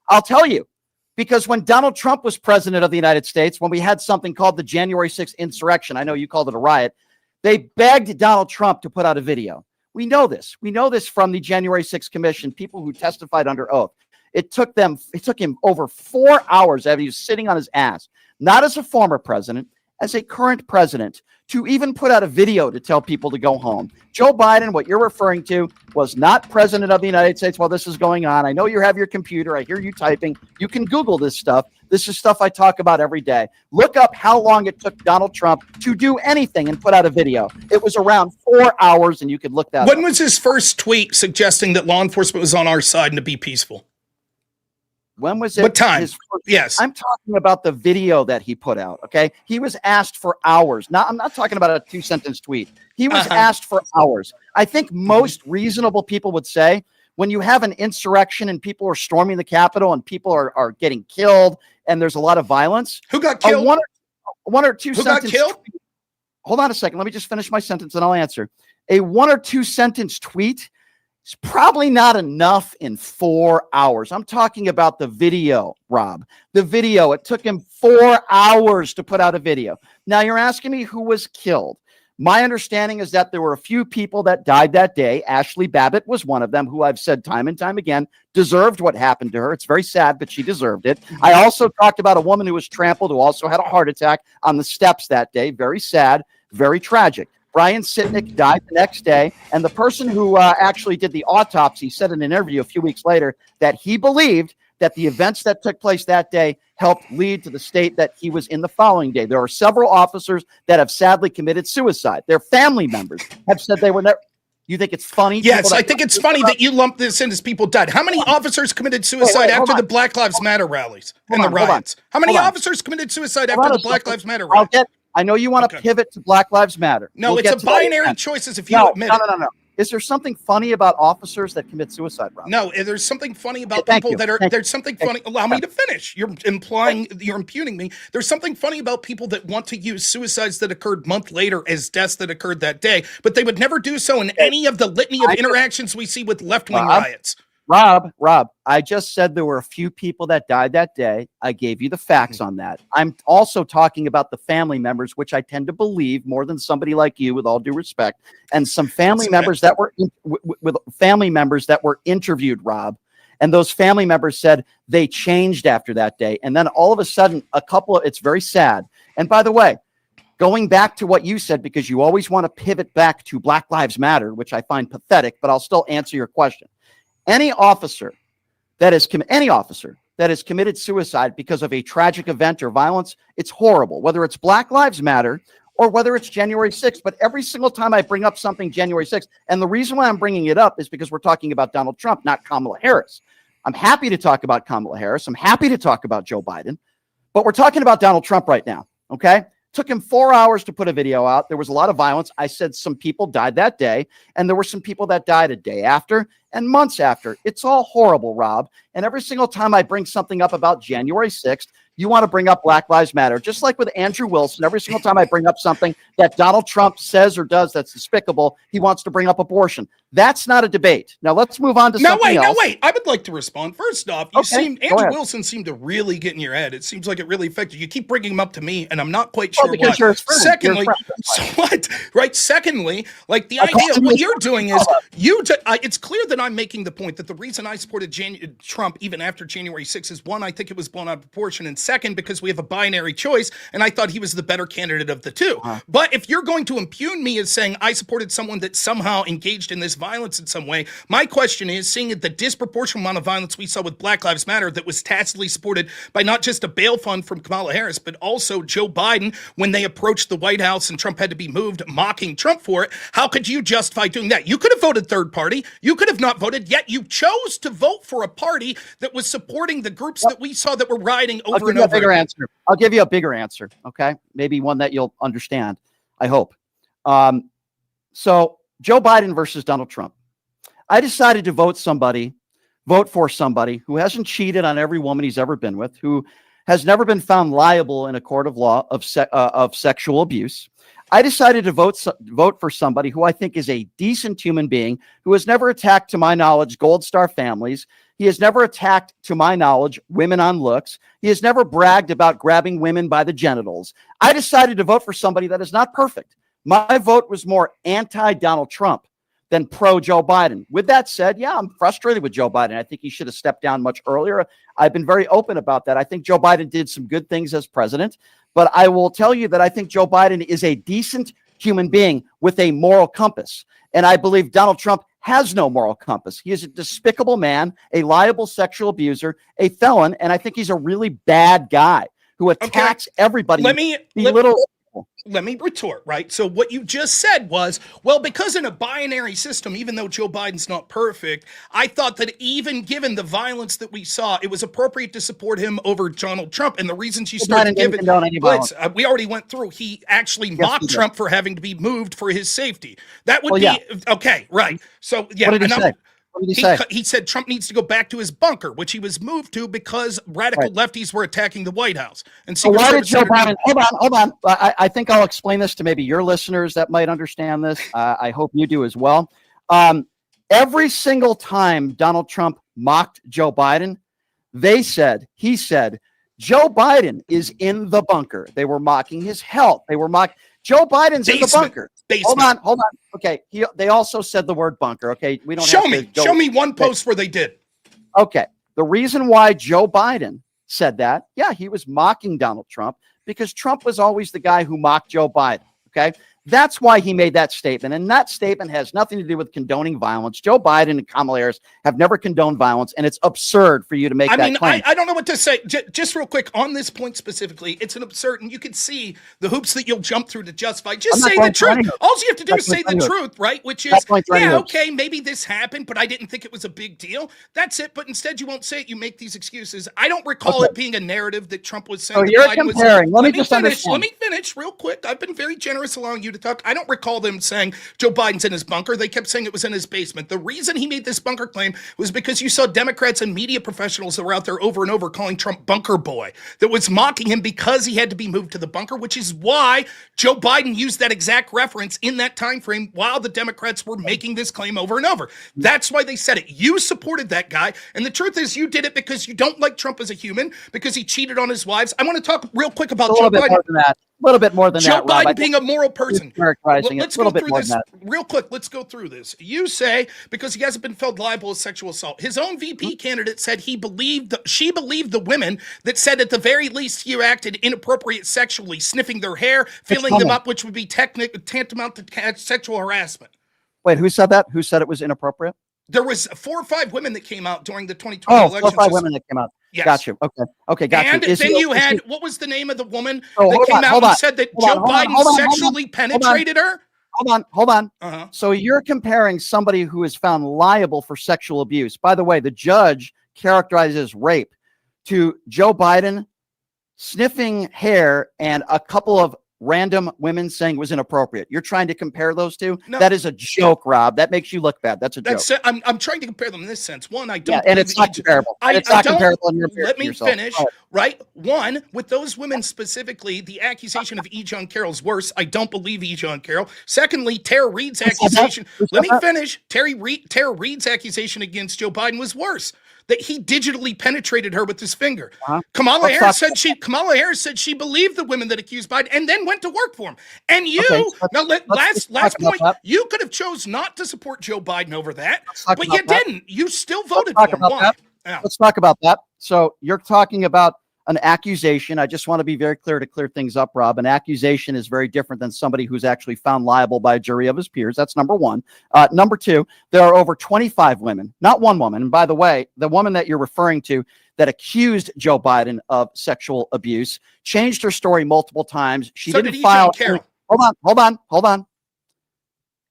I'll tell you, because when Donald Trump was president of the United States, when we had something called the January 6th insurrection, I know you called it a riot, they begged Donald Trump to put out a video. We know this. We know this from the January 6th Commission, people who testified under oath. It took him over 4 hours after he was sitting on his ass, not as a former president, as a current president, to even put out a video to tell people to go home. Joe Biden, what you're referring to, was not president of the United States while this is going on. I know you have your computer. I hear you typing. You can Google this stuff. This is stuff I talk about every day. Look up how long it took Donald Trump to do anything and put out a video. It was around 4 hours, and you could look that up. When was his first tweet suggesting that law enforcement was on our side and to be peaceful? When was it? What time? Yes. I'm talking about the video that he put out, okay? He was asked for hours. Now, I'm not talking about a 2-sentence tweet. He was asked for hours. I think most reasonable people would say when you have an insurrection and people are storming the Capitol and people are getting killed and there's a lot of violence. Who got killed? One or two sentence. Who got killed? Hold on a second. Let me just finish my sentence and I'll answer. A 1 or 2 sentence tweet is probably not enough in 4 hours. I'm talking about the video, Rob. The video. It took him 4 hours to put out a video. Now you're asking me who was killed. My understanding is that there were a few people that died that day. Ashley Babbitt was one of them, who I've said time and time again deserved what happened to her. It's very sad, but she deserved it. I also talked about a woman who was trampled, who also had a heart attack on the steps that day. Very sad, very tragic. Brian Sitnick died the next day, and the person who actually did the autopsy said in an interview a few weeks later that he believed that the events that took place that day helped lead to the state that he was in the following day. There are several officers that have sadly committed suicide. Their family members have said they were never. You think it's funny? Yes, I think it's funny that you lump this in as people died. How many officers committed suicide after the Black Lives Matter rallies and the riots? How many officers committed suicide after the Black Lives Matter riots? I know you want to pivot to Black Lives Matter. No, it's a binary choice if you admit it. No. Is there something funny about officers that commit suicide, Rob? No, there's something funny about people that are. There's something funny. Allow me to finish. You're impugning me. There's something funny about people that want to use suicides that occurred month later as deaths that occurred that day, but they would never do so in any of the litany of interactions we see with left-wing riots. Rob, I just said there were a few people that died that day. I gave you the facts on that. I'm also talking about the family members, which I tend to believe more than somebody like you, with all due respect, and some family members that were with family members that were interviewed, Rob. And those family members said they changed after that day. And then all of a sudden, it's very sad. And by the way, going back to what you said, because you always want to pivot back to Black Lives Matter, which I find pathetic, but I'll still answer your question. Any officer that has committed suicide because of a tragic event or violence, it's horrible, whether it's Black Lives Matter or whether it's January 6th. But every single time I bring up something January 6th, and the reason why I'm bringing it up is because we're talking about Donald Trump, not Kamala Harris. I'm happy to talk about Kamala Harris. I'm happy to talk about Joe Biden, but we're talking about Donald Trump right now, okay? Took him 4 hours to put a video out. There was a lot of violence. I said some people died that day, and there were some people that died a day after and months after. It's all horrible, Rob. And every single time I bring something up about January 6th, you want to bring up Black Lives Matter. Just like with Andrew Wilson, every single time I bring up something that Donald Trump says or does that's despicable, he wants to bring up abortion. That's not a debate. Now let's move on to something else. No, wait. I would like to respond. First off, Andrew Wilson seemed to really get in your head. It seems like it really affected you. Keep bringing him up to me, and I'm not quite sure why. Secondly, Secondly, like the idea of what you're doing is it's clear that I'm making the point that the reason I supported Trump even after January 6th is, one, I think it was blown out of proportion, and second, because we have a binary choice, and I thought he was the better candidate of the two. But if you're going to impugn me as saying I supported someone that somehow engaged in this violence in some way, my question is, seeing the disproportionate amount of violence we saw with Black Lives Matter that was tacitly supported by not just a bail fund from Kamala Harris, but also Joe Biden when they approached the White House and Trump had to be moved, mocking Trump for it, how could you justify doing that? You could have voted third party. You could have not voted, yet you chose to vote for a party that was supporting the groups that we saw that were rioting over and over. I'll give you a bigger answer, okay? Maybe one that you'll understand, I hope. So Joe Biden versus Donald Trump. I decided to vote for somebody who hasn't cheated on every woman he's ever been with, who has never been found liable in a court of law of sexual abuse. I decided to vote for somebody who I think is a decent human being, who has never attacked, to my knowledge, Gold Star families. He has never attacked, to my knowledge, women on looks. He has never bragged about grabbing women by the genitals. I decided to vote for somebody that is not perfect. My vote was more anti-Donald Trump than pro-Joe Biden. With that said, yeah, I'm frustrated with Joe Biden. I think he should have stepped down much earlier. I've been very open about that. I think Joe Biden did some good things as president, but I will tell you that I think Joe Biden is a decent human being with a moral compass. And I believe Donald Trump has no moral compass. He is a despicable man, a liable sexual abuser, a felon, and I think he's a really bad guy who attacks everybody. Let me retort, right? So what you just said was, well, because in a binary system, even though Joe Biden's not perfect, I thought that even given the violence that we saw, it was appropriate to support him over Donald Trump. And the reasons you started giving, we already went through, he actually mocked Trump for having to be moved for his safety. That would okay, right. So yeah. What did he say? What did he say? He said Trump needs to go back to his bunker, which he was moved to because radical lefties were attacking the White House. And so why did Joe Biden? Hold on. I think I'll explain this to maybe your listeners that might understand this. I hope you do as well. Every single time Donald Trump mocked Joe Biden, he said, Joe Biden is in the bunker. They were mocking his health. They were mocking Joe Biden's in the bunker. Hold on. Okay. They also said the word bunker. Okay. We don't show me one post where they did. Okay. The reason why Joe Biden said that, he was mocking Donald Trump because Trump was always the guy who mocked Joe Biden. Okay. That's why he made that statement. And that statement has nothing to do with condoning violence. Joe Biden and Kamala Harris have never condoned violence. And it's absurd for you to make that claim. I don't know what to say. Just real quick on this point specifically, it's an absurd, and you can see the hoops that you'll jump through to justify. Just say the truth. All you have to do is say the truth, right? Which is, okay, maybe this happened, but I didn't think it was a big deal. That's it. But instead you won't say it. You make these excuses. I don't recall it being a narrative that Trump was saying. So you're comparing. Let me finish real quick. I've been very generous allowing you to talk. I don't recall them saying Joe Biden's in his bunker. They kept saying it was in his basement. The reason he made this bunker claim was because you saw Democrats and media professionals that were out there over and over calling Trump bunker boy, that was mocking him because he had to be moved to the bunker, which is why Joe Biden used that exact reference in that time frame while the Democrats were making this claim over and over. That's why they said it. You supported that guy, and the truth is you did it because you don't like Trump as a human, because he cheated on his wives. I want to talk real quick about Joe Biden. A little bit more than Joe that. Biden Rob, being a moral person. Let's go through this real quick. Let's go through this. You say because he hasn't been found liable of sexual assault. His own VP candidate said she believed the women that said at the very least he acted inappropriate sexually, sniffing their hair, feeling them up, which would be tantamount to sexual harassment. Wait, who said that? Who said it was inappropriate? There was 4 or 5 women that came out during the 2020 election. 4 or 5 women that came out. Yes. Got you. Okay, got you. And then you had, what was the name of the woman that came out and said that Joe Biden sexually penetrated her? Hold on. So you're comparing somebody who is found liable for sexual abuse. By the way, the judge characterizes rape to Joe Biden sniffing hair and a couple of random women saying it was inappropriate. You're trying to compare those two? No. That is a joke, Rob. That makes you look bad. That's a joke. I'm trying to compare them in this sense. One, I don't. And it's not comparable. It's not comparable. Let me finish. Right. One, with those women specifically, the accusation of E. John Carroll's worse. I don't believe E. John Carroll. Secondly, Tara Reid's accusation. Let me finish. Tara Reid's accusation against Joe Biden was worse. That he digitally penetrated her with his finger. Kamala Harris said she believed the women that accused Biden and then went to work for him. And last point, you could have chose not to support Joe Biden over that, but you didn't. You still voted for him. Why? Let's talk about that. So you're talking about an accusation. I just want to be very clear to clear things up, Rob. An accusation is very different than somebody who's actually found liable by a jury of his peers. That's number one. Number two, there are over 25 women, not one woman. And by the way, the woman that you're referring to that accused Joe Biden of sexual abuse changed her story multiple times. She didn't file. Hold on.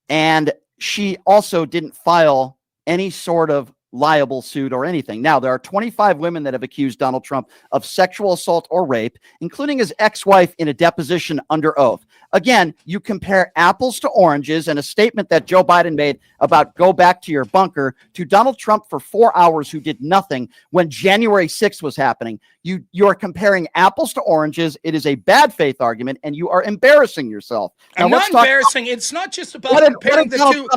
And she also didn't file any sort of liable suit or anything. Now, there are 25 women that have accused Donald Trump of sexual assault or rape, including his ex-wife in a deposition under oath. Again, you compare apples to oranges, and a statement that Joe Biden made about go back to your bunker to Donald Trump for 4 hours who did nothing when January 6th was happening. You are comparing apples to oranges. It is a bad faith argument, and you are embarrassing yourself. Now, I'm not embarrassing. It's not just about comparing the two.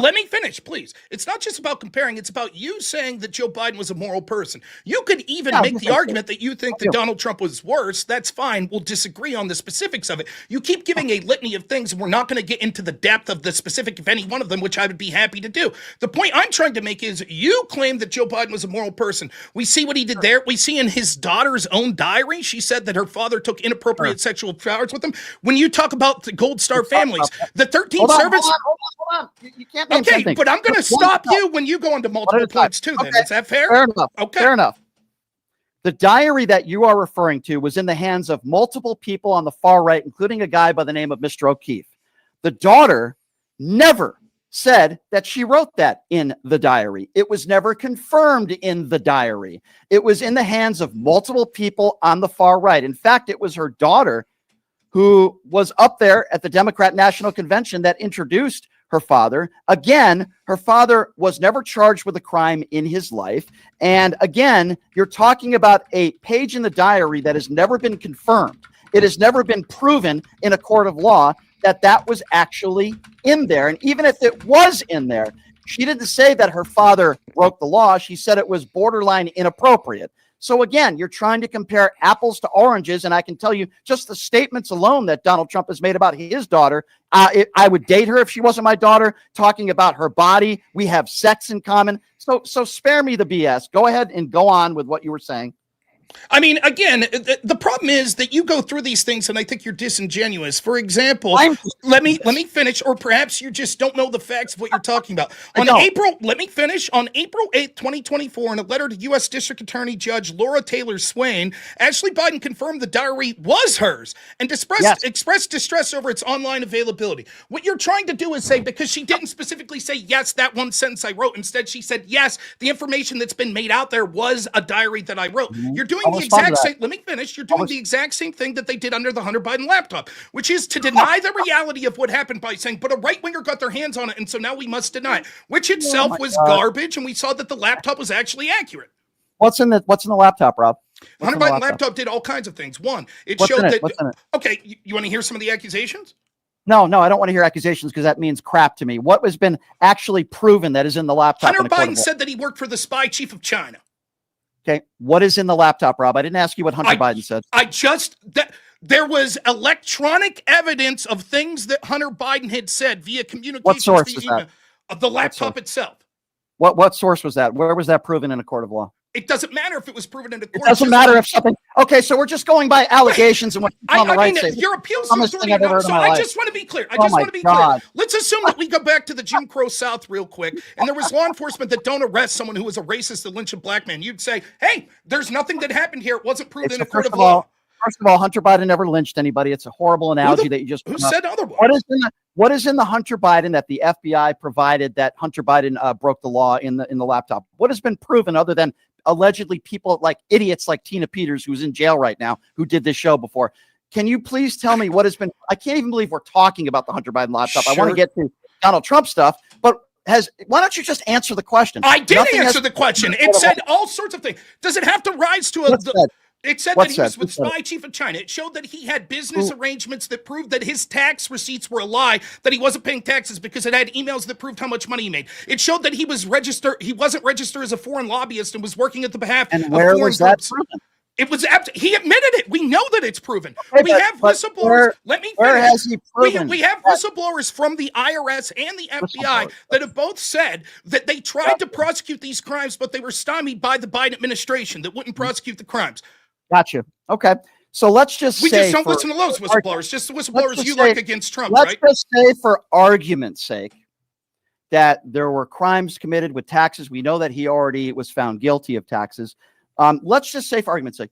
Let me finish, please. It's not just about comparing. It's about you saying that Joe Biden was a moral person. You could even make the argument that you think that Donald Trump was worse. That's fine. We'll disagree on the specifics of it. You keep giving a litany of things, and we're not going to get into the depth of the specific of any one of them, which I would be happy to do. The point I'm trying to make is you claim that Joe Biden was a moral person. We see what he did there. We see in his daughter's own diary, she said that her father took inappropriate sexual showers with him. When you talk about the Gold Star families, the 13 servants. Hold on. You can't name Okay, 10 things. but I'm going to stop you when you go into multiple points too. Then is that fair? Fair enough. Okay. Fair enough. The diary that you are referring to was in the hands of multiple people on the far right, including a guy by the name of Mr. O'Keefe. The daughter never said that she wrote that in the diary. It was never confirmed in the diary. It was in the hands of multiple people on the far right. In fact, it was her daughter who was up there at the Democrat National Convention that introduced her father. Again, her father was never charged with a crime in his life. And again, you're talking about a page in the diary that has never been confirmed. It has never been proven in a court of law that that was actually in there. And even if it was in there, she didn't say that her father broke the law. She said it was borderline inappropriate. So again, you're trying to compare apples to oranges. And I can tell you just the statements alone that Donald Trump has made about his daughter. I would date her if she wasn't my daughter, talking about her body. We have sex in common. So spare me the BS. Go ahead and go on with what you were saying. I mean, again, the problem is that you go through these things and I think you're disingenuous. For example, let me finish, or perhaps you just don't know the facts of what you're talking about. On April 8th, 2024, in a letter to U.S. District Attorney Judge Laura Taylor Swain, Ashley Biden confirmed the diary was hers and expressed distress over its online availability. What you're trying to do is say, because she didn't specifically say, yes, that one sentence I wrote. Instead, she said, yes, the information that's been made out there was a diary that I wrote. You're doing the exact same. Let me finish. You're doing the exact same thing that they did under the Hunter Biden laptop, which is to deny the reality of what happened by saying, but a right winger got their hands on it, and so now we must deny it, which itself was garbage, and we saw that the laptop was actually accurate. What's in the laptop, Rob? Hunter Biden laptop did all kinds of things. One, it showed that. What's in it? Okay, you want to hear some of the accusations? No, I don't want to hear accusations because that means crap to me. What has been actually proven that is in the laptop? Hunter Biden said that he worked for the spy chief of China. Okay, what is in the laptop, Rob? I didn't ask you what Hunter Biden said. There was electronic evidence of things that Hunter Biden had said via communications. What source was that? Of the laptop itself. What source was that? Where was that proven in a court of law? It doesn't matter if it was proven in a court. It doesn't matter if something. Okay, so we're just going by allegations and what on the right side. Your appeals to authority. So I just want to be clear. Let's assume that we go back to the Jim Crow South real quick, and there was law enforcement that don't arrest someone who was a racist that lynched a black man. You'd say, hey, there's nothing that happened here. It wasn't proven in a court of law. First of all, Hunter Biden never lynched anybody. It's a horrible analogy that you just. Who said otherwise? What is in the Hunter Biden that the FBI provided that Hunter Biden broke the law in the laptop? What has been proven other than allegedly people like idiots like Tina Peters, who's in jail right now, who did this show before? Can you please tell me what has been? I can't even believe we're talking about the Hunter Biden laptop. Sure. I want to get to Donald Trump stuff, but why don't you just answer the question? I did answer the question. It said all sorts of things. Does it have to rise to a? It said that he was with spy chief of China. It showed that he had business arrangements that proved that his tax receipts were a lie, that he wasn't paying taxes because it had emails that proved how much money he made. It showed that he wasn't registered as a foreign lobbyist and was working at the behalf of foreign groups. It was he admitted it. We know that it's proven. We have whistleblowers. Let me finish. Where has he proven? We have whistleblowers from the IRS and the FBI that have both said that they tried to prosecute these crimes, but they were stymied by the Biden administration that wouldn't prosecute the crimes. Gotcha. Okay. So let's just we just don't listen to those whistleblowers, just the whistleblowers you like against Trump, right? Let's just say, for argument's sake, that there were crimes committed with taxes. We know that he already was found guilty of taxes. Let's just say, for argument's sake,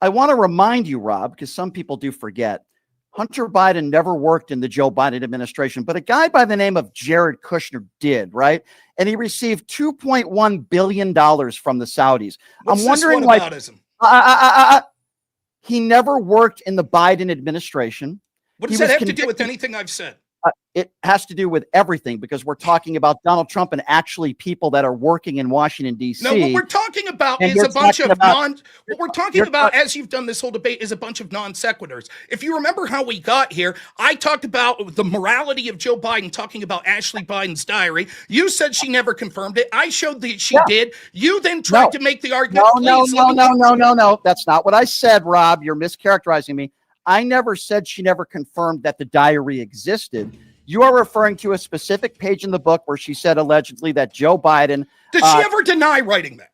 I want to remind you, Rob, because some people do forget, Hunter Biden never worked in the Joe Biden administration, but a guy by the name of Jared Kushner did, right? And he received $2.1 billion from the Saudis. What's I'm wondering, he never worked in the Biden administration. What does that have to do with anything I've said? It has to do with everything, because we're talking about Donald Trump and actually people that are working in Washington, D.C. No, what we're talking about is a bunch of what we're talking about, as you've done this whole debate, is a bunch of non sequiturs. If you remember how we got here, I talked about the morality of Joe Biden, talking about Ashley Biden's diary. You said she never confirmed it. I showed that she did. You then tried to make the argument. No. That's not what I said, Rob. You're mischaracterizing me. I never said she never confirmed that the diary existed. You are referring to a specific page in the book where she said allegedly that Joe Biden. Did she ever deny writing that?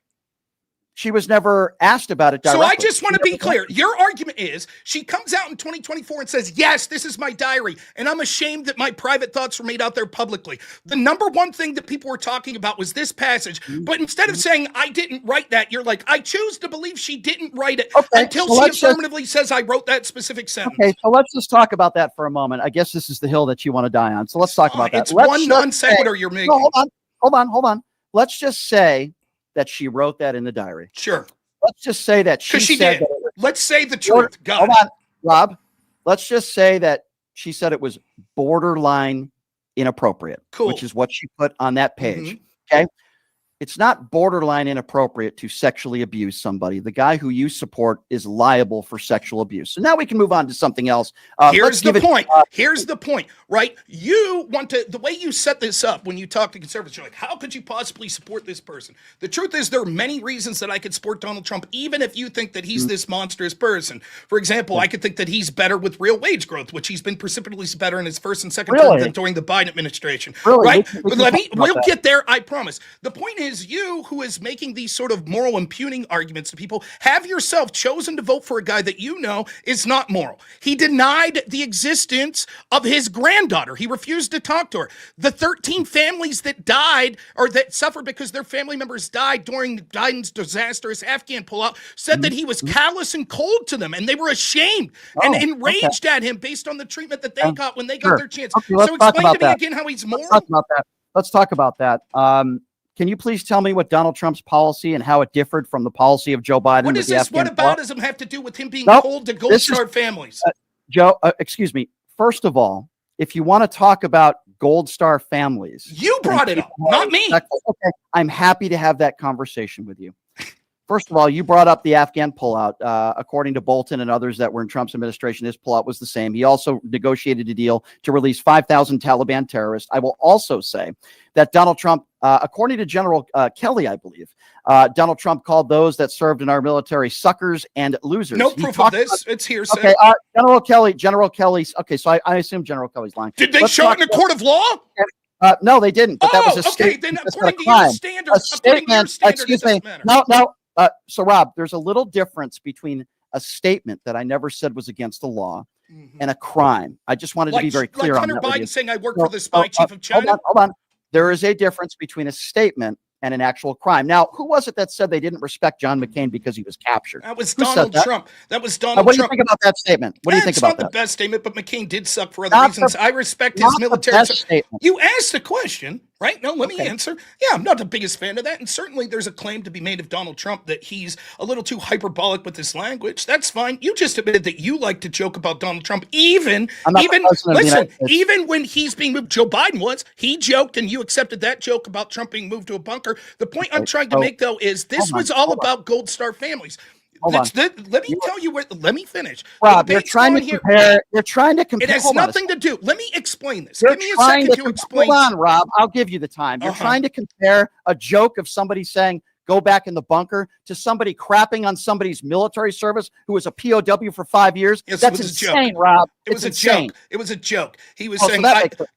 She was never asked about it directly. So I just want to be clear. Your argument is she comes out in 2024 and says, yes, this is my diary, and I'm ashamed that my private thoughts were made out there publicly. The number one thing that people were talking about was this passage, but instead of saying, I didn't write that, you're like, I choose to believe she didn't write it until she affirmatively says I wrote that specific sentence. Okay, so let's just talk about that for a moment. I guess this is the hill that you want to die on. So let's talk about that. It's one non sequitur you're making. No, hold on. Let's just say that she wrote that in the diary. Sure. Let's just say that she said did. Let's say the truth. Hold on, Rob. Let's just say that she said it was borderline inappropriate, which is what she put on that page. Okay. It's not borderline inappropriate to sexually abuse somebody. The guy who you support is liable for sexual abuse. So now we can move on to something else. Here's the point. Here's the point, right? You want to, the way you set this up when you talk to conservatives, you're like, how could you possibly support this person? The truth is there are many reasons that I could support Donald Trump, even if you think that he's this monstrous person. For example, I could think that he's better with real wage growth, which he's been precipitously better in his first and second term than during the Biden administration. Right? We'll get there, I promise. The point is, you who is making these sort of moral impugning arguments to people have yourself chosen to vote for a guy that you know is not moral. He denied the existence of his granddaughter. He refused to talk to her. The 13 families that died or that suffered because their family members died during Biden's disastrous Afghan pullout said that he was callous and cold to them, and they were ashamed and enraged at him based on the treatment that they got when they got their chance. So explain to me again how he's moral. Let's talk about that. Can you please tell me what Donald Trump's policy and how it differed from the policy of Joe Biden? What does this whataboutism have to do with him being cold to Gold Star families? Joe, excuse me. First of all, if you want to talk about Gold Star families, you brought it up, not me. Okay, I'm happy to have that conversation with you. First of all, you brought up the Afghan pullout. According to Bolton and others that were in Trump's administration, his pullout was the same. He also negotiated a deal to release 5,000 Taliban terrorists. I will also say that Donald Trump, according to General Kelly, I believe, Donald Trump called those that served in our military suckers and losers. No proof of this. It's hearsay. Okay, General Kelly's. Okay, so I assume General Kelly's lying. Did they show it in a court of law? No, they didn't. But that was a okay. Then according to your standard, excuse me. No. So Rob, there's a little difference between a statement that I never said was against the law and a crime. I just wanted to be very clear on that. Like Hunter Biden saying I work for the spy chief of China. Hold on. There is a difference between a statement and an actual crime. Now, who was it that said they didn't respect John McCain because he was captured? That was Donald Trump. That was Donald Trump. What do you think about that statement? What do you think about that? It's not the best statement, but McCain did suck for other reasons. I respect his military. You asked a question, right? No, let me answer. Yeah, I'm not the biggest fan of that. And certainly there's a claim to be made of Donald Trump that he's a little too hyperbolic with his language. That's fine. You just admitted that you like to joke about Donald Trump, even when he's being moved. Joe Biden was. He joked and you accepted that joke about Trump being moved to a bunker. The point I'm trying to make, though, is this was all about Gold Star families. Let me tell you where. Let me finish. Rob, they're trying to compare. They're trying to compare. It has nothing to do. Let me explain this. Give me a second to explain. Hold on, Rob. I'll give you the time. They're trying to compare a joke of somebody saying "go back in the bunker" to somebody crapping on somebody's military service who was a POW for 5 years. Yes, that's insane, Rob. It was a joke. It was a joke. He was saying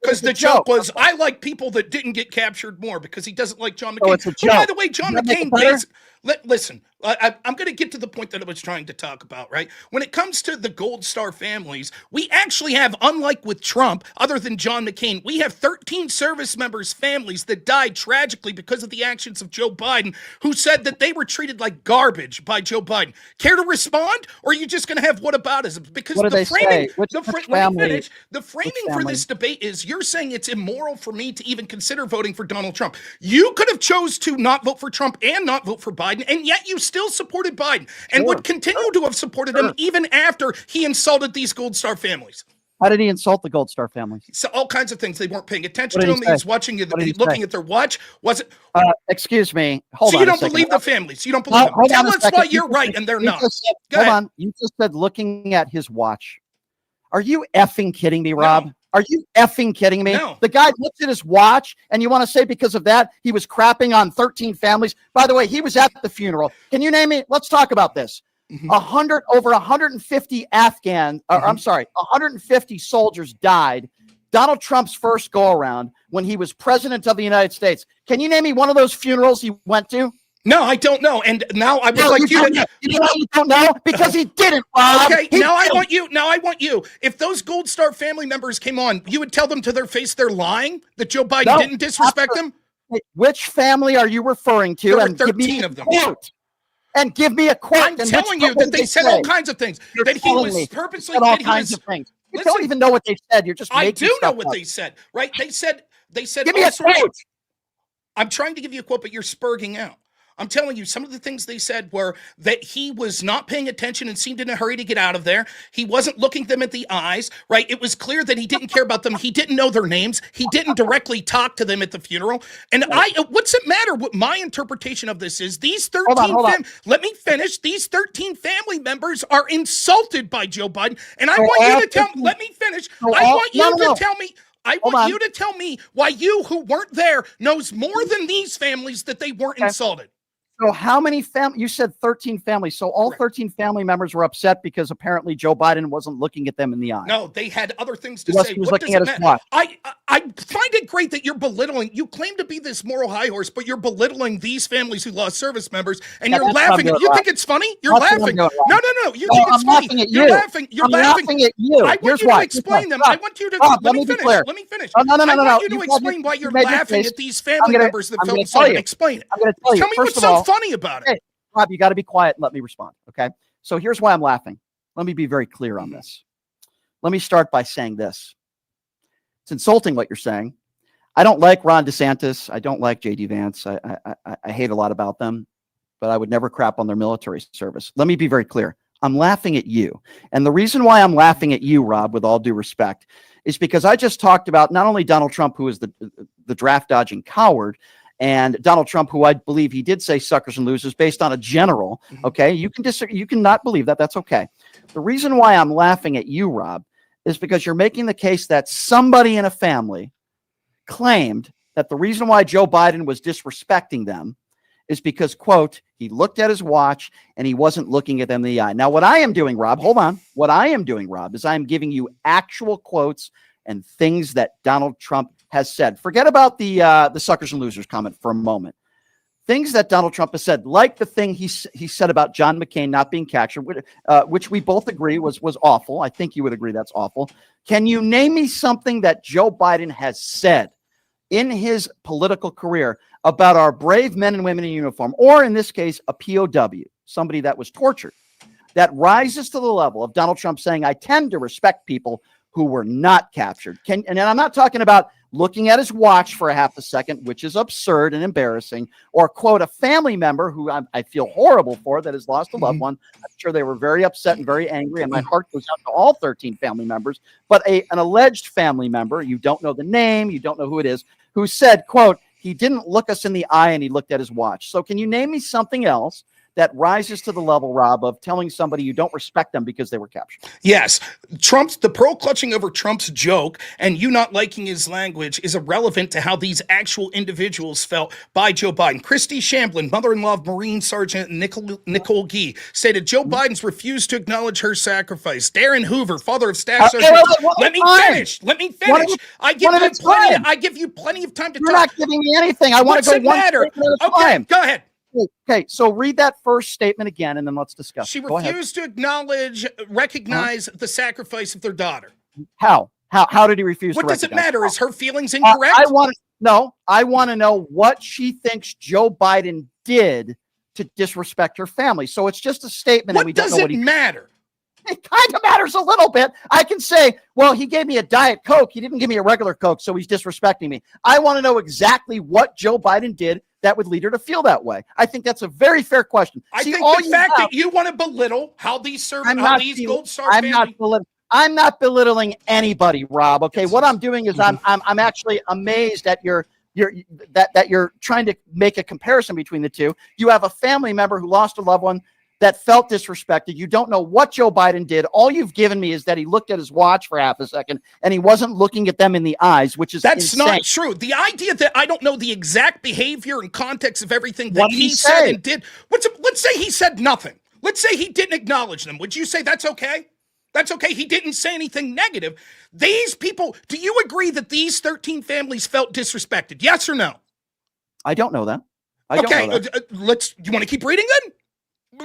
because the joke was, I like people that didn't get captured more because he doesn't like John McCain. It's a joke. By the way, John McCain. Listen, I'm going to get to the point that I was trying to talk about, right? When it comes to the Gold Star families, we actually have, unlike with Trump, other than John McCain, we have 13 service members' families that died tragically because of the actions of Joe Biden, who said that they were treated like garbage by Joe Biden. Care to respond? Or are you just going to have whataboutism? Because the framing, the framing for this debate is you're saying it's immoral for me to even consider voting for Donald Trump. You could have chose to not vote for Trump and not vote for Biden, and yet you still supported Biden and would continue to have supported him even after he insulted these Gold Star families. How did he insult the Gold Star families? So all kinds of things. They weren't paying attention to him. He was watching it, looking at their watch. Was it? Excuse me. Hold on. So you don't believe the families? You don't believe them? Tell us why you're right and they're not. Hold on. You just said looking at his watch. Are you effing kidding me, Rob? No. Are you effing kidding me? No. The guy looks at his watch, and you want to say because of that, he was crapping on 13 families? By the way, he was at the funeral. Can you name me? Let's talk about this. Over 150 Afghan, or I'm sorry, 150 soldiers died Donald Trump's first go around when he was president of the United States. Can you name me one of those funerals he went to? No, I don't know. And now I would like you to. You know you don't know because he didn't, Rob. Okay, now I want you. If those Gold Star family members came on, you would tell them to their face they're lying, that Joe Biden didn't disrespect them? Which family are you referring to? There were and give me 13 of them. Quote. And give me a quote. I'm telling you that they said all kinds of things. That he was purposely all kinds of things. You don't even know what they said. You're just making I do know what up. they said, right? They said give me a quote. I'm trying to give you a quote, but you're spurging out. I'm telling you, some of the things they said were that he was not paying attention and seemed in a hurry to get out of there. He wasn't looking them at the eyes, right? It was clear that he didn't care about them. He didn't know their names. He didn't directly talk to them at the funeral. And what's it matter what my interpretation of this is? These 13 let me finish. These 13 family members are insulted by Joe Biden. And I want you to tell me, let me finish. I want you to tell me. I want you to tell me why you, who weren't there, knows more than these families that they weren't insulted. So how many you said 13 families. So all 13 family members were upset because apparently Joe Biden wasn't looking at them in the eye. No, they had other things to say. He was looking at his watch. I find it great that you're belittling. You claim to be this moral high horse, but you're belittling these families who lost service members, and you're laughing. You think it's funny? You're laughing. No. You think it's funny. You're laughing. You're laughing at you. I want you to explain them. I want you to let me finish. Let me finish. No. I want you to explain why you're laughing at these family members that felt insulted. Explain it. I'm going to tell you. Tell me what's so funny about it. Rob, you got to be quiet and let me respond. Okay. So here's why I'm laughing. Let me be very clear on this. Let me start by saying this. It's insulting what you're saying. I don't like Ron DeSantis. I don't like JD Vance. I hate a lot about them, but I would never crap on their military service. Let me be very clear. I'm laughing at you. And the reason why I'm laughing at you, Rob, with all due respect, is because I just talked about not only Donald Trump, who is the draft dodging coward, and Donald Trump, who I believe he did say suckers and losers based on a general. Okay. You can disagree. You can not believe that. That's okay. The reason why I'm laughing at you, Rob, is because you're making the case that somebody in a family claimed that the reason why Joe Biden was disrespecting them is because, quote, he looked at his watch and he wasn't looking at them in the eye. Now, what I am doing, Rob, hold on. What I am doing, Rob, is I'm giving you actual quotes and things that Donald Trump has said. Forget about the suckers and losers comment for a moment. Things that Donald Trump has said, like the thing he said about John McCain not being captured, which we both agree was awful. I think you would agree that's awful. Can you name me something that Joe Biden has said in his political career about our brave men and women in uniform, or in this case, a POW, somebody that was tortured, that rises to the level of Donald Trump saying, I tend to respect people who were not captured? And I'm not talking about looking at his watch for a half a second, which is absurd and embarrassing, or quote, a family member who I feel horrible for that has lost a loved one. I'm sure they were very upset and very angry, and my heart goes out to all 13 family members, but an alleged family member, you don't know the name, you don't know who it is, who said, quote, he didn't look us in the eye and he looked at his watch. So can you name me something else that rises to the level, Rob, of telling somebody you don't respect them because they were captured? Yes. The pearl clutching over Trump's joke and you not liking his language is irrelevant to how these actual individuals felt by Joe Biden. Christy Shamblin, mother-in-law of Marine Sergeant Nicole Gee, stated Joe Biden's refused to acknowledge her sacrifice. Darren Hoover, father of Staff Sergeant. Let me finish. I give you plenty of time to talk. You're not giving me anything. I want to go one statement at a time. Go ahead. Okay, so read that first statement again, and then let's discuss. She refused to recognize the sacrifice of their daughter. How? How did he refuse? What does it matter? Is her feelings incorrect? I want to know what she thinks Joe Biden did to disrespect her family. So it's just a statement. What does it matter? It kind of matters a little bit. I can say, well, he gave me a Diet Coke. He didn't give me a regular Coke, so he's disrespecting me. I want to know exactly what Joe Biden did that would lead her to feel that way. I think that's a very fair question. I think the fact that you want to belittle how these Gold Star families... I'm not belittling anybody, Rob. Okay, what I'm doing is I'm actually amazed at that you're trying to make a comparison between the two. You have a family member who lost a loved one that felt disrespected. You don't know what Joe Biden did. All you've given me is that he looked at his watch for half a second and he wasn't looking at them in the eyes, which is insane. Not true. The idea that I don't know the exact behavior and context of everything that he said and did. Let's say he said nothing. Let's say he didn't acknowledge them. Would you say that's okay? That's okay. He didn't say anything negative. These people, do you agree that these 13 families felt disrespected? Yes or no? I don't know that. Okay, you want to keep reading then?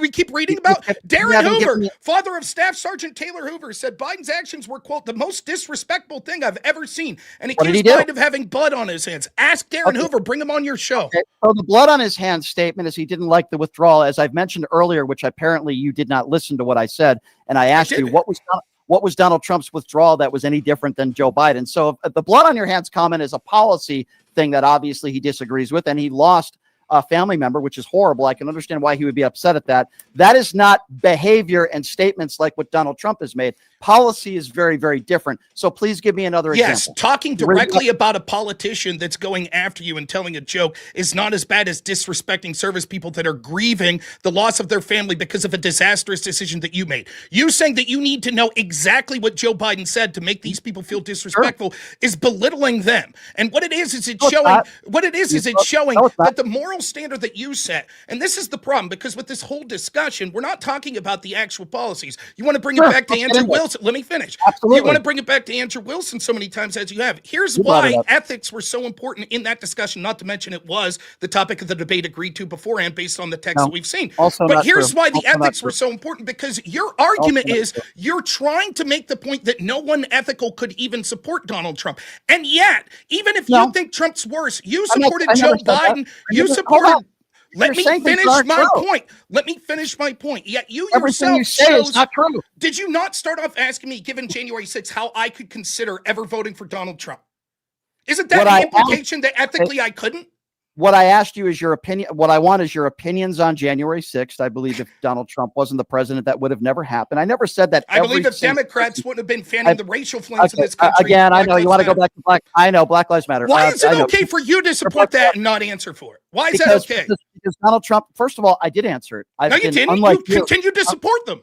We keep reading about Darren Hoover, father of Staff Sergeant Taylor Hoover, said Biden's actions were, quote, the most disrespectful thing I've ever seen, and accused Biden of having blood on his hands. Ask Darren Hoover, bring him on your show. Okay. So the blood on his hands statement is he didn't like the withdrawal, as I've mentioned earlier, which apparently you did not listen to what I said, and I asked you what was Donald Trump's withdrawal that was any different than Joe Biden. So the blood on your hands comment is a policy thing that obviously he disagrees with, and he lost a family member, which is horrible. I can understand why he would be upset at that. That is not behavior and statements like what Donald Trump has made. Policy is very, very different. So please give me another example. Yes, talking directly about a politician that's going after you and telling a joke is not as bad as disrespecting service people that are grieving the loss of their family because of a disastrous decision that you made. You saying that you need to know exactly what Joe Biden said to make these people feel disrespectful is belittling them. And what it is it's showing that the moral standard that you set, and this is the problem, because with this whole discussion, we're not talking about the actual policies. You want to bring it back to Andrew Wilson. Let me finish. Absolutely. You want to bring it back to Andrew Wilson so many times as you have. Here's why ethics were so important in that discussion, not to mention it was the topic of the debate agreed to beforehand based on the text that we've seen. But here's why the ethics were so important, because your argument is you're trying to make the point that no one ethical could even support Donald Trump. And yet, even if you think Trump's worse, you supported Joe Biden. You supported... Let me finish my point. Let me finish my point. Yet you yourself chose. Not true. Did you not start off asking me, given January 6th, how I could consider ever voting for Donald Trump? Isn't that the implication that ethically I couldn't? What I asked you is your opinion. What I want is your opinions on January 6th. I believe if Donald Trump wasn't the president, that would have never happened. I never said that. I believe if Democrats wouldn't have been fanning the racial flames in this country. Again, I know you want to go back to black. I know Black Lives Matter. Why is it okay for you to support that and not answer for it? Why is that okay? Because Donald Trump, first of all, I did answer it. No, you didn't. You continued to support them.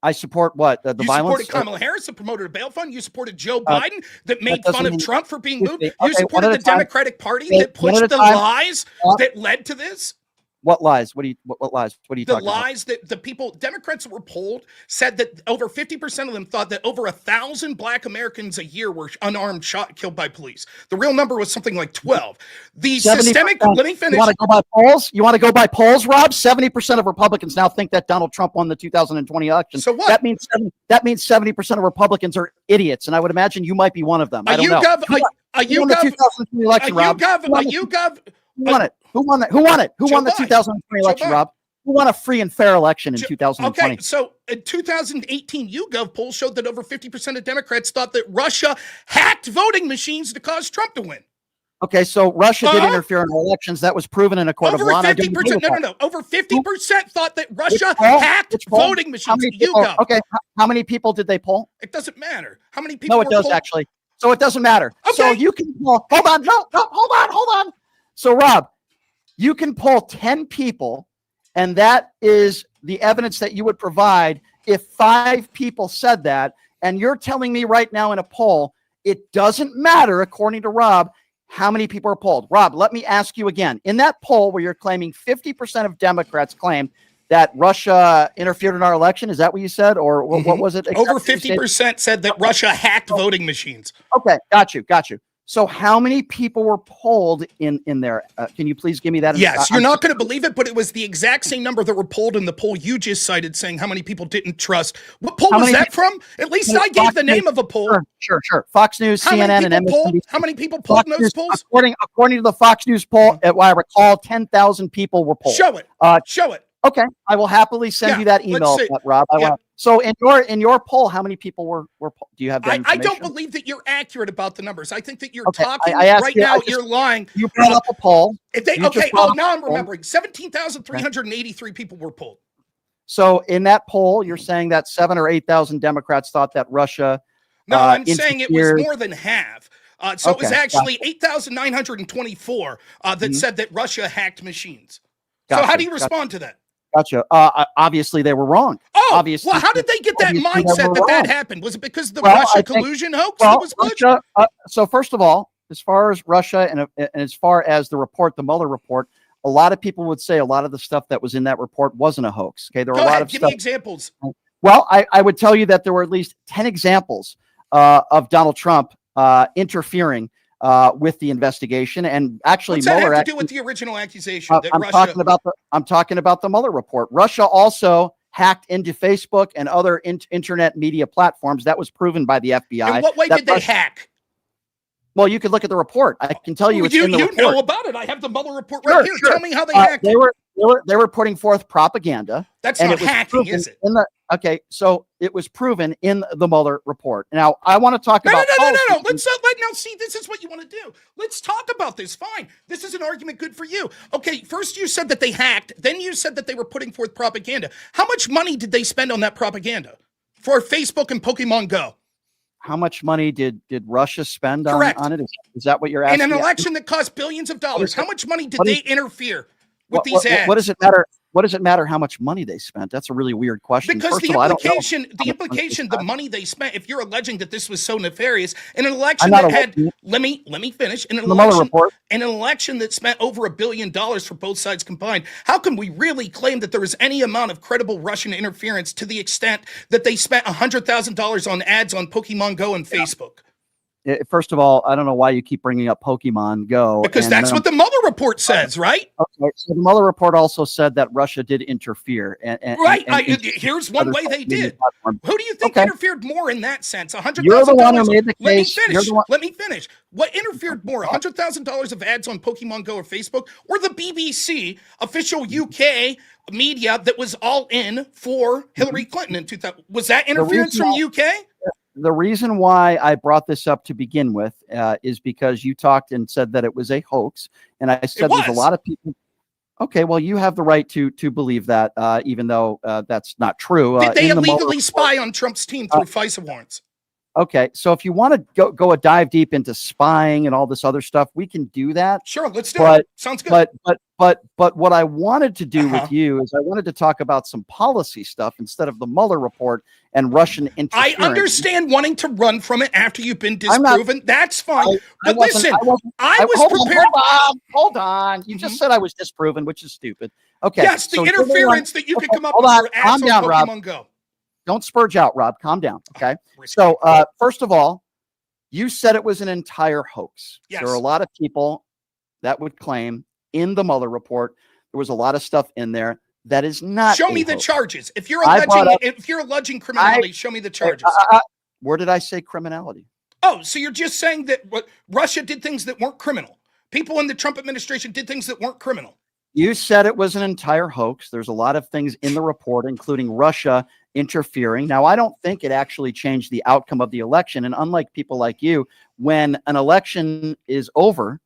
I support what? The violence? You supported Kamala Harris that promoted a bail fund. You supported Joe Biden that made fun of Trump for being moved. You supported the Democratic Party that pushed the lies that led to this. What lies? What lies? What are you talking about? The lies that the people, Democrats that were polled, said that over 50% of them thought that over 1,000 Black Americans a year were unarmed, shot, killed by police. The real number was something like 12. The systemic, let me finish. You want to go by polls? You want to go by polls, Rob? 70% of Republicans now think that Donald Trump won the 2020 election. So what? That means 70% of Republicans are idiots, and I would imagine you might be one of them. I don't know. Who won the 2020 election, Rob? Who won it? Who won it? Who won it? Who won the 2020 election, Rob? Who won a free and fair election in 2020? Okay, so in 2018 YouGov poll showed that over 50% of Democrats thought that Russia hacked voting machines to cause Trump to win. Okay, so Russia did interfere in elections. That was proven in a court of law. Over 50%. No. Over 50% thought that Russia hacked voting machines. YouGov. Okay, how many people did they poll? It doesn't matter. How many people? No, it does actually. So it doesn't matter. Okay. So you can poll. Hold on. No. Hold on. So Rob, you can poll 10 people, and that is the evidence that you would provide if 5 people said that. And you're telling me right now in a poll, it doesn't matter, according to Rob, how many people are polled. Rob, let me ask you again. In that poll where you're claiming 50% of Democrats claim that Russia interfered in our election, is that what you said? Or what was it? Over 50% said that Russia hacked voting machines. Okay, got you. So how many people were polled in there? Can you please give me that? Yes, you're not going to believe it, but it was the exact same number that were polled in the poll you just cited, saying how many people didn't trust. What poll was that from? At least I gave the name of a poll. Sure. Fox News, CNN, and MSNBC. How many people polled in those polls? According to the Fox News poll, what I recall, 10,000 people were polled. Show it. Show it. Okay, I will happily send you that email, Rob. So in your poll, how many people were do you have that information? I don't believe that you're accurate about the numbers. I think that you're talking right now. You're lying. You brought up a poll. Now I'm remembering. 17,383 people were polled. So in that poll, you're saying that 7,000 or 8,000 Democrats thought that Russia. No, I'm saying it was more than half. So it was actually 8,924 that said that Russia hacked machines. So how do you respond to that? Gotcha. Obviously, they were wrong. Oh, obviously. Well, how did they get that mindset that happened? Was it because of the Russia collusion hoax that was pushed? So first of all, as far as Russia and as far as the report, the Mueller report, a lot of people would say a lot of the stuff that was in that report wasn't a hoax. Okay, there were Go a lot ahead, of give stuff. me examples. Well, I would tell you that there were at least 10 examples of Donald Trump interfering with the investigation, and actually, what's that Mueller have to do with the original accusation that I'm Russia? I'm talking about the Mueller report. Russia also hacked into Facebook and other internet media platforms. That was proven by the FBI. In what way did they hack? Well, you could look at the report. I can tell you it's in the report. You know about it. I have the Mueller report right here. Sure. Tell me how they hacked it. They were putting forth propaganda. That's not hacking, is it? Okay, so it was proven in the Mueller report. Now, I want to talk about... No. Let's now see, this is what you want to do. Let's talk about this. Fine. This is an argument good for you. Okay, first you said that they hacked. Then you said that they were putting forth propaganda. How much money did they spend on that propaganda for Facebook and Pokemon Go? How much money did Russia spend on it? Is that what you're asking? In an election that cost billions of dollars, how much money did they interfere with these ads? What does it matter? What does it matter how much money they spent? That's a really weird question. Because the implication, the money they spent, if you're alleging that this was so nefarious, in an election that had, let me finish, in an election that spent over $1 billion for both sides combined, how can we really claim that there was any amount of credible Russian interference to the extent that they spent $100,000 on ads on Pokemon Go and Facebook? First of all, I don't know why you keep bringing up Pokemon Go. Because that's what the Mueller report says, right? Okay, so the Mueller report also said that Russia did interfere. Here's one way they did. Who do you think interfered more in that sense? $100,000. You're the one who made the case. Let me finish. What interfered more? $100,000 of ads on Pokemon Go or Facebook, or the BBC, official UK media that was all in for Hillary Clinton in 2000? Was that interference from UK? The reason why I brought this up to begin with is because you talked and said that it was a hoax, and I said there's a lot of people. Okay, well, you have the right to believe that, even though that's not true. Did they illegally spy on Trump's team through FISA warrants? Okay, so if you want to go a dive deep into spying and all this other stuff, we can do that. Sure, let's do it. Sounds good. But what I wanted to do with you is I wanted to talk about some policy stuff instead of the Mueller report and Russian interference. I understand wanting to run from it after you've been disproven. That's fine. But listen, I was prepared. Hold on. You just said I was disproven, which is stupid. Okay. Yes, the interference that you could come up with for ads on Pokemon Go. Don't spurge out, Rob. Calm down. Okay. So, first of all, you said it was an entire hoax. Yes. There are a lot of people that would claim in the Mueller report there was a lot of stuff in there that is not. Show me the charges. If you're alleging criminality, show me the charges. Where did I say criminality? Oh, so you're just saying that Russia did things that weren't criminal. People in the Trump administration did things that weren't criminal. You said it was an entire hoax. There's a lot of things in the report, including Russia interfering. Now, I don't think it actually changed the outcome of the election. And unlike people like you, when an election is over,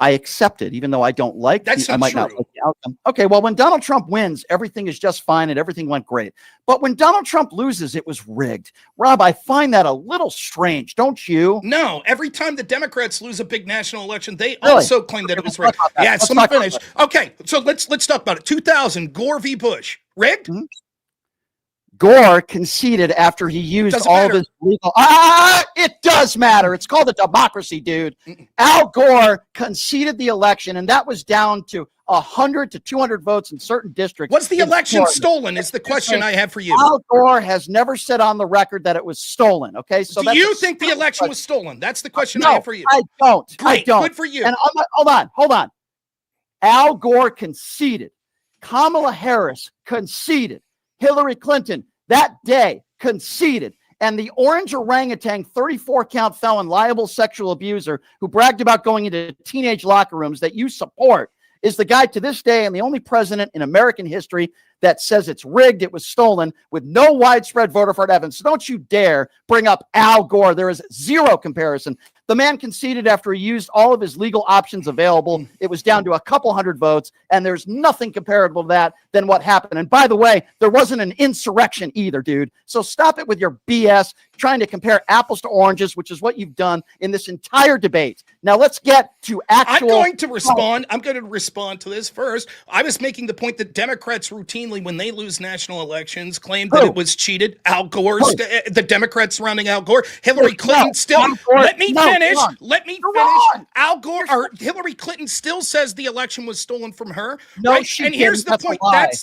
I accept it, even though I don't like I might not like the outcome. Okay, well, when Donald Trump wins, everything is just fine and everything went great. But when Donald Trump loses, it was rigged. Rob, I find that a little strange, don't you? No, every time the Democrats lose a big national election, they also claim that it was rigged. Yes, let me finish. Okay, so let's talk about it. 2000, Gore v. Bush. Rigged? Mm-hmm. Gore conceded after he used all of his legal. It does matter. It's called a democracy, dude. Al Gore conceded the election, and that was down to 100 to 200 votes in certain districts. Was the election stolen? Is the question I have for you. Al Gore has never said on the record that it was stolen. Okay, so do you think the election was stolen? That's the question I have for you. I don't. Great. I don't. Good for you. And hold on. Al Gore conceded. Kamala Harris conceded. Hillary Clinton that day conceded. And the orange orangutan 34-count felon, liable sexual abuser who bragged about going into teenage locker rooms that you support is the guy to this day and the only president in American history that says it's rigged, it was stolen, with no widespread voter fraud evidence. So don't you dare bring up Al Gore. There is zero comparison. The man conceded after he used all of his legal options available. It was down to a couple hundred votes, and there's nothing comparable to that than what happened. And by the way, there wasn't an insurrection either, dude. So stop it with your BS, trying to compare apples to oranges, which is what you've done in this entire debate. Now let's get to actual... I'm going to respond to this first. I was making the point that Democrats routinely, when they lose national elections, claim that it was cheated. Al Gore's, the Democrats surrounding Al Gore. Hillary Clinton still... Let me finish. finish. wrong. Let me You're finish. wrong. Al Gore or Hillary Clinton still says the election was stolen from her. No, right? she And here's didn't. the point.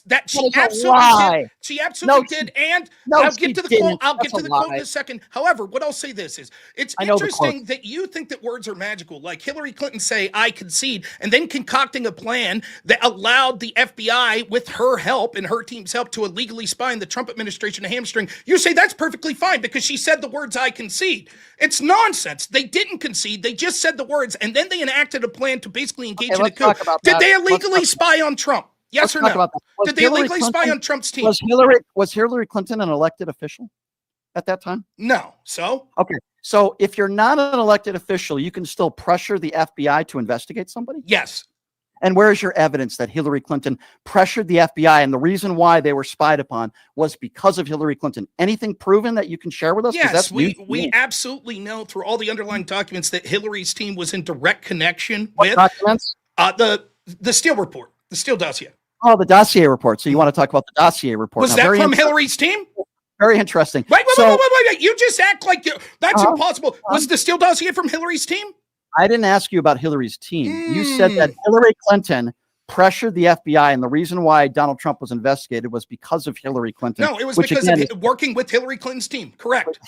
That's a lie. She That is a absolutely lie. did. She absolutely did. And I'll get to the quote. I'll get to the quote in a second. However, what I'll say this is it's interesting that you think that words are magical. Like Hillary Clinton say, I concede, and then concocting a plan that allowed the FBI with her help and her team's help to illegally spy on the Trump administration a hamstring. You say that's perfectly fine because she said the words I concede. It's nonsense. They didn't concede. They just said the words, and then they enacted a plan to basically engage in a coup. Did they illegally spy on Trump? Yes or no? Did they illegally spy on Trump's team? Was Hillary Clinton an elected official at that time? No. So? Okay. So if you're not an elected official, you can still pressure the FBI to investigate somebody? Yes. And where is your evidence that Hillary Clinton pressured the FBI and the reason why they were spied upon was because of Hillary Clinton? Anything proven that you can share with us? Yes, we absolutely know through all the underlying documents that Hillary's team was in direct connection with documents? The Steele report, the Steele dossier. Oh, the dossier report. So you want to talk about the dossier report? Was that from Hillary's team? Very interesting. Wait. You just act like that's impossible. Was the Steele dossier from Hillary's team? I didn't ask you about Hillary's team. You said that Hillary Clinton pressured the FBI, and the reason why Donald Trump was investigated was because of Hillary Clinton. No, it was because of working with Hillary Clinton's team. Correct.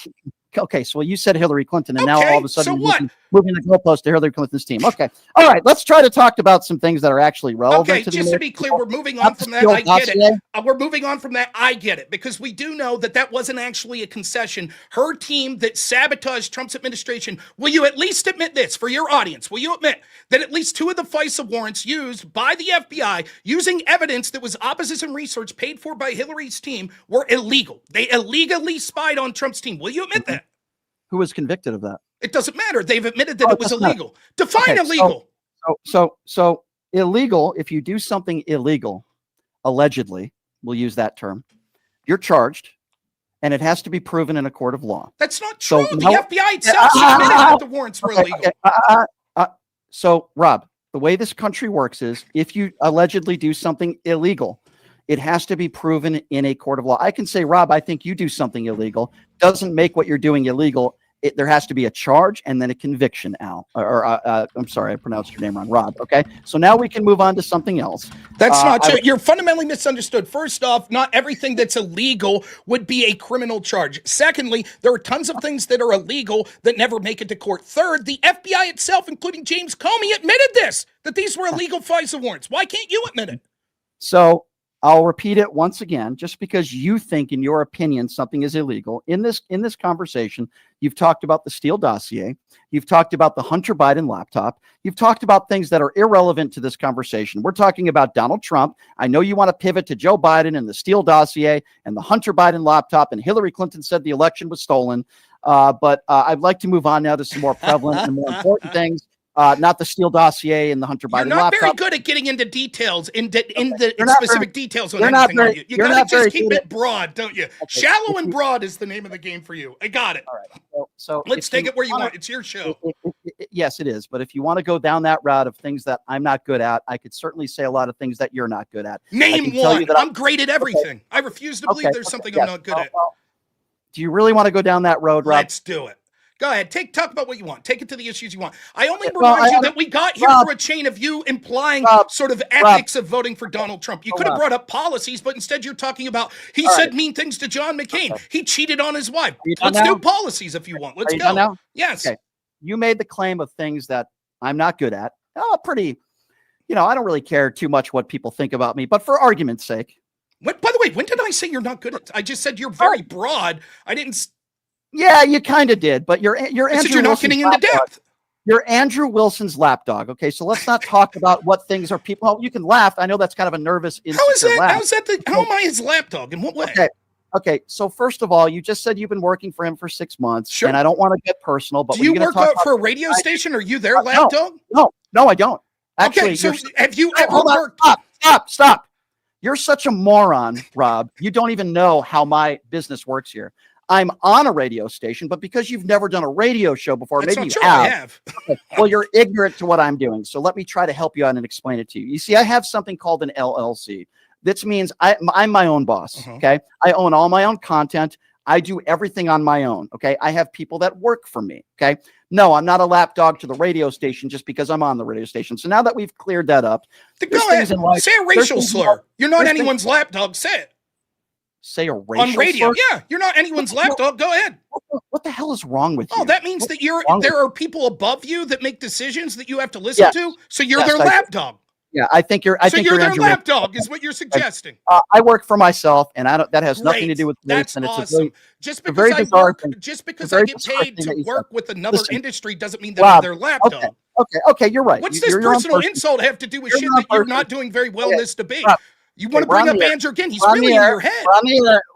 Okay, so you said Hillary Clinton, and now all of a sudden so what? moving the goalpost to Hillary Clinton's team. Okay, all right, let's try to talk about some things that are actually relevant. Okay, just to be clear, we're moving on from that. I get it. We're moving on from that. I get it because we do know that that wasn't actually a concession. Her team that sabotaged Trump's administration. Will you at least admit this for your audience? Will you admit that at least 2 of the FISA warrants used by the FBI using evidence that was opposition research paid for by Hillary's team were illegal? They illegally spied on Trump's team. Will you admit that? Who was convicted of that? It doesn't matter. They've admitted that it was illegal. Define illegal. So illegal, if you do something illegal, allegedly, we'll use that term, you're charged, and it has to be proven in a court of law. That's not true. The FBI itself admitted that the warrants were illegal. So, Rob, the way this country works is if you allegedly do something illegal, it has to be proven in a court of law. I can say, Rob, I think you do something illegal. Doesn't make what you're doing illegal. There has to be a charge and then a conviction, Al. I'm sorry, I pronounced your name wrong, Rob. Okay, so now we can move on to something else. That's not true. You're fundamentally misunderstood. First off, not everything that's illegal would be a criminal charge. Secondly, there are tons of things that are illegal that never make it to court. Third, the FBI itself, including James Comey, admitted this, that these were illegal FISA warrants. Why can't you admit it? So I'll repeat it once again, just because you think, in your opinion, something is illegal. In this conversation, you've talked about the Steele dossier. You've talked about the Hunter Biden laptop. You've talked about things that are irrelevant to this conversation. We're talking about Donald Trump. I know you want to pivot to Joe Biden and the Steele dossier and the Hunter Biden laptop, and Hillary Clinton said the election was stolen. But I'd like to move on now to some more prevalent and more important things. Not the Steele dossier and the Hunter Biden laptop. You're not very good at getting into details, in the specific details on anything. Are you? You got to just keep it broad, don't you? Okay. Shallow and broad is the name of the game for you. I got it. All right. So let's take it where you want. It's your show. Yes, it is. But if you want to go down that route of things that I'm not good at, I could certainly say a lot of things that you're not good at. Name one. I'm great at everything. Okay. I refuse to believe there's something I'm not good at. Do you really want to go down that road, Rob? Let's do it. Go ahead. Talk about what you want. Take it to the issues you want. I only remind you that we got here through a chain of you implying sort of ethics of voting for Donald Trump. You could have brought up policies, but instead you're talking about he said mean things to John McCain. Okay. He cheated on his wife. Let's do policies if you want. Let's go. Now? Yes. Okay. You made the claim of things that I'm not good at. Pretty, I don't really care too much what people think about me, but for argument's sake. By the way, when did I say you're not good at? I just said you're very broad. I didn't. Yeah, you kind of did, but you're Andrew. You're not getting into depth. You're Andrew Wilson's lapdog. Okay, so let's not talk about what things are people. Well, you can laugh. I know that's kind of a nervous. How am I his lapdog? In what way? Okay. So first of all, you just said you've been working for him for 6 months, sure. And I don't want to get personal, but do you work for a radio station? Are you their lapdog? No, I don't. Actually, okay, so have you ever worked? Stop! You're such a moron, Rob. You don't even know how my business works here. I'm on a radio station, but because you've never done a radio show before, that's maybe you have. Okay, well, you're ignorant to what I'm doing. So let me try to help you out and explain it to you. You see, I have something called an LLC. This means I'm my own boss. Okay. I own all my own content. I do everything on my own. Okay. I have people that work for me. Okay. No, I'm not a lapdog to the radio station just because I'm on the radio station. So now that we've cleared that up, go ahead. Say a racial slur. You're not anyone's lapdog. Say it. Say a racial on radio. slur? Yeah, you're not anyone's lapdog. Go ahead. What the hell is wrong with you? Oh, that means that there are people above you that make decisions that you have to listen to. So you're their lapdog. Yeah, I think you're. So you're their lapdog, is what you're suggesting. I work for myself, and I don't. That has nothing to do with race. That's awesome. It's a very, just because I get paid to work with another industry doesn't mean that Rob, I'm their lapdog. Okay, you're right. What's this personal insult have to do with shit that you're not doing very well in this debate? Rob, you want to bring up Andrew again? He's really in your head.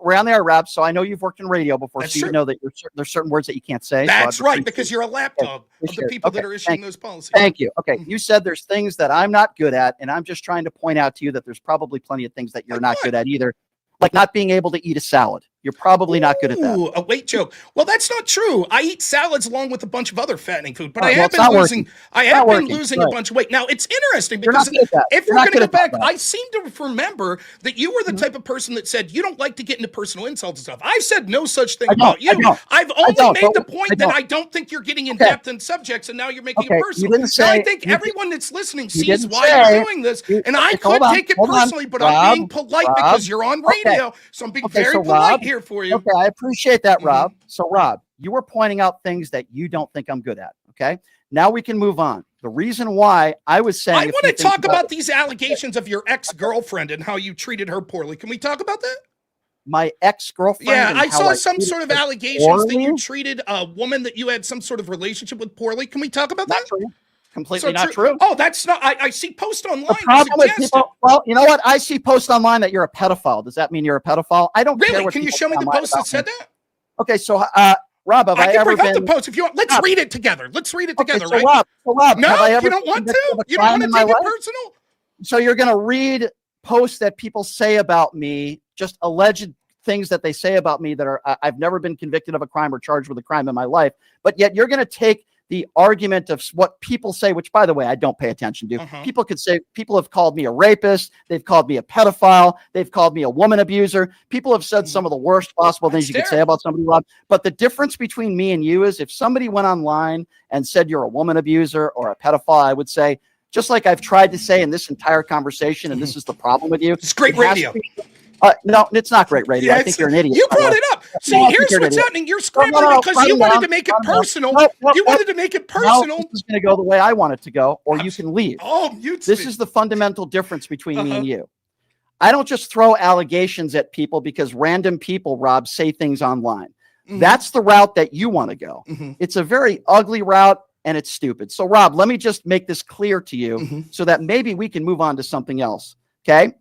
We're on the air, Rob. So I know you've worked in radio before, so you know that there's certain words that you can't say. That's right, because you're a lapdog of the people that are issuing those policies. Thank you. Okay, you said there's things that I'm not good at, and I'm just trying to point out to you that there's probably plenty of things that you're not good at either, like not being able to eat a salad. You're probably not good at that. Ooh, a weight joke. Well, that's not true. I eat salads along with a bunch of other fattening food, but I have been losing. I have been losing a bunch of weight. Now it's interesting because if we're going to go back, I seem to remember that you were the type of person that said you don't like to get into personal insults and stuff. I've said no such thing about you. I've only made the point that I don't think you're getting in depth in subjects, and now you're making it personal. I think everyone that's listening sees why you're doing this, and I could take it personally, but I'm being polite because you're on radio, so I'm being very polite here for you. Okay, I appreciate that, Rob. So, Rob, you were pointing out things that you don't think I'm good at. Okay, now we can move on. The reason why I was saying, I want to talk about these allegations of your ex-girlfriend and how you treated her poorly. Can we talk about that? My ex-girlfriend? Yeah, I saw some sort of allegations that you treated a woman that you had some sort of relationship with poorly. Can we talk about that? Completely not true. Oh, that's not. I see posts online. The problem with people, well, you know what? I see posts online that you're a pedophile. Does that mean you're a pedophile? I don't care. Really? Can you show me the post that said that? Okay, so Rob, have I ever bring been? up the post if you want. Let's read it together. Let's read it together, so right? Rob, no, have I ever you don't want to. You don't want to take it personal. So you're going to read posts that people say about me, just alleged things that they say about me that are I've never been convicted of a crime or charged with a crime in my life, but yet you're going to take the argument of what people say, which, by the way, I don't pay attention to. People could say, people have called me a rapist. They've called me a pedophile. They've called me a woman abuser. People have said some of the worst possible things you could say about somebody, Rob. But the difference between me and you is if somebody went online and said you're a woman abuser or a pedophile, I would say, just like I've tried to say in this entire conversation, and this is the problem with you. It's great radio. No, it's not great radio. Yeah, I think you're an idiot. You brought it up. See, here's what's happening. You're scrambling because you wanted to make it personal. You wanted to make it personal. This is going to go the way I want it to go, or you can leave. Oh, this is the fundamental difference between me and you. I don't just throw allegations at people because random people, Rob, say things online. That's the route that you want to go. It's a very ugly route, and it's stupid. So, Rob, let me just make this clear to you so that maybe we can move on to something else, okay?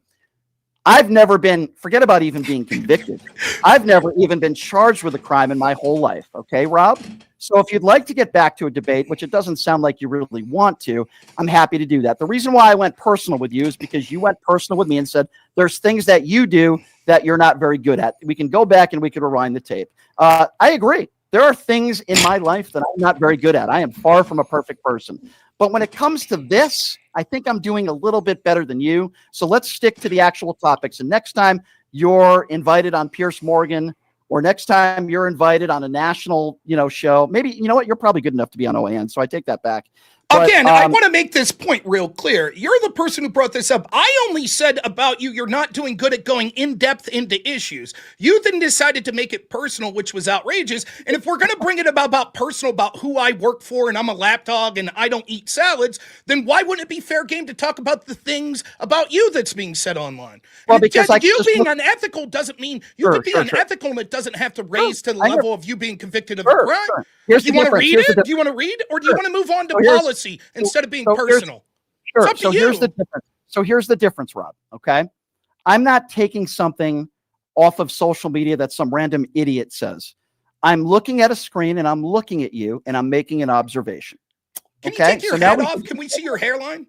I've never been, forget about even being convicted. I've never even been charged with a crime in my whole life. Okay, Rob? So if you'd like to get back to a debate, which it doesn't sound like you really want to, I'm happy to do that. The reason why I went personal with you is because you went personal with me and said, there's things that you do that you're not very good at. We can go back and we can rewind the tape. I agree. There are things in my life that I'm not very good at. I am far from a perfect person. But when it comes to this, I think I'm doing a little bit better than you. So let's stick to the actual topics. And next time you're invited on Piers Morgan, or next time you're invited on a national, show, maybe, you know what, you're probably good enough to be on OAN. So I take that back. But, again, I want to make this point real clear. You're the person who brought this up. I only said about you're not doing good at going in depth into issues. You then decided to make it personal, which was outrageous. And if we're going to bring it about personal, about who I work for and I'm a lapdog and I don't eat salads, then why wouldn't it be fair game to talk about the things about you that's being said online? Well, because you being unethical doesn't mean you could be unethical and it doesn't have to raise to the level of you being convicted of a crime. Do you want to read it? Do you want to read? Or do you want to move on to policy? Instead of being personal. Here's the difference. So here's the difference, Rob. Okay. I'm not taking something off of social media that some random idiot says. I'm looking at a screen and I'm looking at you and I'm making an observation. Can you take your head off? Can we see your hairline?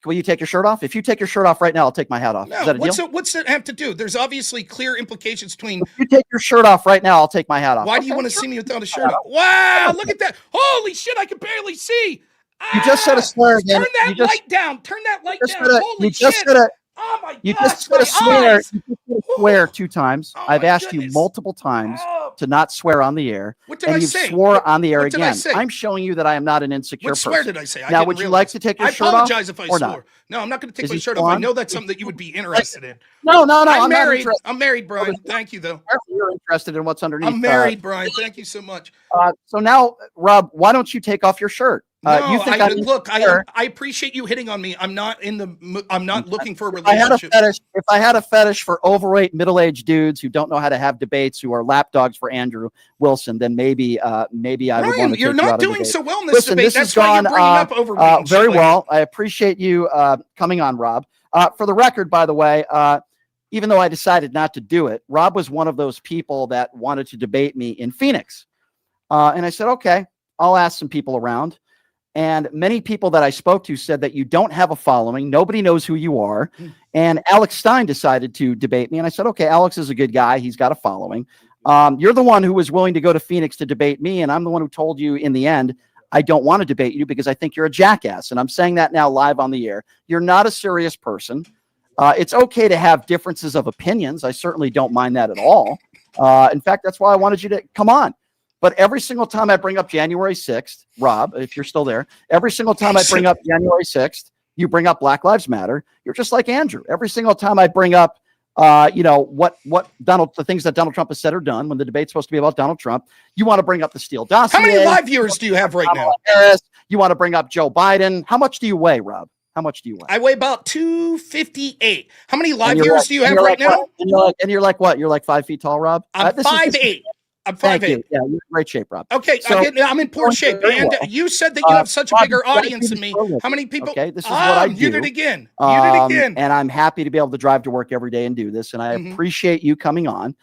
Will you take your shirt off? If you take your shirt off right now, I'll take my hat off. No, is that a deal? What's that have to do? There's obviously clear implications between. If you take your shirt off right now, I'll take my hat off. Why do you want to see me without a shirt on? Wow, look at that. Holy shit, I can barely see. You just said a slur again. Turn that light down. Turn that light down. Holy shit. Oh my You gosh, just gotta my swear. eyes! You just gotta swear 2 times. Oh I've my asked you goodness. multiple times to not swear on the air, What did and I you've say? swore on the air What did I again. say? I'm showing you that I am not an insecure What swear person. did I say? I Now, didn't would you realize. like to take your I shirt off apologize if I or swore. not? No, I'm not going to take Is my he shirt still off. I on? know that's something that you would be interested in. No, I'm I'm not married. interested. I'm married, Brian. Thank you, though. You're interested in what's underneath. I'm married, Brian. Thank you so much. So now, Rob, why don't you take off your shirt? No, You think look. I appreciate you hitting on me. I'm not I'm not looking for a I had a relationship. fetish. If I had a fetish for overweight middle-aged dudes who don't know how to have debates, who are lapdogs for Andrew Wilson, then maybe I would want to take you're you not out on doing debate. so well in this Listen, debate. this That's has why you're gone bringing up overweight. And very shit like well. I appreciate you coming on, Rob. For the record, by the way, even though I decided not to do it, Rob was one of those people that wanted to debate me in Phoenix, and I said, okay, I'll ask some people around. And many people that I spoke to said that you don't have a following. Nobody knows who you are. And Alex Stein decided to debate me. And I said, okay, Alex is a good guy. He's got a following. You're the one who was willing to go to Phoenix to debate me. And I'm the one who told you in the end, I don't want to debate you because I think you're a jackass. And I'm saying that now live on the air. You're not a serious person. It's okay to have differences of opinions. I certainly don't mind that at all. In fact, that's why I wanted you to come on. But every single time I bring up January 6th, Rob, if you're still there, every single time I bring up January 6th, you bring up Black Lives Matter. You're just like Andrew. Every single time I bring up, the things that Donald Trump has said or done when the debate's supposed to be about Donald Trump, you want to bring up the Steele dossier. How many live viewers do you have right now? Harris, you want to bring up Joe Biden. How much do you weigh, Rob? How much do you weigh? I weigh about 258. How many live viewers do you have right now? And you're like what? You're like 5 feet tall, Rob? I'm 5'8". I'm 5'8". Thank you. Yeah, you're in great shape, Rob. Okay, so, I'm in poor shape. And you said that you have such a bigger audience than me. How many people? Okay, this is what I do. You did again. You did again. And I'm happy to be able to drive to work every day and do this. And I appreciate you coming on.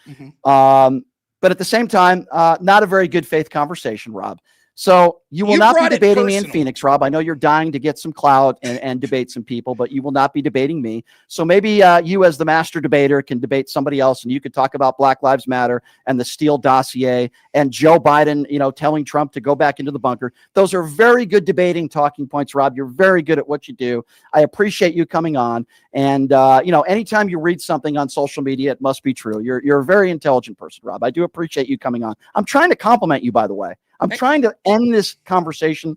But at the same time, not a very good faith conversation, Rob. So you will not be debating me in Phoenix, Rob. I know you're dying to get some clout and debate some people, but you will not be debating me. So maybe you as the master debater can debate somebody else and you could talk about Black Lives Matter and the Steele dossier and Joe Biden, telling Trump to go back into the bunker. Those are very good debating talking points, Rob. You're very good at what you do. I appreciate you coming on. And, anytime you read something on social media, it must be true. You're a very intelligent person, Rob. I do appreciate you coming on. I'm trying to compliment you, by the way. I'm trying to end this conversation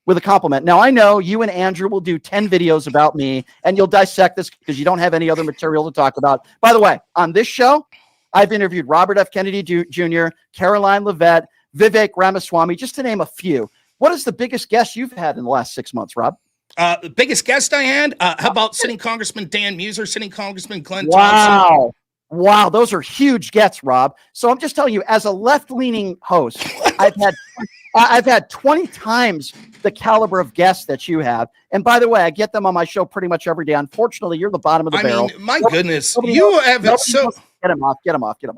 with a compliment. Now, I know you and Andrew will do 10 videos about me, and you'll dissect this because you don't have any other material to talk about. By the way, on this show, I've interviewed Robert F. Kennedy Jr., Caroline Leavitt, Vivek Ramaswamy, just to name a few. What is the biggest guest you've had in the last 6 months, Rob? The biggest guest I had? How about sitting Congressman Dan Muser, sitting Congressman Glenn Thompson? Wow, those are huge gets, Rob. So I'm just telling you, as a left-leaning host, I've had 20 times the caliber of guests that you have. And by the way, I get them on my show pretty much every day. Unfortunately, you're the bottom of the barrel. My goodness, you have it so. Get him off.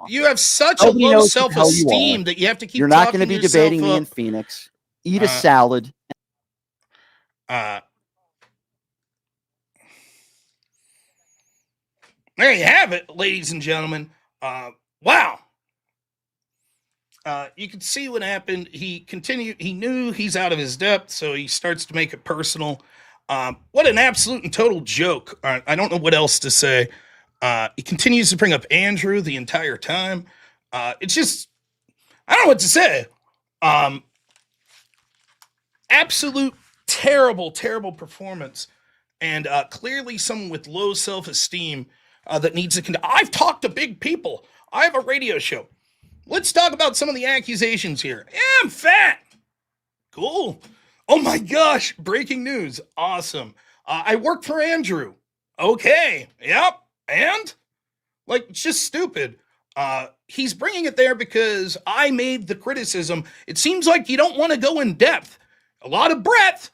You have such a low self-esteem that you have to keep. You're not going to be debating me in Phoenix. Eat a salad. There you have it, ladies and gentlemen. Wow. You can see what happened. He knew he's out of his depth, so he starts to make it personal. What an absolute and total joke. I don't know what else to say. He continues to bring up Andrew the entire time. It's just, I don't know what to say. Absolute terrible performance. And clearly someone with low self-esteem that needs to. I've talked to big people. I have a radio show. Let's talk about some of the accusations here. Yeah, I'm fat. Cool. Oh my gosh. Breaking news. Awesome. I work for Andrew. Okay. Yep. And? It's just stupid. He's bringing it there because I made the criticism. It seems like you don't want to go in depth. A lot of breadth,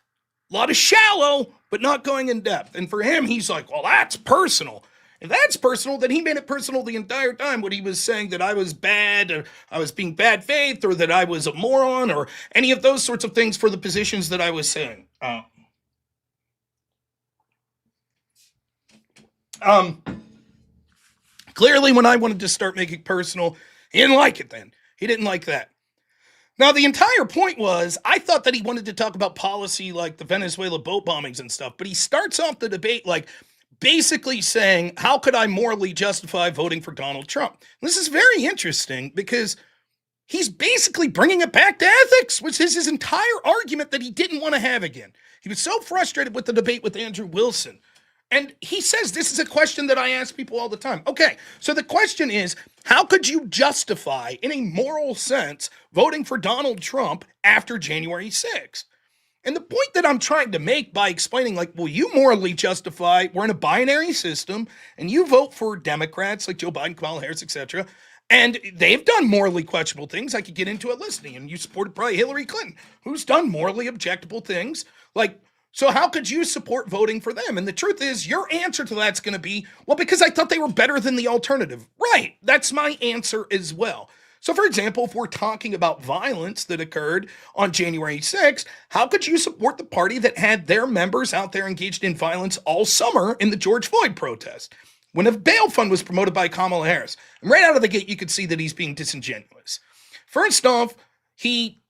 a lot of shallow, but not going in depth. And for him, he's like, well, that's personal. If that's personal, then he made it personal the entire time when he was saying that I was bad, or I was being bad faith, or that I was a moron, or any of those sorts of things for the positions that I was saying. Clearly, when I wanted to start making personal, he didn't like it then. He didn't like that. Now, the entire point was, I thought that he wanted to talk about policy like the Venezuela boat bombings and stuff, but he starts off the debate like, basically saying, how could I morally justify voting for Donald Trump? And this is very interesting because he's basically bringing it back to ethics, which is his entire argument that he didn't want to have again. He was so frustrated with the debate with Andrew Wilson. And he says this is a question that I ask people all the time. Okay, so the question is, how could you justify, in a moral sense, voting for Donald Trump after January 6th? And the point that I'm trying to make by explaining, like, well, you morally justify, we're in a binary system, and you vote for Democrats like Joe Biden, Kamala Harris, etc., and they've done morally questionable things. I could get into it listening, and you supported probably Hillary Clinton, who's done morally objectionable things. Like, so how could you support voting for them? And the truth is, your answer to that's going to be, well, because I thought they were better than the alternative. Right, that's my answer as well. So, for example, if we're talking about violence that occurred on January 6th, how could you support the party that had their members out there engaged in violence all summer in the George Floyd protest? When a bail fund was promoted by Kamala Harris, and right out of the gate, you could see that he's being disingenuous. First off, he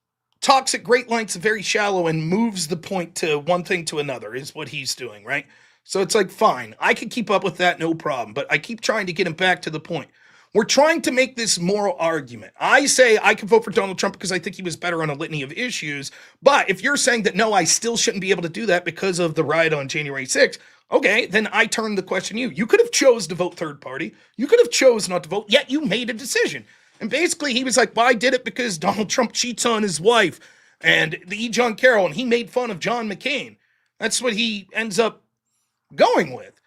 talks at great lengths, very shallow, and moves the point to one thing to another is what he's doing, right? So it's like, fine, I can keep up with that, no problem, but I keep trying to get him back to the point. We're trying to make this moral argument. I say I can vote for Donald Trump because I think he was better on a litany of issues. But if you're saying that, no, I still shouldn't be able to do that because of the riot on January 6th, okay, then I turn the question to you. You could have chose to vote third party. You could have chose not to vote, yet you made a decision. And basically he was like, well, I did it because Donald Trump cheats on his wife and the E. John Carroll, and he made fun of John McCain. That's what he ends up going with.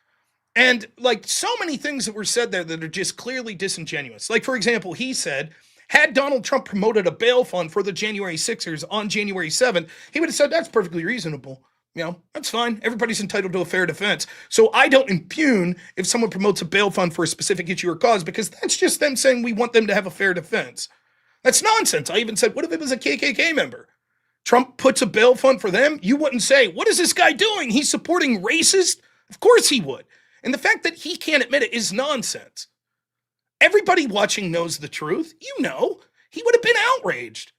And like so many things that were said there that are just clearly disingenuous. Like, for example, he said, had Donald Trump promoted a bail fund for the January 6ers on January 7th, he would have said, that's perfectly reasonable. You know, that's fine. Everybody's entitled to a fair defense. So I don't impugn if someone promotes a bail fund for a specific issue or cause, because that's just them saying we want them to have a fair defense. That's nonsense. I even said, what if it was a KKK member? Trump puts a bail fund for them? You wouldn't say, what is this guy doing? He's supporting racists? Of course he would. And the fact that he can't admit it is nonsense. Everybody watching knows the truth. You know, he would have been outraged.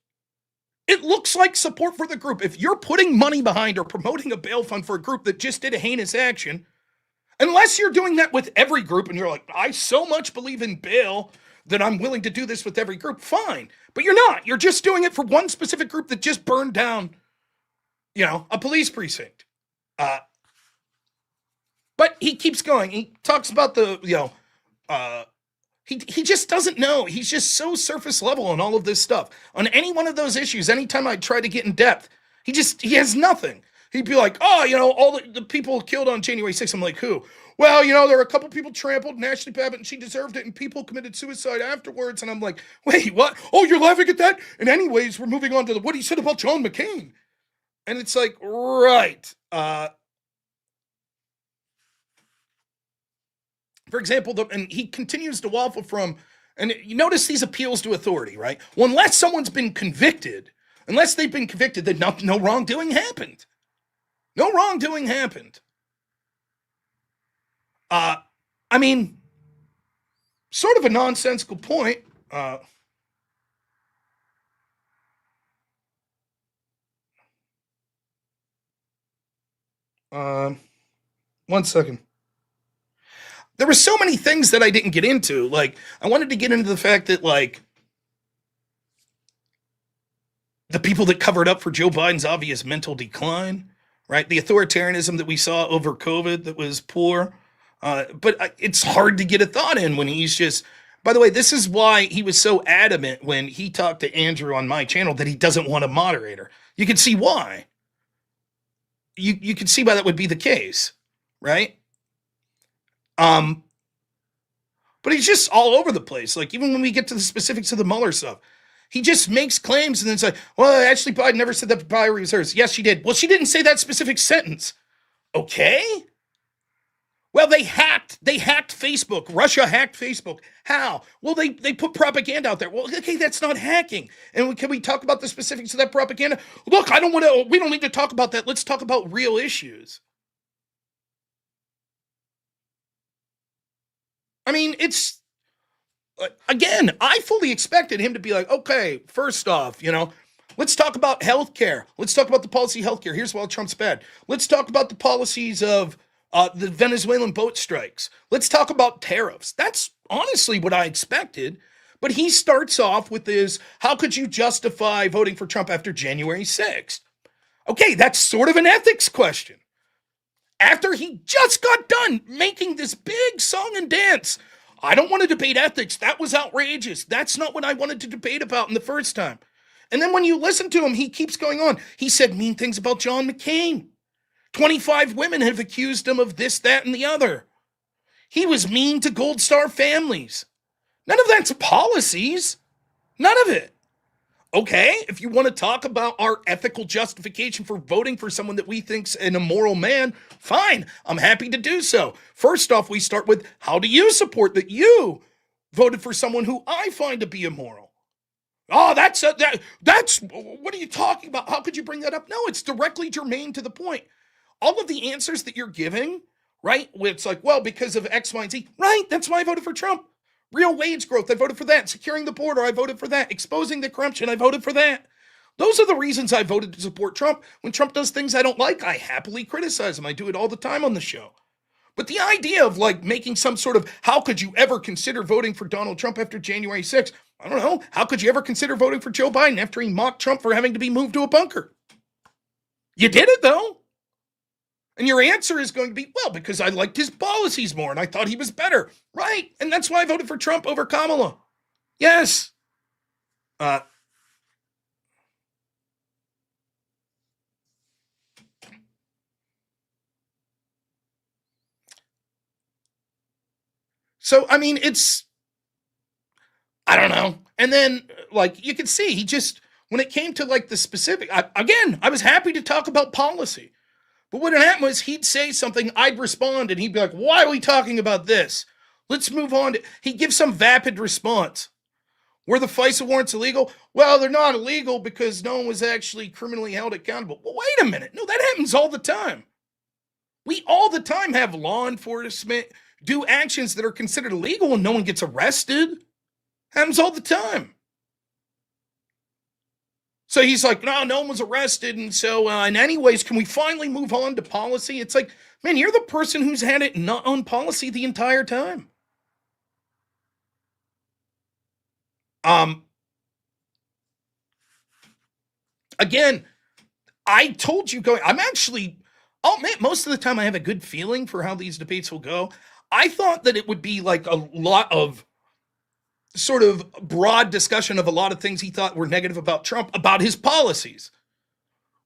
It looks like support for the group. If you're putting money behind or promoting a bail fund for a group that just did a heinous action, unless you're doing that with every group and you're like, I so much believe in bail that I'm willing to do this with every group, fine. But you're not. You're just doing it for one specific group that just burned down, you know, a police precinct. But he keeps going. He talks about the, you know, he just doesn't know. He's just so surface level on all of this stuff. On any one of those issues, anytime I try to get in depth, he has nothing. He'd be like, oh, you know, all the people killed on January 6th. I'm like, who? Well, you know, there were a couple people trampled, and Ashley Babbitt, and she deserved it, and people committed suicide afterwards. And I'm like, wait, what? Oh, you're laughing at that? And anyways, we're moving on to what he said about John McCain. And it's like, right. For example, and he continues to waffle from, and you notice these appeals to authority, right? Well, unless someone's been convicted, then no wrongdoing happened. No wrongdoing happened. I mean, sort of a nonsensical point. One second. There were so many things that I didn't get into. Like, I wanted to get into the fact that, like, the people that covered up for Joe Biden's obvious mental decline, right? The authoritarianism that we saw over COVID that was poor. But it's hard to get a thought in when he's just, by the way, this is why he was so adamant when he talked to Andrew on my channel that he doesn't want a moderator. You can see why. You can see why that would be the case, right? But he's just all over the place. Like, even when we get to the specifics of the Mueller stuff, he just makes claims and then it's like, well, Ashley Biden never said that Biden was hers. Yes, she did. Well, she didn't say that specific sentence. Okay. Well, they hacked Facebook. Russia hacked Facebook. How? Well, they put propaganda out there. Well, okay, that's not hacking. And can we talk about the specifics of that propaganda? Look, we don't need to talk about that. Let's talk about real issues. I mean, it's, again, I fully expected him to be like, okay, first off, you know, let's talk about healthcare. Let's talk about the policy of healthcare. Here's why Trump's bad. Let's talk about the policies of The Venezuelan boat strikes. Let's talk about tariffs. That's honestly what I expected. But he starts off with this, how could you justify voting for Trump after January 6th? Okay, that's sort of an ethics question. After he just got done making this big song and dance, I don't want to debate ethics. That was outrageous. That's not what I wanted to debate about in the first time. And then when you listen to him, he keeps going on. He said mean things about John McCain. 25 women have accused him of this, that, and the other. He was mean to Gold Star families. None of that's policies. None of it. Okay, if you want to talk about our ethical justification for voting for someone that we think's an immoral man, fine, I'm happy to do so. First off, we start with, how do you support that you voted for someone who I find to be immoral? Oh, that's what are you talking about? How could you bring that up? No, it's directly germane to the point. All of the answers that you're giving, right? It's like, well, because of X, Y, and Z. Right, that's why I voted for Trump. Real wage growth, I voted for that. Securing the border, I voted for that. Exposing the corruption, I voted for that. Those are the reasons I voted to support Trump. When Trump does things I don't like, I happily criticize him. I do it all the time on the show. But the idea of like making some sort of, how could you ever consider voting for Donald Trump after January 6th? I don't know. How could you ever consider voting for Joe Biden after he mocked Trump for having to be moved to a bunker? You did it though. And your answer is going to be, well, because I liked his policies more and I thought he was better. Right. And that's why I voted for Trump over Kamala. Yes. So, I mean, I don't know. And then, like, you can see, he just, when it came to, like, the specific, I was happy to talk about policy. But what had happened was he'd say something, I'd respond, and he'd be like, why are we talking about this? Let's move on. He'd give some vapid response. Were the FISA warrants illegal? Well, they're not illegal because no one was actually criminally held accountable. Well, wait a minute. No, that happens all the time. We all the time have law enforcement do actions that are considered illegal and no one gets arrested. Happens all the time. So he's like, no one was arrested. And so, and anyways, can we finally move on to policy? It's like, man, you're the person who's had it not on policy the entire time. Again, I told you I'll admit, most of the time I have a good feeling for how these debates will go. I thought that it would be like a lot of sort of broad discussion of a lot of things he thought were negative about Trump, about his policies.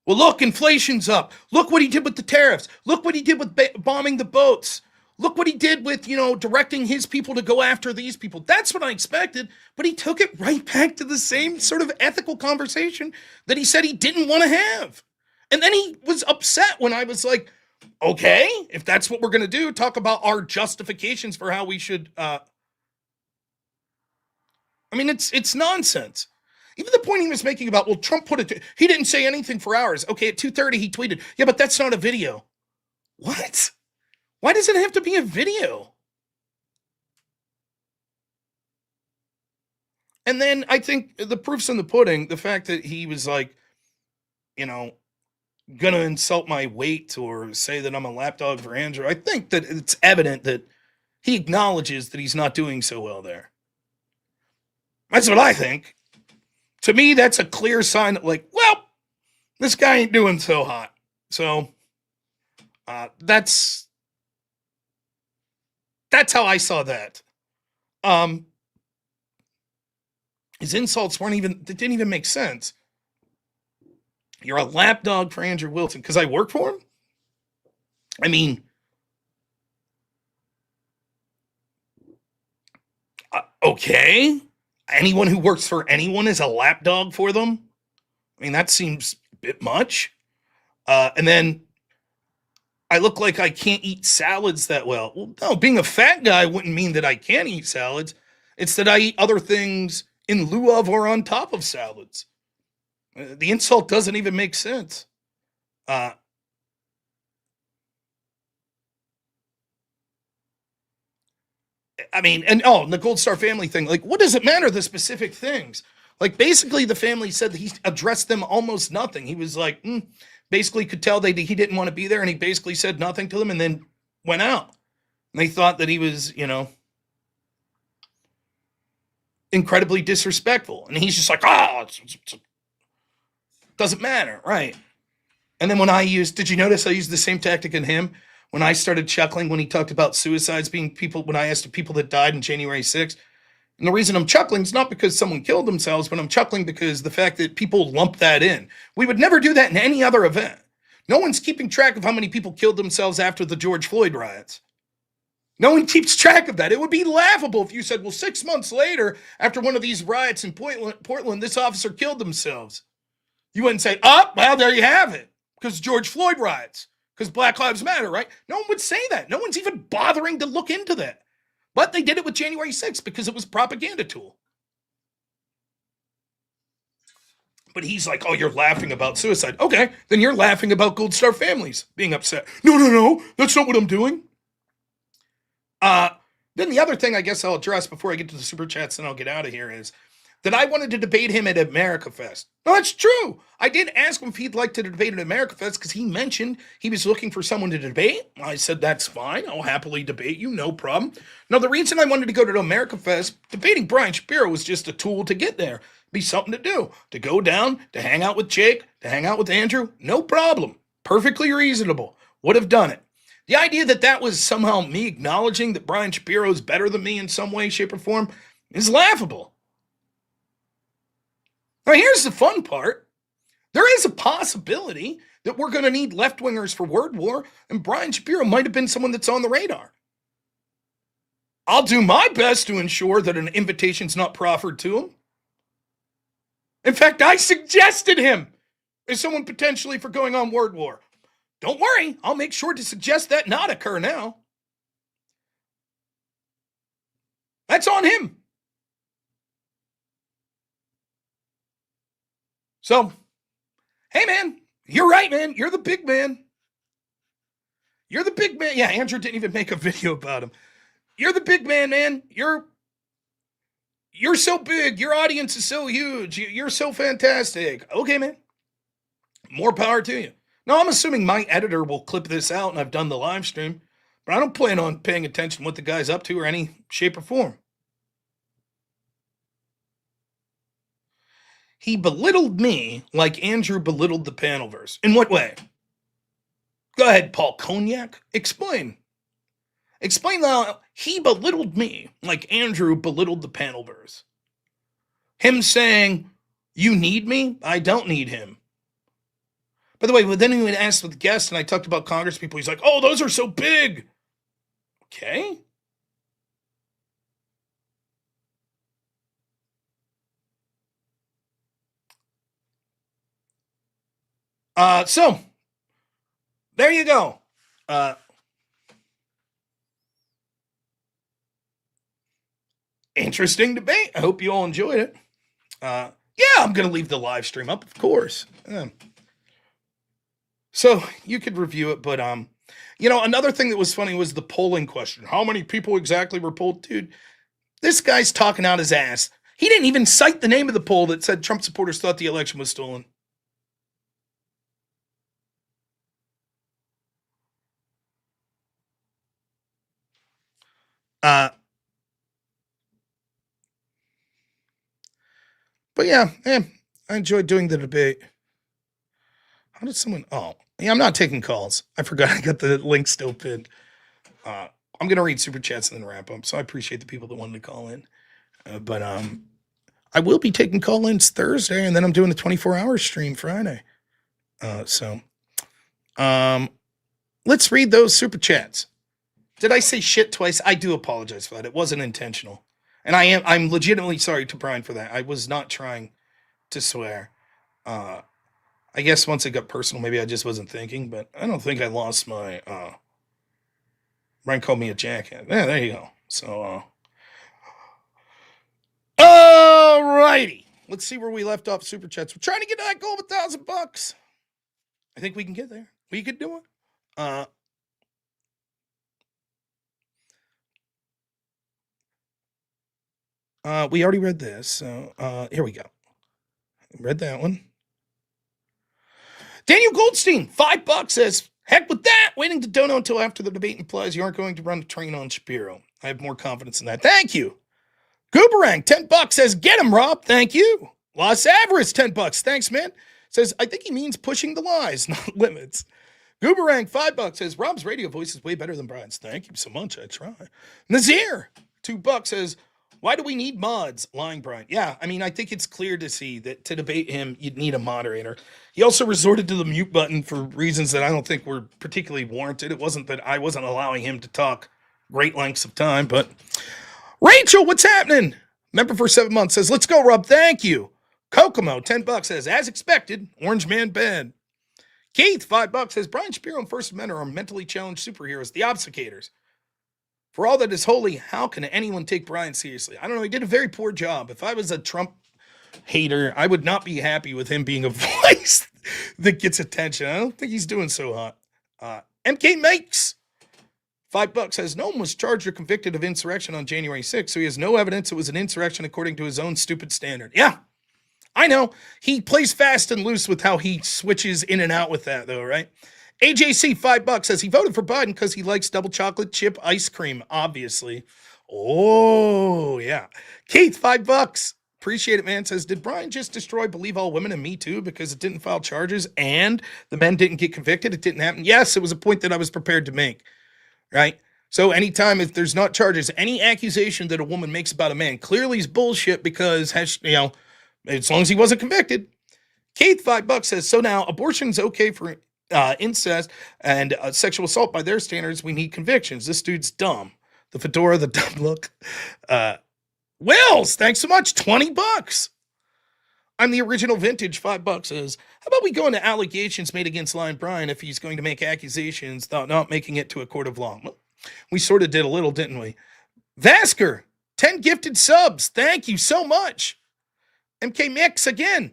Well, look, inflation's up. Look what he did with the tariffs. Look what he did with bombing the boats. Look what he did with, directing his people to go after these people. That's what I expected, but he took it right back to the same sort of ethical conversation that he said he didn't want to have. And then he was upset when I was like, okay, if that's what we're going to do, talk about our justifications for how we should, it's nonsense. Even the point he was making about, well, Trump he didn't say anything for hours. Okay, at 2:30 he tweeted, yeah, but that's not a video. What? Why does it have to be a video? And then I think the proof's in the pudding, the fact that he was like, gonna insult my weight or say that I'm a lapdog for Andrew. I think that it's evident that he acknowledges that he's not doing so well there. That's what I think. To me, that's a clear sign that, like, well, this guy ain't doing so hot. So that's how I saw that. His insults didn't even make sense. You're a lapdog for Andrew Wilson because I work for him? I mean, okay. Anyone who works for anyone is a lapdog for them? I mean, that seems a bit much. And then I look like I can't eat salads that well. Well, no, being a fat guy wouldn't mean that I can't eat salads. It's that I eat other things in lieu of or on top of salads. The insult doesn't even make sense. And the Gold Star family thing, like, what does it matter, the specific things? Like, basically, the family said that he addressed them almost nothing. He was like, basically could tell he didn't want to be there, and he basically said nothing to them, and then went out. And they thought that he was, incredibly disrespectful. And he's just like, it doesn't matter, right? And then did you notice I used the same tactic in him? When I started chuckling when he talked about suicides being when I asked the people that died in January 6th. And the reason I'm chuckling is not because someone killed themselves, but I'm chuckling because the fact that people lump that in. We would never do that in any other event. No one's keeping track of how many people killed themselves after the George Floyd riots. No one keeps track of that. It would be laughable if you said, well, 6 months later, after one of these riots in Portland, this officer killed themselves. You wouldn't say, well, there you have it. Because George Floyd riots. Because Black Lives Matter, right? No one would say that. No one's even bothering to look into that. But they did it with January 6th because it was a propaganda tool. But he's like, oh, you're laughing about suicide. Okay, then you're laughing about Gold Star families being upset. No, that's not what I'm doing. Then the other thing I guess I'll address before I get to the super chats and I'll get out of here is that I wanted to debate him at America Fest. No, that's true. I did ask him if he'd like to debate at America Fest because he mentioned he was looking for someone to debate. I said, that's fine. I'll happily debate you. No problem. Now, the reason I wanted to go to America Fest, debating Brian Shapiro was just a tool to get there. Be something to do. To go down, to hang out with Jake, to hang out with Andrew. No problem. Perfectly reasonable. Would have done it. The idea that that was somehow me acknowledging that Brian Shapiro is better than me in some way, shape, or form is laughable. Now, here's the fun part. There is a possibility that we're going to need left-wingers for word war, and Brian Shapiro might have been someone that's on the radar. I'll do my best to ensure that an invitation's not proffered to him. In fact, I suggested him as someone potentially for going on word war. Don't worry, I'll make sure to suggest that not occur now. That's on him. So, hey man, you're right, man. You're the big man. You're the big man. Yeah, Andrew didn't even make a video about him. You're the big man, man. You're so big. Your audience is so huge. You're so fantastic. Okay, man. More power to you. Now, I'm assuming my editor will clip this out and I've done the live stream, but I don't plan on paying attention to what the guy's up to or any shape or form. He belittled me like Andrew belittled the Panelverse. In what way? Go ahead, Paul Cognac. Explain. Explain how he belittled me like Andrew belittled the Panelverse. Him saying, you need me? I don't need him. By the way, then he would ask with guests, and I talked about Congress people. He's like, oh, those are so big. Okay. So, there you go. Interesting debate. I hope you all enjoyed it. Yeah, I'm going to leave the live stream up, of course. So, you could review it, but, another thing that was funny was the polling question. How many people exactly were polled? Dude, this guy's talking out his ass. He didn't even cite the name of the poll that said Trump supporters thought the election was stolen. But yeah, I enjoyed doing the debate. How did someone... Oh, yeah, I'm not taking calls. I forgot I got the link still pinned. I'm going to read super chats and then wrap up, so I appreciate the people that wanted to call in. But I will be taking call-ins Thursday, and then I'm doing a 24-hour stream Friday. So let's read those super chats. Did I say shit twice? I do apologize for that. It wasn't intentional. And I'm legitimately sorry to Brian for that. I was not trying to swear. I guess once it got personal, maybe I just wasn't thinking, but I don't think I lost my, Brian called me a jackhead. Yeah, there you go. So, alrighty. Let's see where we left off super chats. We're trying to get to that goal of $1,000. I think we can get there. We could do it. We already read this, so here we go. Read that one. Daniel Goldstein, $5 says, Heck with that. Waiting to dono until after the debate implies you aren't going to run a train on Shapiro. I have more confidence in that. Thank you. Gooberang, $10 says, get him, Rob. Thank you. Los Avarice, $10. Thanks, man. Says, I think he means pushing the lies, not limits. Gooberang, $5 says, Rob's radio voice is way better than Brian's. Thank you so much. I try. Nazir, $2 says, why do we need mods? Lying Brian. Yeah, I mean, I think it's clear to see that to debate him, you'd need a moderator. He also resorted to the mute button for reasons that I don't think were particularly warranted. It wasn't that I wasn't allowing him to talk great lengths of time, but Rachel, what's happening? Member for 7 months says, let's go, Rob. Thank you. Kokomo, $10 says, as expected, Orange Man bad. Keith, $5 says, Brian Shapiro and First Amendment are mentally challenged superheroes, the obfuscators. For all that is holy, how can anyone take Brian seriously? I don't know. He did a very poor job. If I was a Trump hater, I would not be happy with him being a voice that gets attention. I don't think he's doing so hot. MK Makes, $5 says, no one was charged or convicted of insurrection on January 6th, so he has no evidence it was an insurrection according to his own stupid standard. Yeah, I know. He plays fast and loose with how he switches in and out with that, though, right? AJC, $5 says he voted for Biden because he likes double chocolate chip ice cream, obviously. Oh, yeah. Keith, $5. Appreciate it, man. Says, did Brian just destroy Believe All Women and Me Too because it didn't file charges and the men didn't get convicted? It didn't happen. Yes, it was a point that I was prepared to make, right? So anytime if there's not charges, any accusation that a woman makes about a man clearly is bullshit because, as long as he wasn't convicted. Keith, $5 says, so now abortion's okay for incest and sexual assault by their standards. We need convictions. This dude's dumb. The fedora, the dumb look. Wills, thanks so much. $20. I'm the original vintage. $5 says, how about we go into allegations made against Lion Brian if he's going to make accusations without not making it to a court of law? Well, we sort of did a little, didn't we? Vasker, 10 gifted subs. Thank you so much. MK Mix again,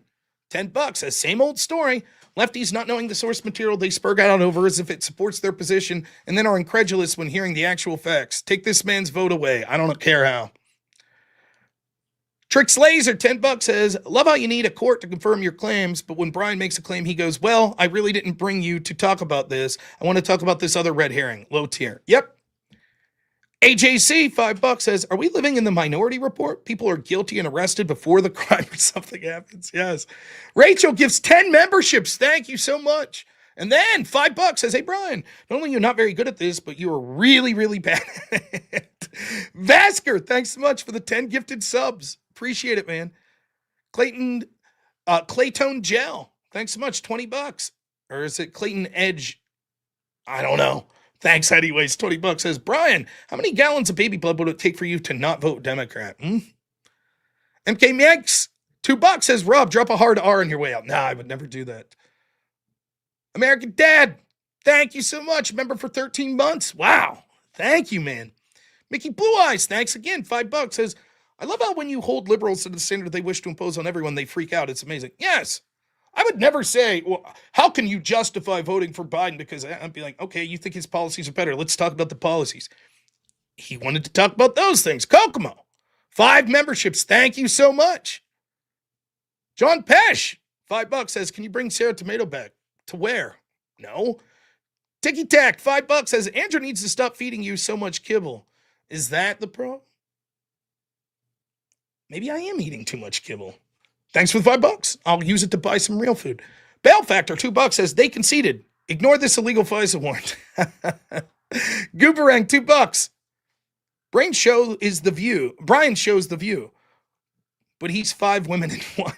$10. Says, same old story. Lefties not knowing the source material they spurg out over as if it supports their position and then are incredulous when hearing the actual facts. Take this man's vote away. I don't care how. Trix Laser, $10 says, love how you need a court to confirm your claims, but when Brian makes a claim, he goes, well, I really didn't bring you to talk about this. I want to talk about this other red herring. Low tier. Yep. AJC, $5 says, are we living in the Minority Report? People are guilty and arrested before the crime or something happens. Yes. Rachel gives 10 memberships. Thank you so much. And then $5 says, hey, Brian, not only are you not very good at this, but you are really, really bad at it. Vasker, thanks so much for the 10 gifted subs. Appreciate it, man. Clayton, Claytone Gel, thanks so much. $20. Or is it Clayton Edge? I don't know. Thanks anyways. $20 says, Brian, how many gallons of baby blood would it take for you to not vote Democrat? MK Mix, $2 says, Rob, drop a hard R on your way out. Nah, I would never do that. American Dad, thank you so much. Member for 13 months. Wow. Thank you, man. Mickey Blue Eyes, thanks again. $5 says, I love how when you hold liberals to the standard they wish to impose on everyone, they freak out. It's amazing. Yes. I would never say, well, how can you justify voting for Biden? Because I'd be like, okay, you think his policies are better. Let's talk about the policies. He wanted to talk about those things. Kokomo, 5 memberships. Thank you so much. John Pesh, $5 says, can you bring Sarah Tomato back? To where? No. Ticky Tack, $5 says, Andrew needs to stop feeding you so much kibble. Is that the problem? Maybe I am eating too much kibble. Thanks for the $5. I'll use it to buy some real food. Bail Factor, $2 says, they conceded. Ignore this illegal FISA warrant. Gooberang, $2. Brian shows the view. But he's 5 women in 1.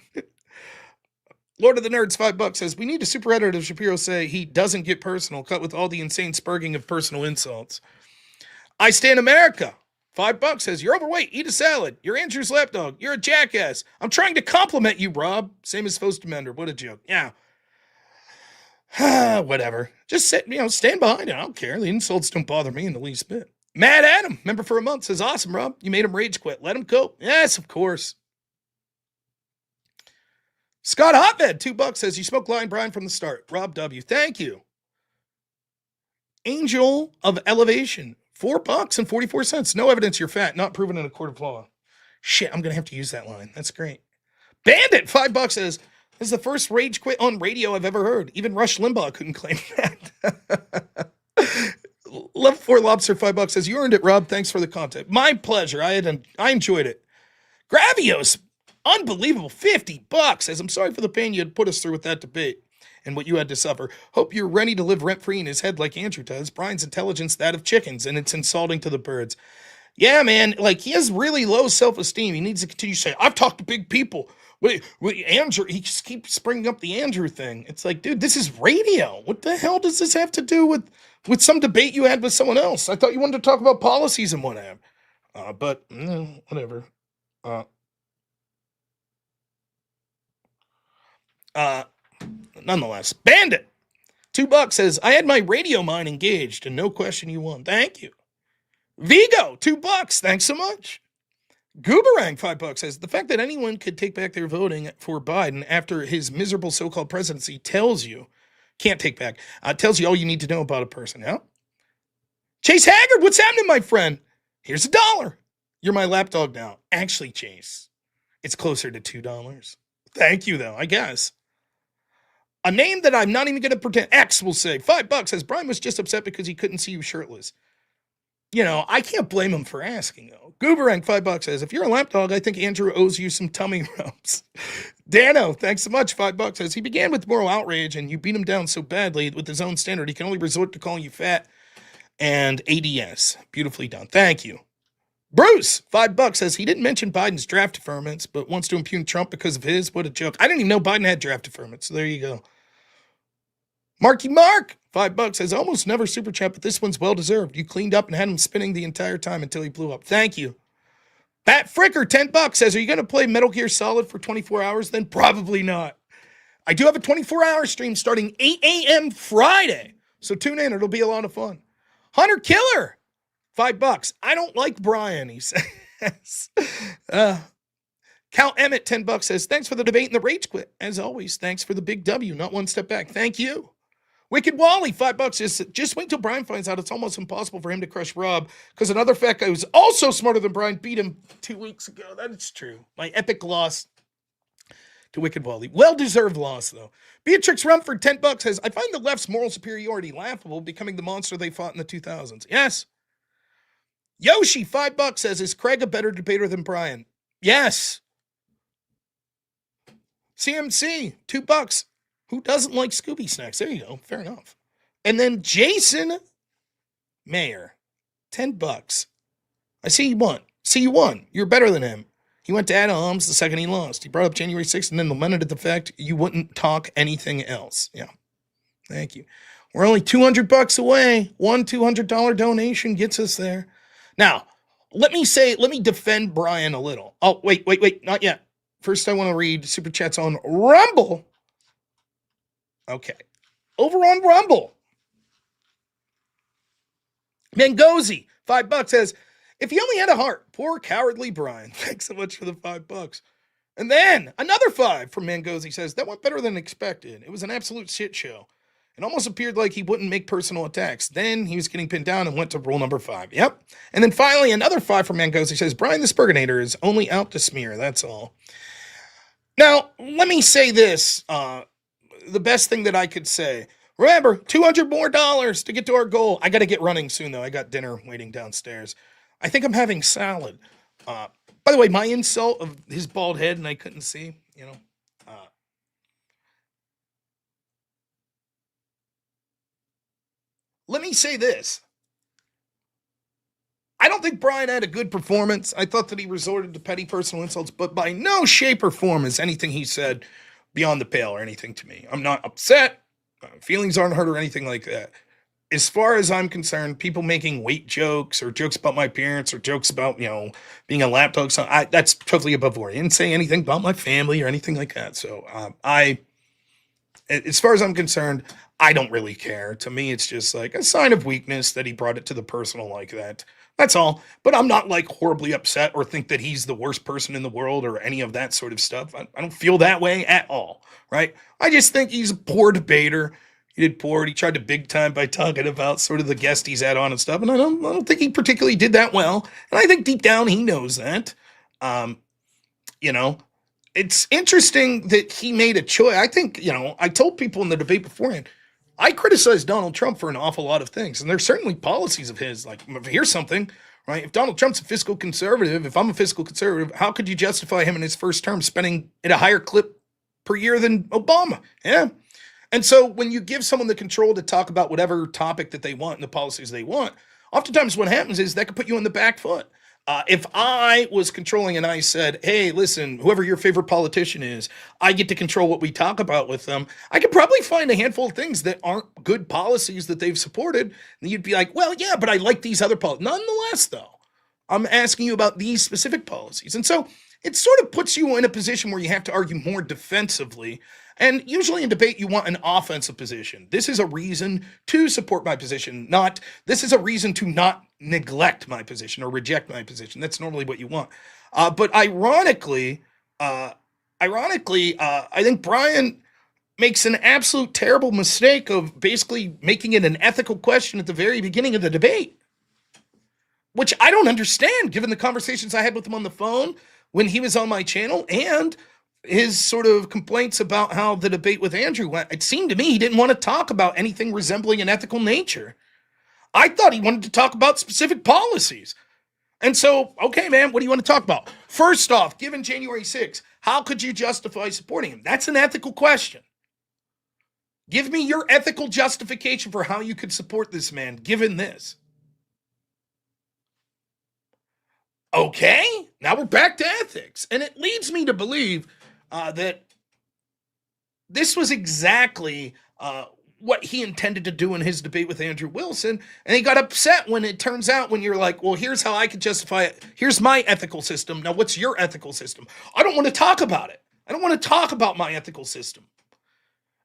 Lord of the Nerds, $5 says, we need a super editor of Shapiro say he doesn't get personal, cut with all the insane spurging of personal insults. I Stand America. $5 says, you're overweight, eat a salad. You're Andrew's lapdog. You're a jackass. I'm trying to compliment you, Rob. Same as First Amendment. What a joke. Yeah. Whatever. Just stand behind it. I don't care. The insults don't bother me in the least bit. Mad Adam, member for a month, says, awesome, Rob. You made him rage quit. Let him cope. Yes, of course. Scott Hotbed, $2 says, you smoked Lion Brian from the start. Rob W. Thank you. Angel of Elevation, $4.44. No evidence you're fat, not proven in a court of law. Shit, I'm going to have to use that line. That's great. Bandit, $5 says, this is the first rage quit on radio I've ever heard. Even Rush Limbaugh couldn't claim that. Level 4 Lobster, $5 says, you earned it, Rob. Thanks for the content. My pleasure. I enjoyed it. Gravios, unbelievable, $50 says, I'm sorry for the pain you had put us through with that debate and what you had to suffer. Hope you're ready to live rent-free in his head like Andrew does. Brian's intelligence, that of chickens, and it's insulting to the birds. Yeah, man, like, he has really low self-esteem. He needs to continue to say, I've talked to big people. Wait, Andrew, he just keeps bringing up the Andrew thing. It's like, dude, this is radio. What the hell does this have to do with some debate you had with someone else? I thought you wanted to talk about policies and whatever. But whatever. Nonetheless, Bandit, $2 says, I had my radio mine engaged and no question you won. Thank you. Vigo, $2. Thanks so much. Gooberang, $5 says, the fact that anyone could take back their voting for Biden after his miserable so-called presidency tells you all you need to know about a person. Yeah. Chase Haggard, what's happening, my friend? Here's $1. You're my lapdog now. Actually, Chase, it's closer to $2. Thank you, though, I guess. A name that I'm not even going to pretend. X will say, $5 says, Brian was just upset because he couldn't see you shirtless. You know, I can't blame him for asking, though. Gooberang, $5 says, if you're a lapdog, I think Andrew owes you some tummy rubs. Dano, thanks so much, $5 says, he began with moral outrage and you beat him down so badly with his own standard, he can only resort to calling you fat and ADS. Beautifully done. Thank you. Bruce, $5 says, he didn't mention Biden's draft deferments, but wants to impugn Trump because of his. What a joke. I didn't even know Biden had draft deferments, so there you go. Marky Mark, $5 says, almost never super chat, but this one's well-deserved. You cleaned up and had him spinning the entire time until he blew up. Thank you. Pat Fricker, $10 says, are you going to play Metal Gear Solid for 24 hours? Then probably not. I do have a 24-hour stream starting 8 a.m. Friday, so tune in. It'll be a lot of fun. Hunter Killer, $5. I don't like Brian, he says. Cal Emmett, $10 says, thanks for the debate and the rage quit. As always, thanks for the big W, not one step back. Thank you. Wicked Wally, $5 says, just wait till Brian finds out it's almost impossible for him to crush Rob because another fat guy who's also smarter than Brian beat him 2 weeks ago. That is true. My epic loss to Wicked Wally. Well-deserved loss, though. Beatrix Rumford, $10 says, I find the left's moral superiority laughable, becoming the monster they fought in the 2000s. Yes. Yoshi, $5 says, is Craig a better debater than Brian? Yes. CMC, $2. Who doesn't like Scooby Snacks? There you go. Fair enough. And then Jason Mayer, $10. I see you won. See, you won. You're better than him. He went to Adams the second he lost. He brought up January 6th and then lamented the fact you wouldn't talk anything else. Yeah. Thank you. We're only $200 away. One $200 donation gets us there. Now, let me defend Brian a little. Oh, wait. Not yet. First, I want to read Super Chats on Rumble. Okay. Over on Rumble. Mangozi, $5 says, if he only had a heart, poor cowardly Brian. Thanks so much for the $5. And then another 5 from Mangozi says, that went better than expected. It was an absolute shit show. It almost appeared like he wouldn't make personal attacks. Then he was getting pinned down and went to rule number 5. Yep. And then finally, another 5 from Mangozi says, Brian the Spurginator is only out to smear. That's all. Now, let me say this. The best thing that I could say. Remember, $200 more to get to our goal. I got to get running soon, though. I got dinner waiting downstairs. I think I'm having salad. By the way, my insult of his bald head and I couldn't see, let me say this. I don't think Brian had a good performance. I thought that he resorted to petty personal insults, but by no shape or form is anything he said beyond the pale or anything to me. I'm not upset. Feelings aren't hurt or anything like that. As far as I'm concerned, people making weight jokes or jokes about my parents or jokes about, being a lapdog, so that's totally above board. I didn't say anything about my family or anything like that. So as far as I'm concerned, I don't really care. To me, it's just like a sign of weakness that he brought it to the personal like that. That's all. But I'm not like horribly upset or think that he's the worst person in the world or any of that sort of stuff. I don't feel that way at all, right? I just think he's a poor debater. He did poor. He tried to big time by talking about sort of the guest he's had on and stuff. And I don't think he particularly did that well. And I think deep down he knows that. It's interesting that he made a choice. I think, I told people in the debate beforehand, I criticize Donald Trump for an awful lot of things, and there's certainly policies of his. Like, here's something, right? If Donald Trump's a fiscal conservative, if I'm a fiscal conservative, how could you justify him in his first term spending at a higher clip per year than Obama? Yeah. And so when you give someone the control to talk about whatever topic that they want and the policies they want, oftentimes what happens is that could put you on the back foot. If I was controlling and I said, hey, listen, whoever your favorite politician is, I get to control what we talk about with them, I could probably find a handful of things that aren't good policies that they've supported. And you'd be like, well, yeah, but I like these other policies. Nonetheless, though, I'm asking you about these specific policies. And so it sort of puts you in a position where you have to argue more defensively. And usually in debate, you want an offensive position. This is a reason to support my position, not this is a reason to not neglect my position or reject my position. That's normally what you want. But ironically, I think Brian makes an absolute terrible mistake of basically making it an ethical question at the very beginning of the debate, which I don't understand given the conversations I had with him on the phone when he was on my channel and his sort of complaints about how the debate with Andrew went. It seemed to me he didn't want to talk about anything resembling an ethical nature. I thought he wanted to talk about specific policies. And so, okay, man, what do you want to talk about? First off, given January 6th, how could you justify supporting him? That's an ethical question. Give me your ethical justification for how you could support this man, given this. Okay, now we're back to ethics. And it leads me to believe that this was exactly what he intended to do in his debate with Andrew Wilson. And he got upset when it turns out when you're like, well, here's how I could justify it. Here's my ethical system. Now, what's your ethical system? I don't want to talk about it. I don't want to talk about my ethical system.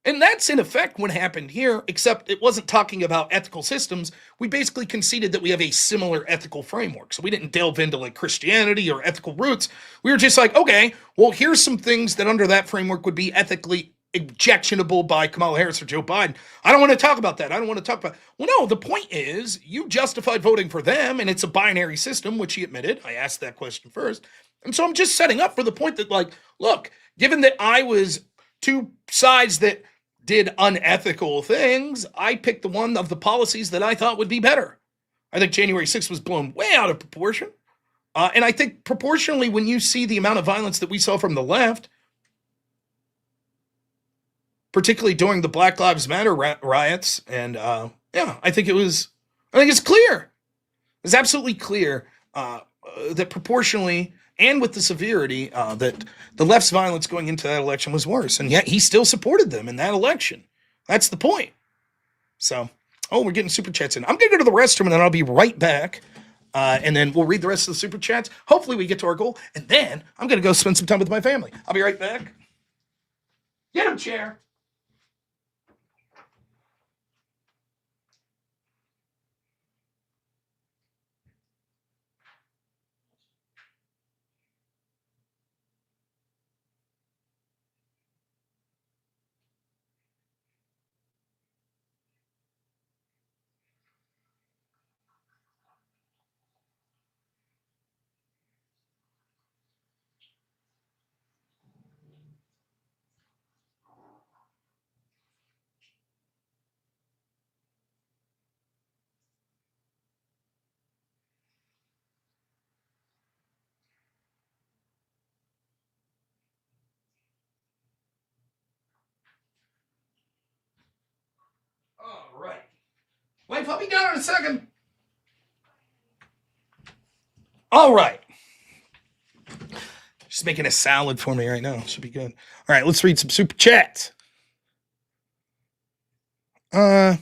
And that's in effect what happened here, except it wasn't talking about ethical systems. We basically conceded that we have a similar ethical framework. So we didn't delve into like Christianity or ethical roots. We were just like, okay, well, here's some things that under that framework would be ethically objectionable by Kamala Harris or Joe Biden. I don't want to talk about that. I don't want to talk about. Well, no, the point is you justified voting for them and it's a binary system, which he admitted. I asked that question first. And so I'm just setting up for the point that like, look, given that I was two sides that did unethical things, I picked the one of the policies that I thought would be better. I think January 6th was blown way out of proportion. And I think proportionally, when you see the amount of violence that we saw from the left, particularly during the Black Lives Matter riots, and I think it's clear. It's absolutely clear that proportionally and with the severity that the left's violence going into that election was worse. And yet he still supported them in that election. That's the point. So, we're getting super chats in. I'm going to go to the restroom and then I'll be right back. And then we'll read the rest of the super chats. Hopefully we get to our goal. And then I'm going to go spend some time with my family. I'll be right back. Get him, chair. All right. Wait, put me down in a second. All right. She's making a salad for me right now. Should be good. All right, let's read some super chats. Flair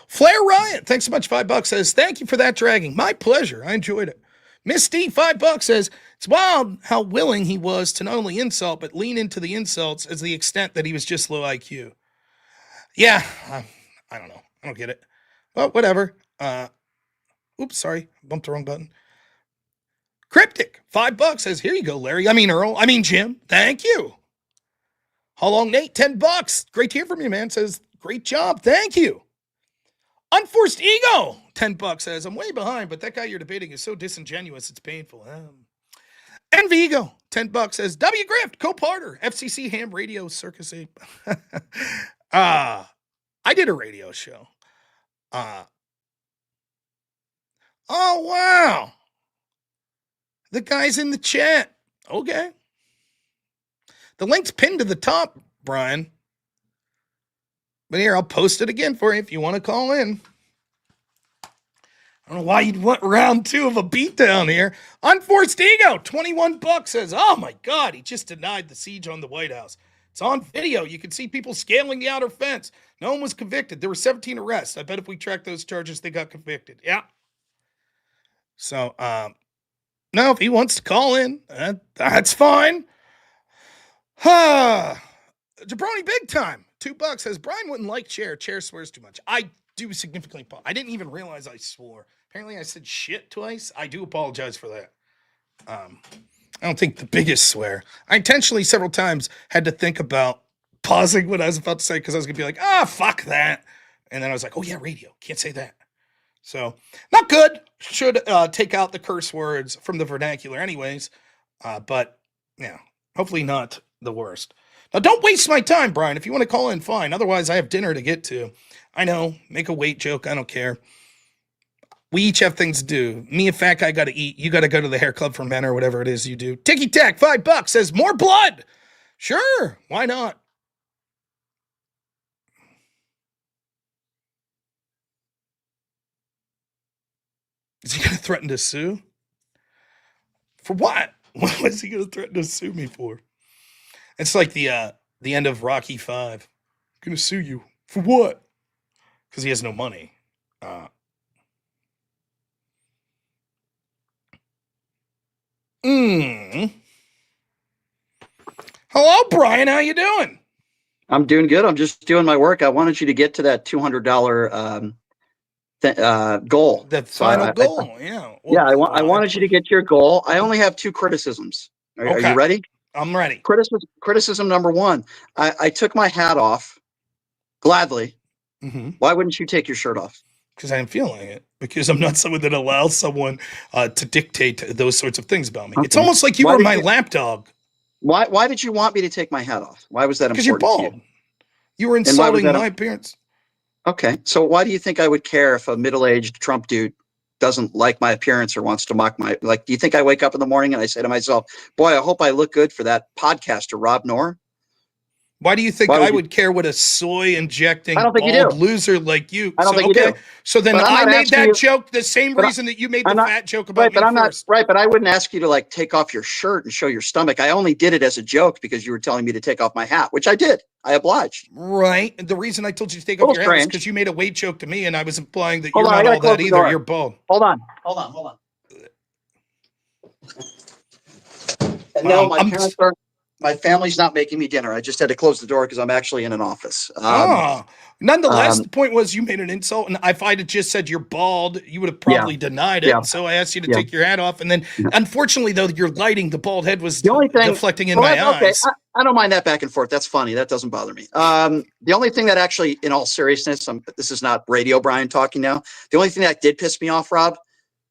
Riot, thanks so much. $5 says, thank you for that dragging. My pleasure. I enjoyed it. Miss D, $5 says, it's wild how willing he was to not only insult, but lean into the insults as the extent that he was just low IQ. Yeah, I don't know. I don't get it. Well, whatever. Oops, sorry. Bumped the wrong button. Cryptic, $5 says, here you go, Larry. I mean, Earl. I mean, Jim. Thank you. How long, Nate? $10. Great to hear from you, man. Says, great job. Thank you. Unforced Ego, $10 says, I'm way behind, but that guy you're debating is so disingenuous, it's painful. Envy Ego, $10 says, W Grift, co-parter, FCC Ham Radio Circus Ape. I I did a radio show. Oh, wow. The guy's in the chat. Okay. The link's pinned to the top, Brian. But here, I'll post it again for you if you want to call in. I don't know why you'd want round 2 of a beatdown here. Unforced Ego, $21 says, oh my God, he just denied the siege on the White House. It's on video. You can see people scaling the outer fence. No one was convicted. There were 17 arrests. I bet if we track those charges, they got convicted. Yeah. So, no, if he wants to call in, that's fine. Jabroni big time. $2 says, Brian wouldn't like Chair. Chair swears too much. I do significantly. I didn't even realize I swore. Apparently I said shit twice. I do apologize for that. I don't think the biggest swear. I intentionally several times had to think about pausing what I was about to say because I was going to be like, fuck that. And then I was like, oh yeah, radio. Can't say that. So, not good. Should take out the curse words from the vernacular anyways. But, yeah, hopefully not the worst. Now, don't waste my time, Brian. If you want to call in, fine. Otherwise, I have dinner to get to. I know. Make a weight joke. I don't care. We each have things to do. Me, a fat guy, got to eat. You got to go to the hair club for men or whatever it is you do. Ticky Tack, $5 says, more blood. Sure. Why not? Is he going to threaten to sue? For what? What is he going to threaten to sue me for? It's like the end of Rocky V. I'm going to sue you. For what? Because he has no money. Hello, Brian. How you doing? I'm doing good. I'm just doing my work. I wanted you to get to that $200 goal. The final goal, yeah. Well, I wanted you to get to your goal. I only have 2 criticisms. Are you ready? I'm ready. Criticism number 1. I took my hat off gladly. Mm-hmm. Why wouldn't you take your shirt off? Because I didn't feel like it. Because I'm not someone that allows someone to dictate those sorts of things about me. Okay. It's almost like you were my lapdog. Why did you want me to take my hat off? Why was that important? Because you're bald. You were insulting my appearance. Okay. So why do you think I would care if a middle-aged Trump dude doesn't like my appearance or wants to mock my, do you think I wake up in the morning and I say to myself, boy, I hope I look good for that podcaster, robnoerr? Why do you think I would care what a soy-injecting bald loser like you? I don't think you do. So then I made that joke the same reason that you made the fat joke about me first. But I wouldn't ask you to take off your shirt and show your stomach. I only did it as a joke because you were telling me to take off my hat, which I did. I obliged. Right. And the reason I told you to take off your hat is because you made a weight joke to me and I was implying that you're not all that either. You're bald. Hold on. And no, my family's not making me dinner. I just had to close the door because I'm actually in an office. Nonetheless, the point was you made an insult, and if I'd have just said you're bald, you would have probably denied it. Yeah. So I asked you to take your hat off, and then unfortunately, though, your lighting, the bald head was deflecting in my eyes. Okay. I don't mind that back and forth. That's funny. That doesn't bother me. The only thing that actually, in all seriousness, this is not radio Brian talking now. The only thing that did piss me off, Rob,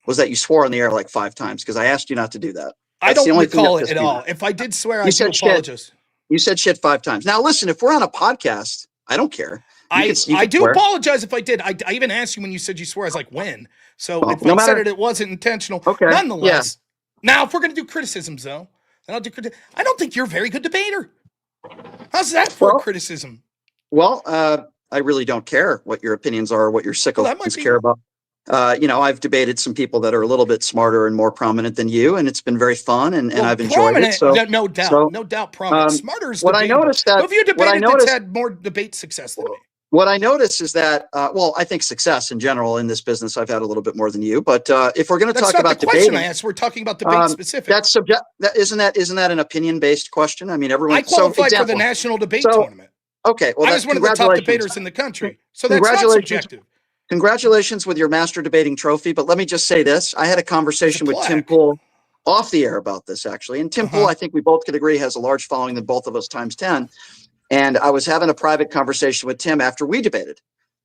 was that you swore on the air 5 times because I asked you not to do that. I don't recall it at all. If I did swear, I do apologize. You said shit 5 times. Now, listen, if we're on a podcast, I don't care. I do apologize if I did. I even asked you when you said you swear. I was like, when? So if I said it wasn't intentional. Okay. Nonetheless. Yeah. Now, if we're going to do criticisms, though, then I'll do I don't think you're a very good debater. How's that for criticism? Well, I really don't care what your opinions are or what your sickos care about. I've debated some people that are a little bit smarter and more prominent than you, and it's been very fun, and I've enjoyed it. So no doubt, prominent. Smarter is what I noticed that. Who have you debated that's had more debate success than me? What I noticed is that, I think success in general in this business, I've had a little bit more than you. But if we're going to talk about debating, I asked. We're talking about debate specific. That's subject. Isn't that an opinion based question? I mean, everyone. I qualified for the national debate tournament. Okay, well, I was one of the top debaters in the country, so that's not subjective. Congratulations with your master debating trophy. But let me just say this. I had a conversation with Tim Pool off the air about this, actually. And Tim Pool, I think we both could agree, has a large following than both of us times 10. And I was having a private conversation with Tim after we debated.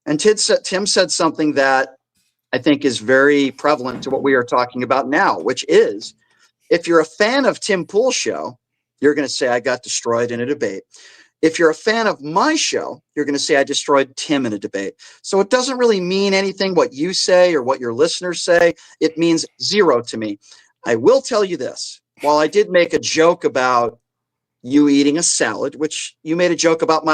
And Tim said something that I think is very prevalent to what we are talking about now, which is if you're a fan of Tim Pool's show, you're going to say, I got destroyed in a debate. If you're a fan of my show, you're going to say I destroyed Tim in a debate. So it doesn't really mean anything what you say or what your listeners say. It means zero to me. I will tell you this. While I did make a joke about you eating a salad, which you made a joke about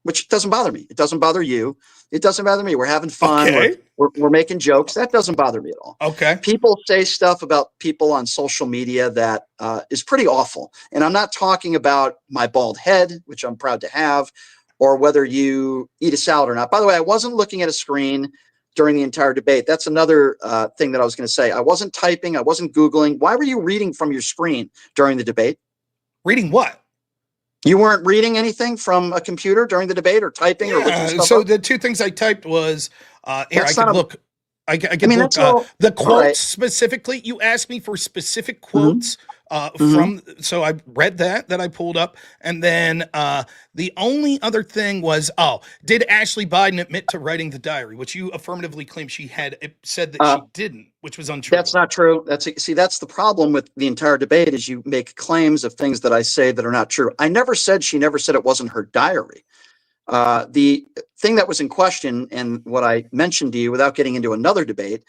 which doesn't bother me. It doesn't bother you. It doesn't bother me. We're having fun. Okay. We're making jokes. That doesn't bother me at all. Okay. People say stuff about people on social media that is pretty awful. And I'm not talking about my bald head, which I'm proud to have, or whether you eat a salad or not. By the way, I wasn't looking at a screen during the entire debate. That's another thing that I was going to say. I wasn't typing. I wasn't Googling. Why were you reading from your screen during the debate? Reading what? You weren't reading anything from a computer during the debate or typing or looking stuff so up? the two things I typed was here I could look. I could look the quotes right. specifically. You asked me for specific quotes from, so I read that I pulled up, and then the only other thing was, did Ashley Biden admit to writing the diary, which you affirmatively claim she had said that she didn't, which was untrue. That's not true. That's the problem with the entire debate is you make claims of things that I say that are not true. I never said she never said it wasn't her diary. The thing that was in question and what I mentioned to you without getting into another debate,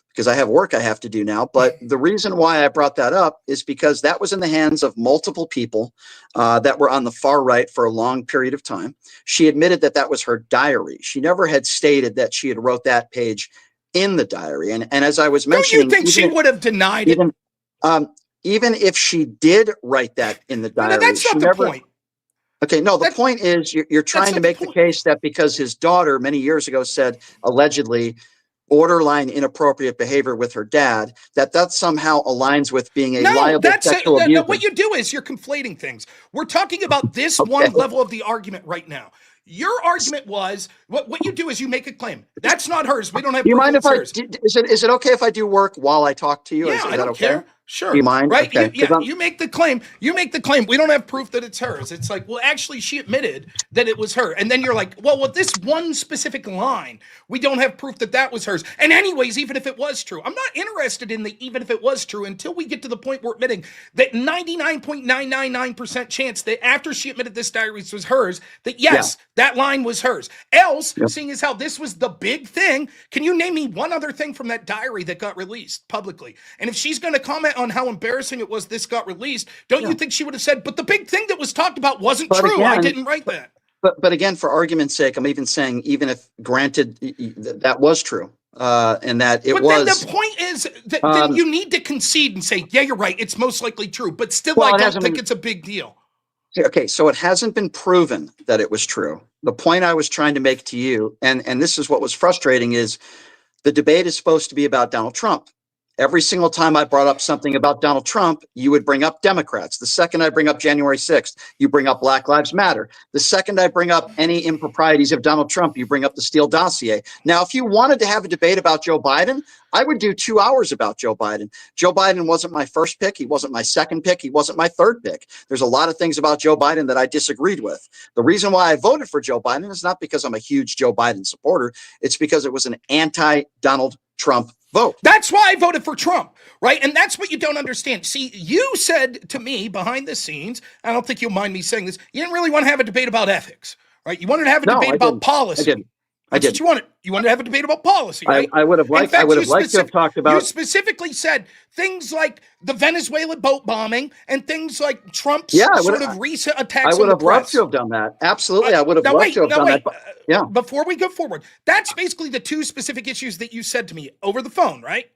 because I have work I have to do now, but the reason why I brought that up is because that was in the hands of multiple people that were on the far right for a long period of time. She admitted that that was her diary. She never had stated that she had wrote that page in the diary. And as I was mentioning, don't you think she would have denied it? Even if she did write that in the diary, that's not the point. Okay, no, the point is you're trying to make the case that because his daughter many years ago said allegedly borderline inappropriate behavior with her dad, that somehow aligns with being a liable sexual abuser. What you do is you're conflating things. We're talking about this one level of the argument right now. Your argument was what you do is you make a claim. That's not hers. We don't have. Do you mind if hers. Is it okay if I do work while I talk to you? Yeah, I don't care. Sure. Do you mind? Right? Okay. You make the claim. We don't have proof that it's hers. It's like, well, actually, she admitted that it was her. And then you're like, well, with this one specific line, we don't have proof that that was hers. And anyways, even if it was true, I'm not interested in the even if it was true until we get to the point we're admitting that 99.999% chance that after she admitted this diary was hers, that yes, that line was hers. Else, seeing as how this was the big thing, can you name me one other thing from that diary that got released publicly? And if she's going to comment on how embarrassing it was this got released, don't you think she would have said, but the big thing that was talked about wasn't true. Again, I didn't write that. But again, for argument's sake, I'm even saying, even if granted that was true, and that it was. But then the point is that then you need to concede and say, yeah, you're right. It's most likely true, but still, I don't think it's a big deal. Okay, so it hasn't been proven that it was true. The point I was trying to make to you, and this is what was frustrating, is the debate is supposed to be about Donald Trump. Every single time I brought up something about Donald Trump, you would bring up Democrats. The second I bring up January 6th, you bring up Black Lives Matter. The second I bring up any improprieties of Donald Trump, you bring up the Steele dossier. Now, if you wanted to have a debate about Joe Biden, I would do 2 hours about Joe Biden. Joe Biden wasn't my first pick. He wasn't my second pick. He wasn't my third pick. There's a lot of things about Joe Biden that I disagreed with. The reason why I voted for Joe Biden is not because I'm a huge Joe Biden supporter. It's because it was an anti-Donald Trump vote. That's why I voted for Trump, right? And that's what you don't understand. See, you said to me behind the scenes, I don't think you'll mind me saying this, you didn't really want to have a debate about ethics, right? You wanted to have a debate about policy. I did. What you wanted. You wanted to have a debate about policy, right? I would have liked. I would have liked to have talked about. You specifically said things like the Venezuela boat bombing and things like Trump's sort of recent attacks. I would have loved to have done that. Absolutely, I would have loved to have done that. Yeah. Before we go forward, that's basically the two specific issues that you said to me over the phone, right?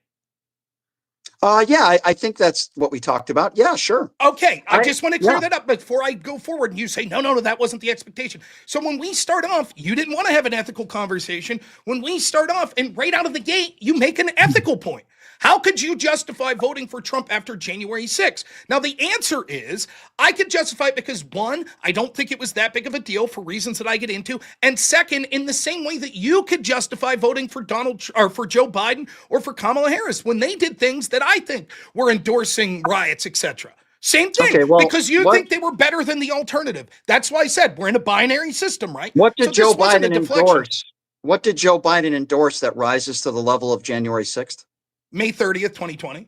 Yeah, I think that's what we talked about. Yeah, sure. Okay, I just want to clear that up before I go forward and you say, no, that wasn't the expectation. So when we start off, you didn't want to have an ethical conversation. When we start off and right out of the gate, you make an ethical point. How could you justify voting for Trump after January 6th? Now, the answer is I could justify it because, one, I don't think it was that big of a deal for reasons that I get into. And second, in the same way that you could justify voting for for Joe Biden or for Kamala Harris when they did things that I think were endorsing riots, etc. Same thing, because you think they were better than the alternative. That's why I said we're in a binary system, right? What did Joe Biden endorse? What did Joe Biden endorse that rises to the level of January 6th? May 30th, 2020.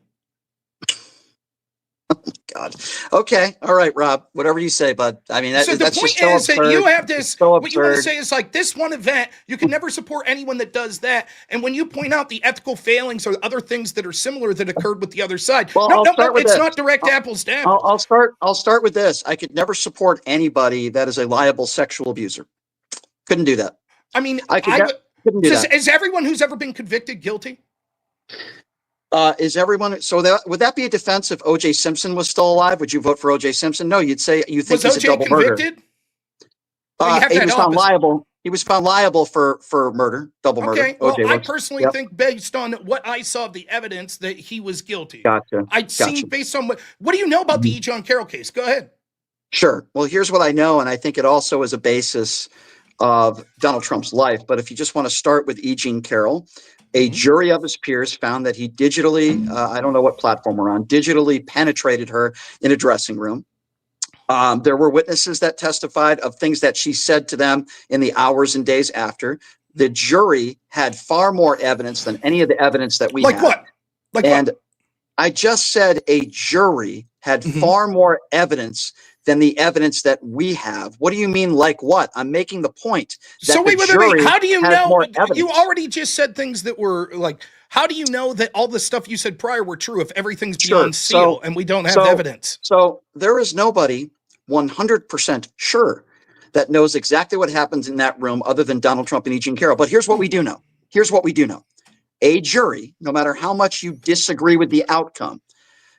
God. Okay. All right, Rob. Whatever you say, bud. I mean, So the that's point just so is that absurd. you have this. So What you want to absurd. say is like this one event. You can never support anyone that does that. And when you point out the ethical failings or other things that are similar that occurred with the other side, Well, no, I'll start with it's this. not direct apples to apples. I'll start with this. I could never support anybody that is a liable sexual abuser. Couldn't do that. I mean, couldn't do that. Is everyone who's ever been convicted guilty? Is everyone would that be a defense if O.J. Simpson was still alive? Would you vote for O.J. Simpson? No, you'd say you think Was he's O.J. a double murderer. convicted? He was found liable. He was found liable for murder, double murder. Okay, well, OJ I was. personally think based on what I saw of the evidence that he was guilty. Gotcha. I'd seen based on what do you know about the E. John Carroll case? Go ahead. Sure. Well, here's what I know, and I think it also is a basis of Donald Trump's life. But if you just want to start with E. Jean Carroll, a jury of his peers found that he digitally, I don't know what platform we're on, digitally penetrated her in a dressing room. There were witnesses that testified of things that she said to them in the hours and days after. The jury had far more evidence than any of the evidence that we had. What? And I just said a jury had far more evidence than the evidence that we have. What do you mean, like what? I'm making the point. That So wait, how do you has know? more evidence. You already just said things that were like. How do you know that all the stuff you said prior were true if everything's beyond seal and we don't have evidence? So there is nobody 100% sure that knows exactly what happens in that room other than Donald Trump and E. Jean Carroll. But here's what we do know. A jury, no matter how much you disagree with the outcome,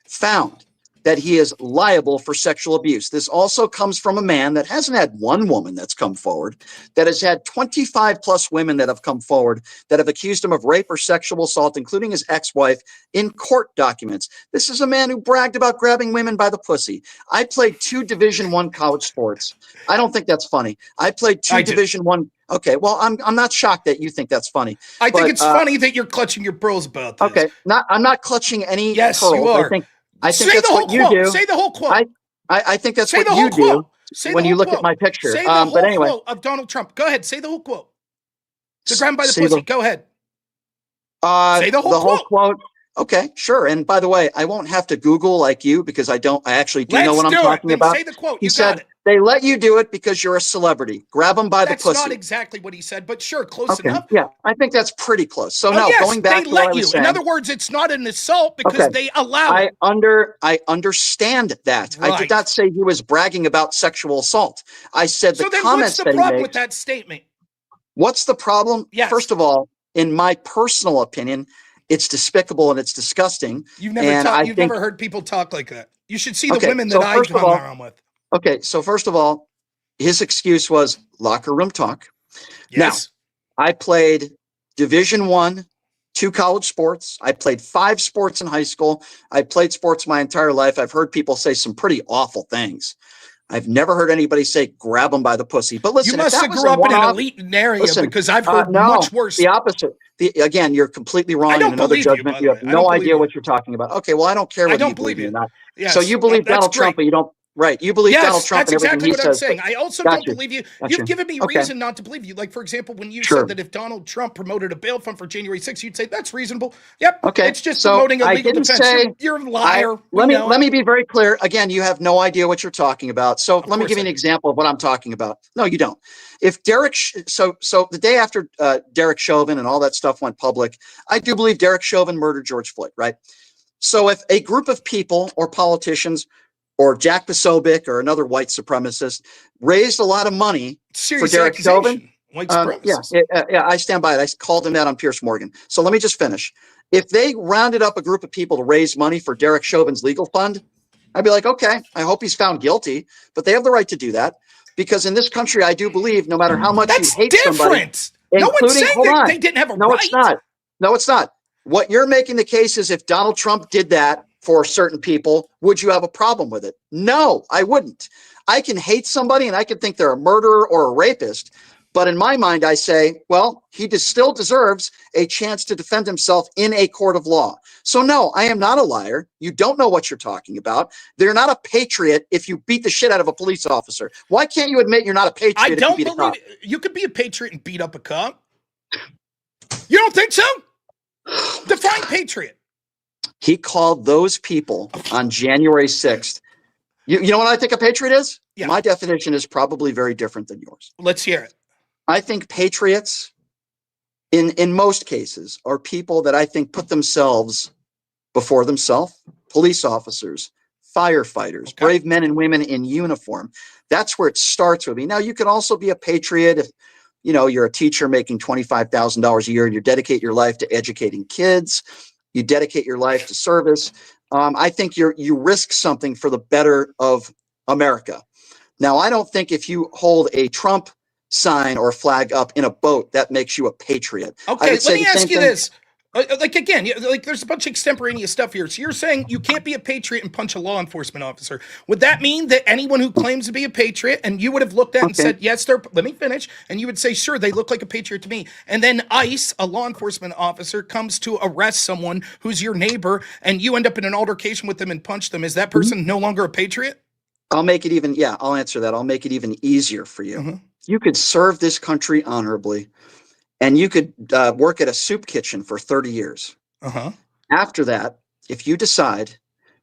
found that he is liable for sexual abuse. This also comes from a man that hasn't had one woman that's come forward, that has had 25 plus women that have come forward that have accused him of rape or sexual assault, including his ex-wife, in court documents. This is a man who bragged about grabbing women by the pussy. I played 2 Division I college sports. I don't think that's funny. I played 2 Division I. Okay, well, I'm not shocked that you think that's funny. I think it's funny that you're clutching your pearls about this. Okay, I'm not clutching any Yes, pearls. you are. I think Say that's the whole what you quote. do. Say the whole quote. I think that's Say what the you whole do quote. Say when the you whole look quote. at my picture. Say the whole But anyway, quote of Donald Trump. Go ahead. Say the whole quote. To grab by the say pussy. the- Go ahead. Say the whole quote. Okay, sure. And by the way, I won't have to Google like you because I actually do know what I'm talking Then about. say the quote. He You said got it. they let you do it because you're a celebrity. Grab them by That's the pussy. not exactly what he said, but sure, close Okay, enough. yeah, I think that's pretty close. So Yes, going back they to what I let was you. saying. In other words, it's not an assault because they allow it. I understand that. I Right. did not say he was bragging about sexual assault. I said So the then comments what's the that he problem makes. with that statement? What's the problem? Yes. First of all, in my personal opinion, it's despicable and it's disgusting. You've never heard people talk like that. You should see the women that I've hung around with. Okay, so first of all, his excuse was locker room talk. Yes. Now, I played Division I, 2 college sports. I played 5 sports in high school. I played sports my entire life. I've heard people say some pretty awful things. I've never heard anybody say grab them by the pussy. But listen, You must have grew up in an elite area because I've heard much worse. The opposite. Again, you're completely wrong. I don't in another believe you, judgment. by the You way. have I don't no believe idea what you're talking about. Okay, well, I don't care whether you believe me or not. Yes, So you believe that's Donald Trump, great. but you don't. Right, you believe Donald Trump that's and everything exactly he what says. I'm saying. I also Gotcha. don't believe you. Gotcha. You've given me Okay. reason not to believe you. Like, for example, when you Sure. said that if Donald Trump promoted a bail fund for January 6th, you'd say that's reasonable. Yep. Okay. It's just So promoting a I legal didn't defense. say- You're a liar. Let me be very clear. Again, you have no idea what you're talking about. So let me course give you I an do. example of what I'm talking about. No, you don't. If Derek, so the day after Derek Chauvin and all that stuff went public, I do believe Derek Chauvin murdered George Floyd, right? So if a group of people or politicians or Jack Posobiec or another white supremacist raised a lot of money Serious for Derek Chauvin, accusation. White supremacist. yeah, I stand by it. I called him that on Pierce Morgan. So let me just finish. If they rounded up a group of people to raise money for Derek Chauvin's legal fund, I'd be like, okay, I hope he's found guilty, but they have the right to do that because in this country, I do believe no matter how much you hate somebody, different. No one's saying hold that on. they didn't have a No, right. it's not. No, it's not. What you're making the case is if Donald Trump did that for certain people, would you have a problem with it? No, I wouldn't. I can hate somebody and I can think they're a murderer or a rapist. But in my mind, I say, well, he still deserves a chance to defend himself in a court of law. So no, I am not a liar. You don't know what you're talking about. They're not a patriot if you beat the shit out of a police officer. Why can't you admit you're not a patriot I if you don't beat a believe cop? you could be a patriot and beat up a cop. You don't think so? Define patriot. He called those people on January 6th. You know what I think a patriot is? Yeah. My definition is probably very different than yours. Let's hear it. I think patriots, in most cases, are people that I think put themselves before themselves. Police officers, firefighters, brave men and women in uniform. That's where it starts with me. Now, you can also be a patriot if, you're a teacher making $25,000 a year and you dedicate your life to educating kids. You dedicate your life to service. I think you risk something for the better of America. Now, I don't think if you hold a Trump sign or flag up in a boat, that makes you a patriot. Okay, let me ask you this. Again, there's a bunch of extemporaneous stuff here. So you're saying you can't be a patriot and punch a law enforcement officer. Would that mean that anyone who claims to be a patriot, and you would have looked at and said, yes, let me finish, and you would say, sure, they look like a patriot to me. And then ICE, a law enforcement officer, comes to arrest someone who's your neighbor, and you end up in an altercation with them and punch them. Is that person no longer a patriot? I'll make it even, I'll answer that. I'll make it even easier for you. You could serve this country honorably, and you could work at a soup kitchen for 30 years. After that, if you decide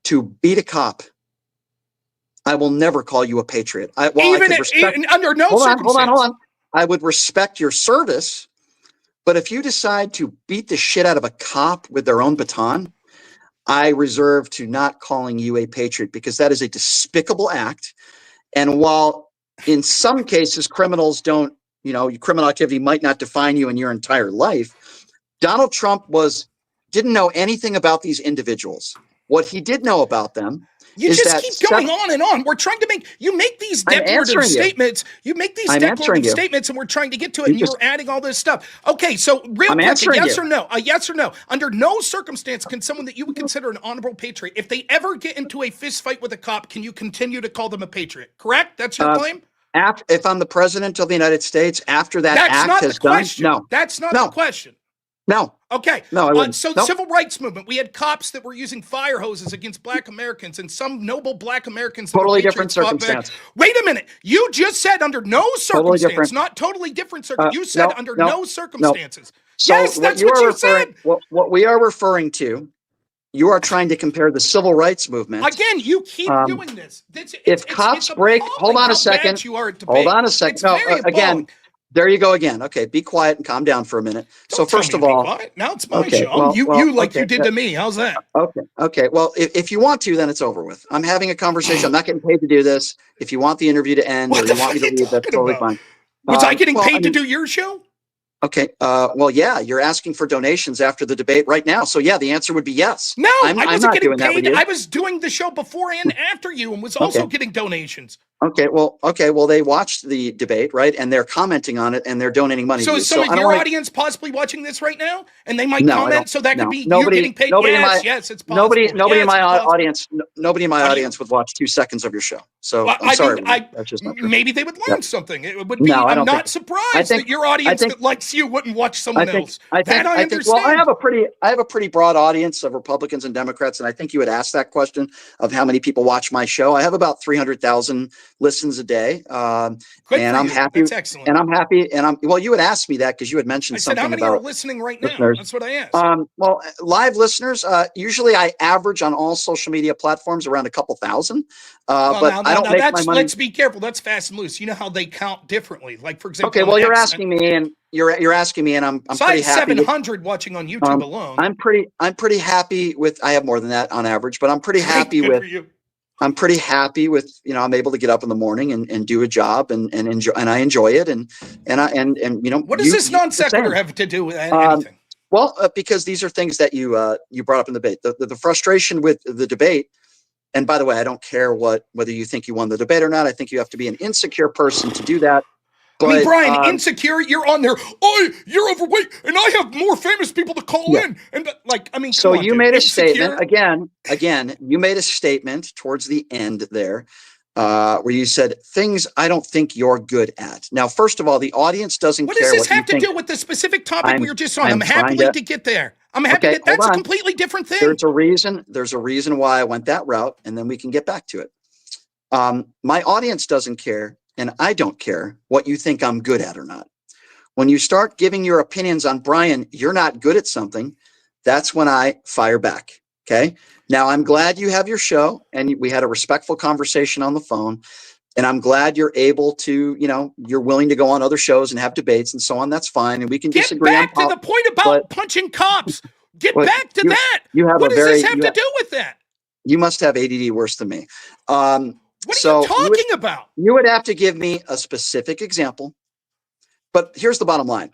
to beat a cop, I will never call you a patriot. Even under no circumstance. Hold on. I would respect your service, but if you decide to beat the shit out of a cop with their own baton, I reserve to not calling you a patriot, because that is a despicable act. And while in some cases criminals don't, criminal activity might not define you in your entire life, Donald Trump didn't know anything about these individuals. What he did know about them You just keep going on and on. We're trying to make these declarative statements. You make these declarative statements, and we're trying to get to it, and you're adding all this stuff. Okay, so real quick, a yes or no. Under no circumstance can someone that you would consider an honorable patriot, if they ever get into a fist fight with a cop, can you continue to call them a patriot? Correct? That's your claim? If I'm the president of the United States, after that act has done, no. That's not the question. No. Okay. No, I wouldn't. So the civil rights movement, we had cops that were using fire hoses against black Americans, and some noble black Americans. Totally different circumstance. Wait a minute. You just said under no circumstance, not totally different circumstance. You said under no circumstances. So yes, that's what you said. What we are referring to, you are trying to compare the civil rights movement. Again, you keep doing this. If cops break, hold on a second. Hold on a second. No, again. There you go again. Okay, be quiet and calm down for a minute. So first of all, now it's my show. You did to me. How's that? Okay. Well, if you want to, then it's over with. I'm having a conversation. I'm not getting paid to do this. If you want the interview to end or you want me to leave, that's totally fine. Was I getting paid to do your show? Okay. Well, yeah, you're asking for donations after the debate right now. So yeah, the answer would be yes. No, I wasn't getting paid. I was doing the show before and after you, and was also getting donations. Okay. Well, they watched the debate, right? And they're commenting on it, and they're donating money. So is some of your audience possibly watching this right now? And they might comment, so that could be you getting paid. Yes, it's possible. Nobody in my audience would watch 2 seconds of your show. So I'm sorry. That's just not true. Maybe they would learn something. It would be. I'm not surprised that your audience that likes you wouldn't watch someone else. I understand. Well, I have a pretty broad audience of Republicans and Democrats, and I think you would ask that question of how many people watch my show. I have about 300,000 listens a day, and I'm happy. That's excellent. And I'm happy. Well, you had asked me that because you had mentioned something about. How many are listening right now? Listeners. That's what I asked. Well, live listeners. Usually, I average on all social media platforms around a couple thousand. But I don't make my money. Let's be careful. That's fast and loose. You know how they count differently. Like for example. Okay. Well, you're asking me, and you're asking me, and I'm pretty happy. 700 watching on YouTube alone. I'm pretty happy with. I have more than that on average, but I'm pretty happy with. I'm pretty happy with, I'm able to get up in the morning and do a job and enjoy, and I enjoy it. And what does this non sequitur have to do with anything? Well, because these are things that you brought up in the debate, the frustration with the debate. And by the way, I don't care whether you think you won the debate or not. I think you have to be an insecure person to do that. But, Brian, insecure, you're on there. Oh, you're overweight, and I have more famous people to call in. And so you made a statement again. You made a statement towards the end there, where you said things I don't think you're good at. Now, first of all, the audience doesn't care. What does this have to do with the specific topic we were just on? I'm happy to get there. I'm happy. That's a completely different thing. There's a reason why I went that route, and then we can get back to it. My audience doesn't care. And I don't care what you think I'm good at or not. When you start giving your opinions on Brian, you're not good at something. That's when I fire back. Okay. Now I'm glad you have your show and we had a respectful conversation on the phone. And I'm glad you're able to, you're willing to go on other shows and have debates and so on. That's fine. And we can disagree on. Get back to the point about punching cops. Get back to that. What does this have to do with that? You must have ADD worse than me. What are you talking about? You would have to give me a specific example. But here's the bottom line.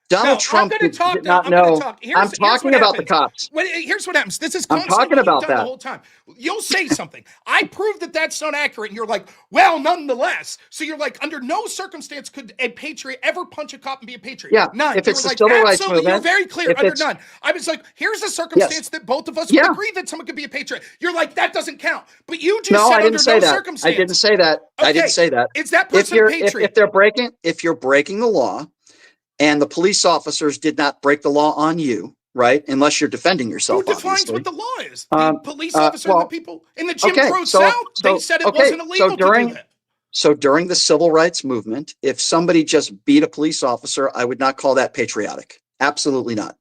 Donald Trump did not know. I'm talking about the cops. Here's what happens. This is I'm talking about that the whole time. You'll say something. I prove that that's not accurate, and you're like, well, nonetheless. So you're like, under no circumstance could a patriot ever punch a cop and be a patriot. Yeah, none. If it's the civil rights movement, you're very clear. Under none. I was like, here's a circumstance that both of us would agree that someone could be a patriot. You're like, that doesn't count. But you just said under no circumstance. I didn't say that. Okay. I didn't say that. Is that person a patriot? If you're breaking the law, and the police officers did not break the law on you, right? Unless you're defending yourself. Who defines obviously. what the law is? The police officer and the people in the Jim Crow South. They said it wasn't illegal to do that. So during the civil rights movement, if somebody just beat a police officer, I would not call that patriotic. Absolutely not.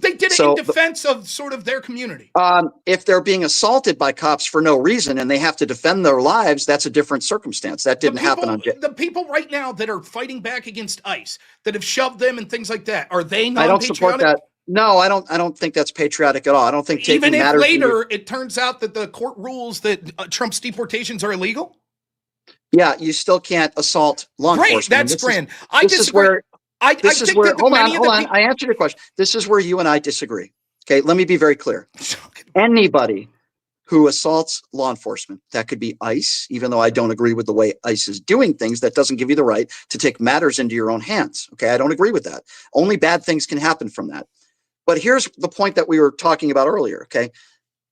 They did it in defense of sort of their community. If they're being assaulted by cops for no reason and they have to defend their lives, that's a different circumstance. That didn't happen on the people right now that are fighting back against ICE, that have shoved them and things like that, are they non-patriotic? I don't support that. No, I don't think that's patriotic at all. I don't think taking even if matters later it turns out that the court rules that Trump's deportations are illegal. Yeah, you still can't assault law enforcement. That's grand. I disagree. Hold on. I answered your question. This is where you and I disagree. Okay, let me be very clear. Anybody who assaults law enforcement, that could be ICE, even though I don't agree with the way ICE is doing things, that doesn't give you the right to take matters into your own hands. Okay, I don't agree with that. Only bad things can happen from that. But here's the point that we were talking about earlier. Okay,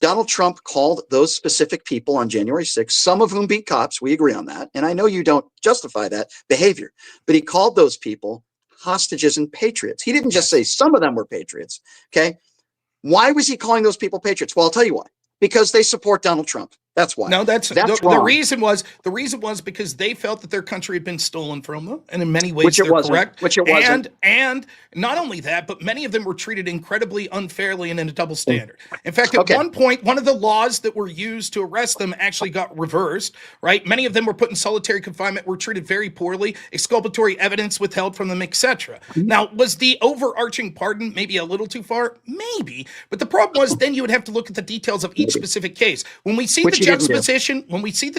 Donald Trump called those specific people on January 6th, some of whom beat cops. We agree on that. And I know you don't justify that behavior, but he called those people hostages and patriots. He didn't just say some of them were patriots. Okay. Why was he calling those people patriots? Well, I'll tell you why. Because they support Donald Trump. That's why. No, that's wrong. The reason was because they felt that their country had been stolen from them, and in many ways they're correct. Which it wasn't. And not only that, but many of them were treated incredibly unfairly and in a double standard. In fact, at one point, one of the laws that were used to arrest them actually got reversed. Right? Many of them were put in solitary confinement, were treated very poorly, exculpatory evidence withheld from them, etc. Now, was the overarching pardon maybe a little too far? Maybe, but the problem was then you would have to look at the details of each specific case. When we see the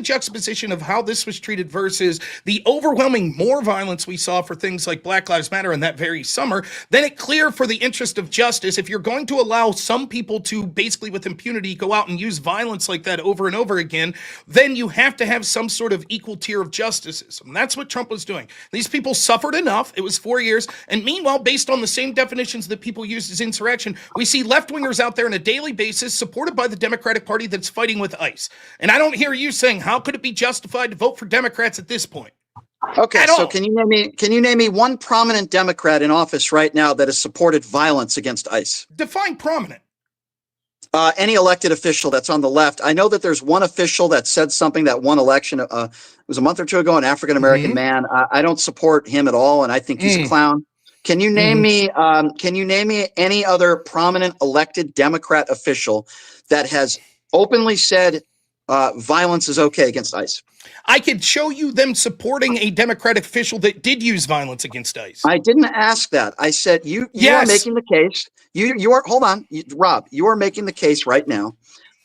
juxtaposition of how this was treated versus the overwhelming more violence we saw for things like Black Lives Matter in that very summer, then it's clear for the interest of justice, if you're going to allow some people to basically with impunity go out and use violence like that over and over again, then you have to have some sort of equal tier of justices. And that's what Trump was doing. These people suffered enough. It was 4 years. And meanwhile, based on the same definitions that people used as insurrection, we see left-wingers out there on a daily basis supported by the Democratic Party that's fighting with ICE. And I don't hear you saying, how could it be justified to vote for Democrats at this point? Okay, so can you name me one prominent Democrat in office right now that has supported violence against ICE? Define prominent. Any elected official that's on the left. I know that there's one official that said something that one election, it was a month or two ago, an African-American man. I don't support him at all, and I think he's a clown. Can you name me? Can you name me any other prominent elected Democrat official that has openly said violence is okay against ICE? I could show you them supporting a Democratic official that did use violence against ICE. I didn't ask that. I said you are making the case. You are, hold on, Rob, you are making the case right now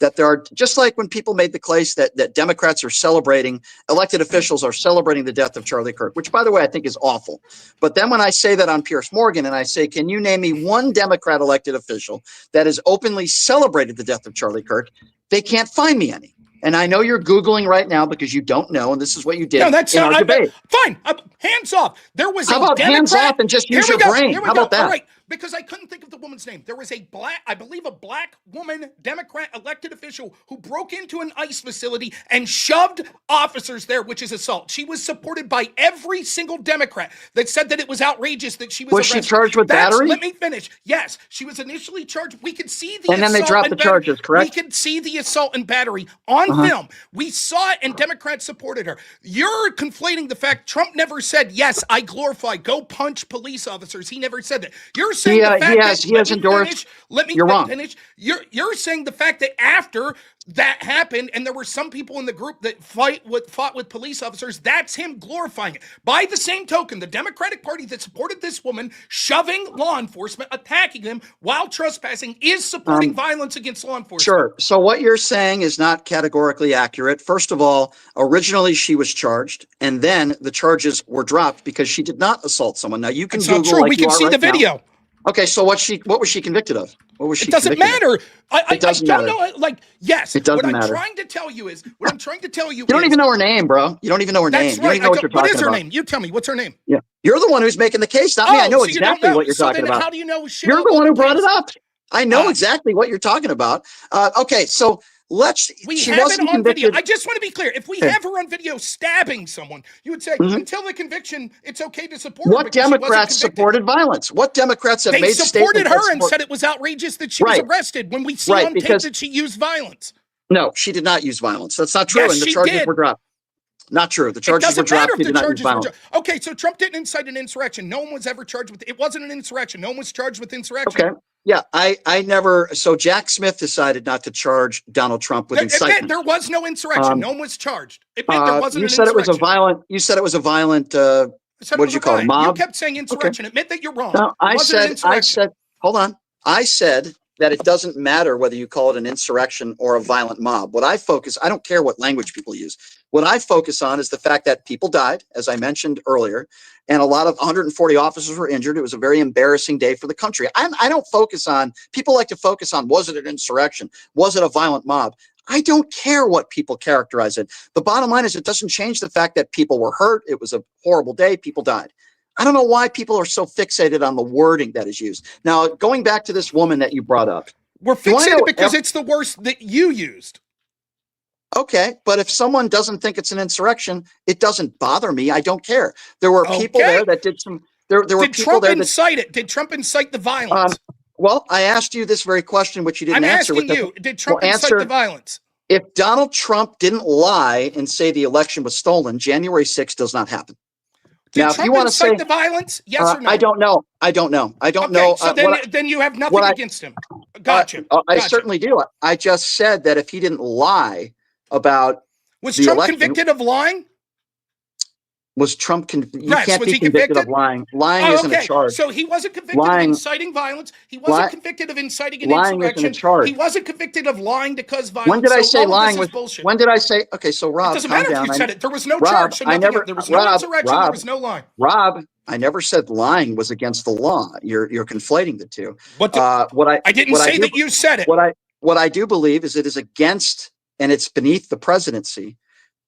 that there are, just like when people made the case that Democrats are celebrating, elected officials are celebrating the death of Charlie Kirk, which, by the way, I think is awful. But then when I say that on Piers Morgan and I say, can you name me one Democrat elected official that has openly celebrated the death of Charlie Kirk? They can't find me any. And I know you're Googling right now because you don't know, and this is what you did in our debate. Fine, hands off. There was How about hands off and just use your brain? How about that? All right, because I couldn't think of the woman's name. There was a I believe a black woman, Democrat elected official who broke into an ICE facility and shoved officers there, which is assault. She was supported by every single Democrat that said that it was outrageous that she was arrested. Was she charged with battery? Let me finish. Yes, she was initially charged. We could see the and then they dropped the charges, correct? We could see the assault and battery on film. We saw it, and Democrats supported her. You're conflating the fact Trump never said, yes, I glorify, go punch police officers. He never said that. You're saying the fact that he has endorsed. You're wrong. Finish. You're saying the fact that after that happened and there were some people in the group that fought with police officers, that's him glorifying it. By the same token, the Democratic Party that supported this woman shoving law enforcement, attacking them while trespassing, is supporting violence against law enforcement. Sure. So what you're saying is not categorically accurate. First of all, originally she was charged, and then the charges were dropped because she did not assault someone. Now you can Google, not true. like we can see the video. Now. Okay, so what was she convicted of? What was she? It doesn't matter. I don't know. Like, yes. It doesn't matter. What I'm trying to tell you is, you don't even know her name, bro. You don't even know her name. That's right. You don't even know what you're talking about. What is her about. name? You tell me. What's her name? Yeah, you're the one who's making the case, not me. I know exactly what you're talking about. How do you know? You're the one who brought it up. I know exactly what you're talking about. Okay, so we have it on video. I just want to be clear. If we have her on video stabbing someone, you would say until the conviction, it's okay to support her. What Democrats supported violence? What Democrats have made statements? They supported her and said it was outrageous that she was arrested when we see on tape that she used violence. No, she did not use violence. That's not true. Yes, and the charges were dropped. Not true. The charges were dropped. She did not use violence. Okay, so Trump didn't incite an insurrection. No one was ever charged with it. It wasn't an insurrection. No one was charged with insurrection. Okay. Yeah, I never. So Jack Smith decided not to charge Donald Trump with incitement. There was no insurrection. No one was charged. There wasn't you said an it was a violent. You said it was a violent. What did you call it? Mob. You kept saying insurrection. Okay. Admit that you're wrong. No, I said. Hold on. I said that it doesn't matter whether you call it an insurrection or a violent mob. I don't care what language people use. What I focus on is the fact that people died, as I mentioned earlier, and 140 officers were injured. It was a very embarrassing day for the country. I don't focus on, people like to focus on, was it an insurrection? Was it a violent mob? I don't care what people characterize it. The bottom line is it doesn't change the fact that people were hurt. It was a horrible day. People died. I don't know why people are so fixated on the wording that is used. Now, going back to this woman that you brought up. We're fixated because it's the worst that you used. Okay, but if someone doesn't think it's an insurrection, it doesn't bother me. I don't care. There were people there that did some. There were people Trump there incite it? Did Trump incite the violence? Well, I asked you this very question, which you didn't answer. I'm asking you. Did Trump incite the violence? If Donald Trump didn't lie and say the election was stolen, January 6th does not happen. Did now, Trump if you want to say the violence, yes or no? I don't know. I don't know. So then you have nothing against him. Gotcha. I certainly do. I just said that if he didn't lie about. Was Trump convicted of lying? Was Trump convicted? You can't be convicted of lying. Lying isn't a charge. So he wasn't convicted of inciting violence. He wasn't convicted of inciting an insurrection. He wasn't convicted of lying to cause violence. When did I say lying was bullshit? When did I say? Okay, so Rob, it doesn't matter if you said it. There was no charge. So there was no insurrection. There was no lying. Rob, I never said lying was against the law. You're conflating the two. I didn't say that you said it. What I do believe is it is against, and it's beneath the presidency,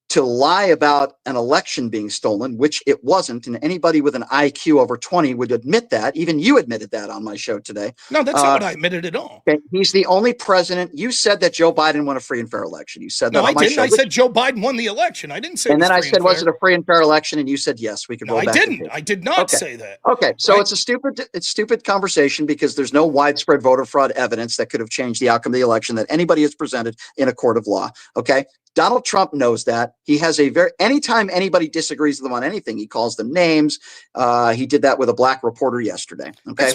to lie about an election being stolen, which it wasn't. And anybody with an IQ over 20 would admit that. Even you admitted that on my show today. No, that's not what I admitted at all. Okay. He's the only president. You said that Joe Biden won a free and fair election. You said that on my show. I said Joe Biden won the election. I didn't say and then I said, was it a free and fair election? And you said, yes, we could roll back. I did not say that. Okay. So it's a stupid conversation because there's no widespread voter fraud evidence that could have changed the outcome of the election that anybody has presented in a court of law. Okay. Donald Trump knows that. He has anytime anybody disagrees with him on anything, he calls them names. He did that with a black reporter yesterday. Okay.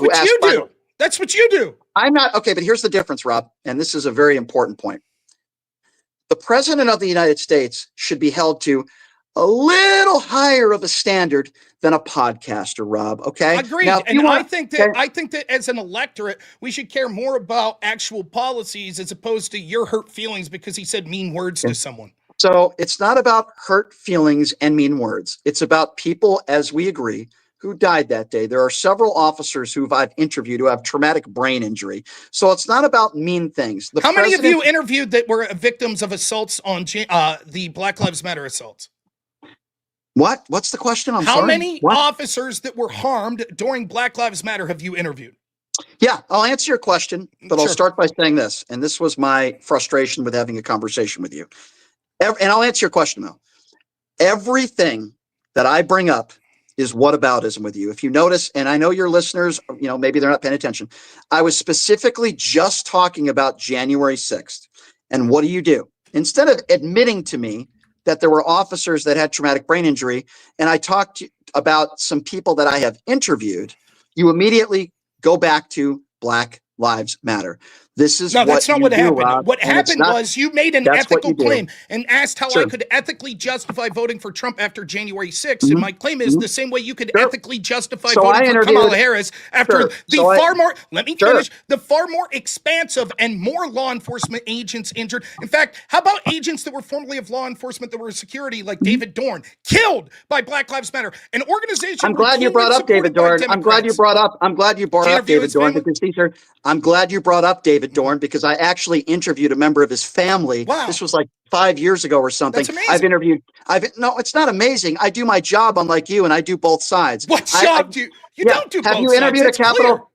That's what you do. I'm not. Okay. But here's the difference, Rob. And this is a very important point. The president of the United States should be held to a little higher of a standard than a podcaster, Rob. Okay. Agreed. Now, I think that as an electorate, we should care more about actual policies as opposed to your hurt feelings because he said mean words to someone. So it's not about hurt feelings and mean words. It's about people, as we agree, who died that day. There are several officers who I've interviewed who have traumatic brain injury. So it's not about mean things. How many of you interviewed that were victims of assaults on the Black Lives Matter assaults? What? What's the question? How many officers that were harmed during Black Lives Matter have you interviewed? Yeah, I'll answer your question, but I'll start by saying this. And this was my frustration with having a conversation with you. And I'll answer your question, though. Everything that I bring up is whataboutism with you. If you notice, and I know your listeners, maybe they're not paying attention. I was specifically just talking about January 6th. And what do? Instead of admitting to me that there were officers that had traumatic brain injury, and I talked about some people that I have interviewed, you immediately go back to Black Lives Matter. This is that's not what happened. Rob, what happened was you made an ethical claim and asked how I could ethically justify voting for Trump after January 6th. And my claim is the same way you could ethically justify voting for Kamala Harris after the far more expansive and more law enforcement agents injured. In fact, how about agents that were formerly of law enforcement that were security, like David Dorn, killed by Black Lives Matter, an organization. I'm glad you brought up David Dorn. I'm glad you brought up David Dorn because I'm glad you brought up David Dorn because I actually interviewed a member of his family. Wow. This was like 5 years ago or something. That's amazing. No, it's not amazing. I do my job unlike you and I do both sides. What job do you don't do both sides?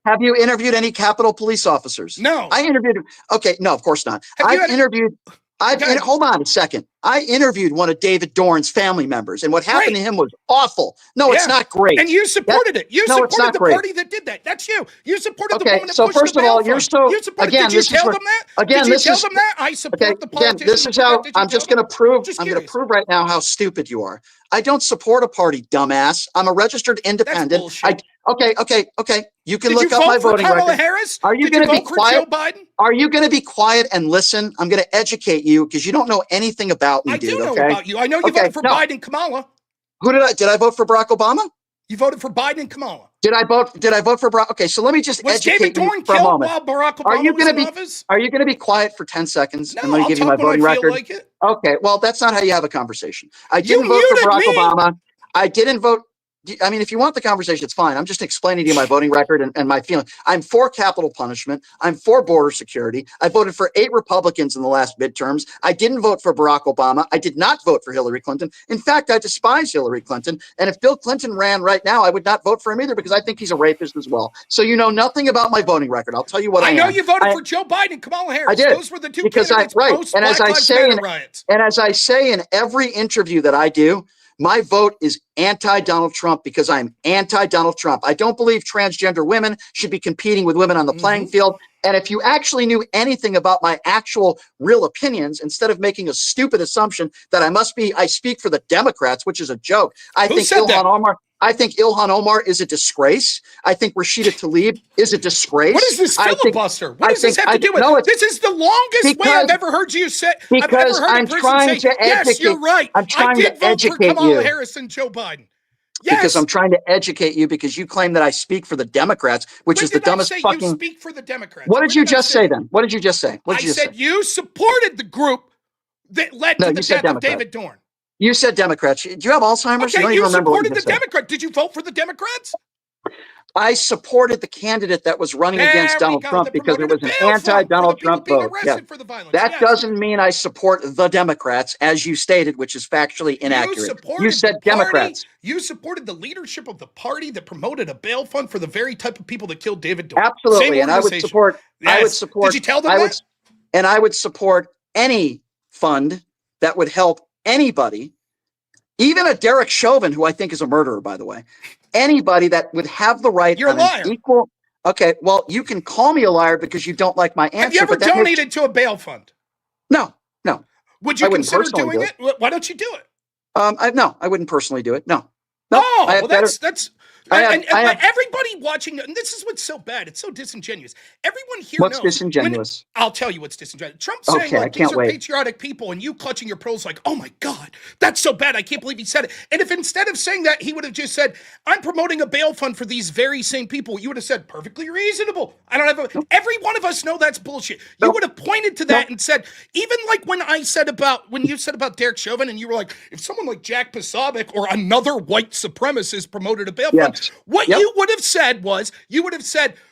Have you interviewed any Capitol police officers? No. I interviewed. Okay. No, of course not. Hold on a second. I interviewed one of David Dorn's family members, and what happened to him was awful. No, it's not great. And you supported it. You supported the party that did that. That's you. You supported the woman that so pushed first the of all, bail you're fund. so You supported, again. did you tell them that? Again, did you tell them that? I support the politician. This is how I'm just going to prove. I'm going to prove right now how stupid you are. I don't support a party, dumbass. I'm a registered independent. That's bullshit. Okay. You can look up my voting record. Harris? Are you going to be quiet? Are you going to be quiet and listen? I'm going to educate you because you don't know anything about me, I do know about you. I know you voted for Biden and Kamala. Did I vote for Barack Obama? You voted for Biden and Kamala. Did I vote for Barack? Okay, so let me just educate you for a moment. While Barack Obama was in office? Are you going to be quiet for 10 seconds No, and let me I'll give you my talk when voting I feel record? like it. Okay, well, that's not how you have a conversation. I didn't vote for Barack Obama. I didn't vote. I mean, if you want the conversation, it's fine. I'm just explaining to you my voting record and my feeling. I'm for capital punishment. I'm for border security. I voted for 8 Republicans in the last midterms. I didn't vote for Barack Obama. I did not vote for Hillary Clinton. In fact, I despise Hillary Clinton. And if Bill Clinton ran right now, I would not vote for him either because I think he's a rapist as well. So you know nothing about my voting record. I'll tell you what I am. I know you voted for Joe Biden and Kamala Harris. I did. Those were the two candidates post and Black Lives Matter riots. And as I say in every interview that I do, my vote is anti-Donald Trump because I'm anti-Donald Trump. I don't believe transgender women should be competing with women on the playing field. And if you actually knew anything about my actual real opinions, instead of making a stupid assumption that I speak for the Democrats, which is a joke. I think Ilhan Omar is a disgrace. I think Rashida Tlaib is a disgrace. What is this filibuster? What does this have to do with it? This is the longest way I've ever heard you say. Because I'm trying to educate. Yes, you're right. I'm trying to educate you. Kamala Harris and Joe Biden. Yes. Because I'm trying to educate you because you claim that I speak for the Democrats, which is the dumbest fucking. You speak for the Democrats. What did you just say then? What did you just say? I said you supported the group that led to the death of David Dorn. You said Democrats. Do you have Alzheimer's? Okay, you supported the Democrats. Did you vote for the Democrats? I supported the candidate that was running against Donald Trump because it was an anti-Donald Trump vote. Yeah. That doesn't mean I support the Democrats, as you stated, which is factually inaccurate. You said Democrats. You supported the leadership of the party that promoted a bail fund for the very type of people that killed David Dorn. Absolutely, and I would support. Yes. I would support. Did you tell them that? And I would support any fund that would help anybody, even a Derek Chauvin, who I think is a murderer, by the way. Anybody that would have the right. You're a liar. Okay, well, you can call me a liar because you don't like my answer. Have you ever donated to a bail fund? No. Would you consider doing it? Why don't you do it? No, I wouldn't personally do it. No. That's. Everybody watching, and this is what's so bad. It's so disingenuous. Everyone here knows. What's disingenuous? I'll tell you what's disingenuous. Trump saying like these are patriotic people, and you clutching your pearls like, oh my God, that's so bad. I can't believe he said it. And if instead of saying that, he would have just said, I'm promoting a bail fund for these very same people, you would have said, perfectly reasonable. I don't have every one of us know that's bullshit. You would have pointed to that and said, even like when you said about Derek Chauvin, and you were like, if someone like Jack Posobiec or another white supremacist promoted a bail fund, what you would have said was,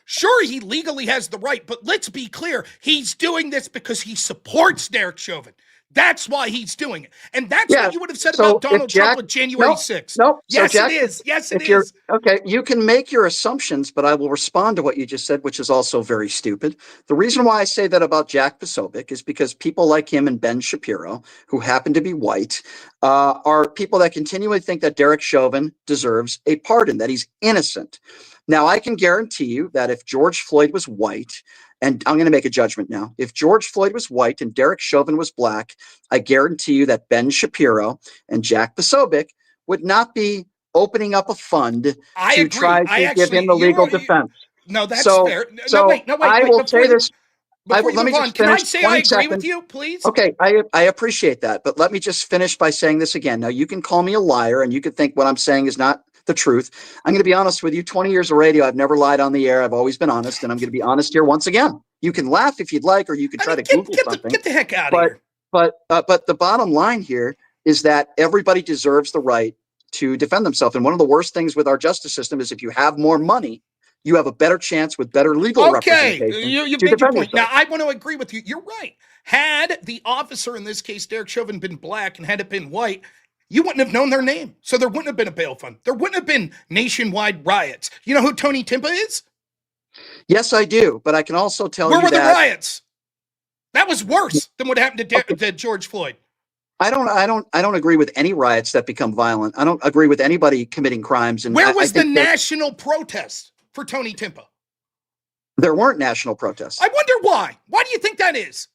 sure, he legally has the right, but let's be clear, he's doing this because he supports Derek Chauvin. That's why he's doing it. And that's what you would have said about Donald Trump on January 6th. Yes, it is. Yes, it is. Okay, you can make your assumptions, but I will respond to what you just said, which is also very stupid. The reason why I say that about Jack Posobiec is because people like him and Ben Shapiro, who happen to be white, are people that continually think that Derek Chauvin deserves a pardon, that he's innocent. Now, I can guarantee you that if George Floyd was white, and I'm going to make a judgment now. If George Floyd was white and Derek Chauvin was black, I guarantee you that Ben Shapiro and Jack Posobiec would not be opening up a fund to try to give him the legal defense. No, that's So, fair. so No, wait. I will say this. Before let you me move on, just can I finish. say 20 I agree with seconds. you, please? Okay, I appreciate that, but let me just finish by saying this again. Now, you can call me a liar, and you could think what I'm saying is not the truth. I'm going to be honest with you. 20 years of radio, I've never lied on the air. I've always been honest, and I'm going to be honest here once again. You can laugh if you'd like, or you can try to Google something. Get the heck out of here. But the bottom line here is that everybody deserves the right to defend themselves. And one of the worst things with our justice system is if you have more money, you have a better chance with better legal representation you to made your defend point. yourself. Now, I want to agree with you. You're right. Had the officer, in this case, Derek Chauvin, been black and had it been white, you wouldn't have known their name. So there wouldn't have been a bail fund. There wouldn't have been nationwide riots. You know who Tony Timpa is? Yes, I do. But I can also tell Where you were that the riots? That was worse than what happened to George Floyd. I don't agree with any riots that become violent. I don't agree with anybody committing crimes. And where was I think the national protest for Tony Timpa? There weren't national protests. I wonder why. Why do you think that is?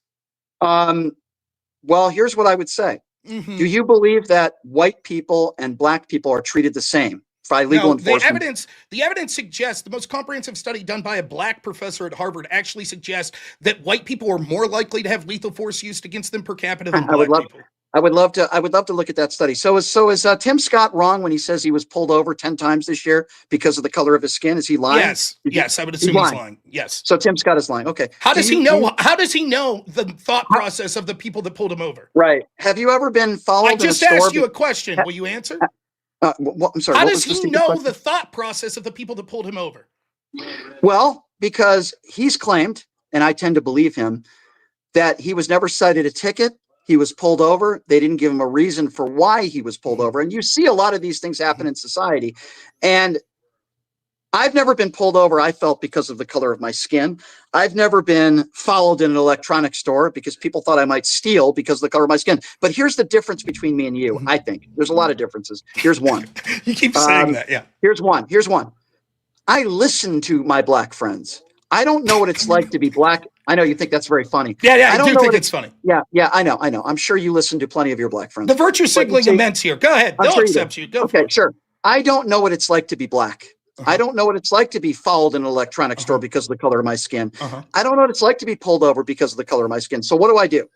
Well, here's what I would say. Mm-hmm. Do you believe that white people and black people are treated the same by legal enforcement? The evidence suggests, the most comprehensive study done by a black professor at Harvard actually suggests that white people are more likely to have lethal force used against them per capita than black people. I would love to look at that study. So is Tim Scott wrong when he says he was pulled over 10 times this year because of the color of his skin? Is he lying? Yes, I would assume he's lying. Yes. So Tim Scott is lying. Okay. How does he know the thought process of the people that pulled him over? Right. Have you ever been followed? I just asked you a question. Will you answer? I'm sorry. How does he know the thought process of the people that pulled him over? Well, because he's claimed, and I tend to believe him, that he was never cited a ticket. He was pulled over. They didn't give him a reason for why he was pulled over. And you see a lot of these things happen in society. And I've never been pulled over, I felt, because of the color of my skin. I've never been followed in an electronic store because people thought I might steal because of the color of my skin. But here's the difference between me and you, I think. There's a lot of differences. Here's one. You keep saying that, yeah. Here's one. I listen to my black friends. I don't know what it's like to be black. I know you think that's very funny. Yeah, I do think it's funny. Yeah, I know. I'm sure you listen to plenty of your black friends. The virtue signaling immense here. Go ahead. They'll accept you. Go for it. Sure. I don't know what it's like to be black. I don't know what it's like to be followed in an electronic store because of the color of my skin. I don't know what it's like to be pulled over because of the color of my skin. So what do?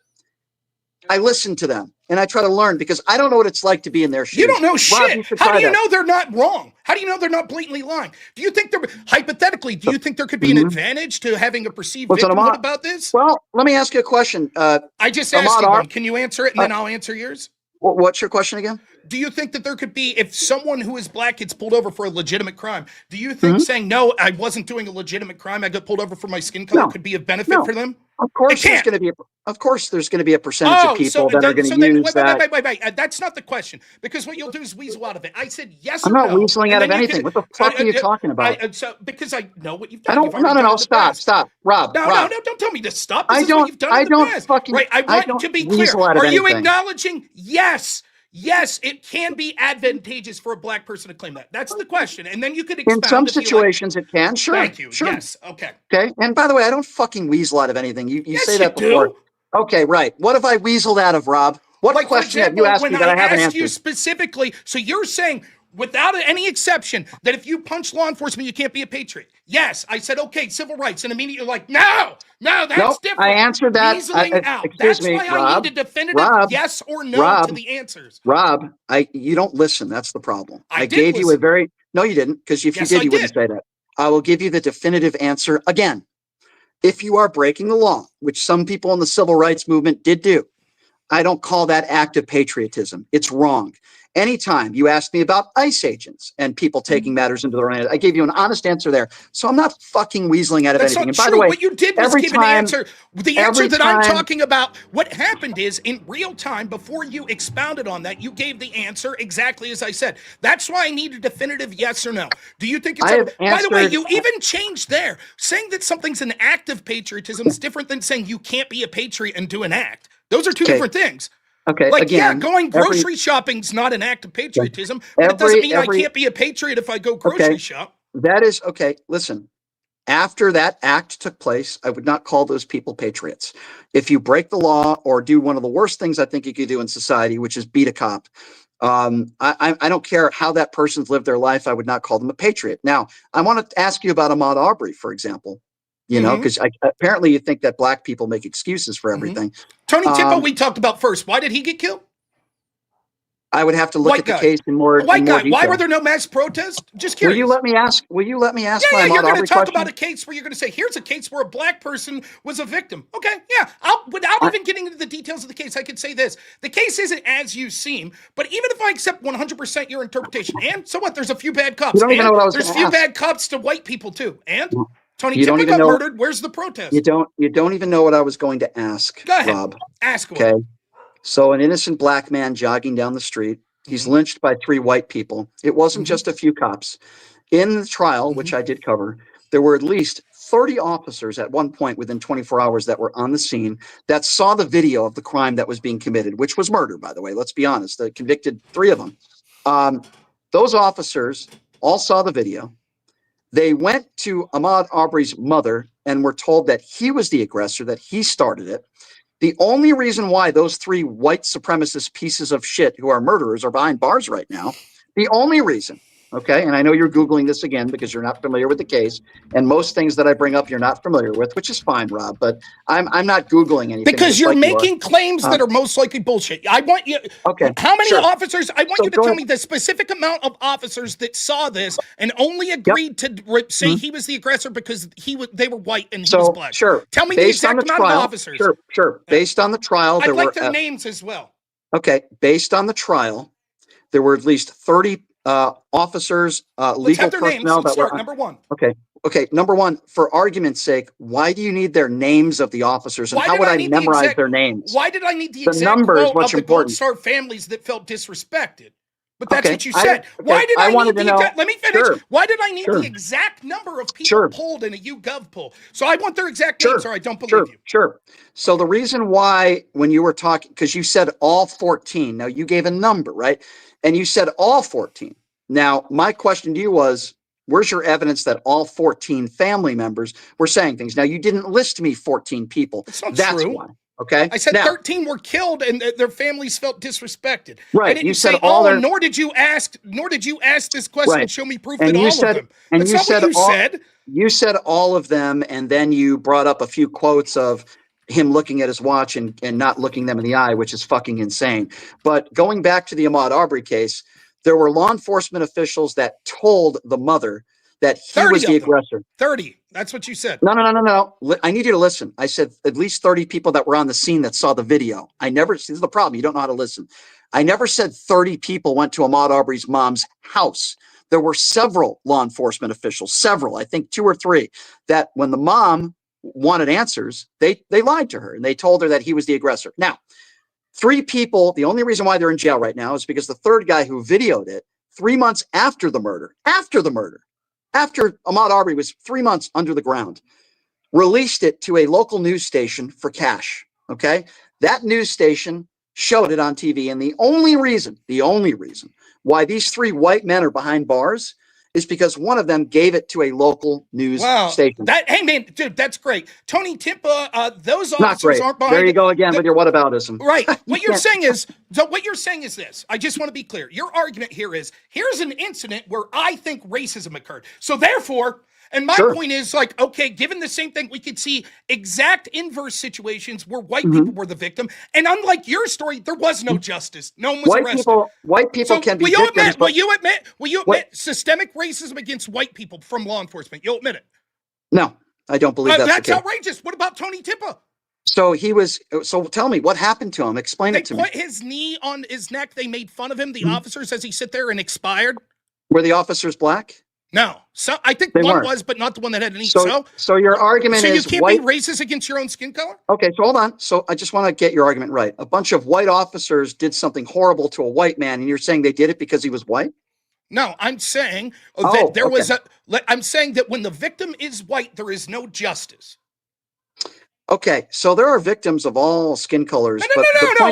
I listen to them and I try to learn because I don't know what it's like to be in their shoes. You don't know shit. Rob, how do you know they're not wrong? How do you know they're not blatantly lying? Do you think hypothetically, do you think there could be an advantage to having a perceived victimhood about this? Well, let me ask you a question. I just asked you one. Can you answer it and then I'll answer yours? What's your question again? Do you think that there could be, if someone who is black gets pulled over for a legitimate crime, do you think saying, no, I wasn't doing a legitimate crime, I got pulled over for my skin color could be a benefit for them? Of course, there's going to be a percentage of people that are going to use that. Wait. That's not the question. Because what you'll do is weasel out of it. I said yes or no. I'm not weaseling out of anything. What the fuck are you talking about? Because I know what you've done. No. Stop. Rob. No. Don't tell me to stop. This is what you've done in the past. Right. I want to be clear. Are you acknowledging? Yes, it can be advantageous for a black person to claim that. That's the question. And then you could expound. In some situations, it can. Sure. Thank you. Sure. Yes. Okay. Okay. And by the way, I don't fucking weasel out of anything. You yes, say that before. Do. Okay, right. What have I weaseled out of, Rob? What question have you asked me that I haven't answered? When I asked you specifically, so you're saying, without any exception, that if you punch law enforcement, you can't be a patriot. Yes. I said, okay, civil rights. And immediately you're like, no, that's different. I answered that. That's why I need a definitive yes or no to the answers. Rob, you don't listen. That's the problem. I gave you a very, no, you didn't. Because if you did, you wouldn't say that. I will give you the definitive answer again. If you are breaking the law, which some people in the civil rights movement did do, I don't call that act of patriotism. It's wrong. Anytime you asked me about ICE agents and people taking matters into their own hands, I gave you an honest answer there. So I'm not fucking weaseling out of anything. That's not true. What you did was give an answer. The answer that I'm talking about, what happened is in real time, before you expounded on that, you gave the answer exactly as I said. That's why I need a definitive yes or no. Do you think it's by the way, you even changed there. Saying that something's an act of patriotism is different than saying you can't be a patriot and do an act. Those are two different things. Okay. Like, again, going grocery shopping's not an act of patriotism, but it doesn't mean I can't be a patriot if I go grocery shop. That is okay. Listen, after that act took place, I would not call those people patriots. If you break the law or do one of the worst things I think you could do in society, which is beat a cop, I don't care how that person's lived their life. I would not call them a patriot. Now, I want to ask you about Ahmaud Arbery, for example. You know, because apparently you think that black people make excuses for everything. Tony Tippo, we talked about first. Why did he get killed? I would have to look at the case in more detail. Why were there no mass protests? Just curious. Will you let me ask? Yeah, you're going to talk about a case where you're going to say, here's a case where a black person was a victim. Okay, yeah. Without even getting into the details of the case, I could say this. The case isn't as you seem, but even if I accept 100% your interpretation, and so what? There's a few bad cops. You don't even know what I was There's a few bad cops to white people, too. And Tony You don't Tippo even got know- murdered. Where's the protest? You don't even know what I was going to ask. Go ahead. Rob. Ask Okay. So an innocent black man jogging down the street. He's lynched by 3 white people. It wasn't just a few cops. In the trial, which I did cover, there were at least 30 officers at one point within 24 hours that were on the scene that saw the video of the crime that was being committed, which was murder, by the way. Let's be honest. They convicted 3 of them. Those officers all saw the video. They went to Ahmaud Arbery's mother and were told that he was the aggressor, that he started it. The only reason why those 3 white supremacist pieces of shit who are murderers are behind bars right now, the only reason, okay, and I know you're Googling this again because you're not familiar with the case, and most things that I bring up you're not familiar with, which is fine, Rob, but I'm not Googling anything. Because you're making claims that are most likely bullshit. I want you. Okay. How many Sure. officers? I want So you to go tell ahead. me the specific amount of officers that saw this and only agreed to say he was the aggressor because they were white and he was black. Sure. Tell me the Based on exact the amount trial, of officers. Sure. Based on the trial, I'd there like were their names as well. okay. Based on the trial, there were at least 30 officers, Let's legal have their names. personnel Let's that were start. Number 1. Okay. Number 1, for argument's sake, why do you need their names of the officers, and Why how did would I I need the memorize exact- their names? Why did I need the The exact number is quote what's of the important. Gold Star families that felt disrespected? But that's Okay, what you I- said. Why okay, did I I wanted need to the know- exact? Let me finish. Sure. Why did I need Sure. the exact number of people Sure. pulled in a YouGov poll? So I want their exact names, or I don't believe you. Sure. So the reason why, when you were talking, because you said all 14, now you gave a number, right? And you said all 14. Now, my question to you was, where's your evidence that all 14 family members were saying things? Now, you didn't list me 14 people. That's true. why. Okay. I said now, 13 were killed and their families felt disrespected. Right, I didn't you said say all their- nor did you ask this question Right. and show me proof and that you all said, of them. and That's you not said what you all, said. You said all of them, and then you brought up a few quotes of him looking at his watch and not looking them in the eye, which is fucking insane. But going back to the Ahmaud Arbery case, there were law enforcement officials that told the mother that he 30 was the of them. aggressor. 30. That's what you said. No. I need you to listen. I said at least 30 people that were on the scene that saw the video. This is the problem. You don't know how to listen. I never said 30 people went to Ahmaud Arbery's mom's house. There were several law enforcement officials, I think 2 or 3, that when the mom wanted answers, they lied to her and they told her that he was the aggressor. Now, 3 people, the only reason why they're in jail right now is because the third guy who videoed it 3 months after the murder, after Ahmaud Arbery was 3 months under the ground, released it to a local news station for cash. Okay. That news station showed it on TV. And the only reason why these 3 white men are behind bars is because one of them gave it to a local news station. Hey man, dude, that's great. Tony Timpa, those Not officers great. aren't behind There you go again with your whataboutism. Right. What you're can't- saying is this. I just want to be clear. Your argument here is here's an incident where I think racism occurred. So therefore, and my point is like, okay, given the same thing, we could see exact inverse situations where white people were the victim. And unlike your story, there was no justice. No one was arrested. White people So can be will you victims. admit, will you admit systemic racism against white people from law enforcement? You'll admit it. No, I don't believe that's the case. outrageous. What about Tony Timpa? So tell me what happened to him. Explain it to me. They put his knee on his neck. They made fun of him. The officers, as he sit there and expired. Were the officers black? No. So I think They one weren't. was, but not the one that had an knee. So your argument so is you can't white. be racist against your own skin color? Okay, so hold on. So I just want to get your argument right. A bunch of white officers did something horrible to a white man, and you're saying they did it because he was white? No, I'm saying that there was I'm saying that when the victim is white, there is no justice. Okay, so there are victims of all skin colors. No.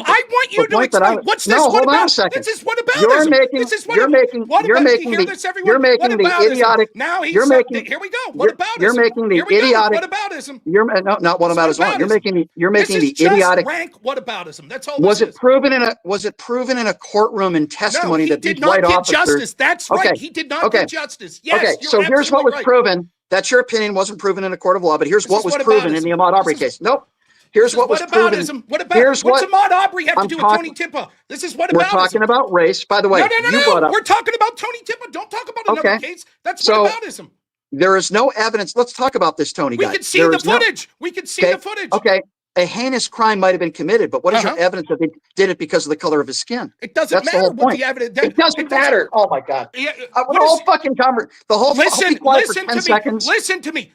I want you to explain. What's this? No, what hold about on a second. This is what about You're making. This is what You're making. What You're about, making you hear the. this, everyone? You're making What the about idiotic. Now he's You're making. here we go. What about? You're making the idiotic. What about whataboutism. You're not whataboutism. You're making this the idiotic rank whataboutism. That's all. Was it proven in a courtroom in testimony no, that he these did not white get officers? justice. That's right. Okay. He did not get justice. Yes. Okay. So here's what was proven. That's your opinion. Wasn't proven in a court of law, but here's what was proven in the Ahmaud Arbery case. Nope. Here's what was proven. What about? What's Ahmaud Arbery have to do with Tony Timpa? This is what we're talking about race. By the way, no. We're talking about Tony Timpa. Don't talk about another case. That's whataboutism. There is no evidence. Let's talk about this, Tony. We can see the footage. We can see the footage. Okay. A heinous crime might have been committed, but what is your evidence that they did it because of the color of his skin? It doesn't matter what the evidence. It doesn't matter. Oh my God! The whole fucking conversation. The whole listen to me.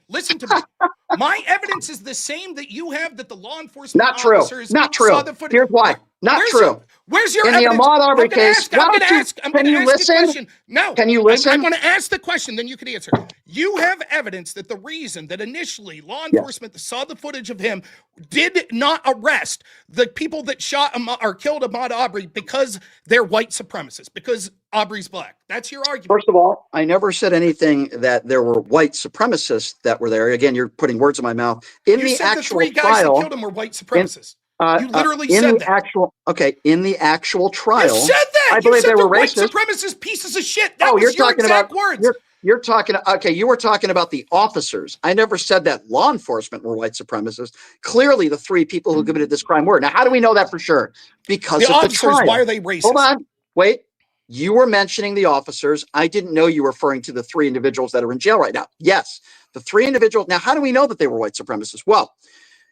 My evidence is the same that you have. That the law enforcement officers saw the footage. Here's why. Not true. Where's your evidence? In the Ahmaud Arbery case, I'm going to ask the question. No. Can you listen? I'm going to ask the question, then you can answer. You have evidence that the reason that initially law enforcement saw the footage of him did not arrest the people that shot or killed Ahmaud Arbery because they're white supremacists, because Arbery's black. That's your argument. First of all, I never said anything that there were white supremacists that were there. Again, you're putting words in my mouth. You said the three guys that killed him were white supremacists. You literally said that. In the actual trial. You said that. I believe they were racist. White supremacist pieces of shit. That was your exact words. You're talking. Okay, you were talking about the officers. I never said that law enforcement were white supremacists. Clearly, the three people who committed this crime were. Now, how do we know that for sure? Because the of officers, the trial. Why are they racist? Hold on. Wait. You were mentioning the officers. I didn't know you were referring to the three individuals that are in jail right now. Yes, the three individuals. Now, how do we know that they were white supremacists? Well,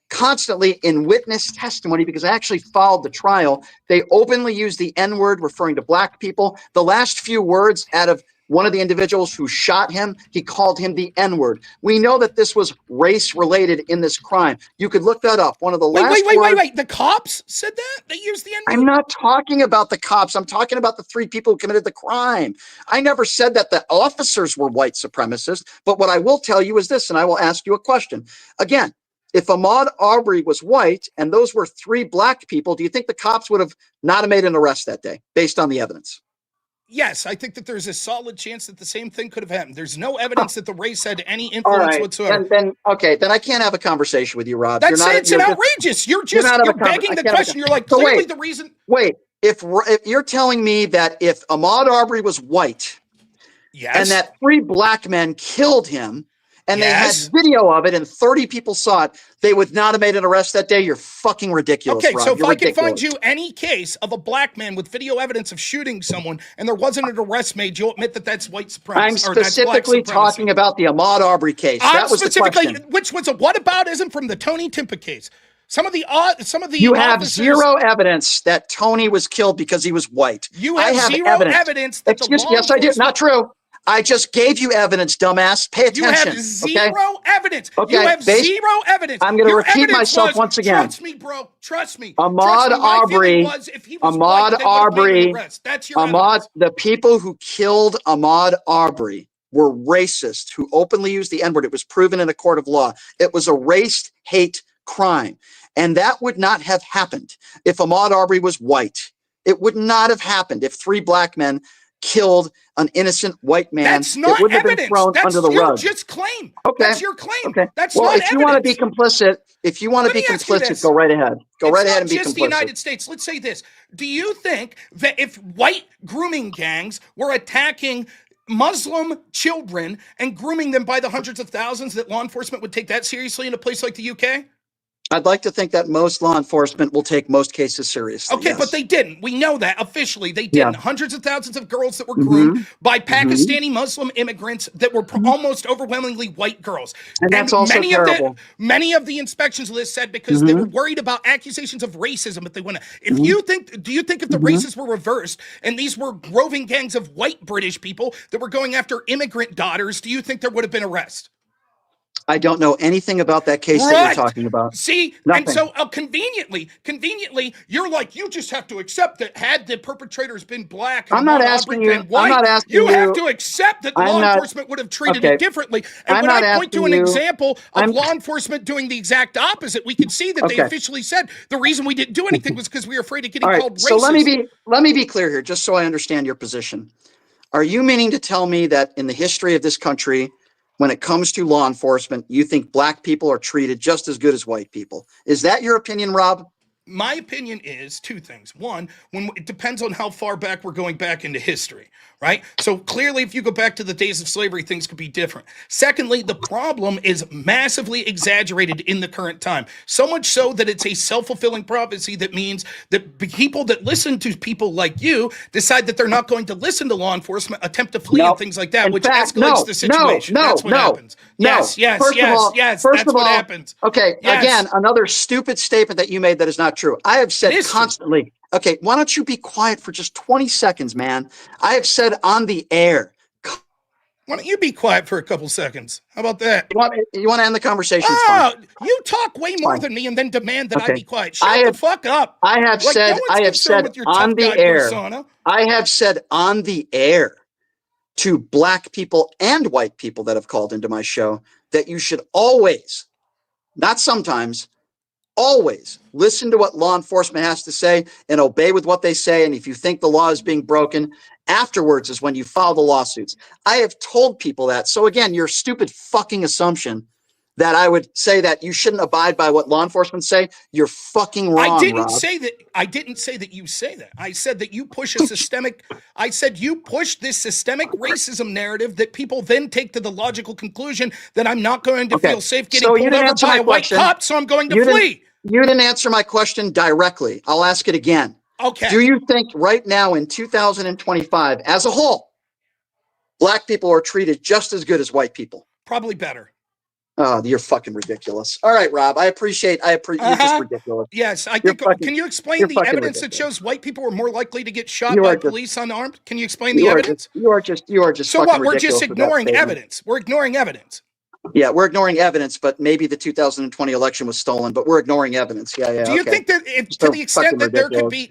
constantly in witness testimony, because I actually followed the trial, they openly used the N-word referring to black people. The last few words out of one of the individuals who shot him, he called him the N-word. We know that this was race related in this crime. You could look that up. One of the last Wait. The cops said that? They used the N-word? I'm not talking about the cops. I'm talking about the three people who committed the crime. I never said that the officers were white supremacists, but what I will tell you is this, and I will ask you a question. Again, if Ahmaud Arbery was white and those were three black people, do you think the cops would have not made an arrest that day based on the evidence? Yes, I think that there's a solid chance that the same thing could have happened. There's no evidence that the race had any influence whatsoever. Then I can't have a conversation with you, Rob. It's outrageous. You're begging the question. You're like, clearly the reason. Wait, if you're telling me that if Ahmaud Arbery was white, and that three black men killed him, and they had video of it and 30 people saw it, they would not have made an arrest that day. You're fucking ridiculous, Okay, Rob. so if You're I can ridiculous. find you any case of a black man with video evidence of shooting someone and there wasn't an arrest made, you'll admit that that's white supremacy. I'm specifically talking about the Ahmaud Arbery case. That was the question. Which was a whataboutism from the Tony Timpa case. You have zero evidence that Tony was killed because he was white. You have zero evidence that Yes, I did. Not true. I just gave you evidence, dumbass. Pay attention. You have zero evidence. Okay. You have zero evidence. I'm going to repeat myself once again. Trust me, bro. Trust me. Ahmaud Arbery. The people who killed Ahmaud Arbery were racist, who openly used the N-word. It was proven in a court of law. It was a race hate crime. And that would not have happened if Ahmaud Arbery was white. It would not have happened if three black men killed an innocent white man. That's not evidence. Have been thrown under the rug. Just claim. Okay. That's your claim. Okay. That's well, not if evidence. You want to be complicit, go right ahead. Go right ahead and be complicit. Just the United States. Let's say this. Do you think that if white grooming gangs were attacking Muslim children and grooming them by the hundreds of thousands, that law enforcement would take that seriously in a place like the UK? I'd like to think that most law enforcement will take most cases seriously. Okay, but they didn't. We know that officially. They didn't. Yeah. Hundreds of thousands of girls that were groomed by Pakistani Muslim immigrants that were almost overwhelmingly white girls. And that's also terrible. Many of the inspections list said because they were worried about accusations of racism if they went. If you think, do you think if the races were reversed and these were roving gangs of white British people that were going after immigrant daughters, do you think there would have been arrest? I don't know anything about that case that you're talking about. See, nothing. And so conveniently, you're like, you just have to accept that had the perpetrators been black, I'm not asking you. White, I'm not asking you. You have to accept that law enforcement would have treated it differently. And when I point to an example of law enforcement doing the exact opposite, we can see that they officially said the reason we didn't do anything was because we were afraid of getting called racist. So let me be clear here, just so I understand your position. Are you meaning to tell me that in the history of this country, when it comes to law enforcement, you think black people are treated just as good as white people. Is that your opinion, Rob? My opinion is two things. One, when it depends on how far back we're going back into history, right? So clearly, if you go back to the days of slavery, things could be different. Secondly, the problem is massively exaggerated in the current time. So much so that it's a self-fulfilling prophecy that means that people that listen to people like you decide that they're not going to listen to law enforcement, attempt to flee and things like that, which escalates the situation. That's what happens. Yes, First of all, that's what happens. Okay, yes. Again, another stupid statement that you made that is not true. I have said constantly, okay, why don't you be quiet for just 20 seconds, man? I have said on the air. Why don't you be quiet for a couple seconds? How about that? You want to end the conversation? Oh, you talk way more than me and then demand that I be quiet. Shut the fuck up. I have said on the air. Persona. I have said on the air to black people and white people that have called into my show that you should always, not sometimes, always listen to what law enforcement has to say and obey with what they say. And if you think the law is being broken, afterwards is when you file the lawsuits. I have told people that. So again, your stupid fucking assumption that I would say that you shouldn't abide by what law enforcement say, you're fucking wrong, I didn't Rob. say that. I didn't say that you say that. I said that you push a systemic. I said you push this systemic racism narrative that people then take to the logical conclusion that I'm not going to feel safe getting pulled over by a white cop, so I'm going to flee. You didn't answer my question directly. I'll ask it again. Okay. Do you think right now in 2025, as a whole, black people are treated just as good as white people? Probably better. Oh, you're fucking ridiculous. All right, Rob. You're just ridiculous. Yes, I think. Can you explain the evidence that shows white people are more likely to get shot by police unarmed? Can you explain the evidence? You are just. So what? We're just ignoring evidence. We're ignoring evidence. Yeah, we're ignoring evidence, but maybe the 2020 election was stolen, but we're ignoring evidence. Yeah. Do you think that to the extent that there could be,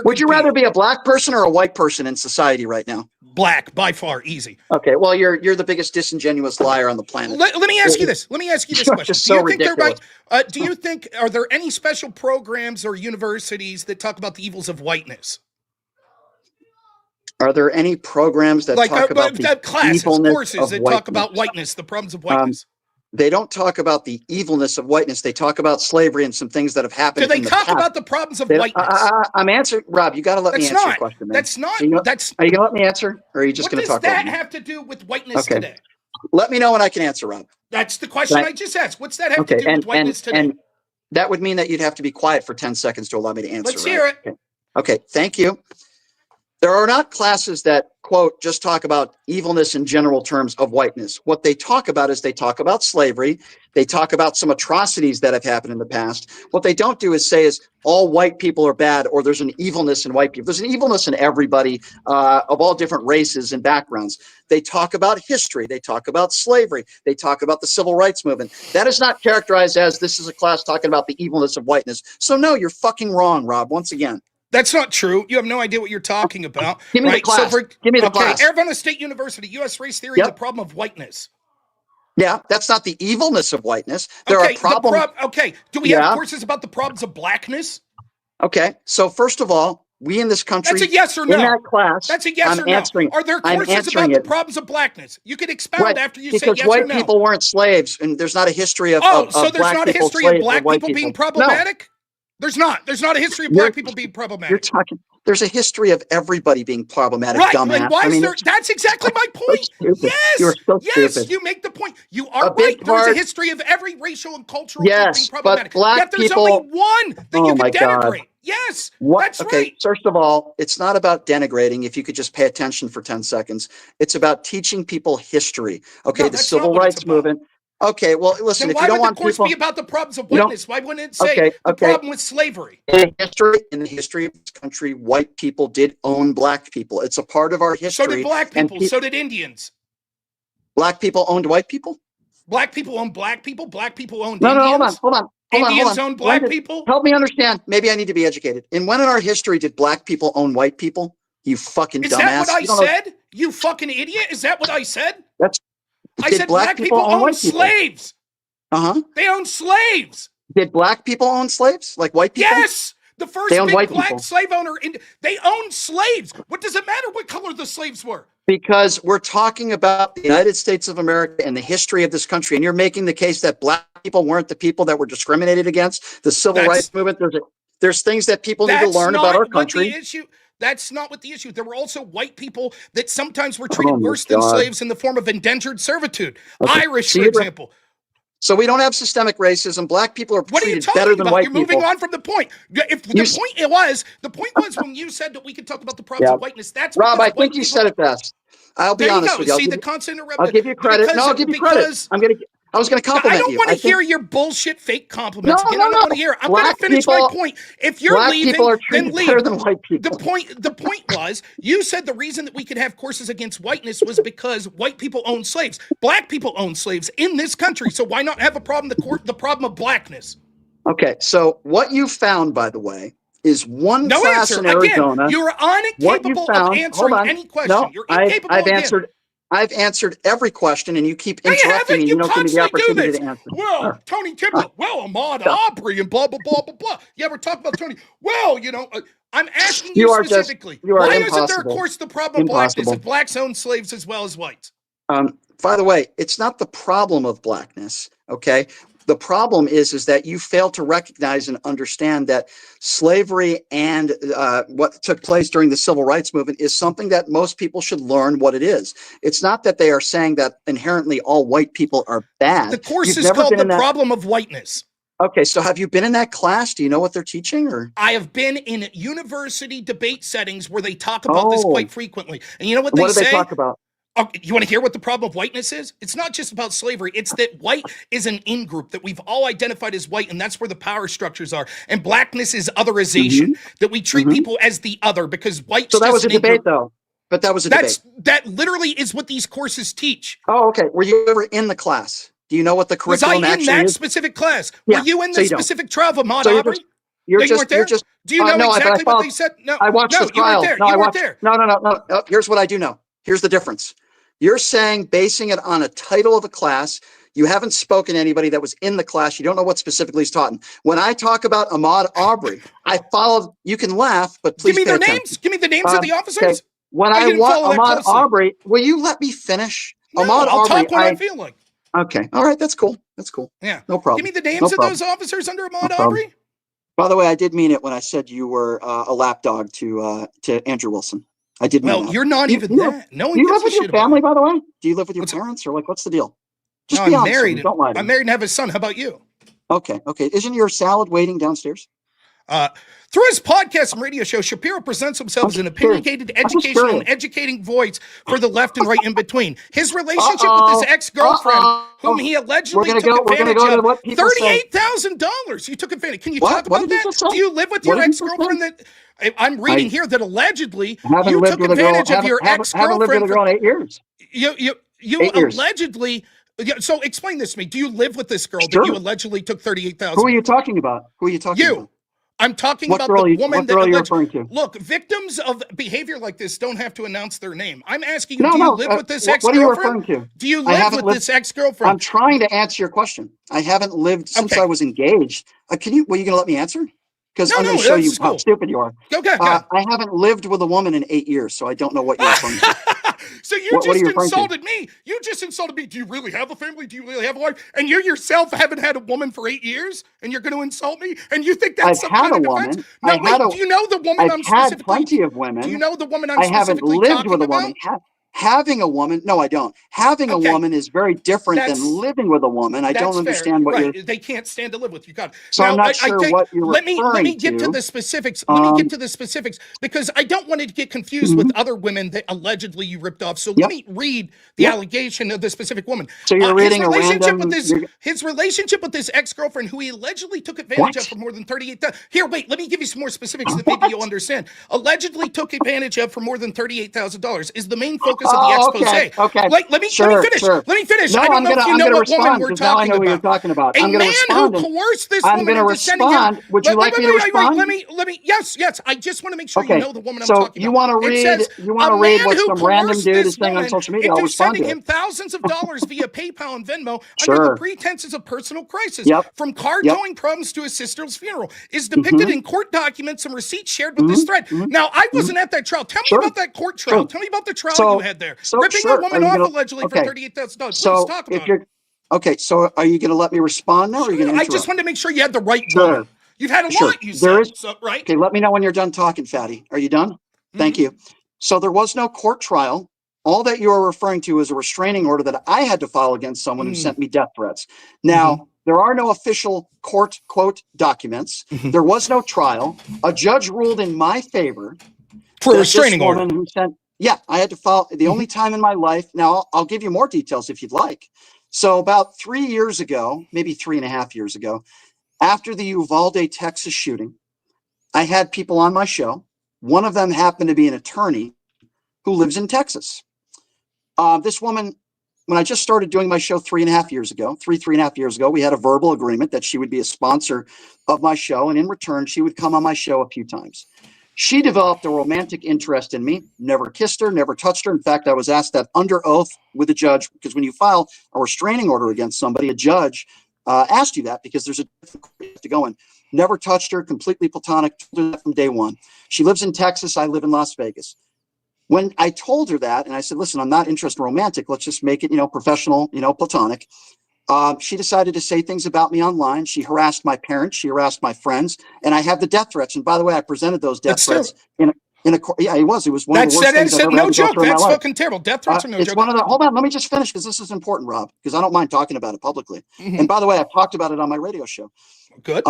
would you rather be a black person or a white person in society right now? Black, by far, easy. Okay, well, you're the biggest disingenuous liar on the planet. Let me ask you this. Let me ask you this question. Just so ridiculous. Do you think are there any special programs or universities that talk about the evils of whiteness? Are there any programs that talk about the courses that talk about whiteness, the problems of whiteness? They don't talk about the evilness of whiteness. They talk about slavery and some things that have happened. Do they talk about the problems of whiteness? I'm answering, Rob. You got to let me answer your question, man. That's not. Are you going to let me answer, or are you just going to talk? What does that have to do with whiteness today? Let me know when I can answer, Rob. That's the question I just asked. What's that have to do with whiteness today? And that would mean that you'd have to be quiet for 10 seconds to allow me to answer. Let's hear it. Okay, thank you. There are not classes that, quote, just talk about evilness in general terms of whiteness. What they talk about is they talk about slavery. They talk about some atrocities that have happened in the past. What they don't do is say is all white people are bad or there's an evilness in white people. There's an evilness in everybody of all different races and backgrounds. They talk about history. They talk about slavery. They talk about the civil rights movement. That is not characterized as this is a class talking about the evilness of whiteness. So no, you're fucking wrong, Rob, once again. That's not true. You have no idea what you're talking about. Give me the class. Give me the class. Arizona State University, U.S. Race Theory, the problem of whiteness. Yeah, that's not the evilness of whiteness. There are problems. Do we have courses about the problems of blackness? Okay, so first of all, we in this country. That's a yes or no. In that class, that's a yes or no. Are there courses about the problems of blackness? You can expound after you say yes or no. Because white people weren't slaves, and there's not a history of so there's not a history of black people being problematic? There's not a history of black people being problematic. There's a history of everybody being problematic, dumbass. That's exactly my point. Yes, yes, you make the point. You are right. There's a history of every racial and cultural group being problematic. But black Yet there's people, only one that you can denigrate. Yes, that's right. First of all, it's not about denigrating. If you could just pay attention for 10 seconds, it's about teaching people history. Okay, the civil rights movement. Okay, well, listen, if you don't want people... Why would the course be about the problems of whiteness? Why wouldn't it say the problem with slavery? In the history of this country, white people did own black people. It's a part of our history. So did black people. So did Indians. Black people owned white people? Black people owned black people. Black people owned Indians. No, hold on. Indians owned black people? Help me understand. Maybe I need to be educated. And when in our history did black people own white people? You fucking dumbass. Is that what I said? You fucking idiot. Is that what I said? I said black people own slaves. Uh-huh. They own slaves. Did black people own slaves like white people? Yes. The first big black slave owner, they owned slaves. What does it matter what color the slaves were? Because we're talking about the United States of America and the history of this country, and you're making the case that black people weren't the people that were discriminated against. The civil rights movement. There's things that people need to learn about our country. That's not what the issue. There were also white people that sometimes were treated worse than slaves in the form of indentured servitude. Okay. Irish, for example. So we don't have systemic racism. Black people are treated better than white people. You're moving on from the point. If the point was when you said that we could talk about the problems of whiteness. That's Rob. I think you said it best. I'll be honest with you. See the constant interruption. I'll give you credit. No, I'll give you credit. I was going to compliment you. I don't want to hear your bullshit fake compliments. I don't want to hear. I'm going to finish my point. If you're leaving, then leave. Better than white people. The point was, you said the reason that we could have courses against whiteness was because white people own slaves. Black people own slaves in this country. So why not have a problem? The problem of blackness. Okay, so what you found, by the way, is one class in Arizona. Again, you're incapable of answering any question. No, you're incapable. I've answered every question, and you keep interrupting me. You don't give me the opportunity to answer. Well, Tony Tippett. Well, Ahmaud Arbery and blah, blah, blah, blah, blah. You ever talk about Tony? Well, I'm asking you specifically. Why isn't there, of course, the problem of blackness if blacks own slaves as well as whites? By the way, it's not the problem of blackness, okay? The problem is that you fail to recognize and understand that slavery and what took place during the civil rights movement is something that most people should learn what it is. It's not that they are saying that inherently all white people are bad. The course is called The Problem of Whiteness. Okay, so have you been in that class? Do you know what they're teaching? Or I have been in university debate settings where they talk about this quite frequently. And you know what they say? What do they talk about? Oh, you want to hear what the problem of whiteness is? It's not just about slavery. It's that white is an in-group that we've all identified as white, and that's where the power structures are. And blackness is otherization, that we treat people as the other because white's So that just was a debate, though. But that was a debate. That literally is what these courses teach. Oh, okay. Were you ever in the class? Do you know what the curriculum actually is? Was I in that specific class? Yeah, were you in the specific trial of Ahmaud Arbery? You're just. Do you know exactly what they said? No, I watched the trial. You weren't there. No. Here's what I do know. Here's the difference. You're saying basing it on a title of a class. You haven't spoken to anybody that was in the class. You don't know what specifically is taught. When I talk about Ahmaud Arbery, I followed. You can laugh, but please give me their names. Give me the names of the officers. Okay. When I want Ahmaud Arbery, will you let me finish? No, I'll talk when I feel like. Okay. All right. That's cool. That's cool. Yeah. No problem. Give me the names of those officers under Ahmaud Arbery. By the way, I did mean it when I said you were a lapdog to Andrew Wilson. I did. Well, you're not even that. No one. Do you live with your family, by the way? Do you live with your parents, or what's the deal? Just be honest. Married. Don't lie to me. I'm married and have a son. How about you? Okay. Isn't your salad waiting downstairs? Through his podcast and radio show, Shapiro presents himself as an opinionated, educational, and educating voice for the left and right in between. His relationship with his ex-girlfriend, whom he allegedly took advantage of, $38,000. You took advantage. Can you talk about that? Do you live with your ex-girlfriend? That I'm reading here that allegedly you took advantage of your ex-girlfriend. Haven't lived with a girl in 8 years. You allegedly. So explain this to me. Do you live with this girl that you allegedly took $38,000? Who are you talking about? About? I'm talking about the woman that allegedly. Look, victims of behavior like this don't have to announce their name. I'm asking you, do you live with this ex-girlfriend? What are you referring to? Do you live with this ex-girlfriend? I'm trying to answer your question. I haven't lived since I was engaged. Were you going to let me answer? Because I'm going to show you how stupid you are. Okay. I haven't lived with a woman in 8 years, so I don't know what you're referring to. So you just insulted me. You just insulted me. Do you really have a family? Do you really have a wife? And you yourself haven't had a woman for 8 years, and you're going to insult me? And you think that's some kind of defense? No, wait. Do you know the woman I'm specifically? I've had plenty of women. Do you know the woman I'm specifically talking about? I haven't lived with a woman. Having a woman, no, I don't. Having a woman is very different than living with a woman. I don't understand what you're. They can't stand to live with you. God. So now, I'm not sure what you're referring to. Let me get to the specifics. Let me get to the specifics because I don't want to get confused with other women that allegedly you ripped off. So let me read the allegation of the specific woman. So you're reading a random. His relationship with this ex-girlfriend, who he allegedly took advantage of for more than $38,000. Here, wait. Let me give you some more specifics that maybe you'll understand. Allegedly took advantage of for more than $38,000 is the main focus purpose of the expose. Okay. Like, let me finish. Sure. Let me finish. No, I don't know if you know what woman we're because now I talking know who you're about. talking about. A I'm going to man respond. who coerced this I'm woman going to into sending him. respond. Would you like me to respond? Let me. Yes. I just want to make sure you Okay. know the woman I'm So talking you about. want to It read? says You a want to read man what who some random coerced dude this is saying on woman social media? I'll into respond sending to him it. thousands of dollars via PayPal and Venmo under Sure. the pretenses of personal crisis, Yep. from car Yep. towing problems to his sister's funeral, is depicted in court documents and receipts shared with this thread. Now, I wasn't at that trial. Tell me about that court trial. Tell me about the trial you had there. Ripping a woman off allegedly for $38,000. Please talk about it. Okay, so are you going to let me respond now, or are you going to interrupt? I just wanted to make sure you had the right woman. You've had a lot, you said. Right? Okay, let me know when you're done talking, Fatty. Are you done? Thank you. So there was no court trial. All that you are referring to is a restraining order that I had to file against someone who sent me death threats. Now, there are no official court, quote, documents. There was no trial. A judge ruled in my favor. For a restraining order. Who sent, I had to file the only time in my life. Now, I'll give you more details if you'd like. So about 3 years ago, maybe 3.5 years ago, after the Uvalde, Texas shooting, I had people on my show. One of them happened to be an attorney who lives in Texas. This woman, when I just started doing my show 3.5 years ago, 3.5 years ago, we had a verbal agreement that she would be a sponsor of my show. And in return, she would come on my show a few times. She developed a romantic interest in me, never kissed her, never touched her. In fact, I was asked that under oath with a judge, because when you file a restraining order against somebody, a judge asked you that because there's a to go in. Never touched her, completely platonic, told her that from day one. She lives in Texas. I live in Las Vegas. When I told her that, and I said, listen, I'm not interested in romantic. Let's just make it, professional, platonic. She decided to say things about me online. She harassed my parents. She harassed my friends. And I have the death threats. And by the way, I presented those death threats in a court. Yeah, it was one of the worst things I've ever had to go through in my life. That's fucking terrible. Death threats are no joke. Hold on, let me just finish because this is important, Rob, because I don't mind talking about it publicly. And by the way, I've talked about it on my radio show. Good.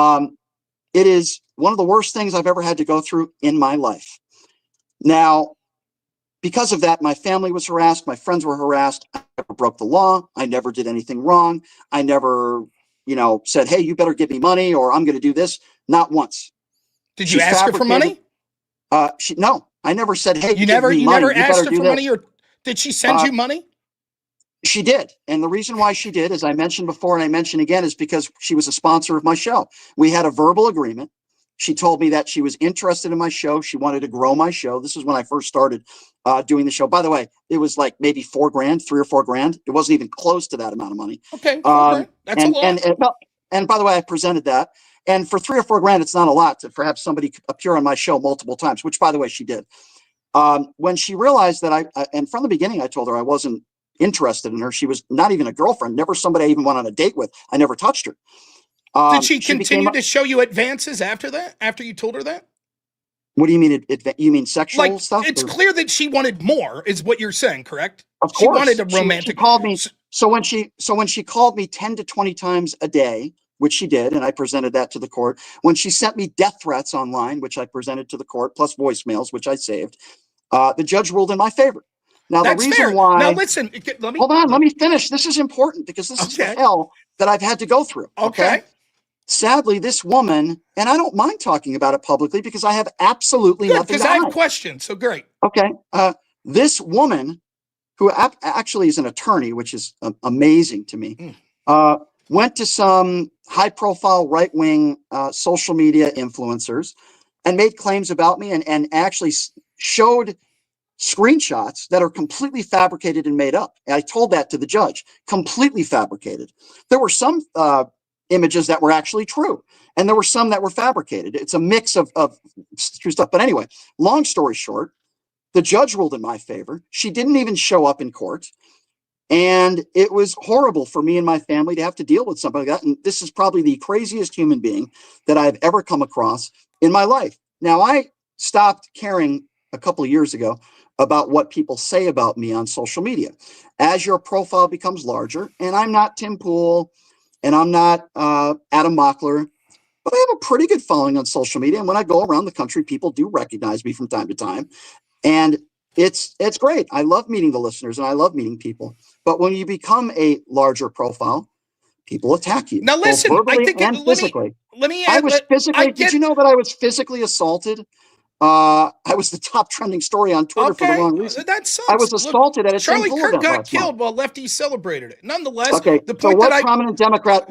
It is one of the worst things I've ever had to go through in my life. Now, because of that, my family was harassed. My friends were harassed. I never broke the law. I never did anything wrong. I never, said, hey, you better give me money or I'm going to do this. Not once. Did you ask her for money? No, I never said, hey, you never asked her for money, or did she send you money? She did. And the reason why she did, as I mentioned before, and I mentioned again, is because she was a sponsor of my show. We had a verbal agreement. She told me that she was interested in my show. She wanted to grow my show. This is when I first started doing the show. By the way, it was like maybe $4,000, $3,000 or $4,000. It wasn't even close to that amount of money. Okay, $4,000. That's a lot. And by the way, I presented that. And for $3,000 or $4,000, it's not a lot to have somebody appear on my show multiple times, which, by the way, she did. When she realized that and from the beginning, I told her I wasn't interested in her. She was not even a girlfriend, never somebody I even went on a date with. I never touched her. Did she continue to show you advances after that? After you told her that? What do you mean? You mean sexual stuff? It's clear that she wanted more, is what you're saying, correct? Of course. She wanted a romantic. She called me. So when she called me 10 to 20 times a day, which she did, and I presented that to the court. When she sent me death threats online, which I presented to the court, plus voicemails, which I saved, the judge ruled in my favor. Now, That's the reason fair. why. Now, listen. Let me finish. This is important because this is the hell that I've had to go through. Okay. Sadly, this woman, and I don't mind talking about it publicly because I have absolutely nothing to hide. Because I have questions. So great. Okay. This woman, who actually is an attorney, which is amazing to me, went to some high-profile right-wing social media influencers and made claims about me and actually showed screenshots that are completely fabricated and made up. And I told that to the judge, completely fabricated. There were some images that were actually true, and there were some that were fabricated. It's a mix of true stuff. But anyway, long story short, the judge ruled in my favor. She didn't even show up in court. And it was horrible for me and my family to have to deal with something like that. And this is probably the craziest human being that I've ever come across in my life. Now, I stopped caring a couple of years ago about what people say about me on social media. As your profile becomes larger, and I'm not Tim Pool, and I'm not Adam Mockler, but I have a pretty good following on social media. And when I go around the country, people do recognize me from time to time. And it's great. I love meeting the listeners and I love meeting people. But when you become a larger profile, people attack you. Now listen, both verbally I think and physically. Let me I was physically. Did you know that I was physically assaulted I was the top trending story on Twitter for the wrong reason. That sucks. I was assaulted at a Charlie Tim Pool Kirk event got last month. killed while lefties celebrated it. Nonetheless, Okay, the point so that prominent Democrat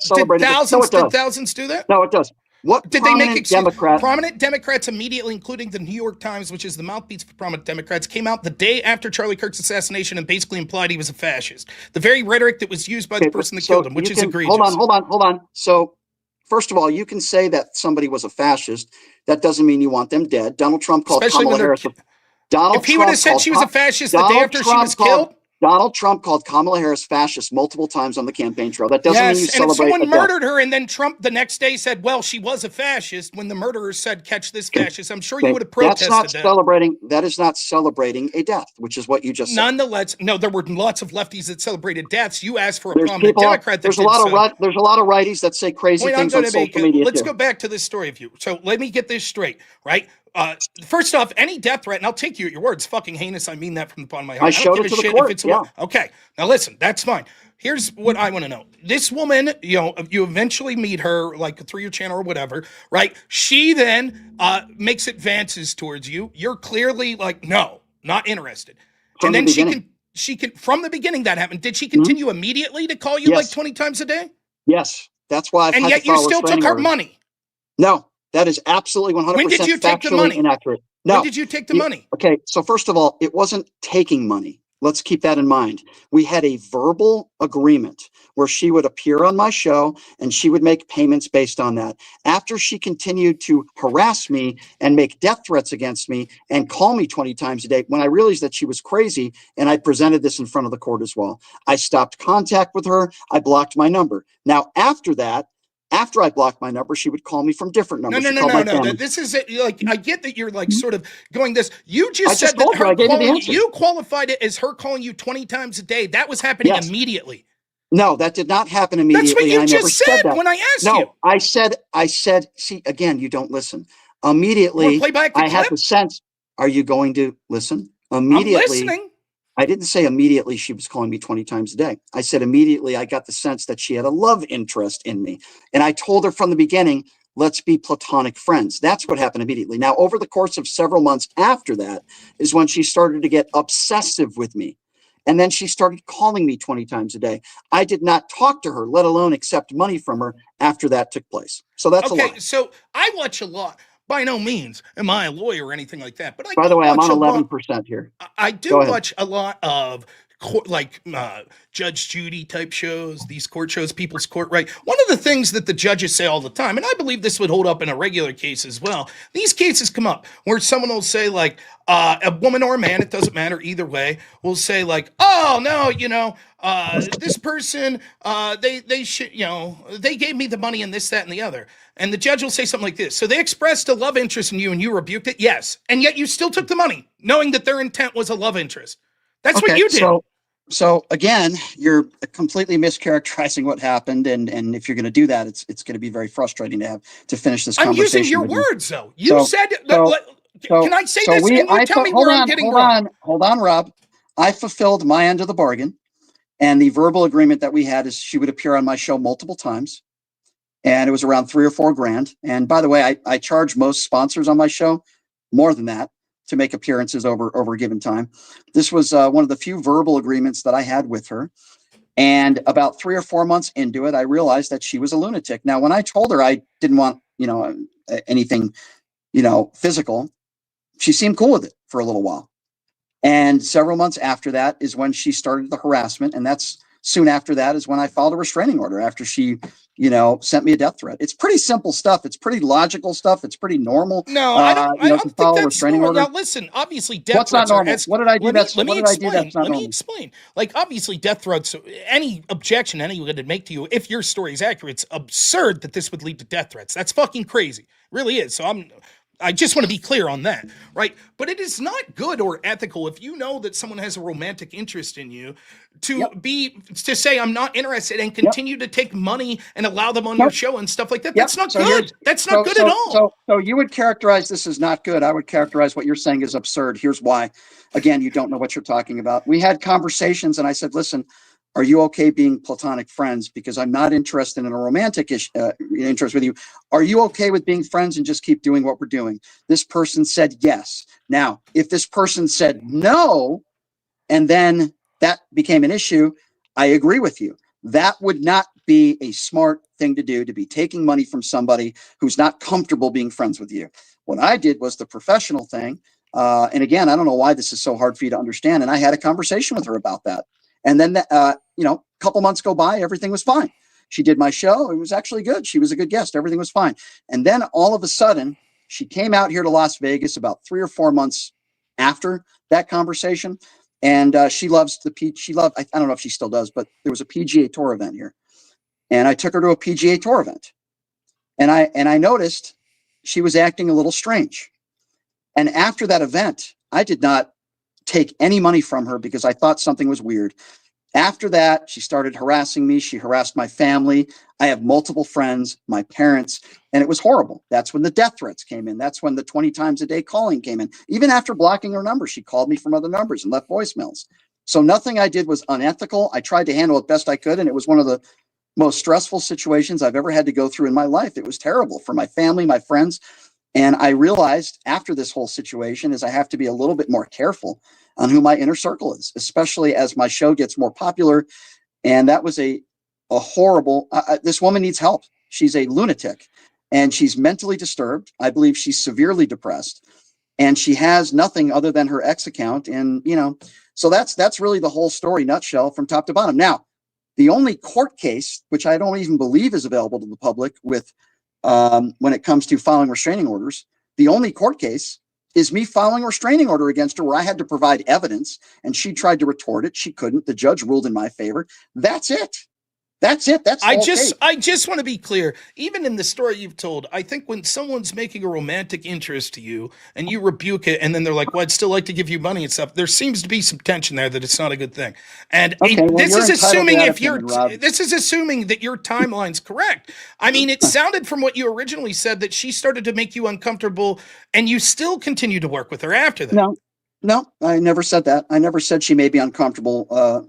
celebrated this? No, it Did does. thousands do that? No, it does. What did they make? Democrat? Prominent Democrats immediately, including the New York Times, which is the mouthpiece for prominent Democrats, came out the day after Charlie Kirk's assassination and basically implied he was a fascist. The very rhetoric that was used by the person that killed him, which is egregious. Hold on. So, first of all, you can say that somebody was a fascist. That doesn't mean you want them dead. Donald Trump called Kamala Harris. If he would have said she was a fascist the day after she was killed. Donald Trump called Kamala Harris fascist multiple times on the campaign trail. That doesn't mean you celebrate. And if someone murdered her and then Trump the next day said, well, she was a fascist, when the murderer said, catch this fascist, I'm sure you would have protested that. That is not celebrating a death, which is what you just said. Nonetheless, no, there were lots of lefties that celebrated deaths. You asked for a prominent Democrat that there's a lot of righties that say crazy things on social media. Let's go back to this story of you. So let me get this straight, right? First off, any death threat, and I'll take you at your word, it's fucking heinous. I mean that from the bottom of my heart. I showed it to the court. Okay, now listen, that's fine. Here's what I want to know. This woman, you eventually meet her like through your channel or whatever, right? She then makes advances towards you. You're clearly like, no, not interested. And then she can from the beginning that happened. Did she continue immediately to call you like 20 times a day? Yes, that's why. And yet you still took her money. No. That is absolutely 100% when did you take the money? Inaccurate. No. When did you take the money? Okay, so first of all, it wasn't taking money. Let's keep that in mind. We had a verbal agreement where she would appear on my show and she would make payments based on that. After she continued to harass me and make death threats against me and call me 20 times a day, when I realized that she was crazy, and I presented this in front of the court as well, I stopped contact with her. I blocked my number. Now, after that, after I blocked my number, she would call me from different numbers. No. This is it. Like, I get that you're like sort of going this. You just said that you qualified it as her calling you 20 times a day. That was happening immediately. No, that did not happen immediately. That's what you just said when I asked you. No, I said, see, again, you don't listen. Immediately, I had the sense. Are you going to listen? Immediately. I'm listening. I didn't say immediately she was calling me 20 times a day. I said immediately I got the sense that she had a love interest in me. And I told her from the beginning, let's be platonic friends. That's what happened immediately. Now, over the course of several months after that is when she started to get obsessive with me. And then she started calling me 20 times a day. I did not talk to her, let alone accept money from her after that took place. So that's a lie. So I watch a lot. By no means am I a lawyer or anything like that. But by the way, I'm on 11% here. I do watch a lot of Judge Judy type shows, these court shows, People's Court, right? One of the things that the judges say all the time, and I believe this would hold up in a regular case as well, these cases come up where someone will say like, a woman or a man, it doesn't matter either way, will say like, oh no, this person, they should, they gave me the money and this, that, and the other. And the judge will say something like this. So they expressed a love interest in you and you rebuked it? Yes. And yet you still took the money, knowing that their intent was a love interest. That's what you did. So again, you're completely mischaracterizing what happened. And if you're going to do that, it's going to be very frustrating to finish this conversation. I'm using your words, though. You said, can I say this? And you tell me where I'm getting wrong. Hold on, Rob. I fulfilled my end of the bargain. And the verbal agreement that we had is she would appear on my show multiple times. And it was around $3 or $4 grand. And by the way, I charge most sponsors on my show more than that to make appearances over a given time. This was one of the few verbal agreements that I had with her. And about 3 or 4 months into it, I realized that she was a lunatic. Now, when I told her I didn't want, anything, physical, she seemed cool with it for a little while. And several months after that is when she started the harassment. And that's soon after that is when I filed a restraining order after she, sent me a death threat. It's pretty simple stuff. It's pretty logical stuff. It's pretty normal. No, I don't think that's normal. Now, listen, obviously death threats are... What did I do? Let me explain. Like, obviously death threats, any objection anyone would make to you, if your story is accurate, it's absurd that this would lead to death threats. That's fucking crazy. It really is. So I just want to be clear on that, right? But it is not good or ethical if you know that someone has a romantic interest in you to say I'm not interested and continue to take money and allow them on your show and stuff like that. That's not good. That's not good at all. So you would characterize this as not good. I would characterize what you're saying as absurd. Here's why. Again, you don't know what you're talking about. We had conversations and I said, listen, Are you okay being platonic friends? Because I'm not interested in a romantic interest with you. Are you okay with being friends and just keep doing what we're doing? This person said yes. Now, if this person said no, and then that became an issue, I agree with you. That would not be a smart thing to do, to be taking money from somebody who's not comfortable being friends with you. What I did was the professional thing. And again, I don't know why this is so hard for you to understand. And I had a conversation with her about that. And then, a couple months go by, everything was fine. She did my show. It was actually good. She was a good guest. Everything was fine. And then all of a sudden, she came out here to Las Vegas about 3 or 4 months after that conversation. And she loves I don't know if she still does, but there was a PGA Tour event here. And I took her to a PGA Tour event. And I noticed she was acting a little strange. And after that event, I did not take any money from her because I thought something was weird. After that, she started harassing me. She harassed my family. I have multiple friends, my parents, and it was horrible. That's when the death threats came in. That's when the 20 times a day calling came in. Even after blocking her number, she called me from other numbers and left voicemails. So nothing I did was unethical. I tried to handle it best I could, and it was one of the most stressful situations I've ever had to go through in my life. It was terrible for my family, my friends. And I realized after this whole situation is I have to be a little bit more careful on who my inner circle is, especially as my show gets more popular. And that was a horrible, this woman needs help. She's a lunatic and she's mentally disturbed. I believe she's severely depressed and she has nothing other than her ex account. And, so that's really the whole story nutshell from top to bottom. Now, the only court case, which I don't even believe is available to the public with, when it comes to filing restraining orders, the only court case is me filing a restraining order against her where I had to provide evidence and she tried to retort it. She couldn't. The judge ruled in my favor. That's it. That's it. That's I just want to be clear. Even in the story you've told, I think when someone's making a romantic interest to you and you rebuke it, and then they're like, "Well, I'd still like to give you money and stuff," there seems to be some tension there that it's not a good thing. And this is assuming this is assuming that your timeline's correct. I mean, it sounded from what you originally said that she started to make you uncomfortable, and you still continue to work with her after that. No, I never said that. I never said she made me uncomfortable.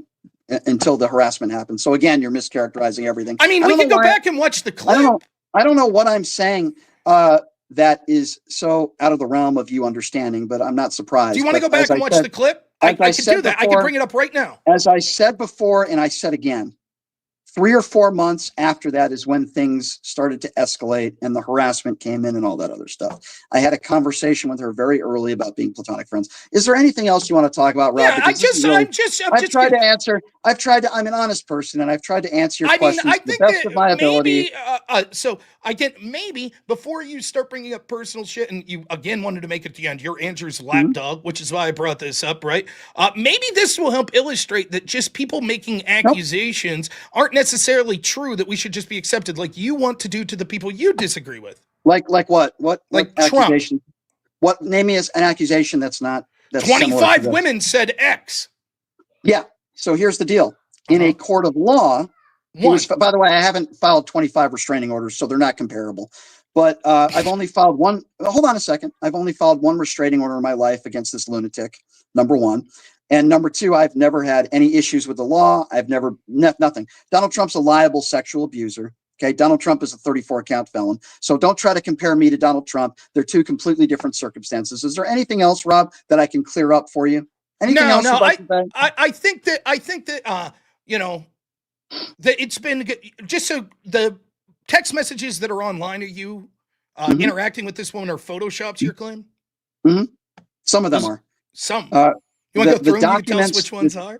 Until the harassment happened. So again, you're mischaracterizing everything. I mean, we can go back and watch the clip. I don't know what I'm saying that is so out of the realm of you understanding, but I'm not surprised. Do you want to go back and watch the clip? I can do that. I can bring it up right now. As I said before, and I said again, 3 or 4 months after that is when things started to escalate and the harassment came in and all that other stuff. I had a conversation with her very early about being platonic friends. Is there anything else you want to talk about, Rob? Yeah, I'm an honest person and I've tried to answer your questions to the best of my ability. So I get maybe before you start bringing up personal shit and you again wanted to make it to the end, you're Andrew's lapdog, which is why I brought this up, right? Maybe this will help illustrate that just people making accusations aren't necessarily true, that we should just be accepted like you want to do to the people you disagree with. Like what? Like accusation? Trump. What, name me as an accusation that's 25 women said X. Yeah. So here's the deal. In a court of law, by the way, I haven't filed 25 restraining orders, so they're not comparable. But I've only filed one. Hold on a second. I've only filed one restraining order in my life against this lunatic, number one. And number two, I've never had any issues with the law. I've never, nothing. Donald Trump's a liable sexual abuser. Okay. Donald Trump is a 34 count felon. So don't try to compare me to Donald Trump. They're two completely different circumstances. Is there anything else, Rob, that I can clear up for you? Anything else? No, I think that, that it's been just so the text messages that are online, are you interacting with this woman or photoshops, your claim? Mm-hmm. Some of them are. Some. You want to go through them? You can tell us which ones are?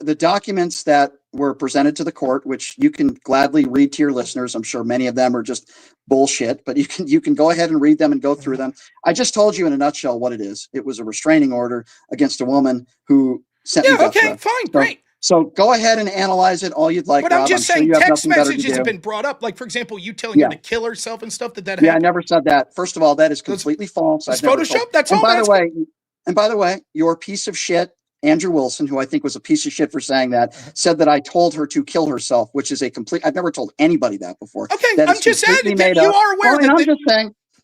The documents that were presented to the court, which you can gladly read to your listeners. I'm sure many of them are just bullshit, but you can go ahead and read them and go through them. I just told you in a nutshell what it is. It was a restraining order against a woman who sent me death threats. Fine, great. So go ahead and analyze it all you'd like. But I'm just saying text messages have been brought up. Like, for example, you telling her to kill herself and stuff. Did that happen? Yeah, I never said that. First of all, that is completely false. It's Photoshop. That's all. And by the way, your piece of shit, Andrew Wilson, who I think was a piece of shit for saying that, said that I told her to kill herself, which is a complete. I've never told anybody that before. Okay, I'm just saying that you are aware.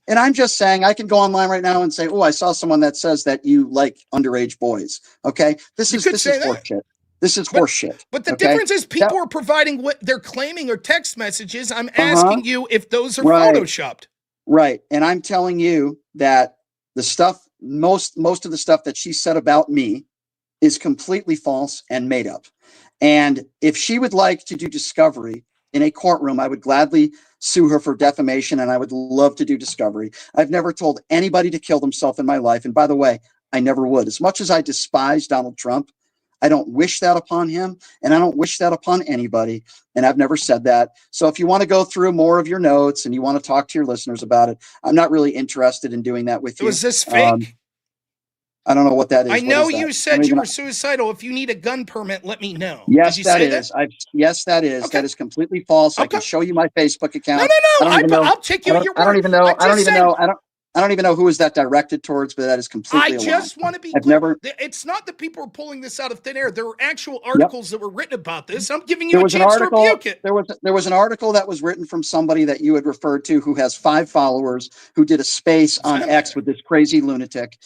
And I'm just saying, I can go online right now and say, "Oh, I saw someone that says that you like underage boys." Okay, this is horseshit. This is horseshit. But the difference is people are providing what they're claiming are text messages. I'm asking you if those are photoshopped. Right. And I'm telling you that the stuff, most of the stuff that she said about me is completely false and made up. And if she would like to do discovery in a courtroom, I would gladly sue her for defamation, and I would love to do discovery. I've never told anybody to kill themselves in my life. And by the way, I never would. As much as I despise Donald Trump, I don't wish that upon him, and I don't wish that upon anybody. And I've never said that. So if you want to go through more of your notes and you want to talk to your listeners about it, I'm not really interested in doing that with you. Was this fake? I don't know what that is. I know you said you were suicidal. If you need a gun permit, let me know. Yes, Did you that say is. that? Yes, that is. Okay. That is completely false. I can show you my Facebook account. No. I'll take you at your word. I don't even know. I don't even know who is that directed towards, but that is completely I just want to be clear. It's not that people are pulling this out of thin air. There were actual articles that were written about this. I'm giving you a chance to rebuke it. There was an article that was written from somebody that you had referred to who has 5 followers, who did a space on X with this crazy lunatic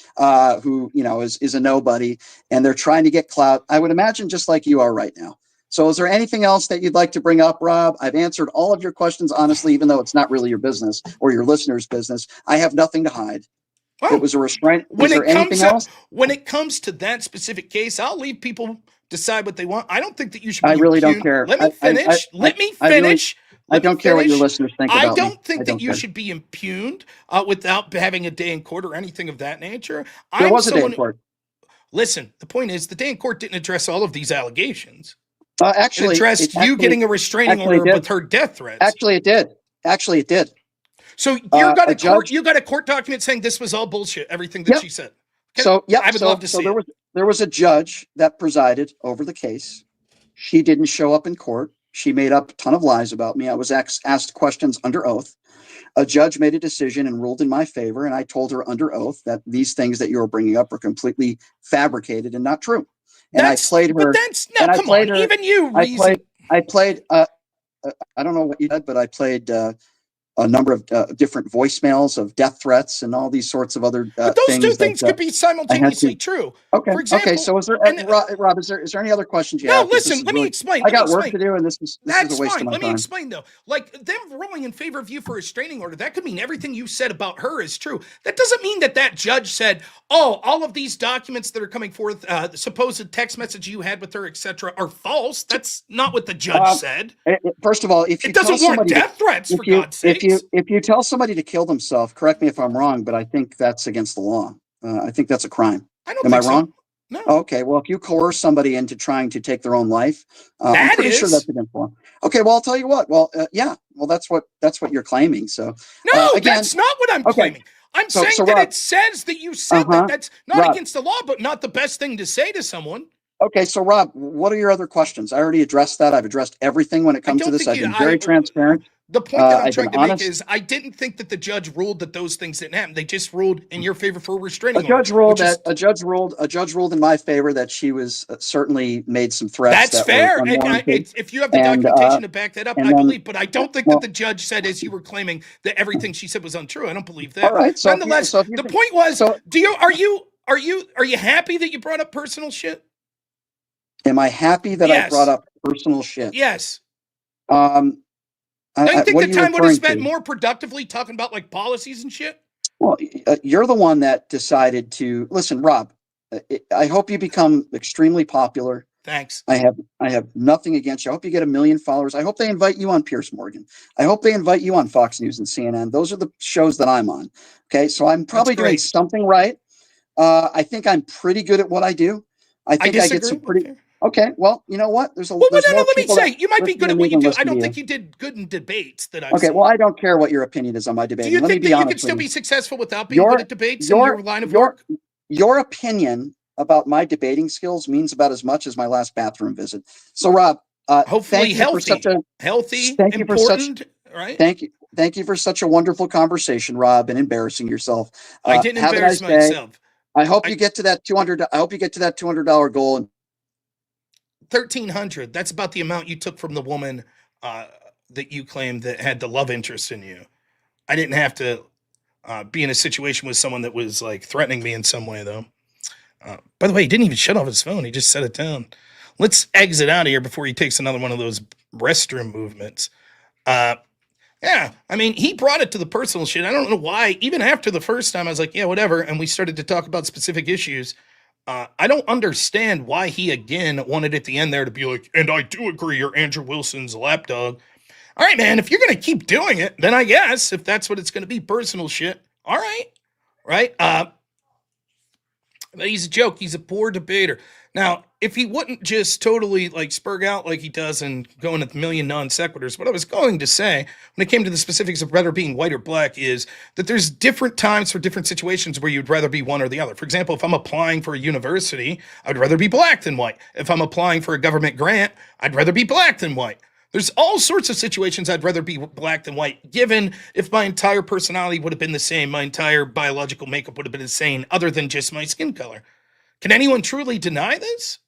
who, is a nobody, and they're trying to get clout. I would imagine just like you are right now. So is there anything else that you'd like to bring up, Rob? I've answered all of your questions honestly, even though it's not really your business or your listeners' business. I have nothing to hide. It was a restraint. Is there anything else? When it comes to that specific case, I'll leave people decide what they want. I don't think that you should be I really impugned. don't care. Let me finish. I don't care what your listeners think about me. I don't think that you should be impugned without having a day in court or anything of that nature. There was a day in court. Listen, the point is the day in court didn't address all of these allegations. Actually, it addressed you getting a restraining order with her death threats. Actually, it did. So you got a court document saying this was all bullshit, everything that she said. Okay? So I would love to see it. There was a judge that presided over the case. She didn't show up in court. She made up a ton of lies about me. I was asked questions under oath. A judge made a decision and ruled in my favor, and I told her under oath that these things that you were bringing up are completely fabricated and not true. And I played her. But that's no, come on. Even you reason. I played. I don't know what you did, but I played a number of different voicemails of death threats and all these sorts of other but those two things could be simultaneously true. Okay. For example, okay. So is there, Rob? Is there any other questions you have? No, listen. Let me explain. I got work to do, and this is a waste of my time. Let me explain though. Like them ruling in favor of you for a restraining order, that could mean everything you said about her is true. That doesn't mean that judge said, "Oh, all of these documents that are coming forth, the supposed text message you had with her, etc., are false." That's not what the judge said. First of all, if you it doesn't warrant death threats, for God's sake. If you tell somebody to kill themselves, correct me if I'm wrong, but I think that's against the law. I think that's a crime. Am I wrong? So. No. Okay. Well, if you coerce somebody into trying to take their own life, I'm pretty sure that's against the law. Okay. Well, I'll tell you what. Well, yeah. Well, that's what you're claiming. So no, that's not what I'm claiming. I'm saying that Rob, it says that you said that. That's not against the law, but not the best thing to say to someone. Okay, so Rob, what are your other questions? I already addressed that. I've addressed everything when it comes to this. I've been very transparent. The point that I'm trying to make is I didn't think that the judge ruled that those things didn't happen. They just ruled in your favor for a restraining order. A judge ruled in my favor that she was certainly made some threats. That's fair. If you have the documentation to back that up, I believe. But I don't think that the judge said, as you were claiming, that everything she said was untrue. I don't believe that. All right. So nonetheless, the point was, are you happy that you brought up personal shit? Am I happy that I brought up personal shit? Yes. Don't you think the time would have spent more productively talking about like policies and shit? Well, you're the one that decided to listen, Rob. I hope you become extremely popular. Thanks. I have nothing against you. I hope you get 1 million followers. I hope they invite you on Piers Morgan. I hope they invite you on Fox News and CNN. Those are the shows that I'm on. Okay, so I'm probably doing something right. I think I'm pretty good at what I do. I think I get some pretty. Okay, well, you know what? There's more let me say, you might be good at what you do. I don't think you you did good in debates that I've Okay, seen. well, I don't care what your opinion is on my debate. Do you think that you can still be successful without being good at debates in your line of work? Your opinion about my debating skills means about as much as my last bathroom visit. So, Rob, hopefully healthy, thank you for important, right? Thank you for such a wonderful conversation, Rob, and embarrassing yourself. I didn't embarrass myself. I hope you get to that $200. I hope you get to that $200 goal. 1,300. That's about the amount you took from the woman that you claimed that had the love interest in you. I didn't have to be in a situation with someone that was like threatening me in some way, though. By the way, he didn't even shut off his phone. He just set it down. let's exit out of here before he takes another one of those restroom movements. Yeah, I mean, he brought it to the personal shit. I don't know why. Even after the first time, I was like, yeah, whatever. And we started to talk about specific issues. I don't understand why he, again, wanted at the end there to be like, and I do agree you're Andrew Wilson's lapdog. All right, man, if you're going to keep doing it, then I guess if that's what it's going to be, personal shit. All right. Right? He's a joke. He's a poor debater. Now, if he wouldn't just totally like spurg out like he does and go into a million non sequiturs, what I was going to say when it came to the specifics of whether being white or black is that there's different times for different situations where you'd rather be one or the other. For example, if I'm applying for a university, I'd rather be black than white. If I'm applying for a government grant, I'd rather be black than white. There's all sorts of situations I'd rather be black than white, given if my entire personality would have been the same, my entire biological makeup would have been the same, other than just my skin color. Can anyone truly deny this?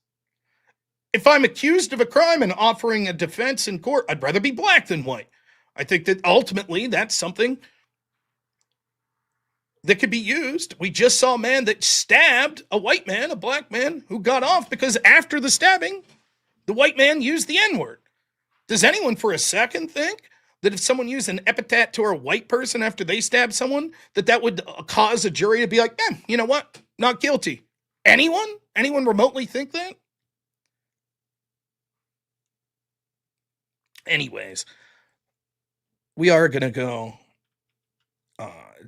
If I'm accused of a crime and offering a defense in court, I'd rather be black than white. I think that ultimately that's something that could be used. We just saw a man that stabbed a white man, a black man, who got off because after the stabbing, the white man used the N-word. Does anyone for a second think that if someone used an epithet to a white person after they stabbed someone, that would cause a jury to be like, you know what? Not guilty. Anyone? Anyone remotely think that? Anyways, we are going to go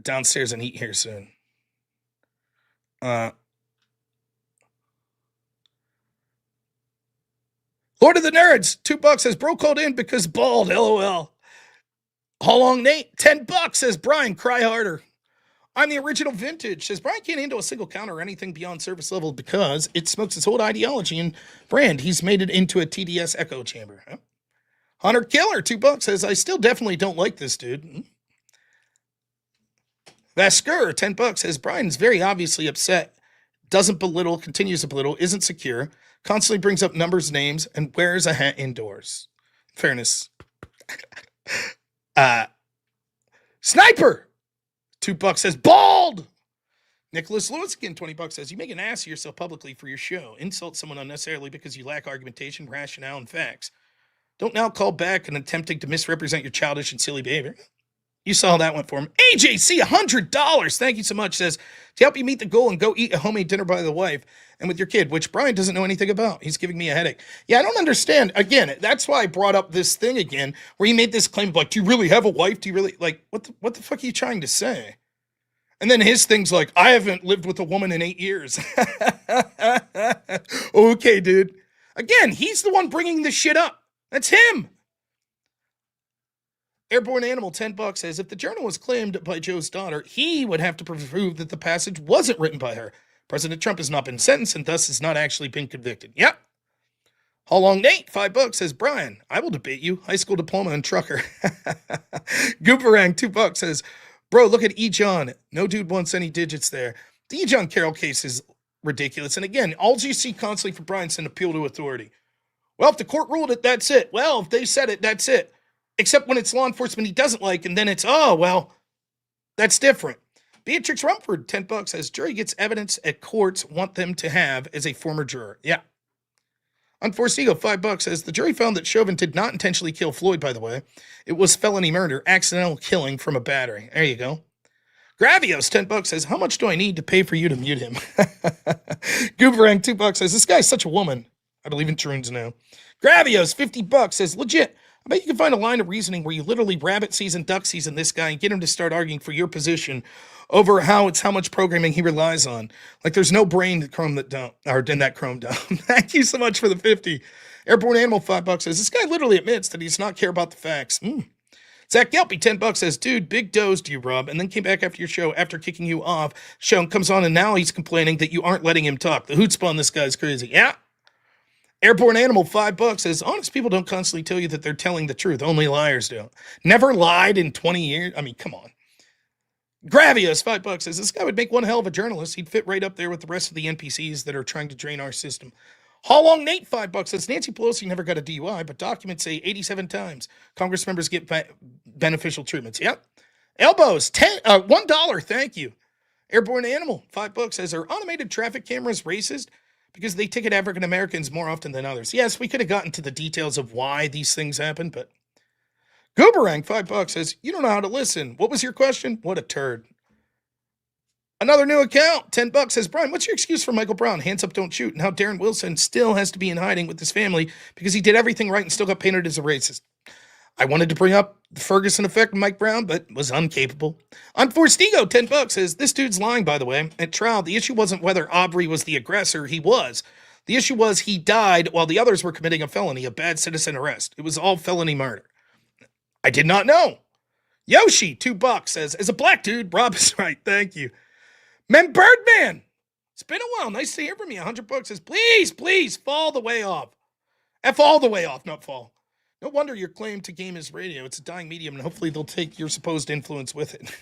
downstairs and eat here soon. Lord of the Nerds, $2 says, bro called in because bald, LOL. How long, Nate? $10 says, Brian, cry harder. I'm the original vintage, says, Brian can't handle a single counter or anything beyond service level because it smokes his whole ideology and brand. He's made it into a TDS echo chamber. Huh? Hunter Killer, $2 says, I still definitely don't like this dude. Vasker, $10 says, Brian's very obviously upset, doesn't belittle, continues to belittle, isn't secure, constantly brings up numbers, names, and wears a hat indoors. Fairness. Sniper, $2 says, bald! Nicholas Lewis again, $20 says, you make an ass of yourself publicly for your show. Insult someone unnecessarily because you lack argumentation, rationale, and facts. Don't now call back and attempting to misrepresent your childish and silly behavior. You saw how that went for him. AJC, $100. Thank you so much. Says, to help you meet the goal and go eat a homemade dinner by the wife and with your kid, which Brian doesn't know anything about. He's giving me a headache. Yeah, I don't understand. Again, that's why I brought up this thing again, where he made this claim of like, do you really have a wife? Do you really, like, what the fuck are you trying to say? And then his thing's like, I haven't lived with a woman in 8 years. Okay, dude. Again, he's the one bringing this shit up. That's him. Airborne Animal, $10 says, if the journal was claimed by Joe's daughter, he would have to prove that the passage wasn't written by her. President Trump has not been sentenced and thus has not actually been convicted. Yep. How long, Nate? $5 says, Brian, I will debate you. High school diploma and trucker. Gooperang, $2 says, bro, look at E. John. No dude wants any digits there. The E. John Carroll case is ridiculous. And again, all you see constantly for Brian's an appeal to authority. Well, if the court ruled it, that's it. Well, if they said it, that's it. Except when it's law enforcement he doesn't like, and then it's, oh, well, that's different. Beatrix Rumford, $10 says, jury gets evidence at courts want them to have as a former juror. Yeah. Unforced Eagle, $5 says, the jury found that Chauvin did not intentionally kill Floyd, by the way. It was felony murder, accidental killing from a battery. There you go. Gravios, $10 says, how much do I need to pay for you to mute him? Gooberang, $2 says, this guy's such a woman. I believe in Troons now. Gravios, $50 says, legit. I bet you can find a line of reasoning where you literally rabbit season, duck season this guy and get him to start arguing for your position over how much programming he relies on. Like there's no brain in Chrome that don't, or in that Chrome don't. Thank you so much for the 50. Airborne Animal, $5 says, this guy literally admits that he does not care about the facts. Zach Gelpy, $10 says, dude, big dozed you, Rob, and then came back after your show after kicking you off. Show comes on and now he's complaining that you aren't letting him talk. The chutzpah on this guy's crazy. Yeah. Airborne Animal, $5 says, honest people don't constantly tell you that they're telling the truth. Only liars do. Never lied in 20 years. I mean, come on. Gravius, $5 says, this guy would make one hell of a journalist. He'd fit right up there with the rest of the NPCs that are trying to drain our system. How long, Nate? $5 says, Nancy Pelosi never got a DUI, but documents say 87 times. Congress members get beneficial treatments. Yep. Elbows, $1. Thank you. Airborne Animal, $5 says, are automated traffic cameras racist? because they ticket African Americans more often than others. Yes, we could have gotten to the details of why these things happen, but Gooberang, $5 says, you don't know how to listen. What was your question? What a turd. Another new account, $10 says, Brian, what's your excuse for Michael Brown? Hands up, don't shoot. And how Darren Wilson still has to be in hiding with his family because he did everything right and still got painted as a racist. I wanted to bring up the Ferguson effect of Mike Brown, but was incapable. Unforced Ego, $10 says, this dude's lying, by the way. At trial, the issue wasn't whether Aubrey was the aggressor. He was. The issue was he died while the others were committing a felony, a bad citizen arrest. It was all felony murder. I did not know. Yoshi, $2 says, as a black dude, Rob is right. Thank you. Men Birdman, it's been a while. Nice to hear from you. $100 says, please, fall the way off. F all the way off, not fall. No wonder your claim to game is radio. It's a dying medium, and hopefully they'll take your supposed influence with it.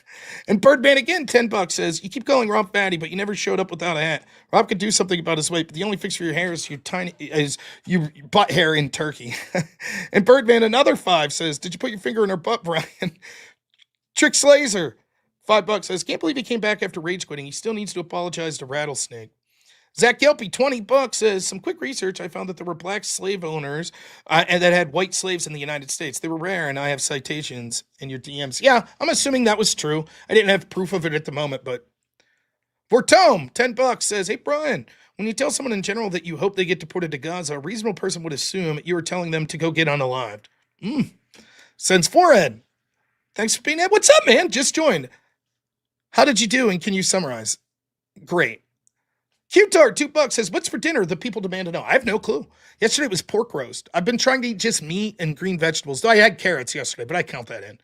And Birdman again, $10 says, you keep calling Rob fatty, but you never showed up without a hat. Rob could do something about his weight, but the only fix for your hair is your butt hair in turkey. And Birdman, another 5 says, did you put your finger in her butt, Brian? Trick Slazer, $5 says, can't believe he came back after rage quitting. He still needs to apologize to Rattlesnake. Zach Gelpy, $20 says, some quick research. I found that there were black slave owners and that had white slaves in the United States. They were rare, and I have citations in your DMs. Yeah, I'm assuming that was true. I didn't have proof of it at the moment, but Vortome, $10 says, hey, Brian, when you tell someone in general that you hope they get deported to Gaza, a reasonable person would assume you are telling them to go get unalived. Sends Forehead. Thanks for being here. What's up, man? Just joined. How did you do, and can you summarize? Great. Q-Tart, $2 says, what's for dinner? The people demand to know. I have no clue. Yesterday was pork roast. I've been trying to eat just meat and green vegetables. Though I had carrots yesterday, but I count that in.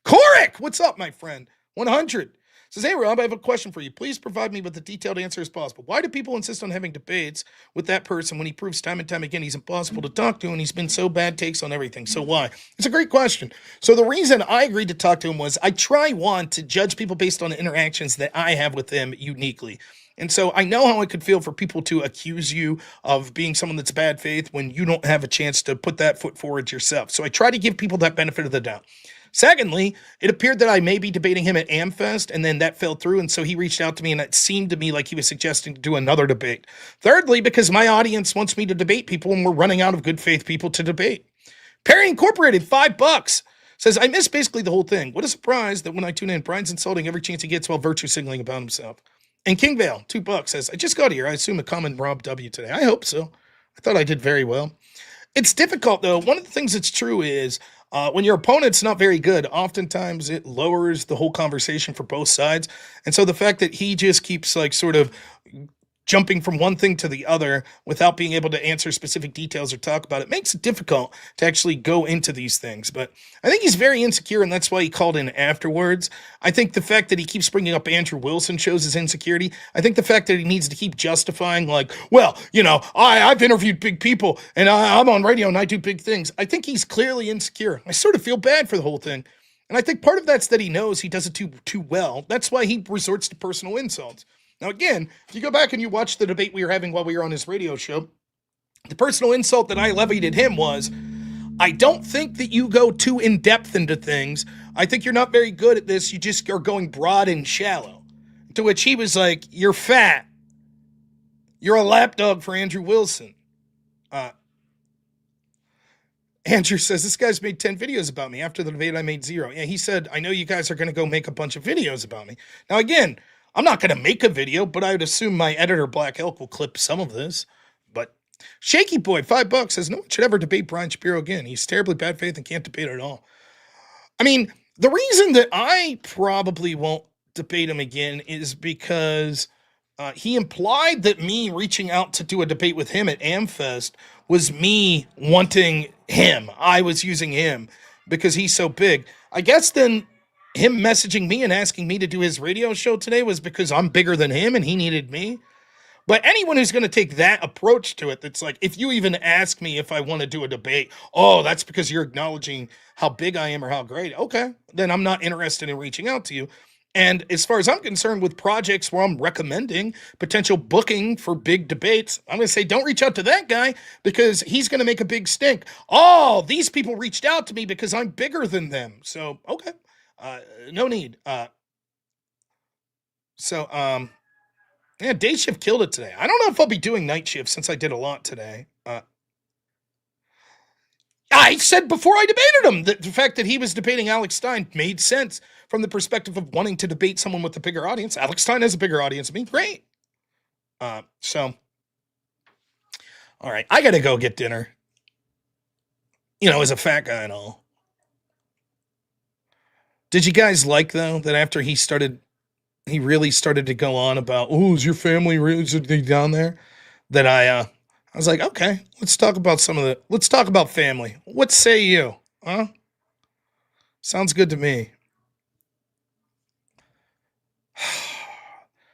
Korik, what's up, my friend? 100 says, hey, Rob, I have a question for you. Please provide me with a detailed answer as possible. Why do people insist on having debates with that person when he proves time and time again he's impossible to talk to and he's been so bad takes on everything? So why? It's a great question. So the reason I agreed to talk to him was I try, to judge people based on the interactions that I have with them uniquely. And so I know how it could feel for people to accuse you of being someone that's bad faith when you don't have a chance to put that foot forward yourself. So I try to give people that benefit of the doubt. Secondly, it appeared that I may be debating him at AmFest, and then that fell through, and so he reached out to me, and it seemed to me like he was suggesting to do another debate. Thirdly, because my audience wants me to debate people, and we're running out of good faith people to debate. Perry Incorporated, $5, says, I missed basically the whole thing. What a surprise that when I tune in, Brian's insulting every chance he gets while virtue signaling about himself. And King Vale, $2, says, I just got here. I assume a common Rob W today. I hope so. I thought I did very well. It's difficult, though. One of the things that's true is when your opponent's not very good, oftentimes it lowers the whole conversation for both sides. And so the fact that he just keeps sort of jumping from one thing to the other without being able to answer specific details or talk about it makes it difficult to actually go into these things. But I think he's very insecure, and that's why he called in afterwards. I think the fact that he keeps bringing up Andrew Wilson shows his insecurity. I think the fact that he needs to keep justifying, I've interviewed big people, and I'm on radio, and I do big things. I think he's clearly insecure. I sort of feel bad for the whole thing. And I think part of that's that he knows he does it too well. That's why he resorts to personal insults. Now, again, if you go back and you watch the debate we were having while we were on his radio show, the personal insult that I levied at him was, I don't think that you go too in-depth into things. I think you're not very good at this. You just are going broad and shallow. To which he was like, you're fat. You're a lapdog for Andrew Wilson. Andrew says, this guy's made 10 videos about me. After the debate, I made 0. Yeah, he said, I know you guys are going to go make a bunch of videos about me. Now, again, I'm not going to make a video, but I would assume my editor, Black Elk, will clip some of this. But Shaky Boy, $5, says, no one should ever debate Brian Shapiro again. He's terribly bad faith and can't debate at all. I mean, the reason that I probably won't debate him again is because he implied that me reaching out to do a debate with him at AmFest was me wanting him. I was using him because he's so big. I guess then him messaging me and asking me to do his radio show today was because I'm bigger than him and he needed me. But anyone who's going to take that approach to it, that's like, if you even ask me if I want to do a debate, oh, that's because you're acknowledging how big I am or how great. Okay, then I'm not interested in reaching out to you. And as far as I'm concerned with projects where I'm recommending potential booking for big debates, I'm going to say, don't reach out to that guy because he's going to make a big stink. Oh, these people reached out to me because I'm bigger than them. So, okay. No need. Yeah, day shift killed it today. I don't know if I'll be doing night shift since I did a lot today. I said before I debated him that the fact that he was debating Alex Stein made sense from the perspective of wanting to debate someone with a bigger audience. Alex Stein has a bigger audience than me. Great. So, all right, I got to go get dinner. You know, as a fat guy and all. Did you guys like, though, that after he really started to go on about, oh, is your family really down there? That I was like, okay, let's talk about family. What say you? Huh? Sounds good to me.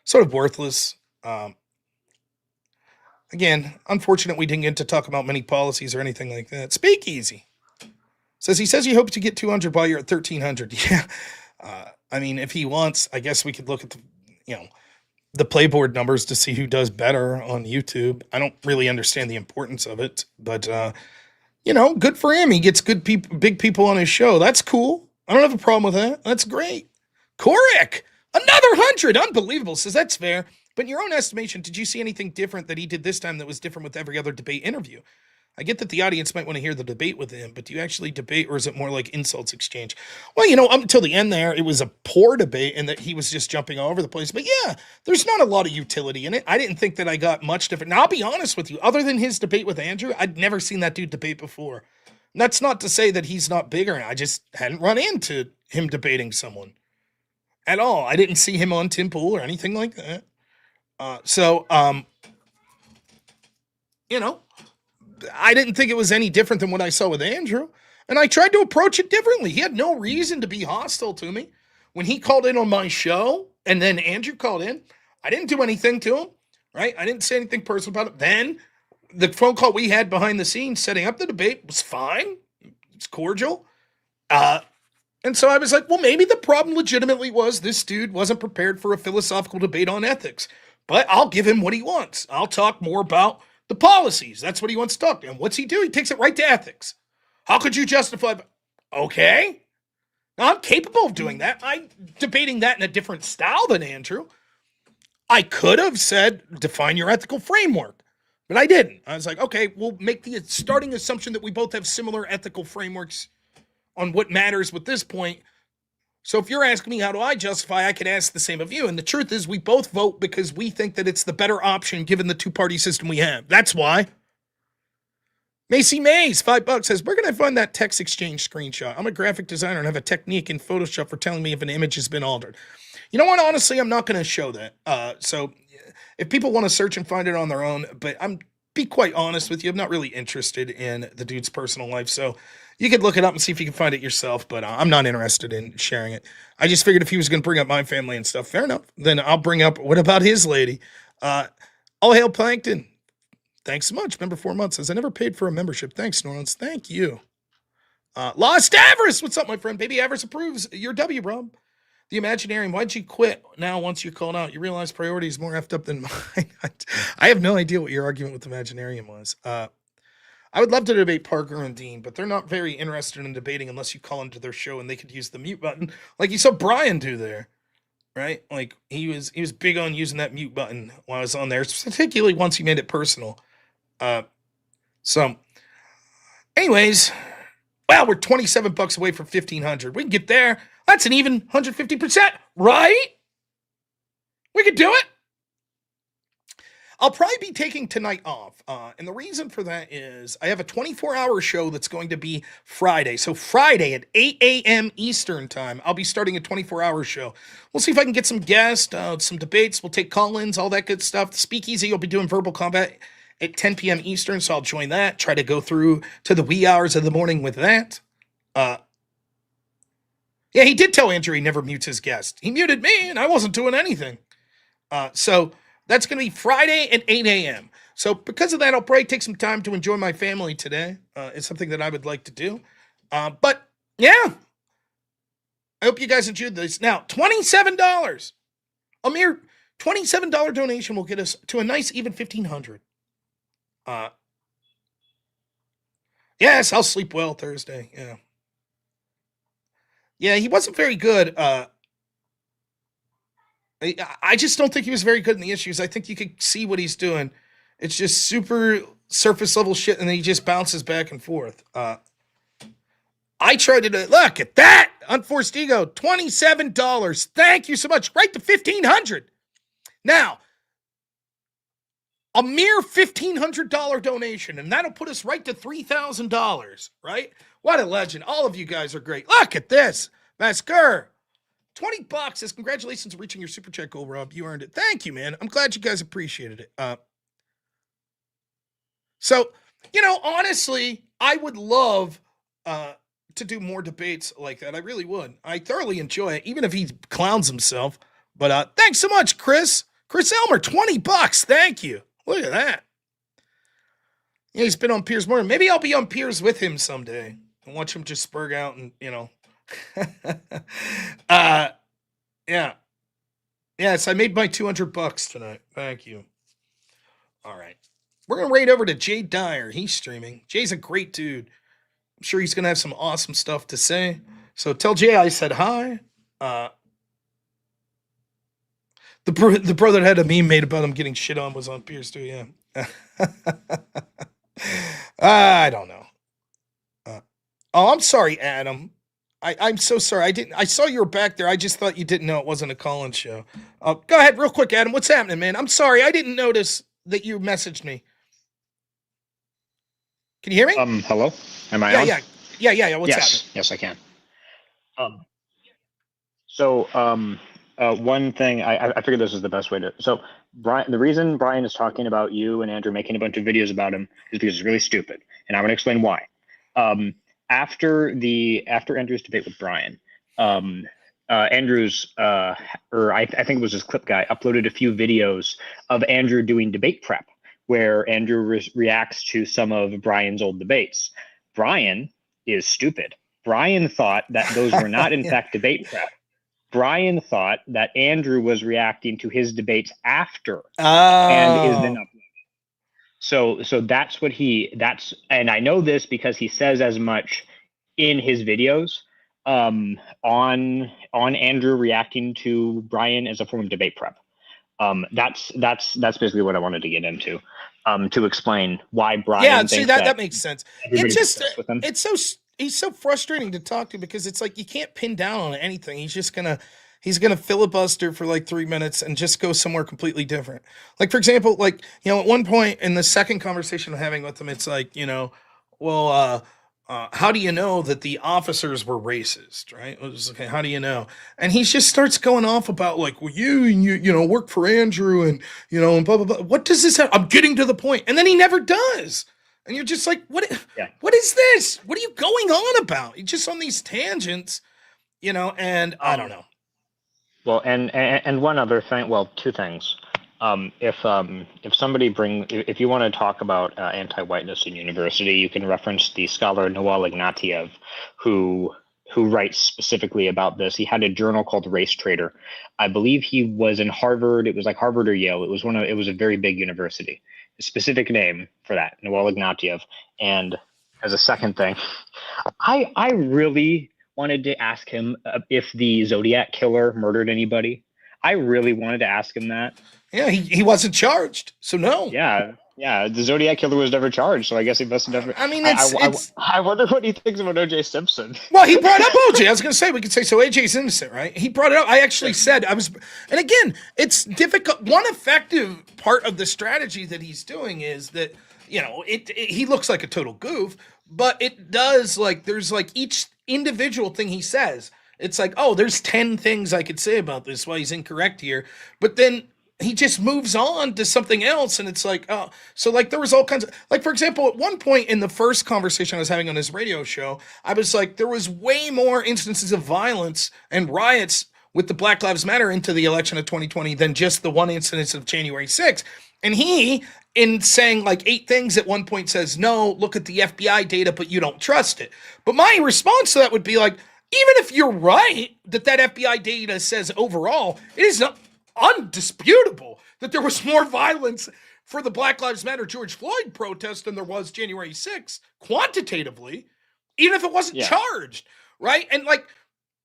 Sort of worthless. Again, unfortunate we didn't get to talk about many policies or anything like that. Speakeasy says he hopes to get 200 while you're at 1,300. Yeah. I mean, if he wants, I guess we could look at the playboard numbers to see who does better on YouTube. I don't really understand the importance of it, but good for him. He gets good people, big people on his show. That's cool. I don't have a problem with that. That's great. Korik, another 100. Unbelievable. Says that's fair. But in your own estimation, did you see anything different that he did this time that was different with every other debate interview? I get that the audience might want to hear the debate with him, but do you actually debate, or is it more like insults exchange? Well, up until the end there, it was a poor debate and that he was just jumping all over the place. But yeah, there's not a lot of utility in it. I didn't think that I got much different. Now, I'll be honest with you. Other than his debate with Andrew, I'd never seen that dude debate before. And that's not to say that he's not bigger. I just hadn't run into him debating someone at all. I didn't see him on Tim Pool or anything like that. I didn't think it was any different than what I saw with Andrew. And I tried to approach it differently. He had no reason to be hostile to me. When he called in on my show and then Andrew called in, I didn't do anything to him, right? I didn't say anything personal about it. Then the phone call we had behind the scenes setting up the debate was fine. It's cordial. And so I was like, well, maybe the problem legitimately was this dude wasn't prepared for a philosophical debate on ethics. But I'll give him what he wants. I'll talk more about the policies. That's what he wants to talk to. And what's he do? He takes it right to ethics. How could you justify? Okay. Now, I'm capable of doing that. I'm debating that in a different style than Andrew. I could have said, define your ethical framework. But I didn't. I was like, okay, we'll make the starting assumption that we both have similar ethical frameworks on what matters with this point. So if you're asking me how do I justify, I could ask the same of you. And the truth is we both vote because we think that it's the better option given the two-party system we have. That's why. Macy Mays, $5 says, where can I find that text exchange screenshot? I'm a graphic designer and have a technique in Photoshop for telling me if an image has been altered. You know what? Honestly, I'm not going to show that. So if people want to search and find it on their own, but be quite honest with you, I'm not really interested in the dude's personal life. So you could look it up and see if you can find it yourself, but I'm not interested in sharing it. I just figured if he was going to bring up my family and stuff, fair enough. Then I'll bring up, what about his lady? All hail Plankton. Thanks so much. Member 4 months says, I never paid for a membership. Thanks, Norlands. Thank you. Lost Avarice. What's up, my friend? Baby Avarice approves. Your W, bro. The Imaginarium. Why'd you quit? Now, once you're called out, you realize priority is more effed up than mine. I have no idea what your argument with Imaginarium was. I would love to debate Parker and Dean, but they're not very interested in debating unless you call into their show and they could use the mute button, like you saw Brian do there, right? Like he was big on using that mute button while I was on there, particularly once he made it personal. So, anyways, well, we're $27 away from 1,500. We can get there. That's an even 150%, right? We could do it. I'll probably be taking tonight off. And the reason for that is I have a 24-hour show that's going to be Friday. So Friday at 8 a.m. Eastern time, I'll be starting a 24-hour show. We'll see if I can get some guests, some debates. We'll take call-ins, all that good stuff. The Speakeasy, you'll be doing verbal combat at 10 p.m. Eastern, so I'll join that. Try to go through to the wee hours of the morning with that. Yeah, he did tell Andrew he never mutes his guest. He muted me, and I wasn't doing anything. So that's going to be Friday at 8 a.m. So because of that, I'll probably take some time to enjoy my family today. It's something that I would like to do. But, yeah. I hope you guys enjoyed this. Now, $27. A mere $27 donation will get us to a nice even 1,500. Yes, I'll sleep well Thursday. Yeah. Yeah, he wasn't very good. I just don't think he was very good in the issues. I think you could see what he's doing. It's just super surface level shit, and then he just bounces back and forth. I tried to look at that unforced ego, $27. Thank you so much. Right to $1,500. Now, a mere $1,500 donation, and that'll put us right to $3,000. Right? What a legend! All of you guys are great. Look at this, Masker. $20 says, congratulations on reaching your super chat goal, Rob. You earned it. Thank you, man. I'm glad you guys appreciated it. So, honestly, I would love to do more debates like that. I really would. I thoroughly enjoy it, even if he clowns himself. But thanks so much, Chris. Chris Elmer, $20. Thank you. Look at that. Yeah, he's been on Piers Morgan. Maybe I'll be on Piers with him someday and watch him just spurg out and, yeah. Yes, I made my $200 tonight. Thank you. All right. We're going to raid over to Jay Dyer. He's streaming. Jay's a great dude. I'm sure he's going to have some awesome stuff to say. So tell Jay I said hi. The bro that had a meme made about him getting shit on was on Piers too, yeah. I don't know. I'm sorry, Adam. I'm so sorry. I saw you were back there. I just thought you didn't know it wasn't a call-in show. Go ahead real quick, Adam. What's happening, man? I'm sorry. I didn't notice that you messaged me. Can you hear me? Hello? Am I on? Yeah. What's happening? Yes, I can. One thing, I figured this is the best way to... So, Brian, the reason Brian is talking about you and Andrew making a bunch of videos about him is because it's really stupid. And I'm going to explain why. After Andrew's debate with Brian, Andrew's, I think it was his clip guy, uploaded a few videos of Andrew doing debate prep, where Andrew reacts to some of Brian's old debates. Brian is stupid. Brian thought that those were not, in fact, debate prep. Brian thought that Andrew was reacting to his debates after and is then uploading. So that's what and I know this because he says as much in his videos on Andrew reacting to Brian as a form of debate prep. That's basically what I wanted to get into, to explain why Brian. Yeah, see that makes sense. It's just he's so frustrating to talk to because it's like you can't pin down on anything. He's gonna filibuster for like 3 minutes and just go somewhere completely different. Like, for example, at one point in the second conversation I'm having with him, it's like, how do you know that the officers were racist, right? It was okay, how do you know? And he just starts going off about like, well, you work for Andrew and, and blah, blah, blah. What does this have? I'm getting to the point. And then he never does. And you're just like, what is this? What are you going on about? You're just on these tangents, and I don't know. Well, and one other thing, well, two things. If you want to talk about anti-whiteness in university, you can reference the scholar Noel Ignatieff, who writes specifically about this. He had a journal called Race Trader. I believe he was in Harvard. It was like Harvard or Yale. It was a very big university. A specific name for that, Noel Ignatieff. And as a second thing, I really wanted to ask him if the Zodiac killer murdered anybody. I really wanted to ask him that. Yeah, he wasn't charged, so no. Yeah, the Zodiac killer was never charged, so I guess he must have never. I mean, I wonder what he thinks about O.J. Simpson. Well, he brought up O.J. I was going to say, we could say, so A.J.'s innocent, right? He brought it up. I actually said, and again, it's difficult. One effective part of the strategy that he's doing is that, he looks like a total goof, but it does, there's each individual thing he says. It's like, oh, there's 10 things I could say about this, why he's incorrect here. But then he just moves on to something else. And it's like, oh, so there was all kinds of, for example, at one point in the first conversation I was having on his radio show, I was like, there was way more instances of violence and riots with the Black Lives Matter into the election of 2020 than just the one incident of January 6th. And he, in saying 8 things at one point, says, no, look at the FBI data, but you don't trust it. But my response to that would be even if you're right that FBI data says overall, it is not undisputable that there was more violence for the Black Lives Matter George Floyd protest than there was January 6th, quantitatively, even if it wasn't charged, right? And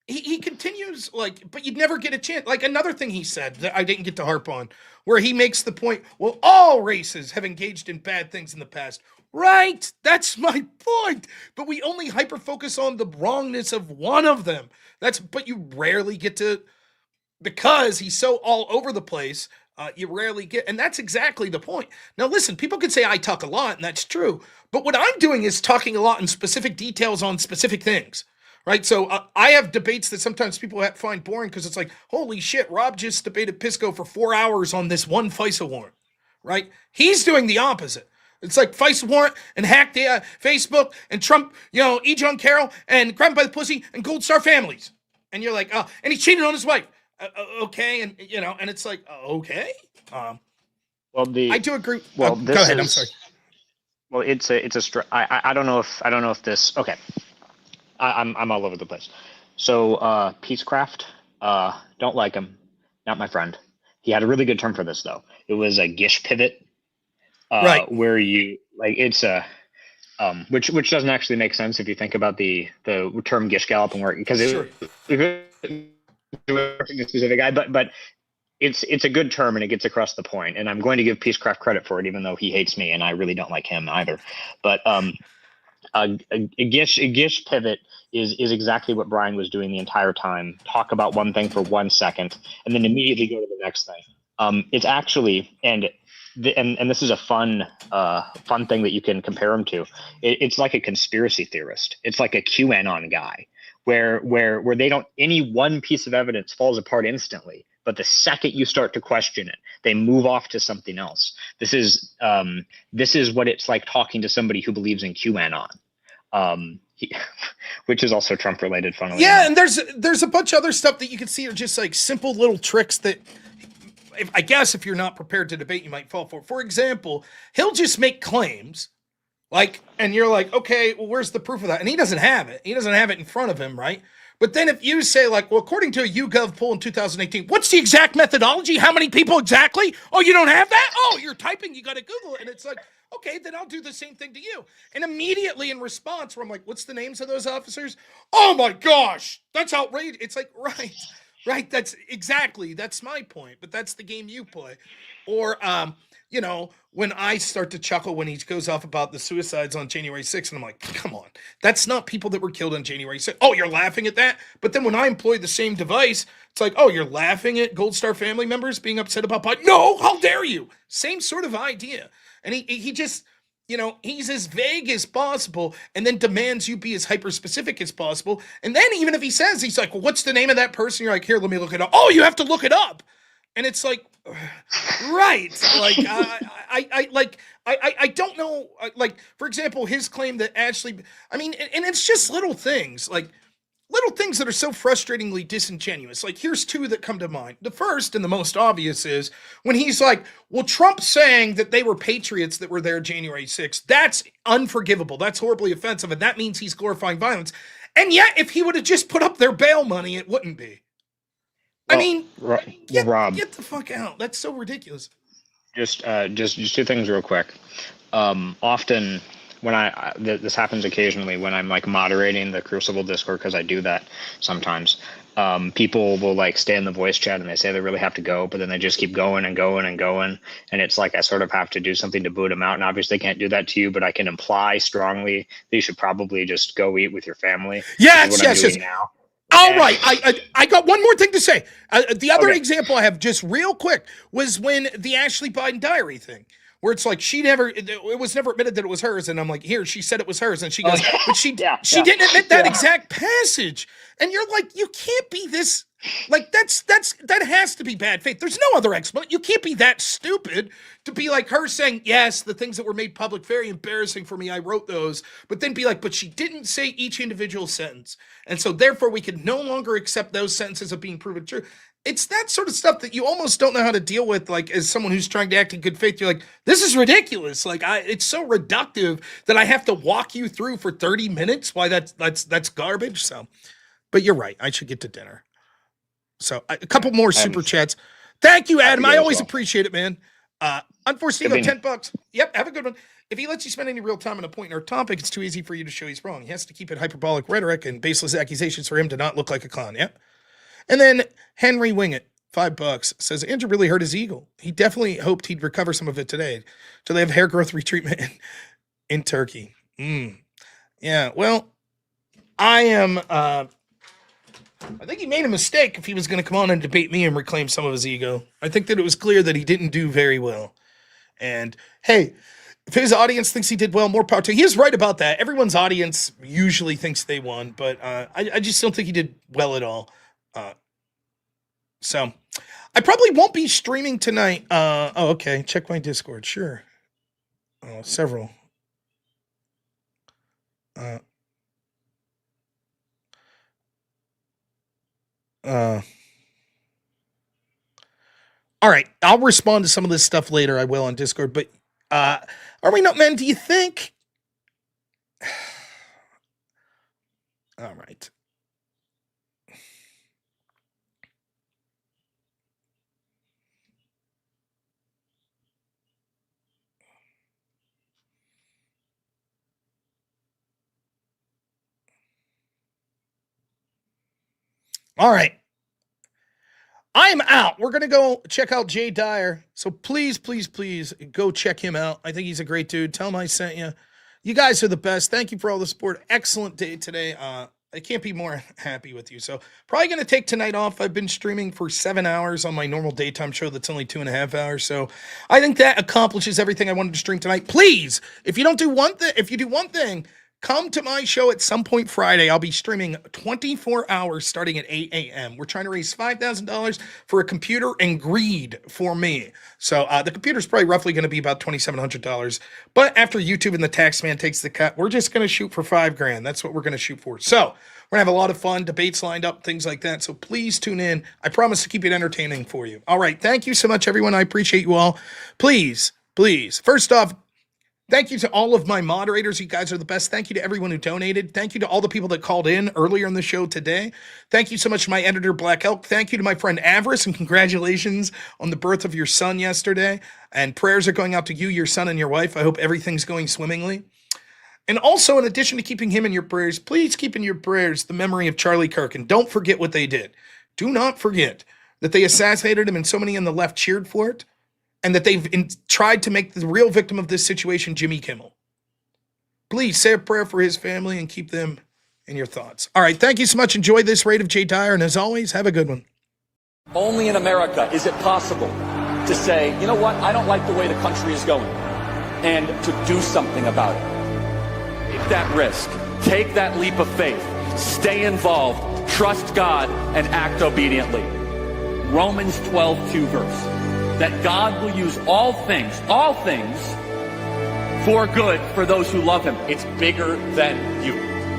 he continues like, but you'd never get a chance. Like another thing he said that I didn't get to harp on, where he makes the point, well, all races have engaged in bad things in the past. Right, that's my point. But we only hyper focus on the wrongness of one of them. But you rarely get to, because he's so all over the place. You rarely get, and that's exactly the point. Now, listen, people could say I talk a lot, and that's true. But what I'm doing is talking a lot in specific details on specific things. Right, so I have debates that sometimes people find boring because it's like, holy shit, Rob just debated Pisco for 4 hours on this one FISA warrant, right? He's doing the opposite. It's like FISA warrant and hack the Facebook and Trump, E. John Carroll and grab him by the pussy and Gold Star families, and you're like, oh, and he cheated on his wife, okay, and and it's like, okay. I do agree. Well, go ahead. I'm sorry. Well, I don't know if this. Okay. I'm all over the place. So Peacecraft, don't like him, not my friend. He had a really good term for this though. It was a gish pivot, right? Where you like it's a which doesn't actually make sense if you think about the term gish gallop and work, because sure. a specific guy, but it's a good term and it gets across the point. And I'm going to give Peacecraft credit for it, even though he hates me and I really don't like him either. But a gish pivot is exactly what Brian was doing the entire time. Talk about one thing for 1 second and then immediately go to the next thing. It's actually, and this is a fun thing that you can compare him to. It's like a conspiracy theorist. It's like a QAnon guy, where they don't, any one piece of evidence falls apart instantly, but the second you start to question it, they move off to something else. This is what it's like talking to somebody who believes in QAnon. Which is also Trump related, funnily enough. And there's a bunch of other stuff that you can see are just like simple little tricks that, I guess, if you're not prepared to debate, you might fall for. For example, he'll just make claims, and you're like, okay, well, where's the proof of that? And he doesn't have it. He doesn't have it in front of him, right? But then if you say, well, according to a YouGov poll in 2018, what's the exact methodology? How many people exactly? Oh, you don't have that? Oh, you're typing, you got to Google it. And it's like, okay, then I'll do the same thing to you. And immediately in response, where I'm like, what's the names of those officers? Oh my gosh, that's outrageous. It's like, right, that's my point, but that's the game you play. Or, when I start to chuckle when he goes off about the suicides on January 6th, and I'm like, come on, that's not people that were killed on January 6th. Oh, you're laughing at that? But then when I employ the same device, it's like, oh, you're laughing at Gold Star family members being upset about Biden? No, how dare you? Same sort of idea. And he just, he's as vague as possible and then demands you be as hyper-specific as possible. And then even if he says, he's like, well, what's the name of that person? You're like, here, let me look it up. Oh, you have to look it up. And it's like, right. Like, I don't know. Like, for example, his claim that Ashley, and it's just little things that are so frustratingly disingenuous. Like, here's two that come to mind. The first and the most obvious is when he's like, well, Trump saying that they were patriots that were there January 6th. That's unforgivable. That's horribly offensive. And that means he's glorifying violence. And yet, if he would have just put up their bail money, it wouldn't be. Well, Rob, get the fuck out. That's so ridiculous. Just two things real quick. Often when this happens occasionally when I'm like moderating the Crucible Discord, because I do that sometimes. People will like stay in the voice chat and they say they really have to go, but then they just keep going and going and going. And it's like I sort of have to do something to boot them out. And obviously can't do that to you, but I can imply strongly that you should probably just go eat with your family. Yes. Now. All right, I got one more thing to say. The other example I have just real quick was when the Ashley Biden diary thing, where it's like it was never admitted that it was hers, and I'm like, here, she said it was hers, and she goes, but she didn't admit that exact passage, and you're like, you can't be this, like that has to be bad faith. There's no other explanation. You can't be that stupid to be like her saying, yes, the things that were made public, very embarrassing for me, I wrote those, but then be like, but she didn't say each individual sentence, and so therefore we can no longer accept those sentences of being proven true. It's that sort of stuff that you almost don't know how to deal with, like, as someone who's trying to act in good faith. You're like, this is ridiculous. Like, it's so reductive that I have to walk you through for 30 minutes why that's garbage. So, but you're right. I should get to dinner. So, a couple more super chats. Thank you, Adam. I always appreciate it, man. Unforced Ego, $10. Yep, have a good one. If he lets you spend any real time on a point or topic, it's too easy for you to show he's wrong. He has to keep it hyperbolic rhetoric and baseless accusations for him to not look like a clown. Yep. And then Henry Wingett, $5, says Andrew really hurt his ego. He definitely hoped he'd recover some of it today. So they have hair growth retreatment in Turkey. Yeah, well, I think he made a mistake if he was going to come on and debate me and reclaim some of his ego. I think that it was clear that he didn't do very well. And hey, if his audience thinks he did well, more power to him. He is right about that. Everyone's audience usually thinks they won, but I just don't think he did well at all. So I probably won't be streaming tonight. Okay. Check my Discord. Sure. Several. All right, I'll respond to some of this stuff later. I will on Discord, but are we not men? Do you think? All right. All right. I'm out. We're going to go check out Jay Dyer. So please, please, please go check him out. I think he's a great dude. Tell him I sent you. You guys are the best. Thank you for all the support. Excellent day today. I can't be more happy with you. So probably going to take tonight off. I've been streaming for 7 hours on my normal daytime show that's only 2.5 hours. So I think that accomplishes everything I wanted to stream tonight. Please, if you do one thing, come to my show at some point Friday. I'll be streaming 24 hours starting at 8 a.m. We're trying to raise $5,000 for a computer and greed for me. So the computer's probably roughly going to be about $2,700. But after YouTube and the tax man takes the cut, we're just going to shoot for $5,000. That's what we're going to shoot for. So we're going to have a lot of fun, debates lined up, things like that. So please tune in. I promise to keep it entertaining for you. All right. Thank you so much, everyone. I appreciate you all. Please, first off, thank you to all of my moderators. You guys are the best. Thank you to everyone who donated. Thank you to all the people that called in earlier in the show today. Thank you so much to my editor, Black Elk. Thank you to my friend Avarice, and congratulations on the birth of your son yesterday. And prayers are going out to you, your son, and your wife. I hope everything's going swimmingly. And also, in addition to keeping him in your prayers, please keep in your prayers the memory of Charlie Kirk. And don't forget what they did. Do not forget that they assassinated him and so many on the left cheered for it. And that they've tried to make the real victim of this situation Jimmy Kimmel. Please say a prayer for his family and keep them in your thoughts. All right, thank you so much. Enjoy this raid of Jay Dyer, and as always, have a good one. Only in America is it possible to say, you know what, I don't like the way the country is going, and to do something about it. Take that risk. Take that leap of faith. Stay involved. Trust God and act obediently. Romans 12:2 verse. That God will use all things for good for those who love him. It's bigger than you.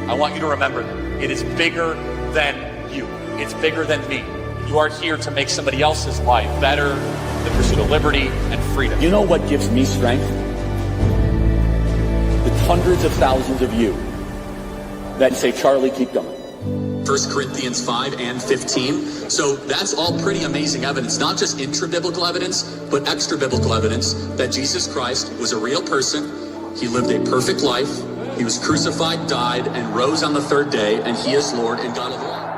I want you to remember that. It is bigger than you. It's bigger than me. You are here to make somebody else's life better, the pursuit of liberty and freedom. You know what gives me strength? The hundreds of thousands of you that say, Charlie, keep going. 1 Corinthians 5 and 15. So that's all pretty amazing evidence, not just intra-biblical evidence, but extra-biblical evidence that Jesus Christ was a real person. He lived a perfect life. He was crucified, died, and rose on the third day, and he is Lord and God of all.